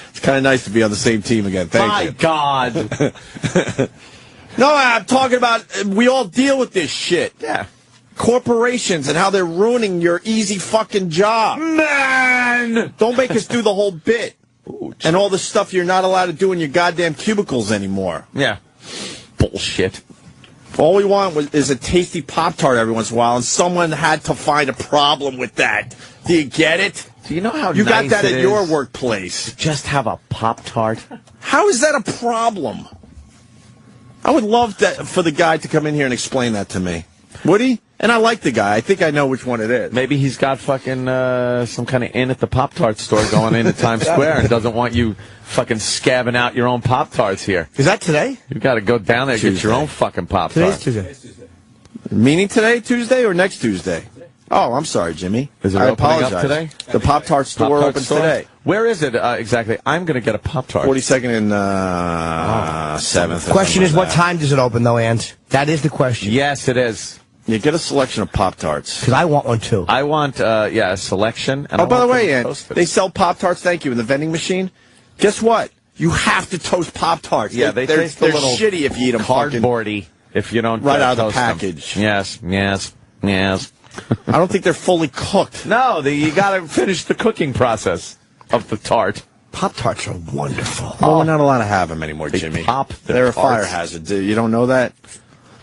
It's kind of nice to be on the same team again. Thank My you. God. No, I'm talking about we all deal with this shit. Yeah. Corporations and how they're ruining your easy fucking job. Man! Don't make us do the whole bit. And all the stuff you're not allowed to do in your goddamn cubicles anymore. Yeah. Bullshit. All we want is a tasty Pop-Tart every once in a while, and someone had to find a problem with that. Do you get it? Do you know how You nice got that it at is your workplace. to just have a Pop-Tart? How is that a problem? I would love for the guy to come in here and explain that to me. Would he? And I like the guy. I think I know which one it is. Maybe he's got fucking some kind of in at the Pop-Tart store going into Times Square and doesn't want you fucking scabbing out your own Pop-Tarts here. Is that today? You got to go down there and get your own fucking Pop-Tart. Today's Tuesday. Meaning today, Tuesday, or next Tuesday? Oh, I'm sorry, Jimmy. Is it I opening apologize. up today? The Pop-Tart store Pop-Tart opens store? today. Where is it exactly? I'm going to get a Pop-Tart. 42nd and 7th. Question is, what time does it open, though, Ant? That is the question. Yes, it is. You get a selection of Pop-Tarts. Because I want one, too. I want, a selection. And Oh, by the way, Ant, Ant, they sell Pop-Tarts, thank you, in the vending machine. Guess what? You have to toast Pop-Tarts. Yeah, they're taste a little shitty if you eat them cardboardy if you don't right out of the toast them. package. Yes. I don't think they're fully cooked. No, you got to finish the cooking process of the tart. Pop-Tarts are wonderful. Well, we're not allowed to have them anymore, Jimmy. They're a fire hazard. You don't know that?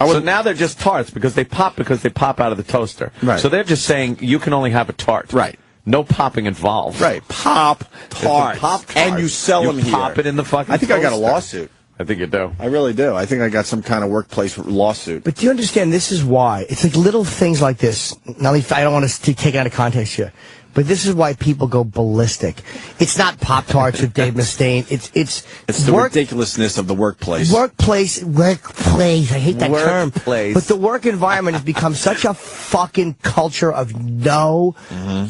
So now they're just tarts because they pop out of the toaster. Right. So they're just saying you can only have a tart. Right. No popping involved. Right. Pop-Tart. Pop-Tart. And you sell them here. Pop it in the fucking I think I got a toaster. lawsuit. I think you do. I really do. I think I got some kind of workplace lawsuit. But do you understand, this is why? It's like little things like this. Now, I don't want to take it out of context here. But this is why people go ballistic. It's not Pop-Tarts with Dave Mustaine. It's the ridiculousness of the workplace. Workplace. I hate that term. Workplace. But the work environment has become such a fucking culture of no,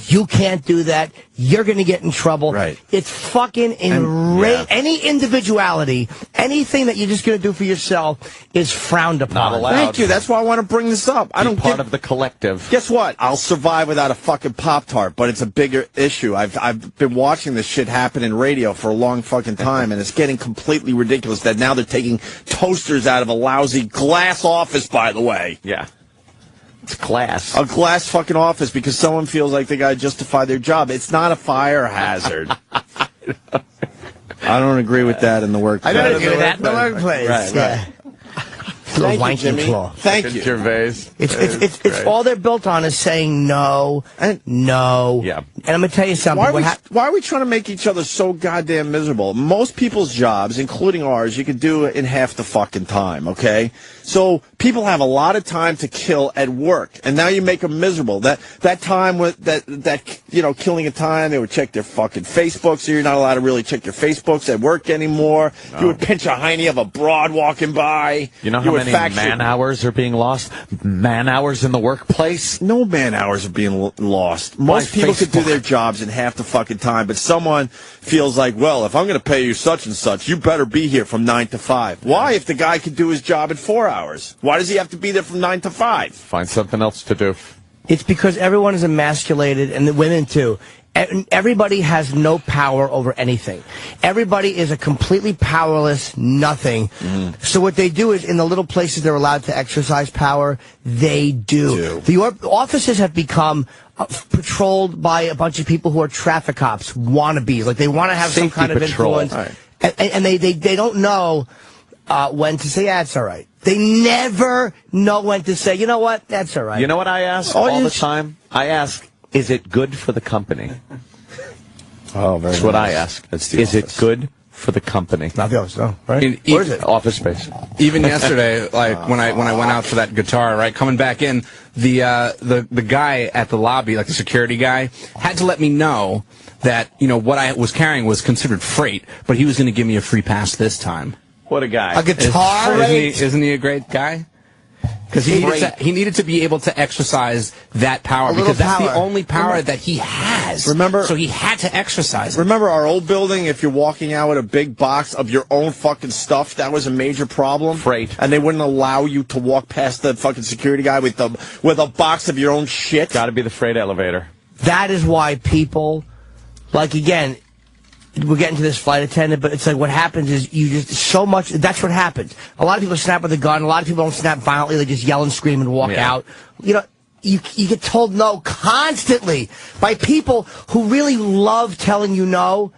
you can't do that. You're going to get in trouble. Right. It's fucking any individuality, anything that you're just going to do for yourself is frowned upon. Not allowed. Thank you. That's why I want to bring this up. I don't part of the collective. Guess what? I'll survive without a fucking Pop-Tart, but it's a bigger issue. I've been watching this shit happen in radio for a long fucking time, and it's getting completely ridiculous that now they're taking toasters out of a lousy glass office, by the way. Yeah. It's glass. A glass fucking office because someone feels like they got to justify their job. It's not a fire hazard. I don't agree with that in the workplace. I don't agree with that in the workplace. Right. Thank you, Jimmy. Thank you. Gervais. It's all they're built on is saying no, no. Yeah. And I'm going to tell you something. Why are we trying to make each other so goddamn miserable? Most people's jobs, including ours, you could do it in half the fucking time, okay? So people have a lot of time to kill at work, and now you make them miserable. That time with that killing of time, they would check their fucking Facebook, so you're not allowed to really check your Facebooks at work anymore. No. You would pinch a hiney of a broad walking by. You know how many man hours are being lost? Man hours in the workplace? No man hours are being lost. Most people could do their jobs in half the fucking time, but someone feels like, well, if I'm going to pay you such and such, you better be here from 9 to 5. Why, if the guy could do his job in 4 hours? Why does he have to be there from 9 to 5? Find something else to do. It's because everyone is emasculated, and the women too. Everybody has no power over anything. Everybody is a completely powerless nothing. So what they do is, in the little places they're allowed to exercise power, they do. The offices have become patrolled by a bunch of people who are traffic cops, wannabes. Like, they want to have some kind of influence. Right. And they don't know when to say, it's all right. They never know when to say, you know what, that's all right. You know what I ask all the time? I ask, is it good for the company? Oh, very That's what I ask. Is it good for the company? Not the office, no, right? Where is it? Office space. Even yesterday, like when I went out for that guitar, right, coming back in, the guy at the lobby, like the security guy, had to let me know that, what I was carrying was considered freight, but he was going to give me a free pass this time. What a guy. A guitar? Isn't he a great guy? Because he needed to be able to exercise that power, because that's the only power that he has. So he had to exercise it. Remember our old building? If you're walking out with a big box of your own fucking stuff, that was a major problem. Freight. And they wouldn't allow you to walk past the fucking security guy with a box of your own shit. Got to be the freight elevator. That is why people, like, again, we're getting to this flight attendant, but it's like what happens is that's what happens. A lot of people snap with a gun. A lot of people don't snap violently. They just yell and scream and walk out. You get told no constantly by people who really love telling you no,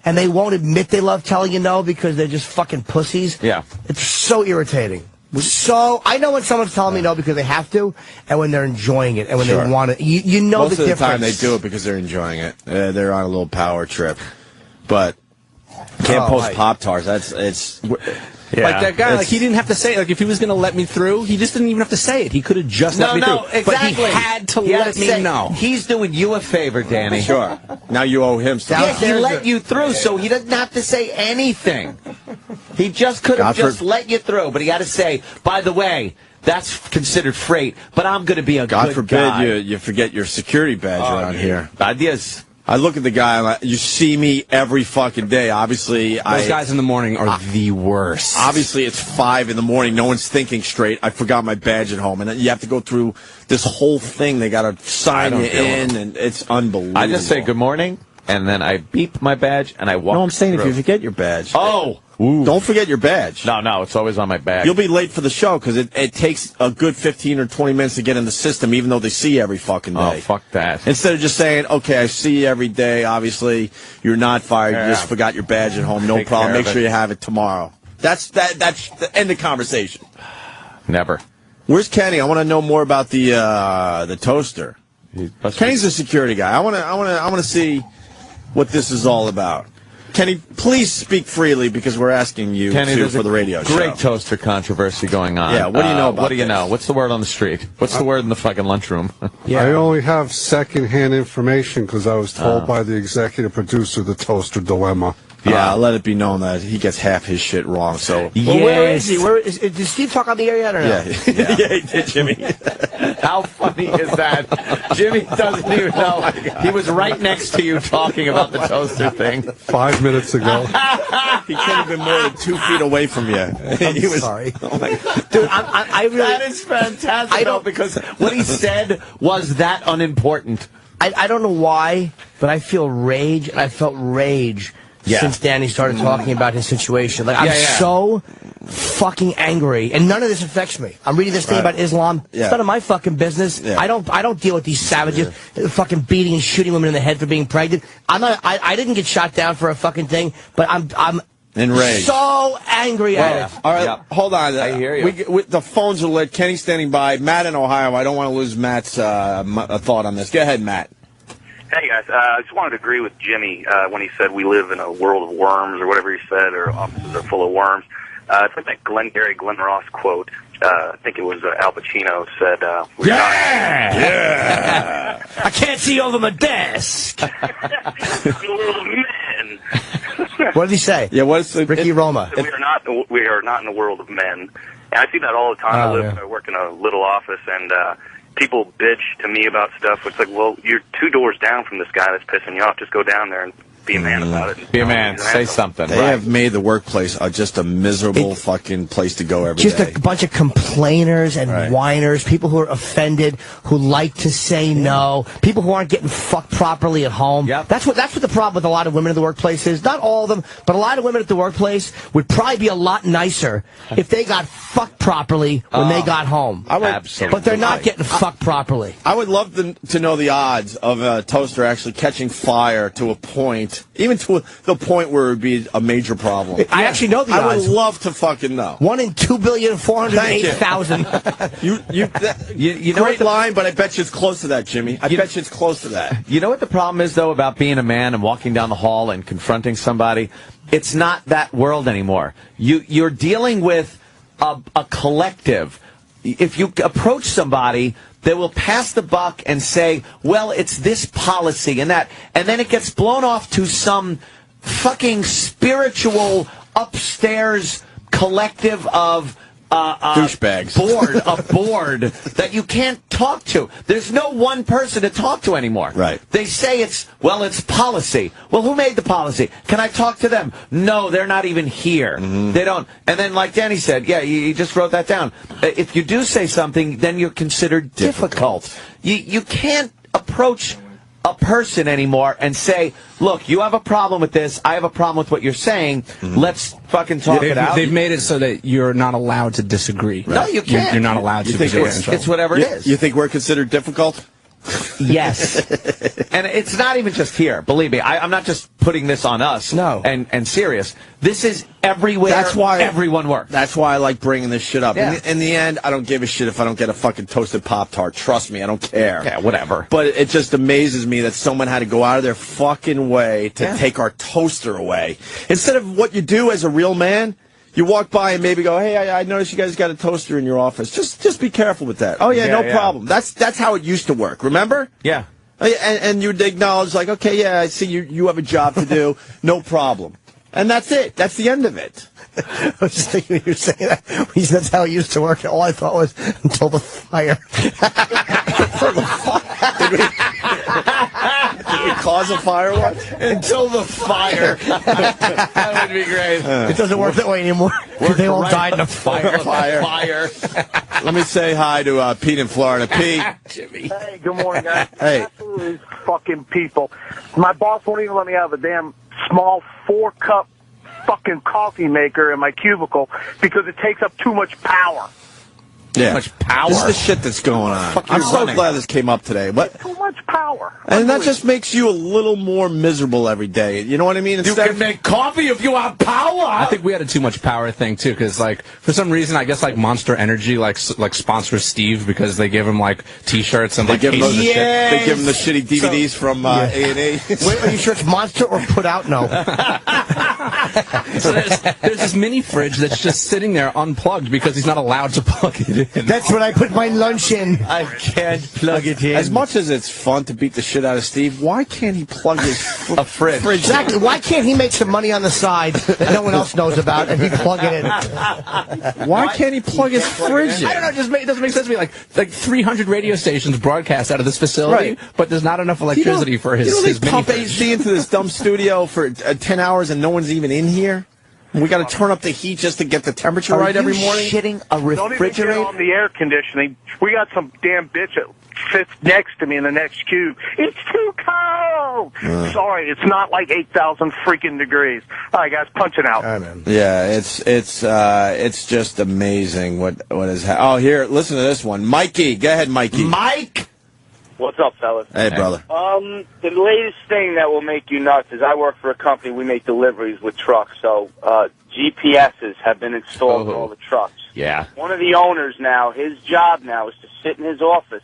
and they won't admit they love telling you no because they're just fucking pussies. Yeah. It's so irritating. So I know when someone's telling me no because they have to, and when they're enjoying it, and when they want it. You know Most the difference. Most of the time they do it because they're enjoying it. They're on a little power trip. But can't post Pop-Tarts. It's like that guy. Like, he didn't have to say it. Like, if he was going to let me through, he just didn't even have to say it. He could have just let me through. Exactly. But he had to let me know. He's doing you a favor, Danny. Sure. Now you owe him something. Yeah, he let you through, so he doesn't have to say anything. He just could have just let you through, but he had to say, by the way, that's considered freight, but I'm going to be a good guy. God forbid you forget your security badge around here. Ideas. I look at the guy, I'm like, you see me every fucking day. Obviously, those guys in the morning are the worst. Obviously, it's 5 in the morning. No one's thinking straight. I forgot my badge at home. And then you have to go through this whole thing. They got to sign you in, and it's unbelievable. I just say good morning, and then I beep my badge, and I walk No, I'm saying through. If you forget your badge. Oh! Ooh. Don't forget your badge. No, it's always on my bag. You'll be late for the show because it takes a good 15 or 20 minutes to get in the system, even though they see you every fucking day. Oh, fuck that. Instead of just saying, okay, I see you every day, obviously, you're not fired, you just forgot your badge at home, no problem, make sure you have it tomorrow. That's the end of conversation. Never. Where's Kenny? I want to know more about the toaster. Kenny's a security guy. I want to see what this is all about. Kenny, please speak freely because we're asking you for the radio show. Great toaster controversy going on. Yeah, what do you know about What do you know? What's the word on the street? What's the word in the fucking lunchroom? I only have second-hand information because I was told by the executive producer the toaster dilemma. Yeah, let it be known that he gets half his shit wrong. So, where is he? Did Steve talk on the air yet or no? Yeah, he did, Jimmy. How funny is that? Jimmy doesn't even know. He was right next to you talking about the toaster thing 5 minutes ago. He couldn't have been more than 2 feet away from you. I'm sorry. Oh my God. Dude, I really... That is fantastic, because what he said was that unimportant. I don't know why, but I feel rage, and I felt rage since Danny started talking about his situation. Like, I'm so fucking angry, and none of this affects me. I'm reading this thing about Islam. It's none of my fucking business. I don't deal with these savages fucking beating and shooting women in the head for being pregnant. I didn't get shot down for a fucking thing, but I'm enraged. So angry at it. All right, hold on. I hear you. The phones are lit. Kenny's standing by. Matt in Ohio. I don't want to lose Matt's thought on this. Go ahead, Matt. Hey, guys. I just wanted to agree with Jimmy when he said we live in a world of worms or whatever he said, or offices are full of worms. It's like that Glenn Ross quote. I think it was Al Pacino said, yeah! I can't see over my desk. Men. What did he say? Yeah, what's Ricky Roma? We are not in a world of men. And I see that all the time. I work in a little office, and people bitch to me about stuff. It's like, well, you're 2 doors down from this guy that's pissing you off. Just go down there and be a man about it. Be a man. Say something. They have made the workplace just a miserable fucking place to go every day. Just a bunch of complainers and whiners, people who are offended, who like to say no, people who aren't getting fucked properly at home. Yep. That's what the problem with a lot of women in the workplace is. Not all of them, but a lot of women at the workplace would probably be a lot nicer if they got fucked properly when they got home. Absolutely. But they're not getting fucked properly. I would love to know the odds of a toaster actually catching fire to a point, even to the point where it would be a major problem. I actually know the odds. I would love to fucking know. 1 in 2,408,000. You know, great line, but I bet you it's close to that, Jimmy. I bet you it's close to that. You know what the problem is, though, about being a man and walking down the hall and confronting somebody? It's not that world anymore. You're dealing with a collective. If you approach somebody, they will pass the buck and say, well, it's this policy and that. And then it gets blown off to some fucking spiritual upstairs collective of douchebags. board that you can't talk to. There's no one person to talk to anymore. Right. They say it's policy. Well, who made the policy? Can I talk to them? No, they're not even here. They don't. And then, like Danny said, you just wrote that down. If you do say something, then you're considered difficult. You can't approach a person anymore and say, look, you have a problem with this, I have a problem with what you're saying, let's fucking talk it out. They've made it so that you're not allowed to disagree. No, you can't. You're not allowed to. It's whatever it is. You think we're considered difficult? Yes. And it's not even just here. Believe me, I'm not just putting this on us. No. And serious. This is everywhere. That's why everyone works. That's why I like bringing this shit up. Yeah. In the end, I don't give a shit if I don't get a fucking toasted Pop-Tart. Trust me, I don't care. Yeah, whatever. But it just amazes me that someone had to go out of their fucking way to take our toaster away. Instead of what you do as a real man, you walk by and maybe go, hey, I noticed you guys got a toaster in your office. Just be careful with that. Oh, yeah, no problem. That's how it used to work. Remember? Yeah. And you'd acknowledge, like, okay, yeah, I see you have a job to do. No problem. And that's it. That's the end of it. I was just thinking when you were saying that. When you said that's how it used to work. All I thought was until the fire. Did we cause a fire once? Until the fire. That would be great. It doesn't work that way anymore. They all died in a fire. Let me say hi to Pete in Florida. Pete. Jimmy. Hey, good morning, guys. Hey. Absolutely fucking people. My boss won't even let me have a damn small 4-cup fucking coffee maker in my cubicle because it takes up too much power. Yeah. Too much power. This is the shit that's going on. I'm so glad this came up today. What? Too much power. And that just makes you a little more miserable every day. You know what I mean? You can make coffee if you have power. I think we had a too much power thing too, because for some reason I guess Monster Energy sponsors Steve because they give him T-shirts and they give him they give him the shitty DVDs from A&E. Wait, are you sure it's Monster or Put Out? No. So there's this mini fridge that's just sitting there unplugged because he's not allowed to plug it in. That's when I put my lunch in. I can't plug it in. As much as it's fun to beat the shit out of Steve, why can't he plug his fridge? Exactly. Why can't he make some money on the side that no one else knows about and he plug it in? Why can't he plug his fridge in? I don't know. It doesn't make sense to me. Like 300 radio stations broadcast out of this facility, but there's not enough electricity for his they mini pump fridge. AC into this dumb studio for 10 hours and no one's even in here? We got to turn up the heat just to get the temperature right every morning? Shitting a refrigerator? Don't even get on the air conditioning. We got some damn bitch that sits next to me in the next cube. It's too cold. Sorry, it's not 8,000 freaking degrees. All right, guys, punch it out. Yeah, it's just amazing what is happening. Oh, here, listen to this one. Mikey, go ahead, Mikey. Mike. What's up, fellas? Hey, brother. The latest thing that will make you nuts is I work for a company. We make deliveries with trucks, so GPSs have been installed in all the trucks. Yeah. One of the owners now, his job now is to sit in his office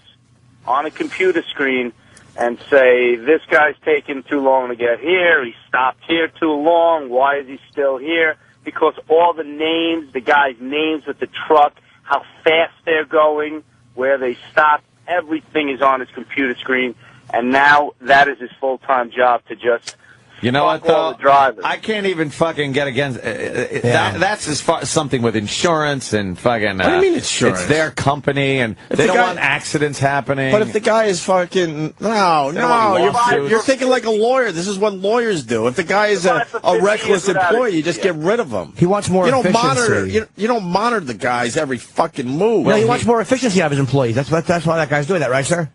on a computer screen and say, this guy's taking too long to get here, he stopped here too long, why is he still here? Because all the names, the guys' names with the truck, how fast they're going, where they stop, everything is on his computer screen, and now that is his full-time job to just... You know what, though? I can't even fucking get against... that's as far something with insurance and fucking... What do you mean insurance? It's their company, and they don't want accidents happening. But if the guy is fucking... No, you're thinking like a lawyer. This is what lawyers do. If the guy is a reckless employee, you just get rid of him. He wants more efficiency. You don't monitor the guy's every fucking move. No, he wants more efficiency out of his employees. That's why that guy's doing that, right, sir?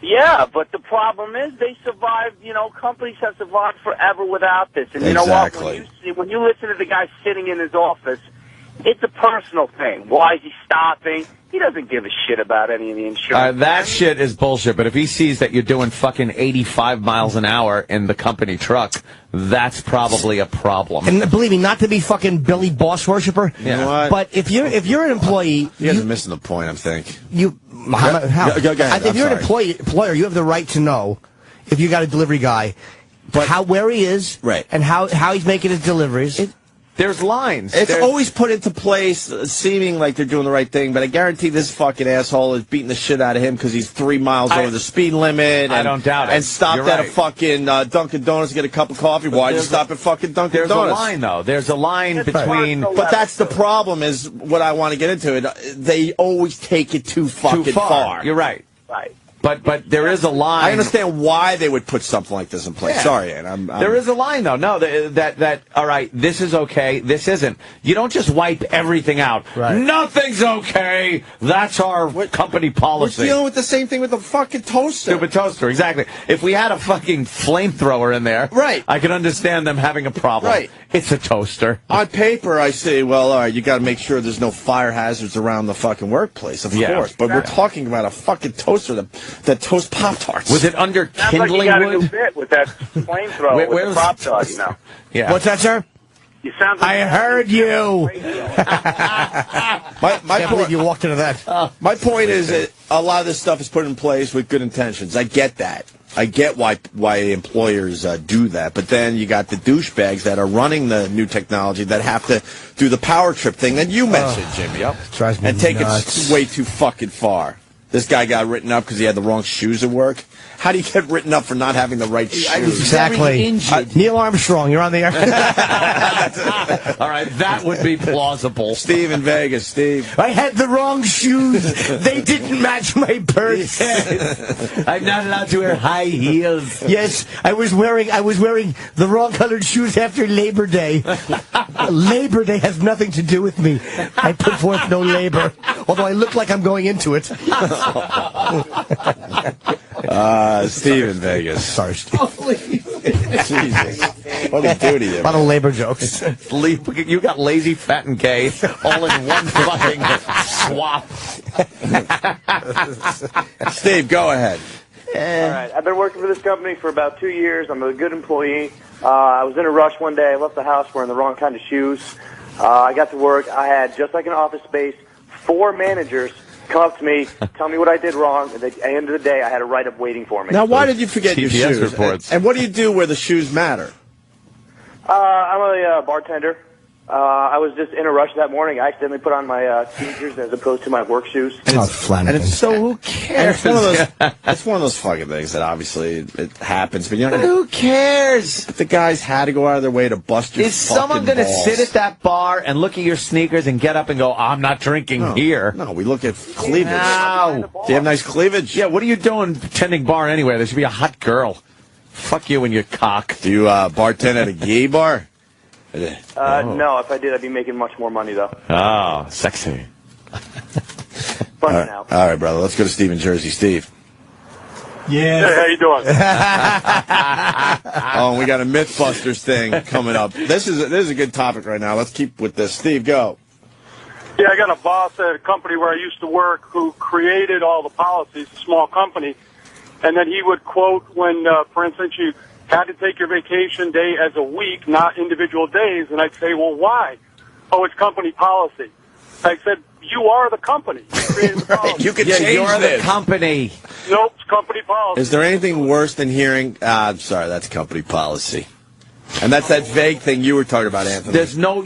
Yeah, but the problem is they survived, companies have survived forever without this. And you know what? When you listen to the guy sitting in his office, it's a personal thing. Why is he stopping? He doesn't give a shit about any of the insurance. That shit is bullshit, but if he sees that you're doing fucking 85 miles an hour in the company truck, that's probably a problem. And believe me, not to be fucking Billy Boss worshiper, You know what? but if you're an employee... You guys are missing the point, I think. How? Go ahead. If you're an employer, you have the right to know if you got a delivery guy, where he is, right, and how he's making his deliveries. There's lines. It's always put into place, seeming like they're doing the right thing, but I guarantee this fucking asshole is beating the shit out of him because he's 3 miles over the speed limit. I don't doubt it. And stopped at a fucking Dunkin' Donuts to get a cup of coffee. Why'd you stop at fucking Dunkin' Donuts? There's a line, though. There's a line between... But that's the problem, is what I want to get into it. They always take it too fucking far. You're right. Right. But there is a line. I understand why they would put something like this in place. Yeah. Sorry, Ann. There is a line, though. No, that all right, this is okay, this isn't. You don't just wipe everything out. Right. Nothing's okay. That's our company policy. We're dealing with the same thing with the fucking toaster. Stupid toaster, exactly. If we had a fucking flamethrower in there, right, I could understand them having a problem. Right. It's a toaster. On paper, I say, well, all right, you got to make sure there's no fire hazards around the fucking workplace, of course. But we're talking about a fucking toaster that toasts Pop-Tarts. Was it under kindling like you got wood? a new bit with that flamethrower with the Pop-Tart, Yeah. What's that, sir? You sound like I heard you. My Can't believe you walked into that. My point is that a lot of this stuff is put in place with good intentions. I get that. I get why employers do that. But then you got the douchebags that are running the new technology that have to do the power trip thing that you mentioned, Jimmy. Yep. Drives me and take nuts. it way too fucking far. This guy got written up because he had the wrong shoes at work. How do you get written up for not having the right shoes? Exactly. Neil Armstrong, you're on the air. All right, that would be plausible. Steve in Vegas. Steve. I had the wrong shoes. They didn't match my purse. I'm not allowed to wear high heels. Yes, I was wearing the wrong colored shoes after Labor Day. Labor Day has nothing to do with me. I put forth no labor, although I look like I'm going into it. Steve in Vegas. Sorry, Steve. Jesus. What did he do to you? A lot of labor jokes. You got lazy, fat, and gay all in one fucking swap. Steve, go ahead. All right. I've been working for this company for about 2 years. I'm a good employee. I was in a rush one day. I left the house wearing the wrong kind of shoes. I got to work. I had, just like an office space, 4 managers come up to me, tell me what I did wrong, and at the end of the day, I had a write-up waiting for me. Now, why did you forget your TPS shoes? reports. And what do you do where the shoes matter? I'm a bartender. I was just in a rush that morning. I accidentally put on my sneakers as opposed to my work shoes. And it's so who cares? It's one of those fucking things that obviously it happens, but who cares? The guys had to go out of their way to bust your. Is someone going to sit at that bar and look at your sneakers and get up and go, "I'm not drinking here"? No, we look at cleavage. No. Do you have nice cleavage? Yeah. What are you doing tending bar anyway? There should be a hot girl. Fuck you and your cock. Do you bartend at a gay bar? No, if I did, I'd be making much more money, though. Oh, sexy. Funny now. All right, brother. Let's go to Steve in Jersey. Steve. Yeah. Hey, how you doing? Oh, we got a Mythbusters thing coming up. This is a good topic right now. Let's keep with this. Steve, go. Yeah, I got a boss at a company where I used to work who created all the policies, a small company, and then he would quote when, for instance, you had to take your vacation day as a week, not individual days. And I'd say, well, why? Oh, it's company policy. I said, you are the company. You created the policy. You can change you're this. the company. Nope, it's company policy. Is there anything worse than hearing, I'm sorry, that's company policy? And that's that vague thing you were talking about, Anthony.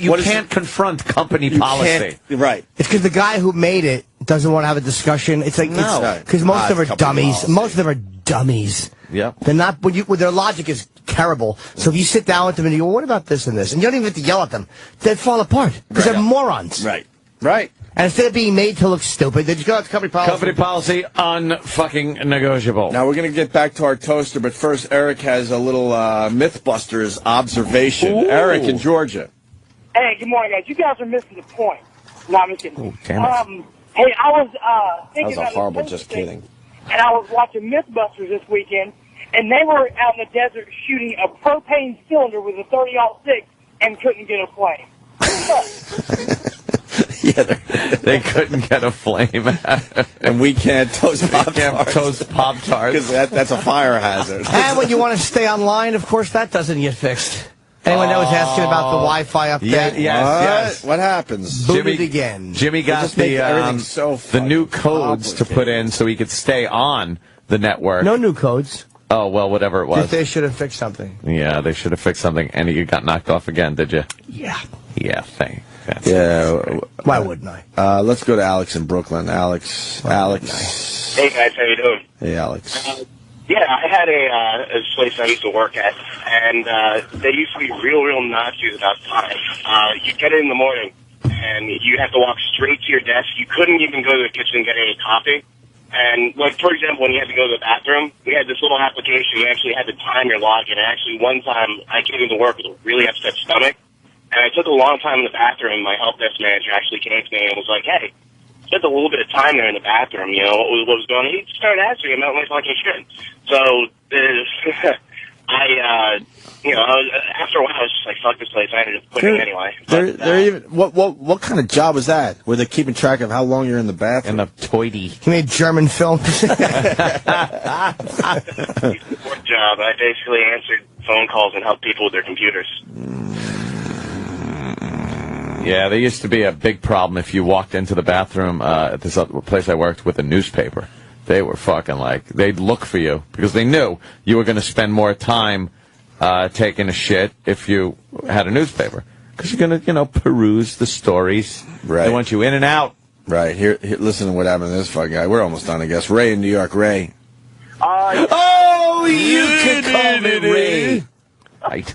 You can't confront company policy. Right. It's because the guy who made it doesn't want to have a discussion. It's like, because most of them are dummies. Policy. Most of them are dummies. Yeah. They're not, their logic is terrible. So if you sit down with them and you go, what about this and this? And you don't even have to yell at them. They fall apart. Because they're morons. Right. Right. And instead of being made to look stupid, they just go out to company policy. Company policy, unfucking negotiable. Now, we're going to get back to our toaster, but first, Eric has a little Mythbusters observation. Ooh. Eric in Georgia. Hey, good morning, guys. You guys are missing the point. No, I'm just kidding. Oh, damn it. Hey, I was thinking that was about horrible, just kidding. And I was watching Mythbusters this weekend, and they were out in the desert shooting a propane cylinder with a 30-06 and couldn't get a flame. Yeah, they couldn't get a flame. And we can't toast Pop-Tarts. Can't toast Pop-Tarts. Because that's a fire hazard. And when you want to stay online, of course, that doesn't get fixed. Anyone that was asking about the Wi-Fi update? Yes. What happens? Booted again. Jimmy got the new codes to put in so he could stay on the network. No new codes. Oh, well, whatever it was. Just they should have fixed something. Yeah, they should have fixed something. And you got knocked off again, did you? Yeah. Yeah, thanks. Yeah. Why wouldn't I? Let's go to Alex in Brooklyn. Alex. Hey, guys. How you doing? Hey, Alex. Yeah, I had a place I used to work at, and they used to be real Nazis about time. You'd get in the morning, and you'd have to walk straight to your desk. You couldn't even go to the kitchen and get any coffee. And, like, for example, when you had to go to the bathroom, we had this little application. You actually had to time your login. And actually, one time, I came into work with a really upset stomach, and I took a long time in the bathroom. My help desk manager actually came to me and was like, hey, spent a little bit of time there in the bathroom, you know, what was going on. He started asking about my fucking shit. So, after a while, I was just like, fuck this place. I ended up quitting anyway. What kind of job was that? Were they keeping track of how long you're in the bathroom? In a toity. He made German films. Support job. I basically answered phone calls and helped people with their computers. Yeah, there used to be a big problem if you walked into the bathroom at this other place I worked with a newspaper. They were fucking they'd look for you because they knew you were going to spend more time taking a shit if you had a newspaper. Because you're going to, peruse the stories. Right. They want you in and out. Right. Here, listen to what happened to this fucking guy. We're almost done, I guess. Ray in New York. Ray. Oh, you can call me Ray. Right.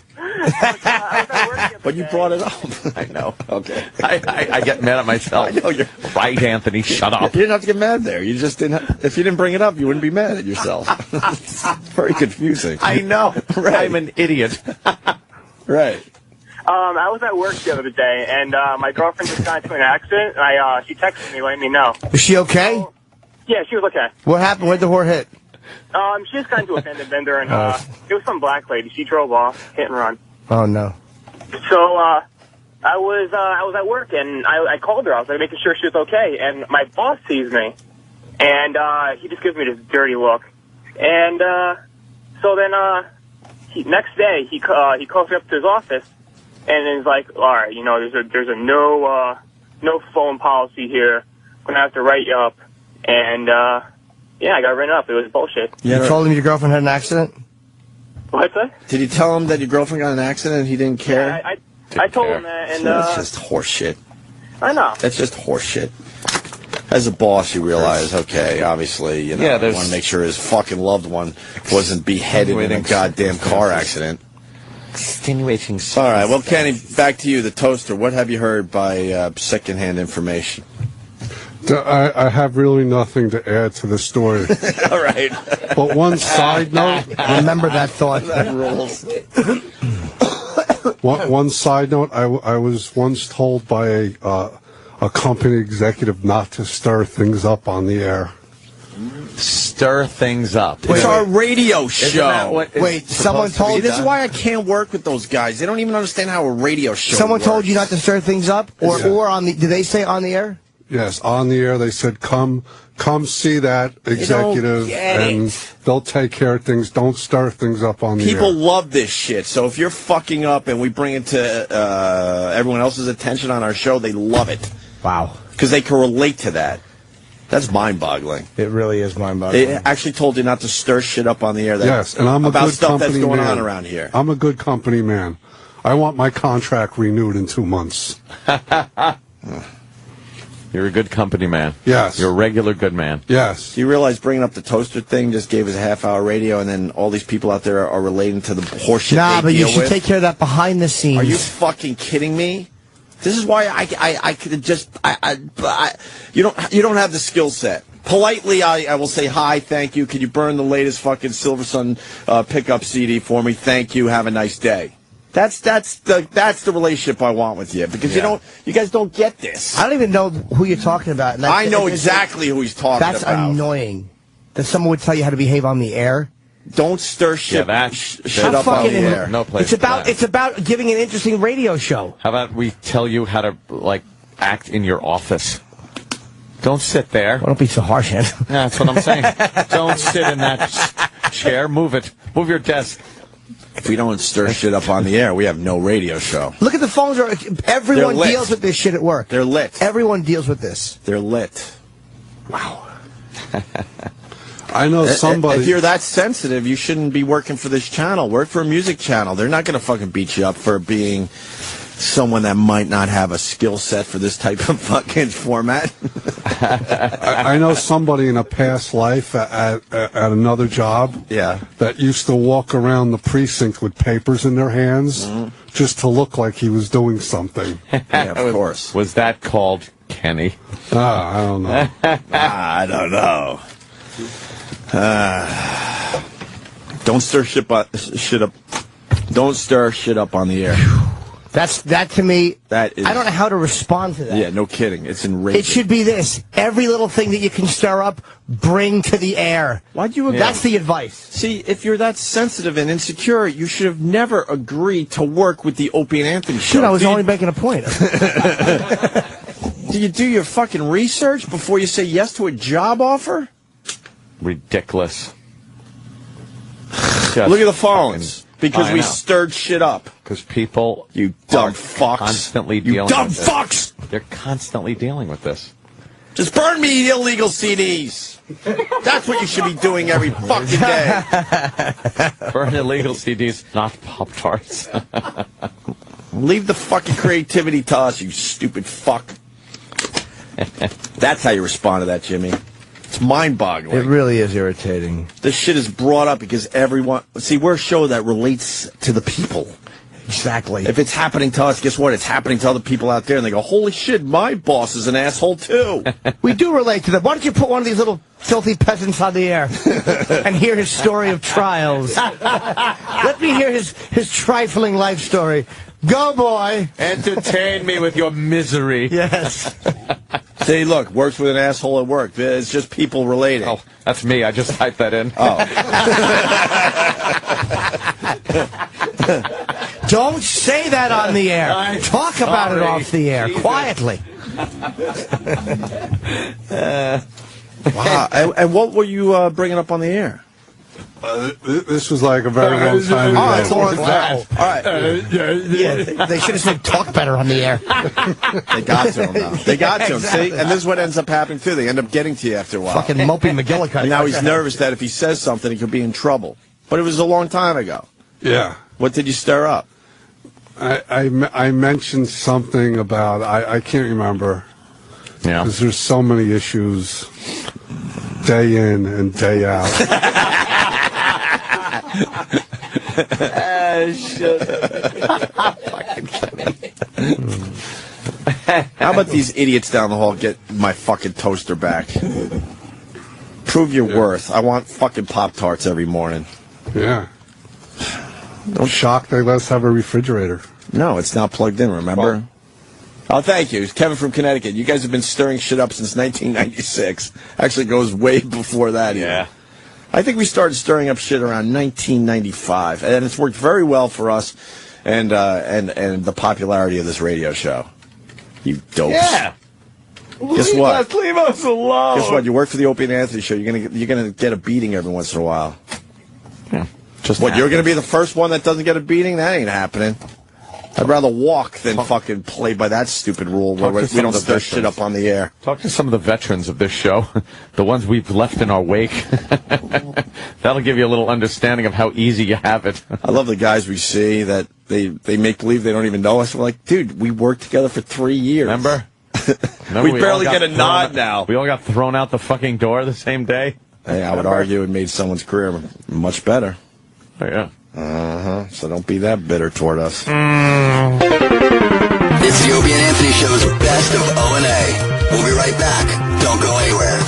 But you brought it up. I know. Okay. I get mad at myself. I know you're right, Anthony. Shut up. You didn't have to get mad there. You just didn't. If you didn't bring it up, you wouldn't be mad at yourself. It's very confusing. I know. Right. I'm an idiot. Right. I was at work the other day, and my girlfriend just got into an accident. She texted me letting me know. Is she okay? Yeah, she was okay. What happened? Where'd the whore hit? She just got into a fender bender, and it was some black lady. She drove off, hit and run. Oh no. So I was at work, and I called her. I was like making sure she was okay, and my boss sees me, and he just gives me this dirty look, and so then next day he calls me up to his office, and is like, all right, there's a no phone policy here. I'm gonna have to write you up, and yeah, I got written up. It was bullshit. You told him your girlfriend had an accident? What's that? Did you tell him that your girlfriend got in an accident and he didn't care? Yeah, I told him that, and that's just horseshit. I know. That's just horseshit. As a boss, you realize, okay, obviously, you want to make sure his fucking loved one wasn't beheaded in a goddamn car accident. Extenuating. All right, well, Kenny, back to you, the toaster. What have you heard by secondhand information? I have really nothing to add to the story. All right. But one side note. Remember that thought. That rules. One side note, I was once told by a company executive not to stir things up on the air. Stir things up. It's our radio show. Wait, someone told you? This is why I can't work with those guys. They don't even understand how a radio show Someone works. told you not to stir things up? Or on the... Did they say on the air? Yes, on the air. They said, come see that executive, and they'll take care of things. Don't stir things up on the air. People love this shit. So if you're fucking up and we bring it to everyone else's attention on our show, they love it. Wow. because they can relate to that. That's mind-boggling. It really is mind-boggling. They actually told you not to stir shit up on the air. Yes, and I'm a about good stuff company that's going man. on around here. I'm a good company man. I want my contract renewed in 2 months. You're a good company man. Yes. You're a regular good man. Yes. Do you realize bringing up the toaster thing just gave us a half-hour radio, and then all these people out there are relating to the horseshit Nah, they but you deal should with? take care of that behind the scenes. Are you fucking kidding me? This is why I could just you don't have the skill set. Politely, I will say hi, thank you. Can you burn the latest fucking Silver Sun pickup CD for me? Thank you. Have a nice day. That's the relationship I want with you, because you guys don't get this. I don't even know who you're talking about. And I know exactly who he's talking that's about. That's annoying. That someone would tell you how to behave on the air. Don't stir shit, shit up on the air. No place. It's about giving an interesting radio show. How about we tell you how to act in your office? Don't sit there. Well, don't be so harsh, Ed. Yeah, that's what I'm saying. Don't sit in that chair. Move it. Move your desk. If we don't stir shit up on the air, we have no radio show. Look at the phones. Everyone deals with this shit at work. They're lit. Everyone deals with this. They're lit. Wow. I know somebody. If you're that sensitive, you shouldn't be working for this channel. Work for a music channel. They're not going to fucking beat you up for being someone that might not have a skill set for this type of fucking format. I know somebody in a past life at another job that used to walk around the precinct with papers in their hands just to look like he was doing something. Yeah, of course. Was that called Kenny? I don't know. I don't know. Don't stir shit up. Don't stir shit up on the air. That to me. That is. I don't know how to respond to that. Yeah, no kidding. It's enraging. It should be this: every little thing that you can stir up, bring to the air. Why'd you? That's the advice. See, if you're that sensitive and insecure, you should have never agreed to work with the Opie and Anthony show. Dude, I was only making a point. Do you do your fucking research before you say yes to a job offer? Ridiculous. Look at the phones. Because we stirred shit up. Because people, you dumb fucks, constantly dealing dumb with fucks. They're constantly dealing with this. Just burn me illegal CDs. That's what you should be doing every fucking day. Burn illegal CDs, not Pop-Tarts. Leave the fucking creativity to us, you stupid fuck. That's how you respond to that, Jimmy. It's mind-boggling. It really is irritating. This shit is brought up because everyone... See, we're a show that relates to the people. Exactly. If it's happening to us, guess what? It's happening to other people out there, and they go, holy shit, my boss is an asshole, too. We do relate to them. Why don't you put one of these little filthy peasants on the air and hear his story of trials? Let me hear his trifling life story. Go, boy. Entertain me with your misery. Yes. See, look, works with an asshole at work. It's just people relating. Oh, that's me. I just typed that in. Oh. Don't say that on the air. Talk about it off the air, quietly. Wow. And what were you bringing up on the air? This was like a very long time ago. Oh, it's a long time. All right. Yeah, they should have said talk better on the air. They got to him now. They got to him, see? And this is what ends up happening, too. They end up getting to you after a while. Fucking Mopey McGillicuddy. And now he's nervous that if he says something, he could be in trouble. But it was a long time ago. Yeah. What did you stir up? I mentioned something about, I can't remember. Yeah. Because there's so many issues day in and day out. How about these idiots down the hall get my fucking toaster back? Prove your worth. I want fucking Pop-Tarts every morning. Yeah. Don't shock they let us have a refrigerator. No, it's not plugged in, remember? Oh, thank you. It's Kevin from Connecticut. You guys have been stirring shit up since 1996. Actually goes way before that. Yeah. I think we started stirring up shit around 1995, and it's worked very well for us and the popularity of this radio show. You dopes. Yeah. Guess what? Leave us alone. Guess what? You work for the Opie and Anthony show. You're gonna get a beating every once in a while. Yeah. Just what? You're gonna be the first one that doesn't get a beating? That ain't happening. I'd rather walk than fucking play by that stupid rule where we don't stir shit up on the air. Talk to some of the veterans of this show, the ones we've left in our wake. That'll give you a little understanding of how easy you have it. I love the guys we see that they make believe they don't even know us. We're like, dude, we worked together for 3 years. Remember we barely get a nod now. We all got thrown out the fucking door the same day. Hey, I would argue it made someone's career much better. Oh, yeah. So don't be that bitter toward us. It's the Opie and Anthony Show's Best of O&A. We'll be right back. Don't go anywhere.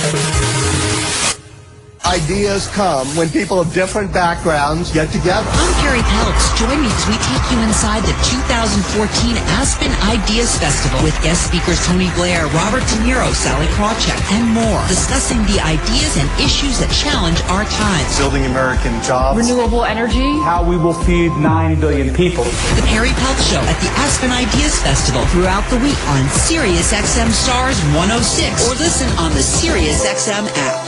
Ideas come when people of different backgrounds get together. I'm Carrie Peltz. Join me as we take you inside the 2014 Aspen Ideas Festival with guest speakers Tony Blair, Robert De Niro, Sally Krawcheck, and more, discussing the ideas and issues that challenge our times. Building American jobs. Renewable energy. How we will feed 9 billion people. The Carrie Peltz Show at the Aspen Ideas Festival throughout the week on Sirius XM Stars 106 or listen on the Sirius XM app.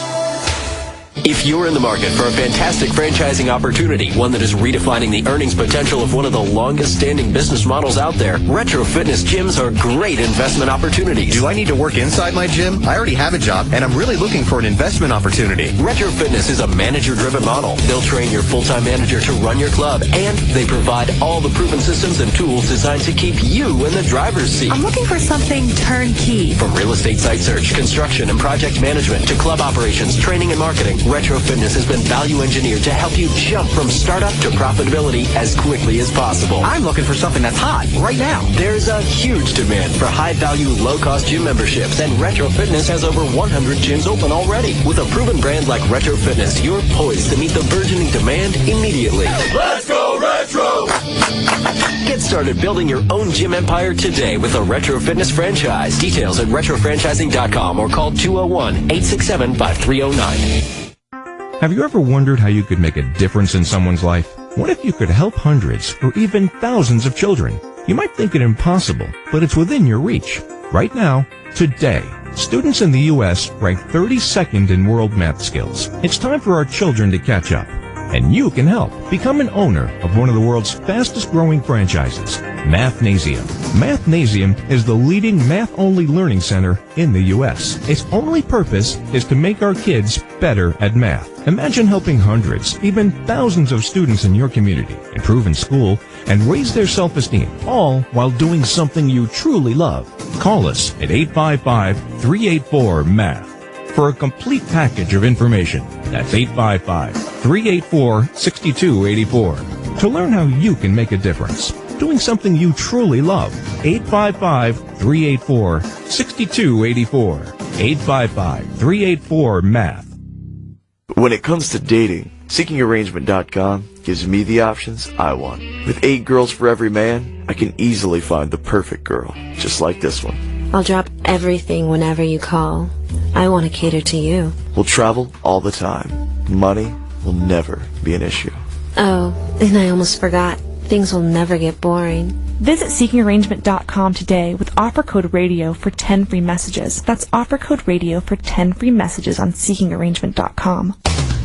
If you're in the market for a fantastic franchising opportunity, one that is redefining the earnings potential of one of the longest-standing business models out there, Retro Fitness gyms are great investment opportunities. Do I need to work inside my gym? I already have a job, and I'm really looking for an investment opportunity. Retro Fitness is a manager-driven model. They'll train your full-time manager to run your club, and they provide all the proven systems and tools designed to keep you in the driver's seat. I'm looking for something turnkey. From real estate site search, construction, and project management to club operations, training, and marketing, Retro Fitness has been value engineered to help you jump from startup to profitability as quickly as possible. I'm looking for something that's hot right now. There's a huge demand for high-value, low-cost gym memberships, and Retro Fitness has over 100 gyms open already. With a proven brand like Retro Fitness, you're poised to meet the burgeoning demand immediately. Let's go Retro! Get started building your own gym empire today with a Retro Fitness franchise. Details at retrofranchising.com or call 201-867-5309. Have you ever wondered how you could make a difference in someone's life? What if you could help hundreds or even thousands of children? You might think it impossible, but it's within your reach. Right now, today, students in the U.S. rank 32nd in world math skills. It's time for our children to catch up. And you can help. Become an owner of one of the world's fastest growing franchises, Mathnasium. Mathnasium is the leading math-only learning center in the U.S. Its only purpose is to make our kids better at math. Imagine helping hundreds, even thousands of students in your community improve in school and raise their self-esteem, all while doing something you truly love. Call us at 855-384-MATH. For a complete package of information. That's 855-384-6284. To learn how you can make a difference, doing something you truly love. 855-384-6284. 855-384-MATH. When it comes to dating, SeekingArrangement.com gives me the options I want. With 8 girls for every man, I can easily find the perfect girl, just like this one. I'll drop everything whenever you call. I want to cater to you. We'll travel all the time. Money will never be an issue. Oh, and I almost forgot. Things will never get boring. Visit SeekingArrangement.com today with offer code RADIO for 10 free messages. That's offer code RADIO for 10 free messages on SeekingArrangement.com.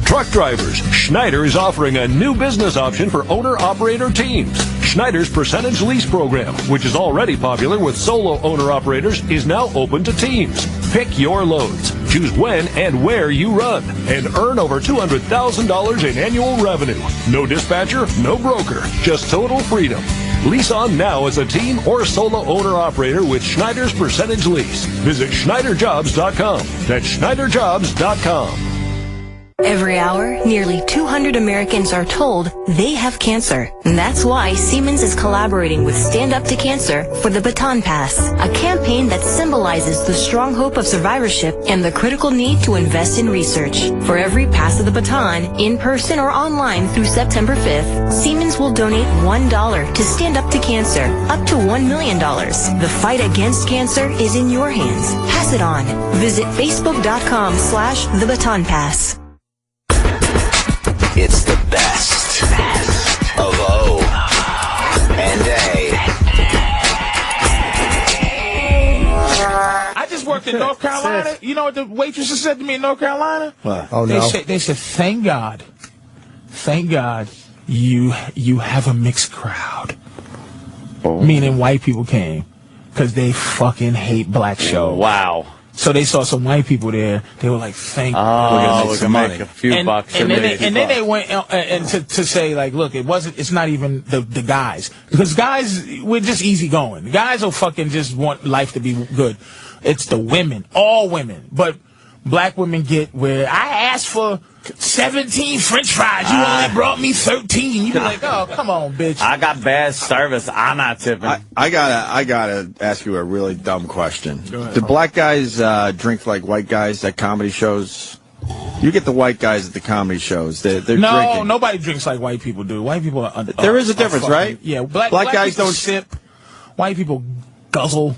Truck drivers, Schneider is offering a new business option for owner-operator teams. Schneider's percentage lease program, which is already popular with solo owner-operators, is now open to teams. Pick your loads, choose when and where you run, and earn over $200,000 in annual revenue. No dispatcher, no broker, just total freedom. Lease on now as a team or solo owner-operator with Schneider's percentage lease. Visit SchneiderJobs.com. That's SchneiderJobs.com. Every hour, nearly 200 Americans are told they have cancer. And that's why Siemens is collaborating with Stand Up to Cancer for the Baton Pass, a campaign that symbolizes the strong hope of survivorship and the critical need to invest in research. For every pass of the baton, in person or online through September 5th, Siemens will donate $1 to Stand Up to Cancer, up to $1 million. The fight against cancer is in your hands. Pass it on. Visit Facebook.com/The Baton Pass. It's the best of O and A. I just worked in North Carolina. You know what the waitresses said to me in North Carolina? What? Oh, no. They said, thank God, you have a mixed crowd. meaning white people came, because they fucking hate black shows. Wow. So they saw some white people there. They were like, "Thank we're gonna make a few bucks." And then they went and to say like, "Look, it's not even the guys, because guys, we're just easygoing. Guys will fucking just want life to be good. It's the women, all women, but black women get where I asked for 17 French fries. You only brought me 13. You be like, oh, come on, bitch. I got bad service. I'm not tipping. I gotta ask you a really dumb question. Go ahead. Do black guys drink like white guys at comedy shows? You get the white guys at the comedy shows. They're drinking. No, nobody drinks like white people do. White people are there is a difference, right? Yeah, black guys people don't sip. White people guzzle.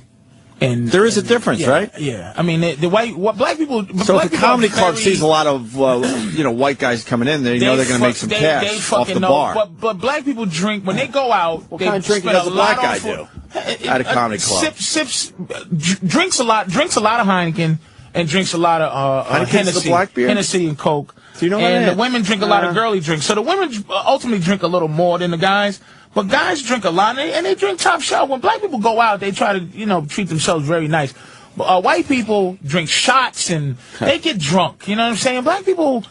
And there is a difference, right? Yeah, I mean black people. So if a comedy club sees a lot of white guys coming in, they know they're going to make some cash off the bar. But black people drink when they go out. What kind of drinking does a black guy do at a comedy club? Drinks a lot of Heineken and drinks a lot of Hennessy and Coke. Do you know and the women drink a lot of girly drinks. So the women ultimately drink a little more than the guys. But guys drink a lot, and they drink top shelf. When black people go out, they try to, treat themselves very nice. But white people drink shots, and they get drunk. You know what I'm saying? Black people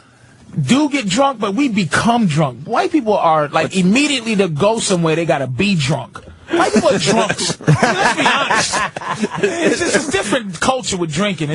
do get drunk, but we become drunk. White people are, like, immediately to go somewhere, they got to be drunk. White people are drunks. Let's be honest. It's just a different culture with drinking.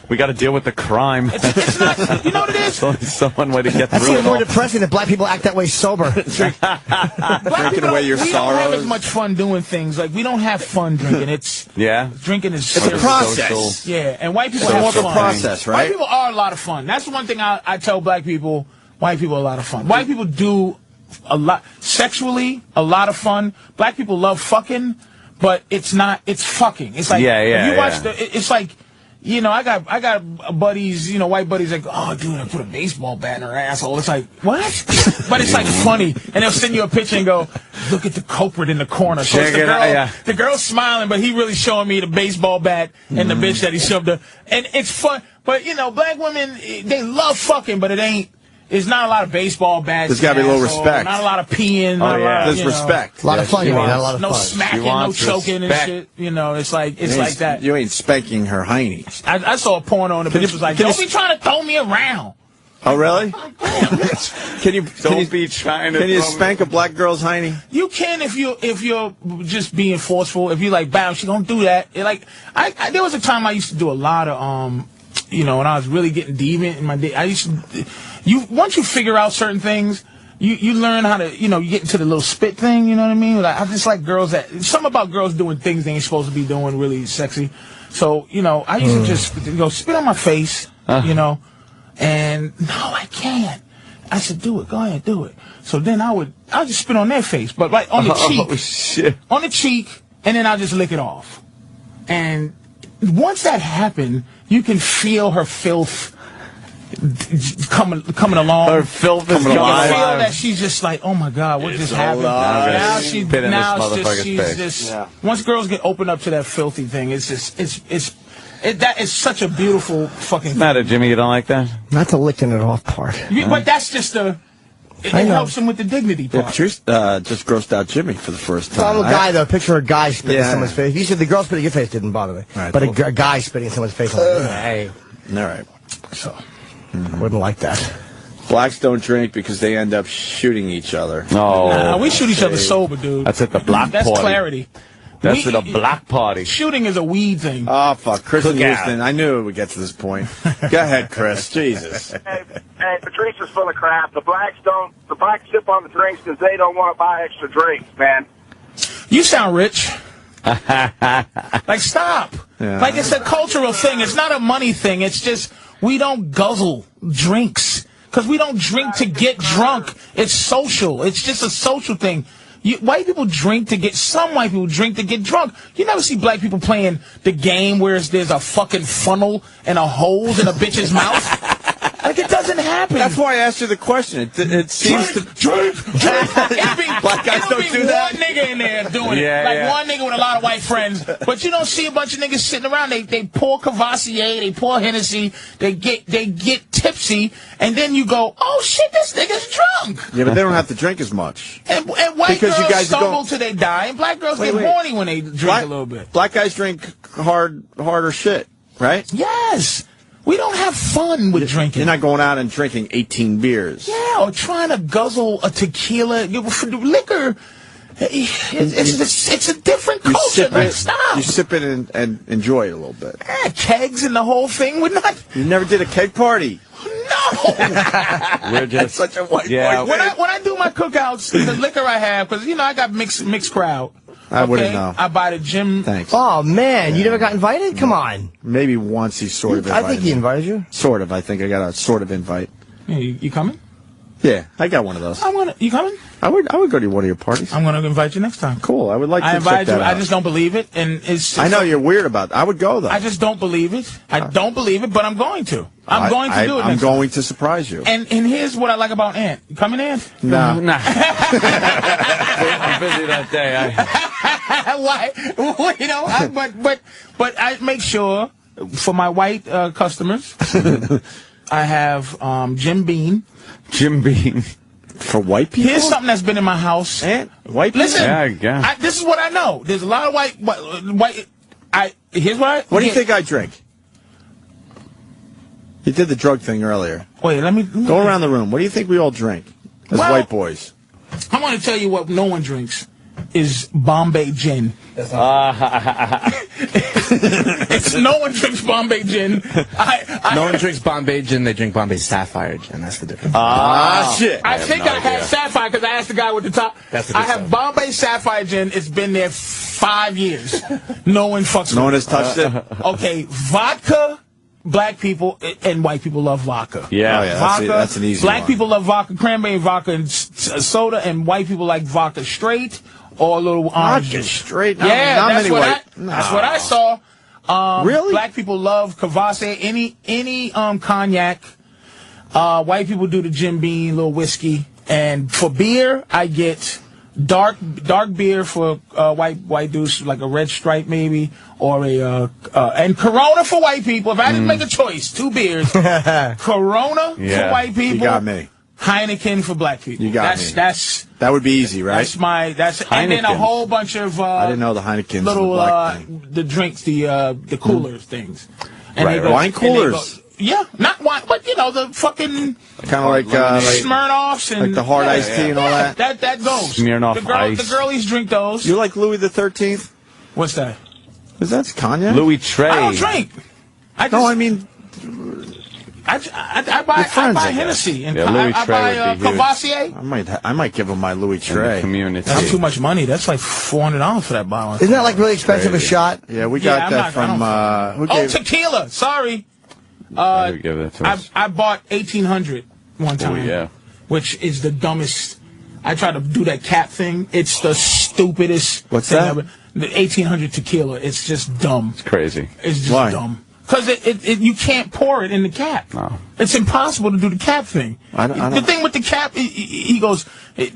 We got to deal with the crime. It's not. You know what it is? Someone way to get through it. That's even more depressing that black people act that way sober. Drinking away your sorrows. We don't have as much fun doing things. Like, we don't have fun drinking. Drinking is it's a process. Yeah, and white people have fun. It's a process, right? White people are a lot of fun. That's one thing I tell black people. White people are a lot of fun. White people do a lot sexually, a lot of fun. Black people love fucking, but it's fucking. It's like if you watch it's like, I got buddies, white buddies like, oh dude, I put a baseball bat in her asshole. It's like, what? But it's like funny. And they'll send you a picture and go, look at the culprit in the corner. So it's the girl's smiling, but he really showing me the baseball bat and the bitch that he shoved her. And it's fun. But black women, they love fucking, but it's not a lot of baseball bats. There's got to be a little respect. Not a lot of peeing. There's respect. A lot of fun. Not a lot of no fun. smacking, no choking and shit. It's like that. You ain't spanking her hiney. I saw a porno and the bitch was like, don't be trying to throw me around. Oh, really? Can you spank a black girl's hiney? You can if you're just being forceful. If you like, bam, she don't do that. There was a time I used to do a lot of when I was really getting deviant in my day. I used to. Once you figure out certain things, you learn how to, you get into the little spit thing, you know what I mean? Like, I just like girls something about girls doing things they ain't supposed to be doing really sexy. So, I used to just spit on my face, and no, I can't. I said, do it, go ahead, do it. So then I'll just spit on their face, but like on the cheek. Oh, shit. On the cheek, and then I'll just lick it off. And once that happened, you can feel her filth coming along. Her filth is coming alive. You can feel that she's just like, oh my God, what just happened? Now she's just once girls get opened up to that filthy thing, it's that is such a beautiful fucking thing. Matter, Jimmy, you don't like that? Not the licking it off part. But that's just it helps him with the dignity part. Patrice just grossed out Jimmy for the first time. I'm a guy, though. Picture a guy spitting in someone's face. You said the girl spitting your face didn't bother me. Right, but a guy spitting in someone's face, I'm like, hey. All right. So, I wouldn't like that. Blacks don't drink because they end up shooting each other. No. We shoot each other sober, dude. That's at the block party. That's clarity. That's at a block party. Shooting is a weed thing. Oh, fuck. Chris and Houston. I knew it would get to this point. Go ahead, Chris. Jesus. Hey, Patrice is full of crap. The blacks sip on the drinks because they don't want to buy extra drinks, man. You sound rich. Like, stop. Yeah. Like, it's a cultural thing. It's not a money thing. It's just we don't guzzle drinks because we don't drink to get drunk. It's social. It's just a social thing. White people drink to get, some white people drink to get drunk. You never see black people playing the game where there's a fucking funnel and a hose in a bitch's mouth. Like, it doesn't happen. That's why I asked you the question. It seems to... Drink! Black guys don't do that? One nigga in there doing it. One nigga with a lot of white friends. But you don't see a bunch of niggas sitting around. They pour Cavassier, they pour Hennessy, they get tipsy, and then you go, oh shit, this nigga's drunk. Yeah, but they don't have to drink as much. And white girls stumble till they die, and black girls get horny when they drink a little bit. Black guys drink harder shit, right? Yes. We don't have fun with drinking. You're not going out and drinking 18 beers. Yeah, or trying to guzzle a tequila. Liquor, it's a different culture. Stop. You sip it and enjoy it a little bit. Yeah, kegs and the whole thing. We're not. You never did a keg party. No. We're just such a white boy. When I do my cookouts, the liquor I have, because I got mixed crowd. I wouldn't know. I buy the gym. Thanks. Oh, man. You never got invited? Come on. Maybe once he sort of invited I think he invited you. Sort of. I think I got a sort of invite. Yeah, you coming? Yeah, I got one of those. You coming? I would go to one of your parties. I'm going to invite you next time. Cool. I would like to invite check that you. out. I just don't believe it. And I know you're weird about it. I would go, though. I just don't believe it. I don't believe it, but I'm going to. I'm going to do it. I'm going to surprise you. And here's what I like about Ant. You coming, Ant? Nah. I'm busy that day. Why? But I make sure for my white customers, I have Jim Beam. Jim Beam. For white people? Here's something that's been in my house. And white people? Listen, yeah, this is what I know. There's a lot of white. Here's what. What do you think I drink? You did the drug thing earlier. Wait, let me go around the room. What do you think we all drink as white boys? I want to tell you what no one drinks is Bombay gin. It's no one drinks Bombay gin. No one drinks Bombay gin. They drink Bombay Sapphire gin. That's the difference. Shit. I think I had Sapphire because I asked the guy with the top. I have Bombay Sapphire gin. It's been there 5 years. No one fucks with it. No one has touched it? Okay, vodka. Black people and white people love vodka. Yeah, vodka. That's an easy Black one. people love vodka, cranberry vodka, and soda, and white people like vodka straight or a little orange Vodka juice. straight? That's what I saw. Really? Black people love Cavassier, any cognac. White people do the Jim Beam, little whiskey, and for beer, I get dark beer for white dudes, like a Red Stripe maybe, or and Corona for white people. If I didn't make a choice, 2 beers, Corona for white people. You got me. Heineken for black people. You got me. That would be easy, right? And then a whole bunch of I didn't know the Heineken's little the black thing. the drinks, the cooler things. And Right, wine coolers. Yeah, not wine, but the fucking Kind of like Smirnoffs and like the hard iced tea and all that. That goes. Smirnoff the Ice. girlies drink those. You like Louis the 13th? What's that? Is that cognac? Louis Trey. I don't drink. I buy Hennessy and Louis I Trey buy would be huge. Cavassier. I might give him my Louis Trey. Community. That's too much money. That's like $400 for that bottle. Isn't that like really expensive a shot? Yeah, we got that from. Who gave tequila. Sorry. Who gave that to us? I bought 1800 one time. Oh, yeah. Which is the dumbest. I tried to do that cap thing. It's the stupidest. What's thing that? ever. The 1800 tequila. It's just dumb. It's crazy. It's just Why? dumb. Because you can't pour it in the cap. No. It's impossible to do the cap thing. I don't- The thing with the cap, he goes, this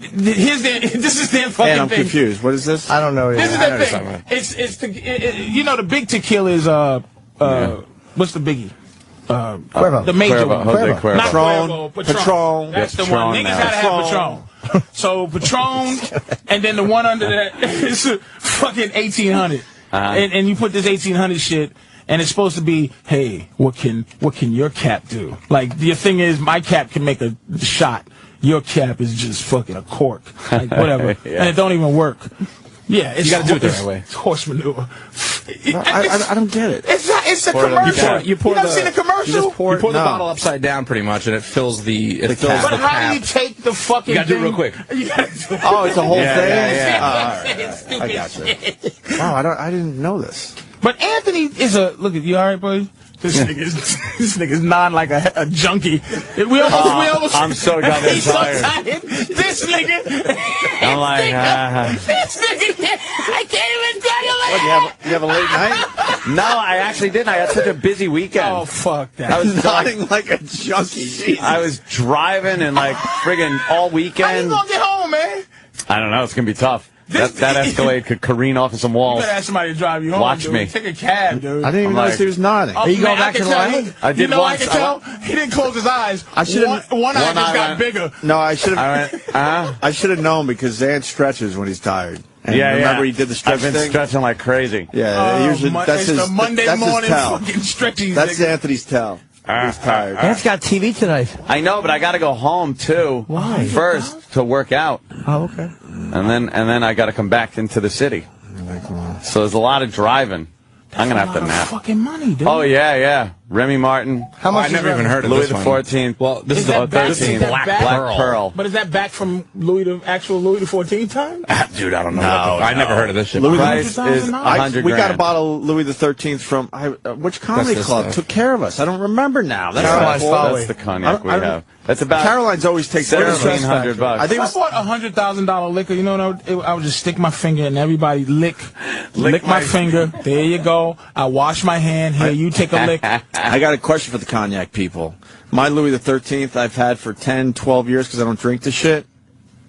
is their fucking And I'm thing. confused. What is this? I don't know. This is their thing. It's the big tequila is what's the biggie? Cuervo. The major Cuervo, one. Jose Cuervo. Not Patron. Cuervo, Patron. That's Yeah, the one. Patron Niggas now. gotta have Patron. So Patron, and then the one under that is fucking 1800. And you put this 1800 shit, and it's supposed to be, hey, what can your cap do? Like, your thing is, my cap can make a shot. Your cap is just fucking a cork. Like, whatever. Yeah. And it don't even work. Yeah, it's You gotta do it the right way. It's horse manure. I don't get it. It's a Pour it on- commercial. you pour never the- seen a commercial? You just pour the No. bottle upside down, pretty much, and it fills the cap. But how do you take the fucking You gotta do it thing? real quick. You gotta do it. Oh, it's a whole thing. It's stupid I got you. shit. Wow, I didn't know this. But Anthony is look at you, all right, buddy? This nigga's nodding like a junkie. We almost. I'm so goddamn He's so tired. tired. This nigga. I'm like, This nigga. I can't even tell you like What, you have a late night? No, I actually didn't. I had such a busy weekend. Oh, fuck that. I was nodding like a junkie. Jesus. I was driving and like friggin' all weekend. How you gonna get home, man? I don't know. It's gonna be tough. That Escalade could careen off of some You walls. better ask somebody to drive you home. Watch dude. me. Take a cab, dude. I didn't even notice he was nodding. Oh, Are you man, going back to the island? I did I once. can tell he didn't close his eyes. I should've- One eye just got went- bigger. No, I should have. I should have known because Zan stretches when he's tired. And remember he did the stretch I've been thing? stretching like crazy. Yeah, usually that's it's his. the Monday that's morning his tell. fucking stretchies. That's nigga. Anthony's tell. He's tired. Ant's got TV tonight. I know, but I got to go home too. Why? First to work out, Oh, okay. and then I got to come back into the city. So there's a lot of driving. I'm gonna have to nap. Fucking money, dude. Oh yeah. Remy Martin. How much? I never even heard of Louis this the one. 14th. Well, this is the that back- 13th. is that Black back- Pearl. But is that back from actual Louis the 14th time? Dude, I don't know. No, I never heard of this shit. Louis the Price is $100 we got a grand. bottle of Louis the 13th from which comedy this club stuff. took care of us? I don't remember now. That's Caroline's not Folly. That's the cognac we I don't- have. That's about Caroline's always takes care of us. $1,700. I think it If I was bought $100,000 liquor, you know what I would just stick my finger and everybody lick my finger. There you go. I wash my hand. Here, you take a lick. I got a question for the cognac people. My Louis the 13th I've had for 10, 12 years because I don't drink the shit.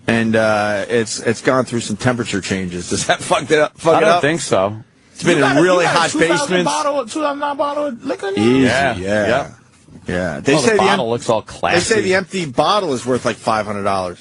And it's gone through some temperature changes. Does that fuck it up? I don't think so. It's been in really hot basements. basements. $2,000 bottle of liquor now? Easy, Yeah. yeah. They Oh, say the the bottle looks all classy. They say the empty bottle is worth like $500.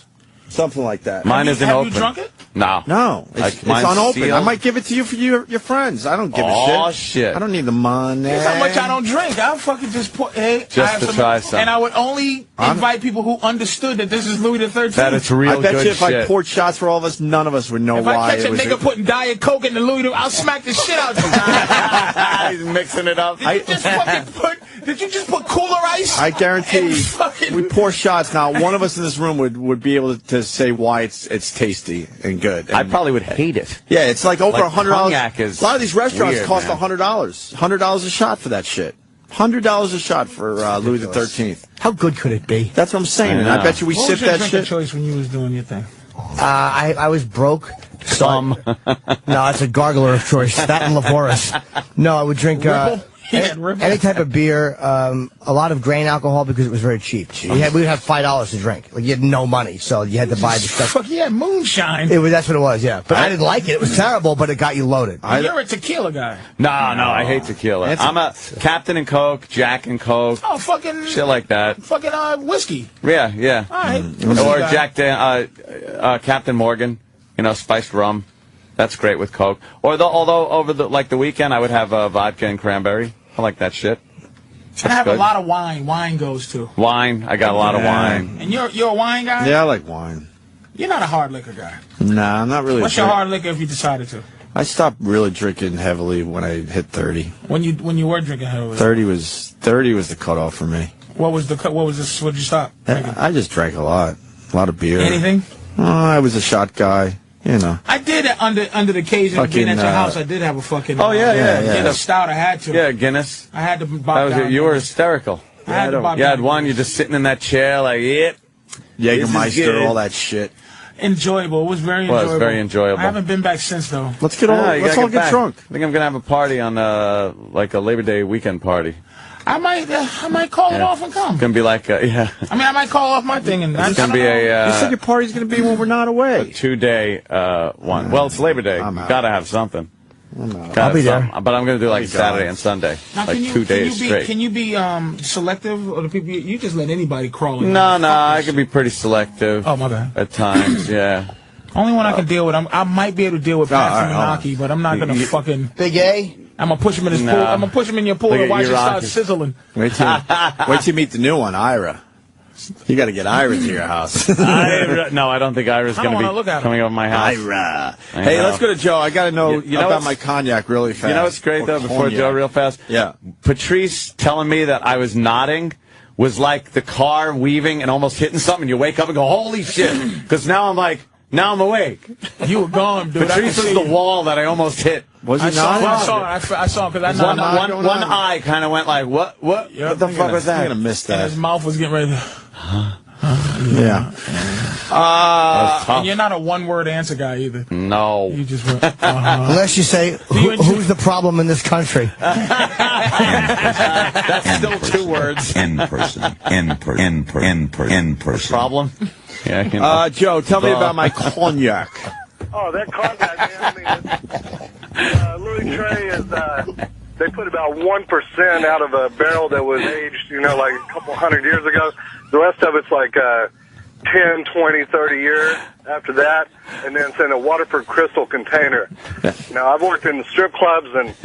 Something like that. Mine isn't Have open. you drunk it? No. No, it's mine's unopened. sealed. I might give it to you for your friends. I don't give a shit. Oh, shit. I don't need the money. Here's how much I don't drink. I'll fucking just put, hey, Just I have to some, try some. And I would only invite people who understood that this is Louis the 13th. That it's real I bet good you if I shit. poured shots for all of us, none of us would know If why I catch it a was. nigga putting Diet Coke in the Louis, I'll smack the shit out of you. He's mixing it up. Did you just put Cooler Ice? I guarantee fucking- we pour shots now. One of us in this room would be able to say why it's tasty and good. I And probably would hate it. yeah, it's like over Like $100. cognac is A lot of these restaurants weird, cost man. $100. $100 a shot for that shit. $100 a shot for Louis the 13th. How good could it be? That's what I'm saying. And I bet you we What sip was your that drinking shit. choice when you was doing your thing? I was broke. Some. No, it's a gargler of choice. That and Laboris. No, I would drink Ripple? He had Ripple. any type of beer, a lot of grain alcohol because it was very cheap. We would have $5 to drink. Like you had no money, so you had to buy the stuff. Fuck, yeah, moonshine. That's what it was, yeah. But I didn't like it. It was terrible, but it got you loaded. You're a tequila guy. No, I hate tequila. I'm a Captain and Coke, Jack and Coke, Oh, fucking shit like that. fucking whiskey. Yeah. All right. Or Captain Morgan, spiced rum. That's great with Coke. Although over the weekend I would have vodka and cranberry. I like that shit. I have good. a lot of wine. Wine goes too. Wine. I got a lot of wine. And you're a wine guy? Yeah, I like wine. You're not a hard liquor guy. Nah, I'm not really. What's your hard liquor if you decided to? I stopped really drinking heavily when I hit 30. When you were drinking heavily? 30 was the cutoff for me. What was this? What did you stop? I just drank a lot of beer. Anything? I was a shot guy, I did under the occasion of being at your house. I did have a fucking. yeah. Stout. I had to. Yeah, Guinness. I had to. You were hysterical. I had to bop You had down. one. You're just sitting in that chair like, yep. Jägermeister, all that shit. Enjoyable. It was very enjoyable. It was very enjoyable. I haven't been back since though. Let's all get drunk. I think I'm gonna have a party on like a Labor Day weekend party. I might call it off and come. It's gonna be like I might call off my thing and it's gonna be a. You said your party's gonna be when we're not away. A 2-day one. Well, it's Labor Day. Gotta have something. I'll be there. But I'm gonna do like Saturday and Sunday, Now, like 2 days straight. Can you be selective, or the people you just let anybody crawl in? No, I can be pretty selective. Oh my bad. At times, yeah. Only one I can deal with. I might be able to deal with Pat Fumanaki, but I'm not gonna fucking. Big A? I'm gonna puch him in his pool. I'm gonna push him in your pool and watch it start sizzling. Wait till you meet the new one, Ira. You got to get Ira to your house. No, I don't think Ira's going to be coming over my house. Ira. Hey, let's go to Joe. I got to know about my cognac really fast. You know what's great, though, before Joe, real fast? Yeah. Patrice telling me that I was nodding was like the car weaving and almost hitting something. You wake up and go, holy shit. Because now I'm awake. You were gone, dude. Patrice was the wall that I almost hit. Was he nodding? nodding? I saw him because I nodded. One eye kind of went like, what the fuck was that? I'm going to miss that. And his mouth was getting ready to... Yeah. And you're not a one-word answer guy either. No. You just went, Unless you say, who's the problem in this country? That's still 2 words. In person. Problem? Yeah. Joe, tell me about my cognac. Oh, that cognac, man. I mean, Louis Trey is, they put about 1% out of a barrel that was aged, like a couple hundred years ago. The rest of it's like 10, 20, 30 years after that, and then it's in a Waterford crystal container. Now, I've worked in strip clubs and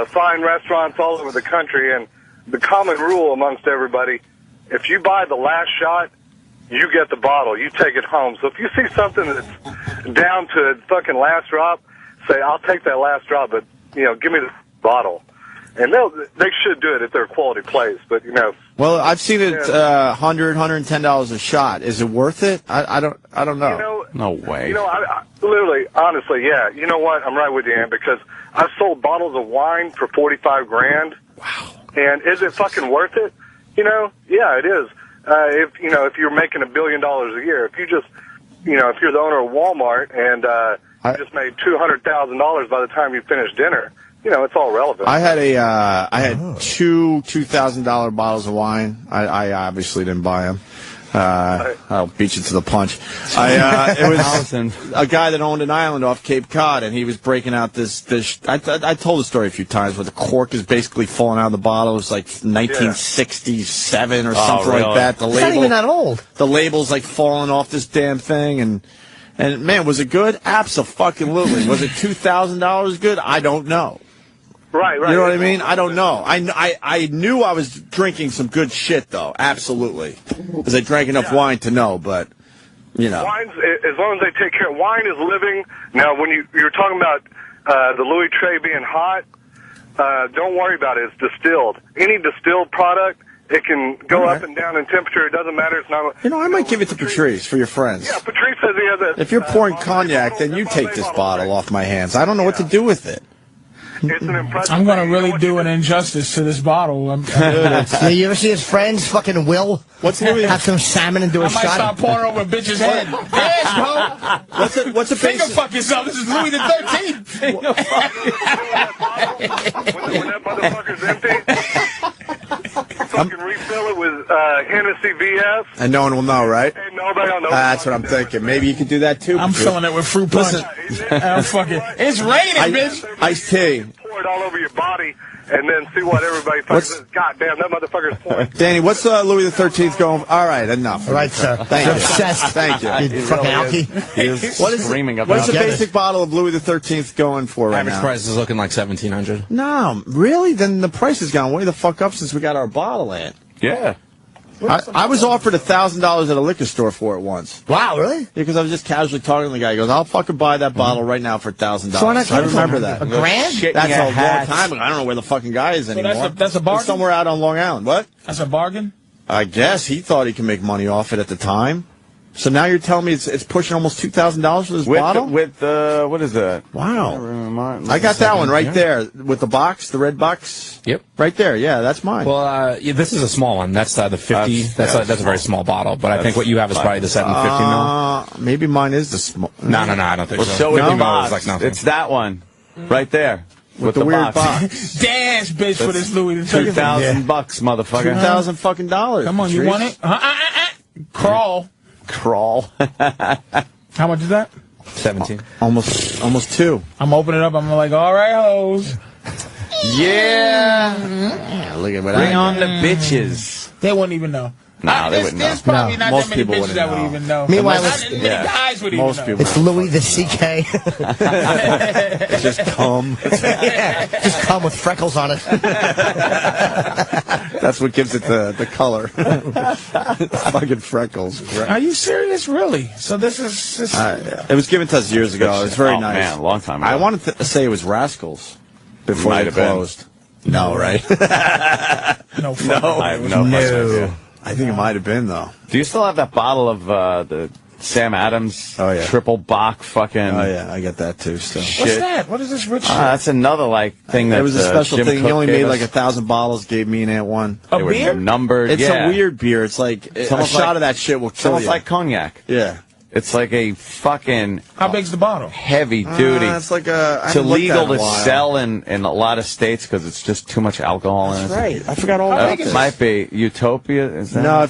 fine restaurants all over the country, and the common rule amongst everybody, if you buy the last shot, you get the bottle. You take it home. So if you see something that's down to fucking last drop, say, I'll take that last drop, but, give me the bottle. And they should do it if they're a quality place, but, Well, I've seen it $100, $110 a shot. Is it worth it? I don't know. No way. I literally, honestly, yeah. You know what? I'm right with you, Ann, because I've sold bottles of wine for $45,000. Wow. And is it fucking worth it? Yeah, it is. If you're making $1 billion a year, if you just, if you're the owner of Walmart and you just made $200,000 by the time you finish dinner, it's all relevant. I had two $2,000 bottles of wine. I obviously didn't buy them. I'll beat you to the punch. It was a guy that owned an island off Cape Cod, and he was breaking out this. I told the story a few times, where the cork is basically falling out of the bottle. It was like 1967 or something like that. The label, it's not even that old. The label's like falling off this damn thing, and man, was it good? Abso-fucking-lutely. Was it $2,000 good? I don't know. Right. You know what I mean? I don't know. I knew I was drinking some good shit, though. Absolutely. Because I drank enough wine to know, but, Wine's, as long as they take care of wine is living. Now, when you're talking about the Louis Trey being hot, don't worry about it. It's distilled. Any distilled product, it can go up and down in temperature. It doesn't matter. It's not. I might give it to Patrice for your friends. Yeah, Patrice says he has a. If you're pouring cognac, then you take this bottle off my hands. I don't know what to do with it. It's an impressive. I'm going to really do an injustice to this bottle. You ever see his friends, fucking Will? What's Louis? Have some salmon and do a I shot. might start pouring over a bitch's head. Yes, bro. What's a Finger fuck yourself. This is Louis the 13th. When that motherfucker's empty, fucking refill it with Hennessy VS. And no one will know, right? And nobody will know. That's what I'm thinking. Maybe you could do that too. I'm filling it with fruit punch. It's raining, bitch. Iced tea. Pour it all over your body and then see what everybody fucking says. God damn, that motherfucker's pouring. Danny, what's Louis the 13th going? All right, enough. All right, sir. Thank you. Obsessed. Thank you. You fucking alky. What's the basic bottle of Louis the 13th going for right now? Average price is looking like $1,700. No, really? Then the price has gone way the fuck up since we got our bottle in. Yeah. I was offered $1,000 at a liquor store for it once. Wow, really? Because I was just casually talking to the guy. He goes, I'll fucking buy that bottle right now for $1,000. So I remember that. $1 grand? That's a long time ago. I don't know where the fucking guy is anymore. That's a bargain? He's somewhere out on Long Island. What? That's a bargain? I guess he thought he could make money off it at the time. So now you're telling me it's pushing almost $2,000 for this bottle? What is that? Wow. I got that one right there with the box, the red box. Yep. Right there. Yeah, that's mine. Well, this is a small one. That's the 50. That's a very small bottle. But I think what you have is probably the 750 mil. Maybe mine is the small. No, I don't think Well, so. show it No? the box. Like nothing. It's that one right there. With the weird box. Dance, bitch, for this Louis the 13th. $2,000, motherfucker. $2,000 fucking dollars. Come on, you want it? Crawl. How much is that? 17. Almost 2. I'm opening it up. I'm like, all right, hoes. Yeah. Look at what Bring on the bitches. They wouldn't even know. No, they wouldn't know. There's probably not most that many people bitches wouldn't that would know. even know. Meanwhile, not many guys would even Most know. people. It's Louis the C.K. It's just cum. Yeah, just come with freckles on it. That's what gives it the color. Fucking freckles. Are you serious? Really? So this is... It was given to us years ago. It was very nice. Man, a long time ago. I wanted to say it was Rascals before Might they have been. closed. No, right? No. I have no fucking idea. I think it might have been, though. Do you still have that bottle of the Sam Adams triple bock fucking. Oh yeah, I got that too. Still. What's that? What is this rich shit? That's another thing that it was a special Jim thing. Cook He only made us. like 1,000 bottles. Gave me and Aunt one. A beer? Numbered. It's a weird beer. It's like a shot of that shit will kill you. It's like cognac. Yeah. It's like a fucking. How big's the bottle? Heavy duty. It's like a. It's illegal to sell in a lot of states because it's just too much alcohol in it. That's right. I forgot all about this. Might be Utopia. Is that No,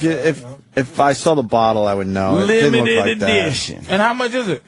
if I saw the bottle, I would know. It didn't look Limited like edition. And how much is it?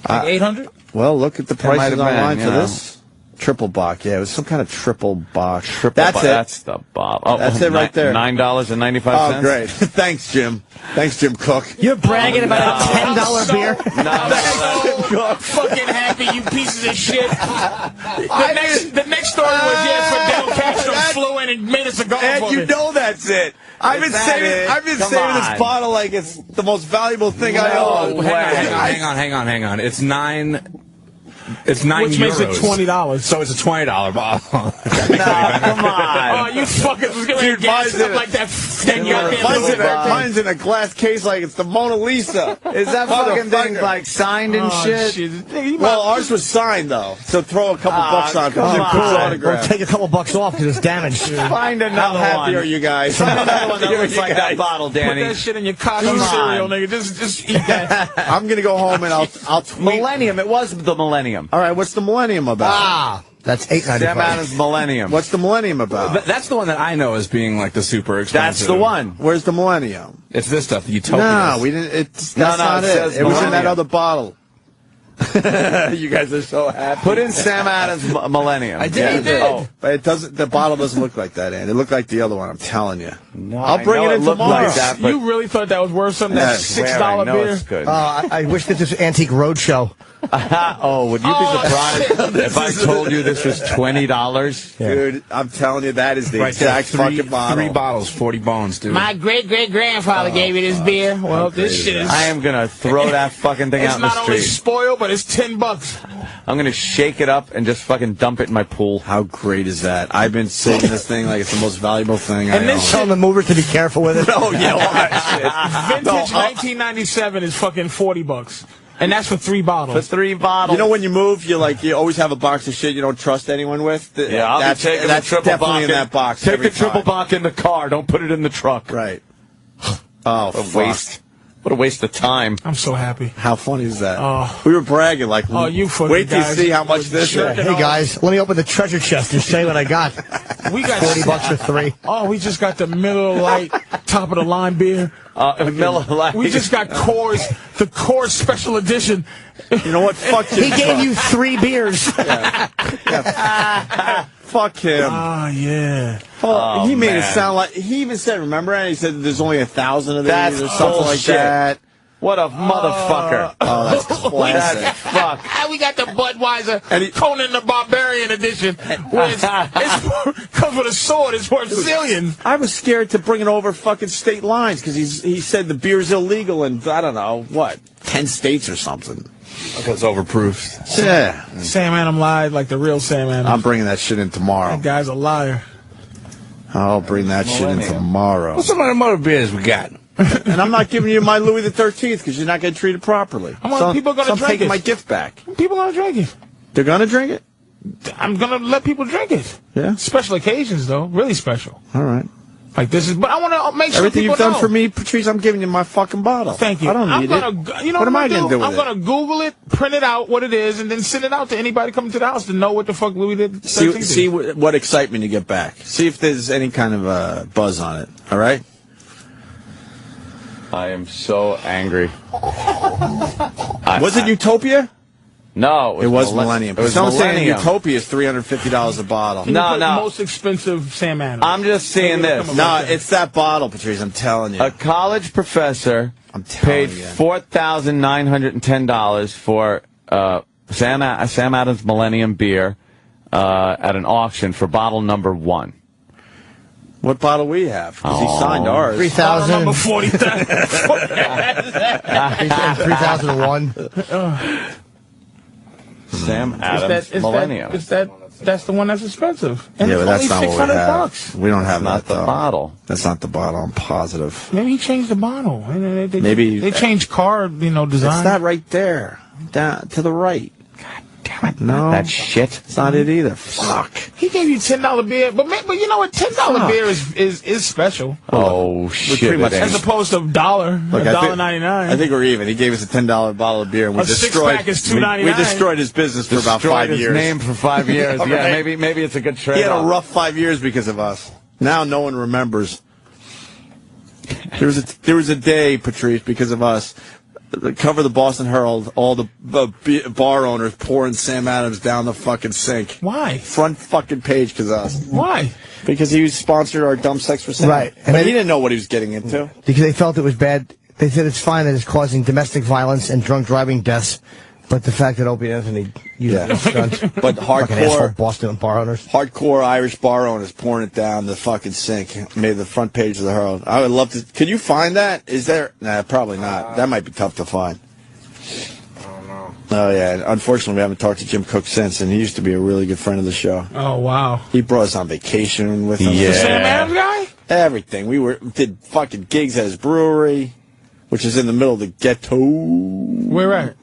Like 800? Well, look at the might prices have been, online you for know. this. Triple bock. Yeah, it was some kind of triple bock. That's the bottle. Oh, That's it right there. $9.95. Oh, great. Thanks, Jim. Thanks, Jim Cook. You're bragging about a $10 beer? I'm so fucking happy, you pieces of shit. The next story was, Fidel Castro flew in and made a cigar for And me. you know that's it. I've been saving this bottle like it's the most valuable thing I own. Hang on. It's $9 Which makes it $20. So it's a $20 bottle. Come on. Oh, you fuckers was gonna gas up like that. Mine's in a glass case like it's the Mona Lisa. Is that fucking thing like signed and shit? Well, ours was signed though, so throw a couple bucks on it. come Jim on. Cook's Or autograph. take a couple bucks off because it's damaged. Find another How happy one. are you guys? Find another one that looks like that bottle, Put Danny. that shit in your coffee Come cereal, on. nigga. Just eat that. I'm gonna go home and I'll tweet. Millennium. It was the Millennium. All right, what's the Millennium about? That's $8.95. Sam Adams Millennium. What's the Millennium about? That's the one that I know as being like the super expensive. That's the one. Where's the Millennium? It's this stuff, the Utopia. No, we didn't. That's not it it. says It was in that Millennium. other bottle. You guys are so happy. Put in Sam Adams Millennium. I did. did. Oh, but it doesn't. The bottle doesn't look like that, and it looked like the other one. I'm telling you. No, I'll bring I know it in looked tomorrow. like that, but You really thought that was worth something? That $6 beer? It's good. I wish this was Antique Roadshow. Oh, would you be surprised if I told you this was $20? Dude, I'm telling you, that is the exact fucking bottle. 3 bottles, 40 bones, dude. My great-great-grandfather gave me this beer. Well, this shit is... I am going to throw that fucking thing It's out in the not only street. spoiled, but it's $10. I'm going to shake it up and just fucking dump it in my pool. How great is that? I've been saving this thing like it's the most valuable thing I And own. this Tell the mover to be careful with it. Oh, yeah, all that shit. Vintage 1997 is fucking $40. And that's for 3 bottles. For 3 bottles. You know when you move, you always have a box of shit you don't trust anyone with? Yeah, I'll be taking that's the triple definitely bock in that box. Take every the triple time. bock in the car. Don't put it in the truck. Right. Oh, What a waste. What a waste of time. I'm so happy. How funny is that? Oh. We were bragging like, Oh, you fucking wait till you guys. see how much this is. Hey guys, let me open the treasure chest and show you what I got. We got $40 for 3. Oh, we just got the Miller Lite top of the line beer. Miller Lite. We just got Coors, the Coors Special Edition. You know what? Fuck you. He gave you 3 beers. Fuck him. Oh, yeah. Oh, he made it man. sound like he even said. Remember, and he said there's only 1,000 of these That's or something like bullshit. that. What a motherfucker. Oh, that's classic. Fuck. And we got the Budweiser And he- Conan the Barbarian edition. Where it's comes with a sword. It's worth zillions. I was scared to bring it over fucking state lines because he said the beer's illegal in, I don't know, what, 10 states or something. Because it's overproofed. Yeah. Sam Adam lied like the real Sam Adam. I'm bringing that shit in tomorrow. That guy's a liar. I'll bring that shit in tomorrow. What's some of the other beers we got? And I'm not giving you my Louis the 13th because you're not getting treated properly. People are gonna I'm drink taking it. my gift back. People are gonna drink it. They're gonna drink it? I'm gonna let people drink it. Yeah. Special occasions, though. Really special. All right. Like this is, but I want to make sure Everything people you've done know. for me, Patrice, I'm giving you my fucking bottle. Thank you. I don't need it. You know what am I going to do with I'm it? going to Google it, print it out, what it is, and then send it out to anybody coming to the house to know what the fuck Louis did. See what excitement you get back. See if there's any kind of buzz on it. All right? I am so angry. Was it Utopia? No, it was Millennium. It was Someone's saying Millennium. Utopia is $350 a bottle. Can you put most expensive Sam Adams? I'm just seeing this. No, it's that bottle, Patrice. I'm telling you. A college professor paid you. $4,910 for Sam Adams Millennium beer at an auction for bottle number 1. What bottle we have? Because he signed ours. 3,000. Number 40,000. 3001. Sam Adams Millennium. Is that That's the one that's expensive. And Yeah, but it's that's only not what we have. $600. We don't have Not that, the though. bottle. That's not the bottle. I'm positive. Maybe he changed the bottle. Maybe they changed car, design. It's not right there. Down to the right. Damn it. No. That shit. It's not it either. Fuck. He gave you $10 beer, but you know what? $10 beer is special. Oh shit! pretty much- As opposed to $1.99. I think we're even. He gave us a $10 bottle of beer, and we A destroyed. six-pack is $2.99. We destroyed his business for about 5 his years. name for 5 years. Yeah, Right. maybe it's a good trade. He had a rough 5 years because of us. Now no one remembers. There was a day, Patrice, because of us. The cover of the Boston Herald, all the bar owners pouring Sam Adams down the fucking sink. Why? Front fucking page because of us. Why? Because he sponsored our Dumb Sex for Sam. Right. And he didn't know what he was getting into. Because they felt it was bad. They said it's fine that it's causing domestic violence and drunk driving deaths, but the fact that Opie and Anthony used it as a stunt. But Fucking asshole hardcore Boston bar owners. Hardcore Irish bar owners pouring it down the fucking sink made the front page of the Herald. I would love to. Could you find that? Is there? Nah, probably not. That might be tough to find. I don't know. Oh yeah. Unfortunately, we haven't talked to Jim Cook since, and he used to be a really good friend of the show. Oh wow. He brought us on vacation with him. The Sam Adams guy? Everything. We did fucking gigs at his brewery, which is in the middle of the ghetto. Where at?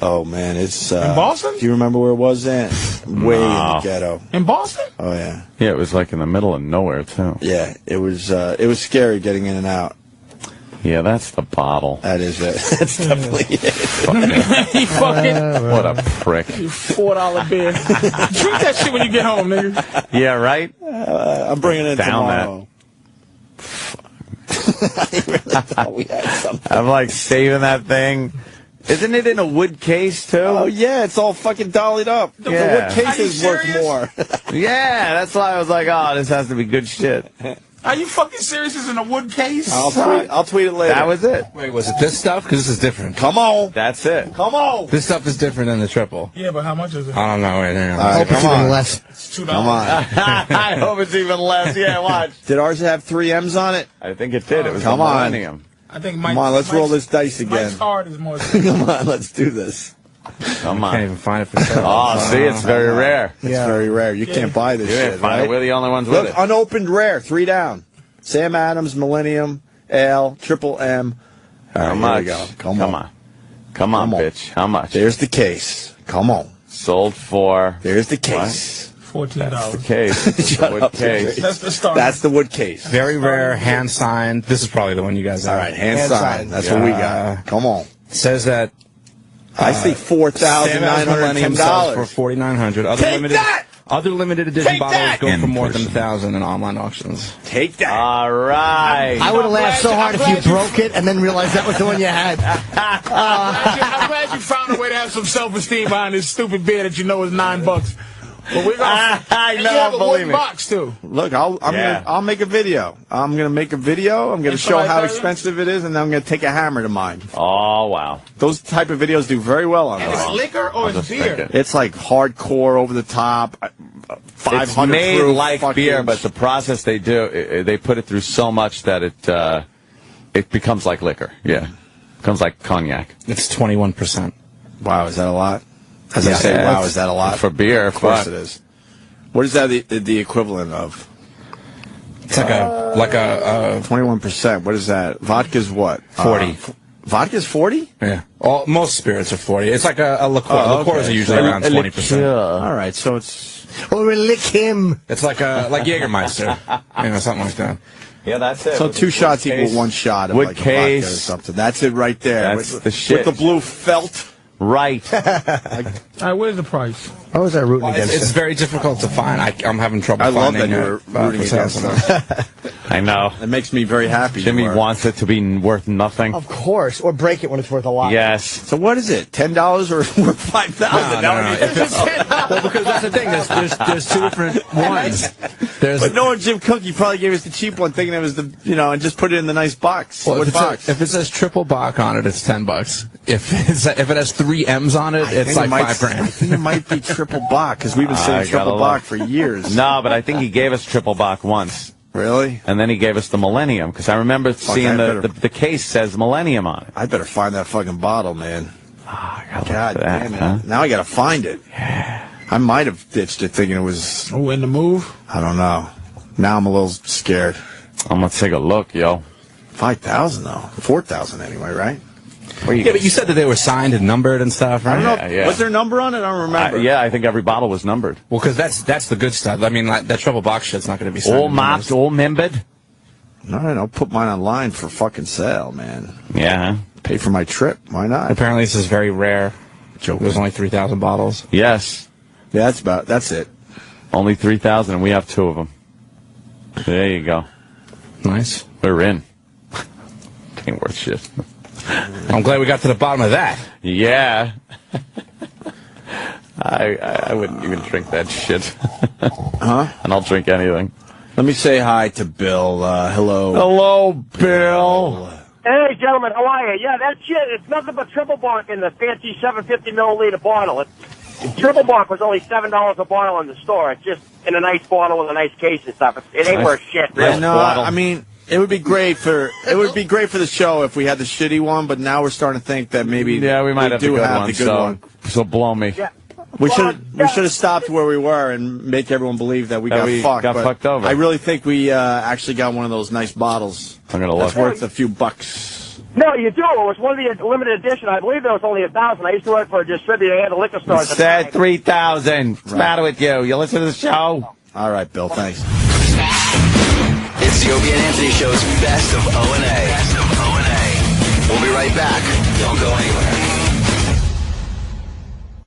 Oh man, it's in Boston? Do you remember where it was at? Way in the ghetto. In Boston? Oh yeah. Yeah, it was like in the middle of nowhere too. Yeah, it was scary getting in and out. Yeah, that's the bottle. That is it. That's definitely it. He fucking What a prick. $4 beer. Drink that shit when you get home, nigga. Yeah, right? I'm bringing it Down tomorrow. I really thought we had something. I'm like saving that thing. Isn't it in a wood case too? Oh yeah, it's all fucking dollied up. The wood case is worth more. Yeah, that's why I was like, oh, this has to be good shit. Are you fucking serious? It's in a wood case? I'll tweet it later. That was it. Wait, was it this stuff? Because this is different. Come on. That's it. Come on. This stuff is different than the triple. Yeah, but how much is it? I don't know. Wait, hang on. All right, Hope it's even less. It's $2. Come on. I hope it's even less. Yeah, watch. Did ours have 3 M's on it? I think it did. It was Come the on. Millennium. I think Come on, let's roll this dice again. Mike's card is more. Come on, let's do this. Come I on. can't even find it for sale. Oh, see, it's very rare. It's very rare. You can't buy this shit, Fine, right? we're the only ones Look, with it. unopened rare, 3 down. Sam Adams, Millennium, L, Triple M. All right, How here much? we go. Come on. Come on, bitch. How much? There's the case. Come on. Sold for. There's the case. $14. Case. Shut Wood up, case. That's the start. That's the wood case. Very rare, hand signed. This is probably the one you guys have. All right, hand signed. That's what we got. Come on. Says that I see $4,910 for $4,900. Take that! Other limited edition Take bottles that! go for more than 1,000 in online auctions. Take that. All right. I would have laughed so hard if you broke it and then realized that was the one you had. I'm glad you found a way to have some self-esteem behind this stupid beer that you know is $9. But we're gonna. I You know, have a believe wooden me. box too. Look, I'll make a video. I'm gonna make a video. I'm gonna And show somebody how tell you? expensive it is, and then I'm gonna take a hammer to mine. Oh, wow. Those type of videos do very well on And it's those. liquor or it's beer? It's like hardcore, over the top, 500 It's made proof like fucking- beer, but the process they do, they put it through so much that it becomes like liquor. Yeah. Becomes like cognac. It's 21%. Wow, is that a lot? As I say, wow, is that a lot? For beer, Of course it is. What is that the equivalent of? It's like a 21%. What is that? Vodka's what? 40. Vodka's 40? Yeah. Most spirits are 40. It's like a liqueur. Oh, okay. Liqueurs are usually around 20%. All right, so it's... Or lick him. It's like Jägermeister. Something like that. Yeah, that's it. So 2 shots equal 1 shot of Wood like a vodka or case. something. That's it right there. That's with, the shit. With the blue felt. Right. All right, where's the price? How was I rooting Well, against it's it? very difficult to find. I'm having trouble I love finding that you were rooting for sale against somewhere. them. I know. It makes me very happy. Jimmy you were. wants it to be worth nothing. Of course. Or break it when it's worth a lot. Yes. So what is it? $10 or $5,000? No. If it's- well, because that's the thing. There's 2 different ones. But knowing Jim Cook, he probably gave us the cheap one, thinking it was the and just put it in the nice box. Well, What if box? it says triple Bach on it, it's $10. If it has 3 M's on it, it's like $5 grand. I think it might be triple Bach because we've been saying triple Bach for years. No, but I think he gave us triple Bach once. Really? And then he gave us the Millennium, because I remember seeing the case says Millennium on it. I better find that fucking bottle, man. I gotta God look for that, damn it. huh? Now I got to find it. I might have ditched it thinking it was... Oh, in the move? I don't know. Now I'm a little scared. I'm going to take a look, yo. 5,000, though. 4,000 anyway, right? Yeah, but you said that they were signed and numbered and stuff, right? I don't know. Yeah. Was there a number on it? I don't remember. Yeah, I think every bottle was numbered. Well, because that's the good stuff. I mean, like, that triple box shit's not going to be signed. All marked, all membered? No, I'll put mine online for fucking sale, man. Yeah. Pay for my trip. Why not? Apparently this is very rare. Joke. There's only 3,000 bottles. Yes. Yeah, that's it. Only 3,000, and we have 2 of them. There you go. Nice. We're in. Ain't worth shit. I'm glad we got to the bottom of that. Yeah. I wouldn't even drink that shit. Huh? And I'll drink anything. Let me say hi to Bill. Hello. Hello, Bill. Hey, gentlemen, how are you? Yeah, that shit, it's nothing but triple bark in the fancy 750 milliliter bottle. Triple bark was only $7 a bottle in the store. It's just in a nice bottle with a nice case and stuff. It ain't worth shit. Yeah, no, I mean, it would be great for the show if we had the shitty one, but now we're starting to think that maybe we might have the good one. So blow me. Yeah. We should have stopped where we were and make everyone believe that we got fucked over. I really think we actually got one of those nice bottles. I'm gonna look. That's worth a few bucks. No, you do. It was one of the limited edition. I believe there was only 1,000. I used to work for a distributor at a liquor store. Said 3,000. What's the matter with you? You listen to the show? All right, Bill. Thanks. It's the Opie and Anthony Show's Best of O&A. Best of O&A. We'll be right back. Don't go anywhere.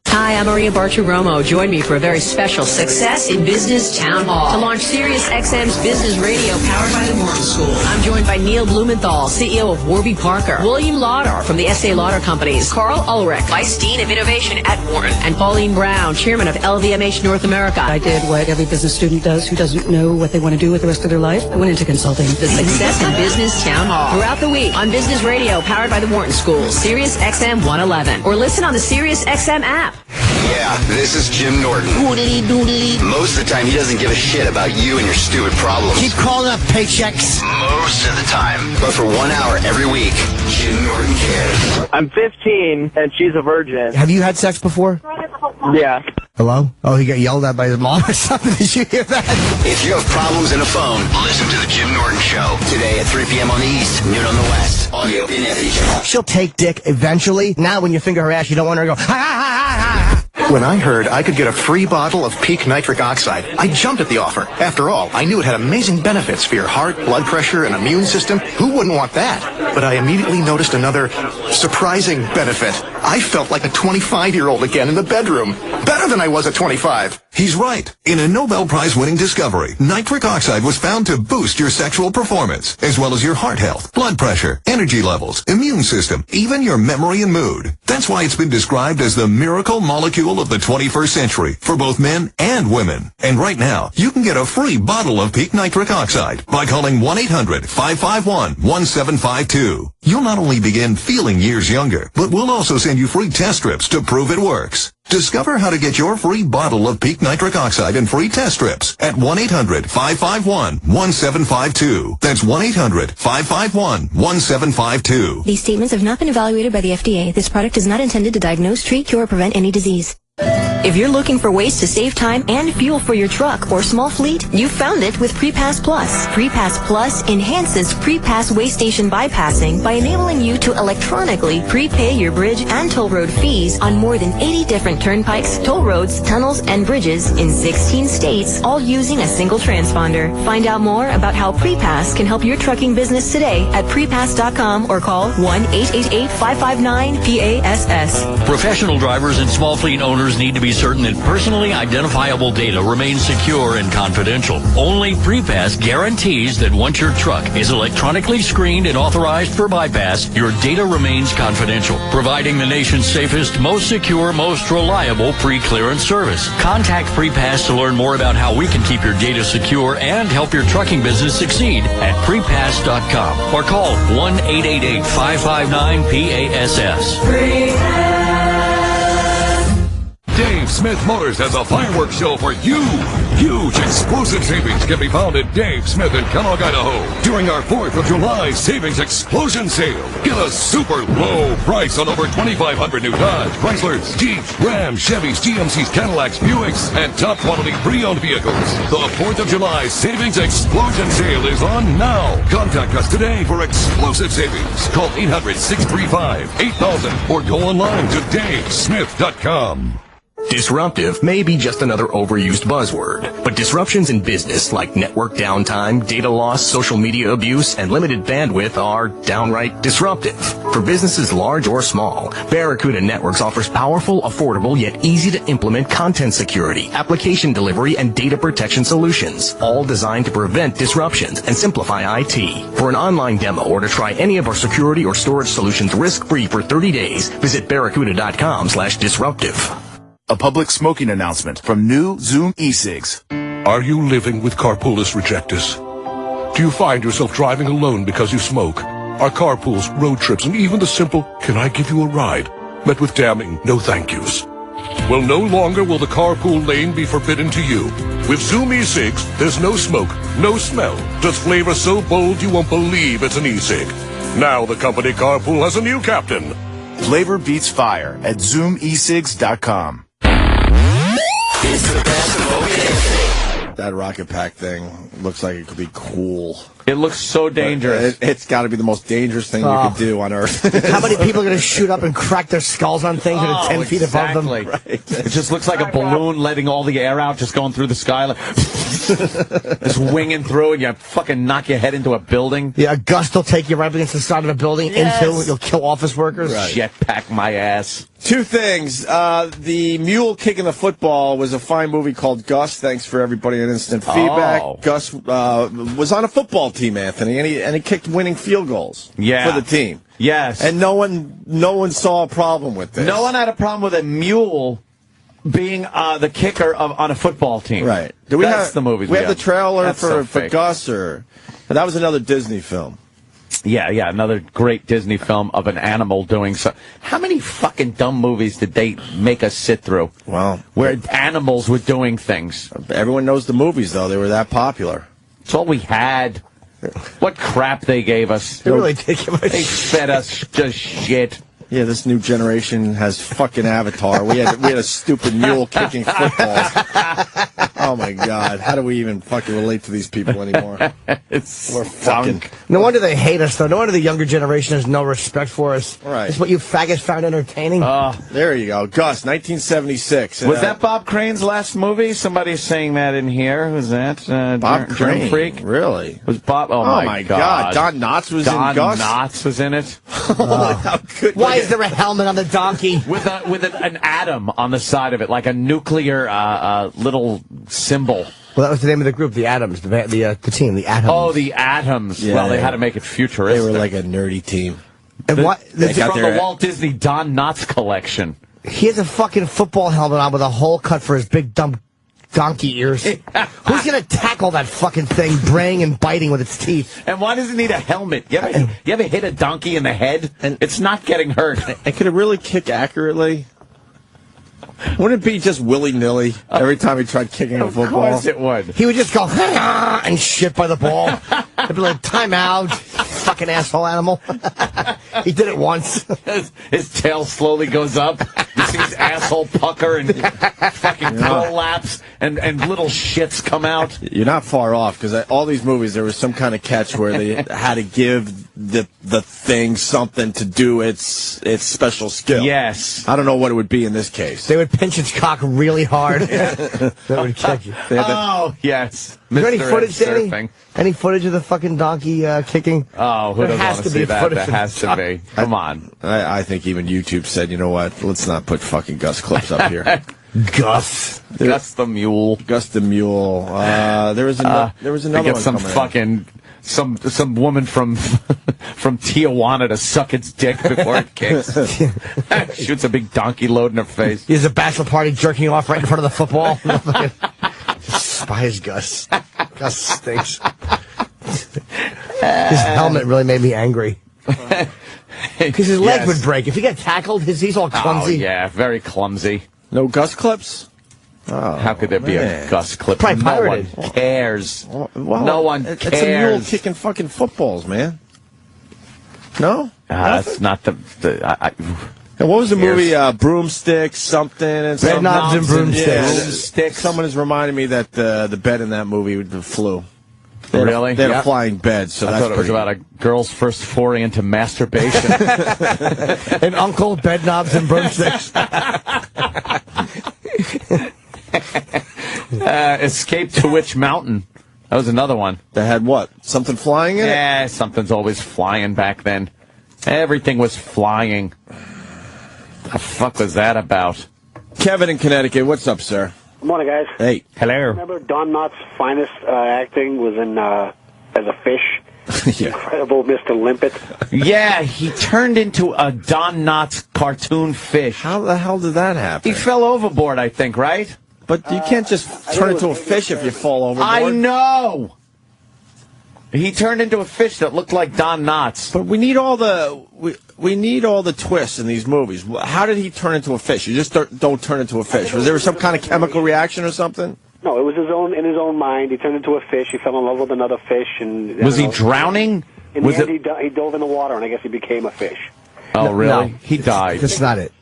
Hi, I'm Maria Bartiromo. Join me for a very special Success in Business Town Hall to launch SiriusXM's business radio powered by the Wharton School. I'm joined by Neil Blumenthal, CEO of Warby Parker, William Lauder from the S.A. Lauder Companies, Carl Ulrich, Vice Dean of Innovation at Wharton, and Pauline Brown, Chairman of LVMH North America. I did what every business student does who doesn't know what they want to do with the rest of their life. I went into consulting. The Success in Business Town Hall throughout the week on business radio powered by the Wharton School, SiriusXM 111, or listen on the SiriusXM app. Yeah, this is Jim Norton. Doodly. Most of the time, he doesn't give a shit about you and your stupid problems. Keep calling up paychecks. Most of the time. But for 1 hour every week, Jim Norton cares. I'm 15, and she's a virgin. Have you had sex before? Yeah. Hello? Oh, he got yelled at by his mom or something. Did you hear that? If you have problems in a phone, listen to the Jim Norton Show. Today at 3 p.m. on the East, noon on the West. On the Opie and Anthony Show. She'll take dick eventually. Now when you finger her ass, you don't want her to go, ha, ha, ha, ha, ha. When I heard I could get a free bottle of peak nitric oxide, I jumped at the offer. After all, I knew it had amazing benefits for your heart, blood pressure, and immune system. Who wouldn't want that? But I immediately noticed another surprising benefit. I felt like a 25-year-old again in the bedroom. Better than I was at 25. He's right. In a Nobel Prize-winning discovery, nitric oxide was found to boost your sexual performance, as well as your heart health, blood pressure, energy levels, immune system, even your memory and mood. That's why it's been described as the miracle molecule of the 21st century for both men and women. And right now, you can get a free bottle of peak nitric oxide by calling 1-800-551-1752. You'll not only begin feeling years younger, but we'll also send you free test strips to prove it works. Discover how to get your free bottle of peak nitric oxide and free test strips at 1-800-551-1752. That's 1-800-551-1752. These statements have not been evaluated by the FDA. This product is not intended to diagnose, treat, cure, or prevent any disease. If you're looking for ways to save time and fuel for your truck or small fleet, you found it with PrePass Plus. PrePass Plus enhances PrePass way station bypassing by enabling you to electronically prepay your bridge and toll road fees on more than 80 different turnpikes, toll roads, tunnels, and bridges in 16 states, all using a single transponder. Find out more about how PrePass can help your trucking business today at prepass.com or call 1-888-559-PASS. Professional drivers and small fleet owners need to be certain that personally identifiable data remains secure and confidential. Only PrePass guarantees that once your truck is electronically screened and authorized for bypass, your data remains confidential, providing the nation's safest, most secure, most reliable pre-clearance service. Contact PrePass to learn more about how we can keep your data secure and help your trucking business succeed at prepass.com or call 1-888-559-PASS. Dave Smith Motors has a fireworks show for you. Huge explosive savings can be found at Dave Smith in Kellogg, Idaho during our 4th of July Savings Explosion Sale. Get a super low price on over 2,500 new Dodge, Chryslers, Jeeps, Rams, Chevys, GMCs, Cadillacs, Buicks, and top quality pre-owned vehicles. The 4th of July Savings Explosion Sale is on now. Contact us today for explosive savings. Call 800-635-8000 or go online to davesmith.com. Disruptive may be just another overused buzzword, but disruptions in business like network downtime, data loss, social media abuse, and limited bandwidth are downright disruptive. For businesses large or small, Barracuda Networks offers powerful, affordable, yet easy to implement content security, application delivery, and data protection solutions, all designed to prevent disruptions and simplify IT. For an online demo or to try any of our security or storage solutions risk-free for 30 days, visit barracuda.com/disruptive. A public smoking announcement from new Zoom e-cigs. Are you living with carpoolus rejectus? Do you find yourself driving alone because you smoke? Are carpools, road trips, and even the simple, "Can I give you a ride?" met with damning no thank yous? Well, no longer will the carpool lane be forbidden to you. With Zoom e-cigs, there's no smoke, no smell, just flavor so bold you won't believe it's an e-cig. Now the company Carpool has a new captain. Flavor beats fire at zoomecigs.com. It's the best of Opie and Anthony. That rocket pack thing looks like it could be cool. It looks so dangerous. It's got to be the most dangerous thing you could do on Earth. How many people are going to shoot up and crack their skulls on things that are 10 feet above them? Right. It just looks like a balloon letting all the air out, just going through the sky, like just winging through, and you fucking knock your head into a building. Yeah, a gust will take you right up against the side of a building. Into you'll kill office workers. Right. Jetpack my ass. Two things. The mule kicking the football was a fine movie called Gus. Thanks for everybody on instant feedback. Gus was on a football team, Anthony, and he kicked winning field goals for the team. Yes. And no one saw a problem with this. No one had a problem with a mule being the kicker on a football team. Right. That's the movie. We have the trailer for Gus, or that was another Disney film. Yeah, another great Disney film of an animal doing so. How many fucking dumb movies did they make us sit through? Well, where animals were doing things. Everyone knows the movies, though. They were that popular. It's all we had. What crap they gave us. They really did give us They fed us just shit. Yeah, this new generation has fucking Avatar. We had a stupid mule kicking footballs. Oh my God! How do we even fucking relate to these people anymore? We're fucking. No wonder they hate us, though. No wonder the younger generation has no respect for us. Right. It's what you faggots found entertaining. There you go, Gus, 1976. Was that Bob Crane's last movie? Somebody's saying that in here. Who's that? Bob Crane? Germ Freak? Really? Was Bob? Oh my God! Don Knotts was in Gus. Don Knotts was in it. How good? Why is there a helmet on the donkey with an atom on the side of it, like a nuclear little symbol? Well, that was the name of the group, the Atoms, the team, the Atoms. Oh, the Atoms. Yeah, well, they had to make it futuristic. They were like a nerdy team. And They got from the Walt Disney Don Knotts collection. He has a fucking football helmet on with a hole cut for his big dumb donkey ears. Who's going to tackle that fucking thing, braying and biting with its teeth? And why does it need a helmet? You ever hit a donkey in the head? And it's not getting hurt. And could it really kick accurately? Wouldn't it be just willy-nilly every time he tried kicking a football? Of course it would. He would just go and shit by the ball. It'd be like, time out, fucking asshole animal. He did it once. His tail slowly goes up. You see his asshole pucker and fucking prolapse, and little shits come out. You're not far off, because all these movies, there was some kind of catch where they had to give the thing something to do its special skill. Yes. I don't know what it would be in this case. They would pinch its cock really hard. That would kick you. Oh, yes. Is there any footage, Danny? Any footage of the fucking donkey kicking? Oh, who doesn't want to see that? There has to be. Come on. I think even YouTube said, you know what? Let's not put fucking Gus clips up here. Gus. Gus the Mule. Gus the Mule. There was another one some coming fucking... Some woman from Tijuana to suck its dick before it kicks. Shoots a big donkey load in her face. He's a bachelor party jerking off right in front of the football. Despise Gus. Gus stinks. His helmet really made me angry. Because his leg would break. If he got tackled, he's all clumsy. Oh, yeah, very clumsy. No Gus clips? Oh, how could there be a Gus clip? Probably pirated. No one cares. Well, no one cares. It's a mule kicking fucking footballs, man. No? That's not the and what was the movie? Broomsticks, something. And Bed Knobs and Broomsticks. Yeah, Broomsticks. Someone has reminded me that the bed in that movie flew. Really? They had a flying bed, so I thought it was about a girl's first foray into masturbation. And Uncle Bed Knobs and Broomsticks. Escape to Witch Mountain. That was another one. That had what? Something flying in it? Yeah, something's always flying back then. Everything was flying. The fuck was that about? Kevin in Connecticut, what's up, sir? Good morning, guys. Hey. Hello. Remember Don Knotts' finest acting was in as a fish? Yeah. Incredible Mr. Limpet. Yeah, he turned into a Don Knotts cartoon fish. How the hell did that happen? He fell overboard, I think, right? But you can't just turn into a fish if you fall overboard. I know! He turned into a fish that looked like Don Knotts. But we need all the we need all the twists in these movies. How did he turn into a fish? You just don't turn into a fish. Was there some kind of chemical reaction or something? No, it was in his own mind. He turned into a fish. He fell in love with another fish, and was he drowning? In the end, he dove in the water, and I guess he became a fish. Oh, really? No, he died. That's not it.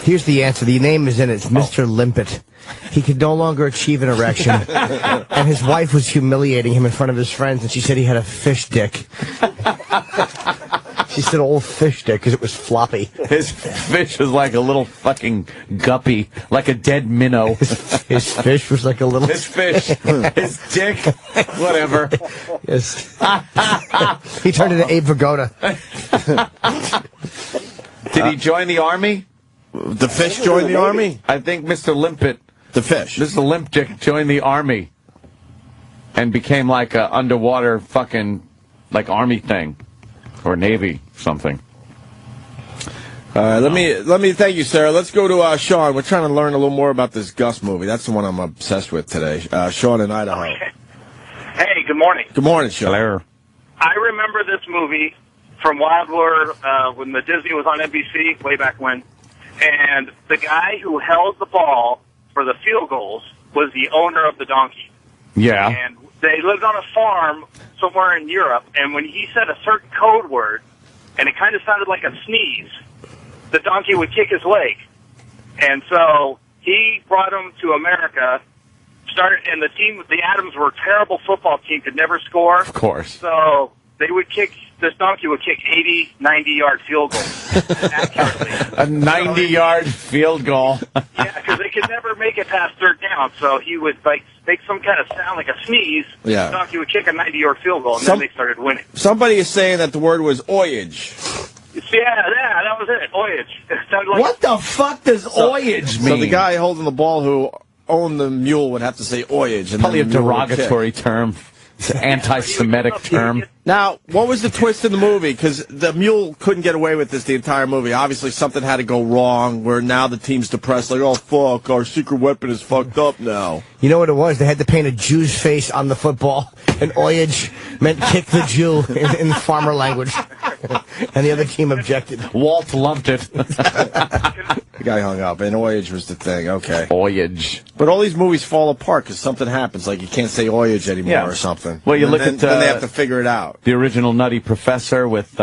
Here's the answer. The name is in it. It's Mr. Limpet. He could no longer achieve an erection, and his wife was humiliating him in front of his friends, and she said he had a fish dick. She said old fish dick because it was floppy. His fish was like a little fucking guppy, like a dead minnow. His fish was like a little... His fish. His dick. Whatever. Yes. He turned into Abe Vigoda. Did he join the army? The fish joined the army? I think Mr. Limpet... The fish. Mr. Limp Dick joined the army and became like a underwater fucking like army thing or navy something. All right, let me thank you, Sarah. Let's go to Sean. We're trying to learn a little more about this Gus movie. That's the one I'm obsessed with today. Sean in Idaho. Hey, good morning. Good morning, Sean. Hello. I remember this movie from Wilder when the Disney was on NBC way back when, and the guy who held the ball for the field goals was the owner of the donkey. Yeah. And they lived on a farm somewhere in Europe, and when he said a certain code word, and it kind of sounded like a sneeze, the donkey would kick his leg. And so he brought him to America, and the Adams were a terrible football team, could never score. Of course. So this donkey would kick 80, 90-yard field goals accurately. A 90-yard field goal. Yeah, because they could never make it past third down. So he would make some kind of sound like a sneeze. Yeah. The donkey would kick a 90-yard field goal, and then they started winning. Somebody is saying that the word was oyage. Yeah, that was it. Oyage. It sounded like what the fuck does oyage mean? So the guy holding the ball who owned the mule would have to say oyage. And probably a then the mule would derogatory term. It's an anti-Semitic term. Now, what was the twist in the movie? Because the mule couldn't get away with this the entire movie. Obviously, something had to go wrong where now the team's depressed. Like, oh, fuck, our secret weapon is fucked up now. You know what it was? They had to paint a Jew's face on the football. And oyage meant kick the Jew in farmer language. And the other team objected. Walt loved it. The guy hung up, and oyage was the thing. Okay. Oyage. But all these movies fall apart because something happens. Like, you can't say oyage anymore or something. Well, you look then they have to figure it out. The original Nutty Professor with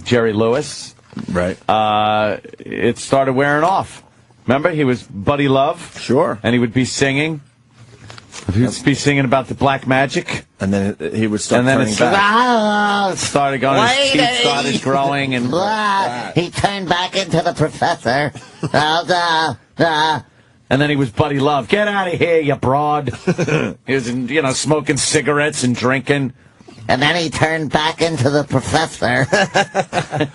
Jerry Lewis. Right. It started wearing off. Remember, he was Buddy Love. Sure. And he would be singing. He would be singing about the black magic. And then he would start turning it back. Started going, his teeth started growing. And he turned back into the professor. And then he was Buddy Love. Get out of here, you broad. He was, smoking cigarettes and drinking. And then he turned back into the professor.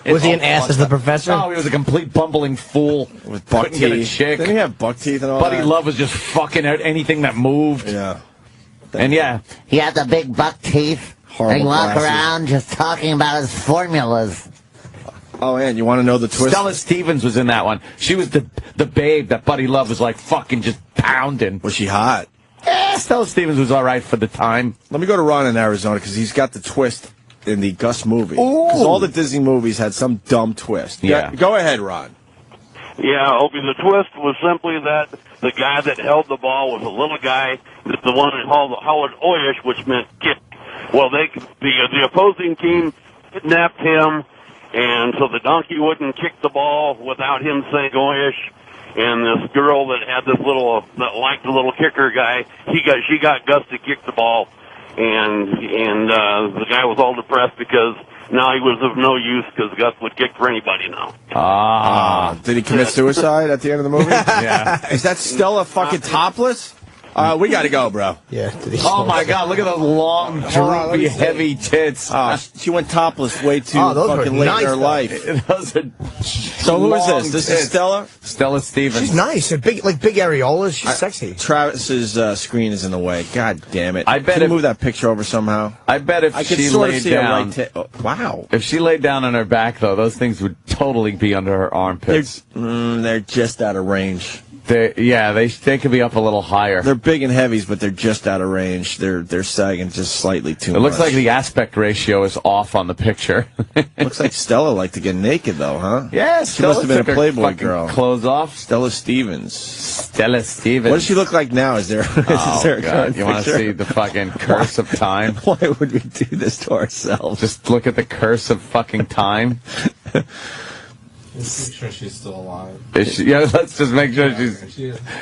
Was he an ass as the professor? No, he was a complete bumbling fool. With buck Couldn't get a teeth. chick. Didn't he have buck teeth and all Buddy that? Love was just fucking out anything that moved. Yeah. And yeah. He had the big buck teeth. Horrible and he walked glasses. around just talking about his formulas. Oh, and you want to know the twist? Stella Stevens was in that one. She was the babe that Buddy Love was like fucking just pounding. Was she hot? Yeah, Stella Stevens was all right for the time. Let me go to Ron in Arizona because he's got the twist in the Gus movie. Because all the Disney movies had some dumb twist. Yeah. Go ahead, Ron. Yeah, Opie, the twist was simply that the guy that held the ball was a little guy, the one that hollered oyish, which meant kick. Well, the opposing team kidnapped him, and so the donkey wouldn't kick the ball without him saying oyish. And this girl that liked the little kicker guy, she got Gus to kick the ball, and the guy was all depressed because now he was of no use because Gus would kick for anybody now. Did he commit suicide at the end of the movie? Yeah. Is that Stella fucking topless? We gotta go, bro. Yeah. Oh my God! Look at those long, droopy, heavy tits. She went topless way too fucking late in her life. Those are so who is this? This is Stella? Stella Stevens. She's nice. Big areolas. She's sexy. Travis's screen is in the way. God damn it. I bet Can you move that picture over somehow? I bet if she laid down. Wow. If she laid down on her back, though, those things would totally be under her armpits. They're just out of range. They could be up a little higher. They're big and heavies, but they're just out of range. They're sagging just slightly too much. It looks like the aspect ratio is off on the picture. Looks like Stella liked to get naked, though, huh? Yeah, she must have been a Playboy girl. Clothes off. Stella Stevens. Stella Stevens. What does she look like now? Is there a God. You want to see the fucking curse of time? Why would we do this to ourselves? Just look at the curse of fucking time. Let's make sure she's still alive. Let's just make sure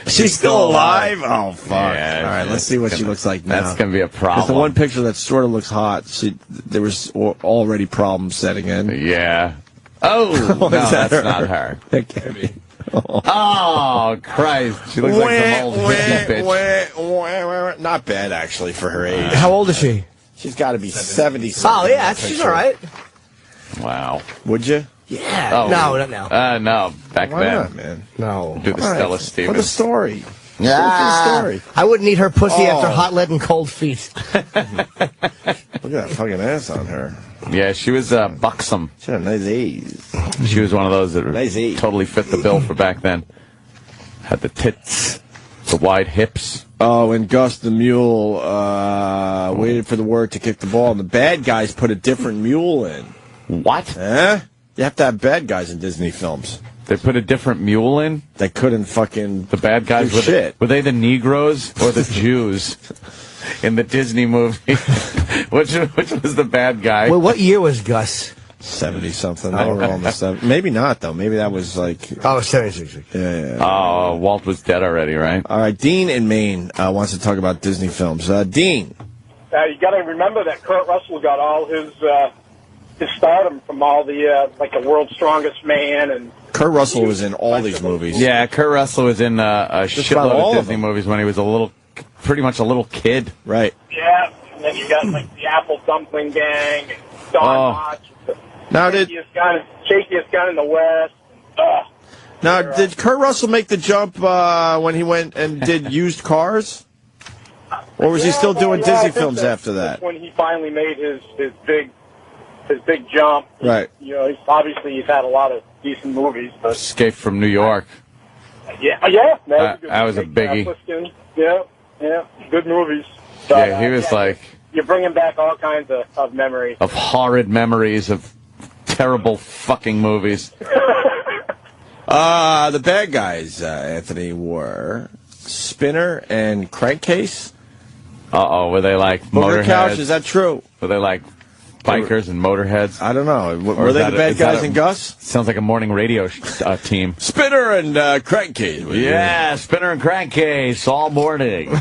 she's still alive? Oh, fuck. Yeah, all right, let's see what she looks like now. That's going to be a problem. Because the one picture that sort of looks hot, there was already problems setting in. Yeah. Oh, no, that's not her. That can't be. Oh, Christ. She looks like some old hippie bitch. Not bad, actually, for her age. How old is she? She's got to be 70-something. Oh, yeah, she's all right. Wow. Would you? Yeah. Oh. No, not now. No, back Why then. Not, man? No. Do the Stella Stevens. For the story. Yeah. I wouldn't eat her pussy after hot lead and cold feet. Look at that fucking ass on her. Yeah, she was buxom. She had a nice ass. She was one of those that totally fit the bill for back then. Had the tits, the wide hips. Oh, and Gus the mule waited for the word to kick the ball, and the bad guys put a different mule in. What? You have to have bad guys in Disney films. They put a different mule in? They couldn't fucking... The bad guys do shit. Were they the Negroes or the Jews in the Disney movie? which was the bad guy? Well, what year was Gus? 70-something. They were almost 70. Maybe not, though. Maybe that was like... Oh, 76. Yeah. Oh, Walt was dead already, right? All right, Dean in Maine wants to talk about Disney films. Dean. You got to remember that Kurt Russell got all his stardom from all the the World's Strongest Man and. Kurt Russell was in all these movies. Yeah, Kurt Russell was in a shitload of Disney movies when he was pretty much a little kid. Right. Yeah, and then you got the Apple Dumpling Gang, and Don Watch, Now shakiest gun in the West. Now, did Kurt Russell make the jump when he went and did used cars? Or was he still doing Disney films after that? When he finally made his big jump. Right. You know, he's had a lot of decent movies. But Escape from New York. Yeah. That was a biggie. Yeah, good movies. But, he was You're bringing back all kinds of memories. Of horrid memories of terrible fucking movies. The bad guys, Anthony, were Spinner and Crankcase. Were they like Booger motorheads? Couch, is that true? Were they like bikers and motorheads? I don't know. Were they the bad guys in Gus? Sounds like a morning radio team. Spinner and Crankcase. Yeah, Spinner and Crankcase all morning. We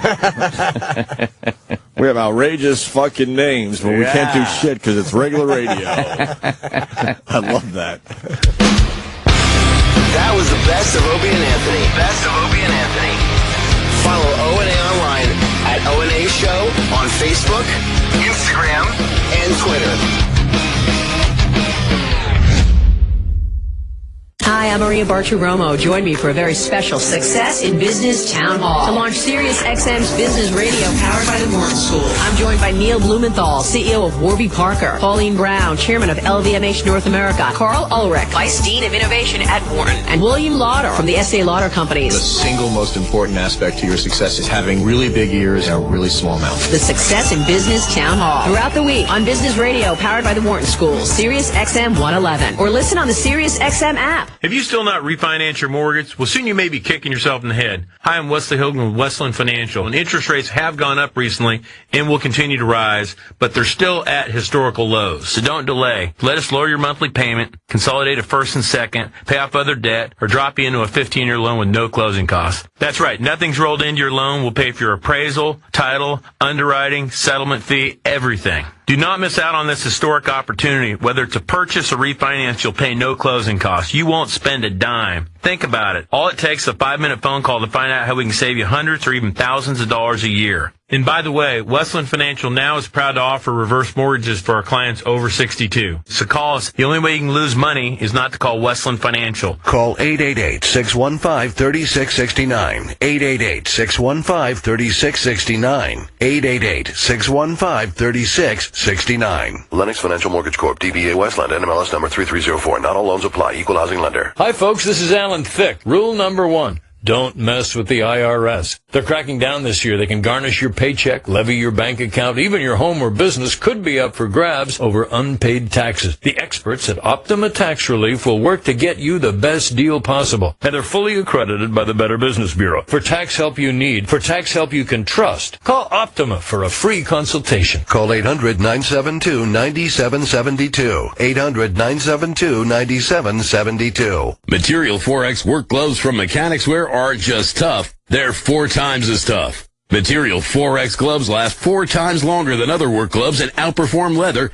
have outrageous fucking names, but we can't do shit because it's regular radio. I love that. That was the best of Opie and Anthony. Best of Opie and Anthony. Follow O&A online at O&A Show on Facebook, Instagram, and Twitter. Hi, I'm Maria Bartiromo. Join me for a very special Success in Business Town Hall to launch Sirius XM's business radio powered by the Warren School. I'm joined by Neil Blumenthal, CEO of Warby Parker, Pauline Brown, Chairman of LVMH North America, Carl Ulrich, Vice Dean of Innovation at Warren, and William Lauder from the Estee Lauder Companies. The single most important aspect to your success is having really big ears and a really small mouth. The Success in Business Town Hall throughout the week on business radio powered by the Warren School, Sirius XM 111, or listen on the Sirius XM app. Have Have you still not refinanced your mortgage? Well, soon you may be kicking yourself in the head. Hi, I'm Wesley Hogan with Westland Financial, and interest rates have gone up recently and will continue to rise, but they're still at historical lows. So don't delay. Let us lower your monthly payment, consolidate a first and second, pay off other debt, or drop you into a 15-year loan with no closing costs. That's right. Nothing's rolled into your loan. We'll pay for your appraisal, title, underwriting, settlement fee, everything. Do not miss out on this historic opportunity. Whether it's a purchase or refinance, you'll pay no closing costs. You won't spend a dime. Think about it. All it takes is a 5-minute phone call to find out how we can save you hundreds or even thousands of dollars a year. And by the way, Westland Financial now is proud to offer reverse mortgages for our clients over 62. So call us. The only way you can lose money is not to call Westland Financial. Call 888-615-3669. 888-615-3669. 888-615-3669. Lennox Financial Mortgage Corp. DBA Westland. NMLS number 3304. Not all loans apply. Equal housing lender. Hi, folks. This is Alan Thicke. Rule number 1. Don't mess with the IRS. They're cracking down this year. They can garnish your paycheck, levy your bank account, even your home or business could be up for grabs over unpaid taxes. The experts at Optima Tax Relief will work to get you the best deal possible. And they're fully accredited by the Better Business Bureau. For tax help you need, for tax help you can trust, call Optima for a free consultation. Call 800-972-9772. 800-972-9772. Material 4X work gloves from Mechanics Wear are just tough. They're 4 times as tough. Material 4X gloves last 4 times longer than other work gloves and outperform leather.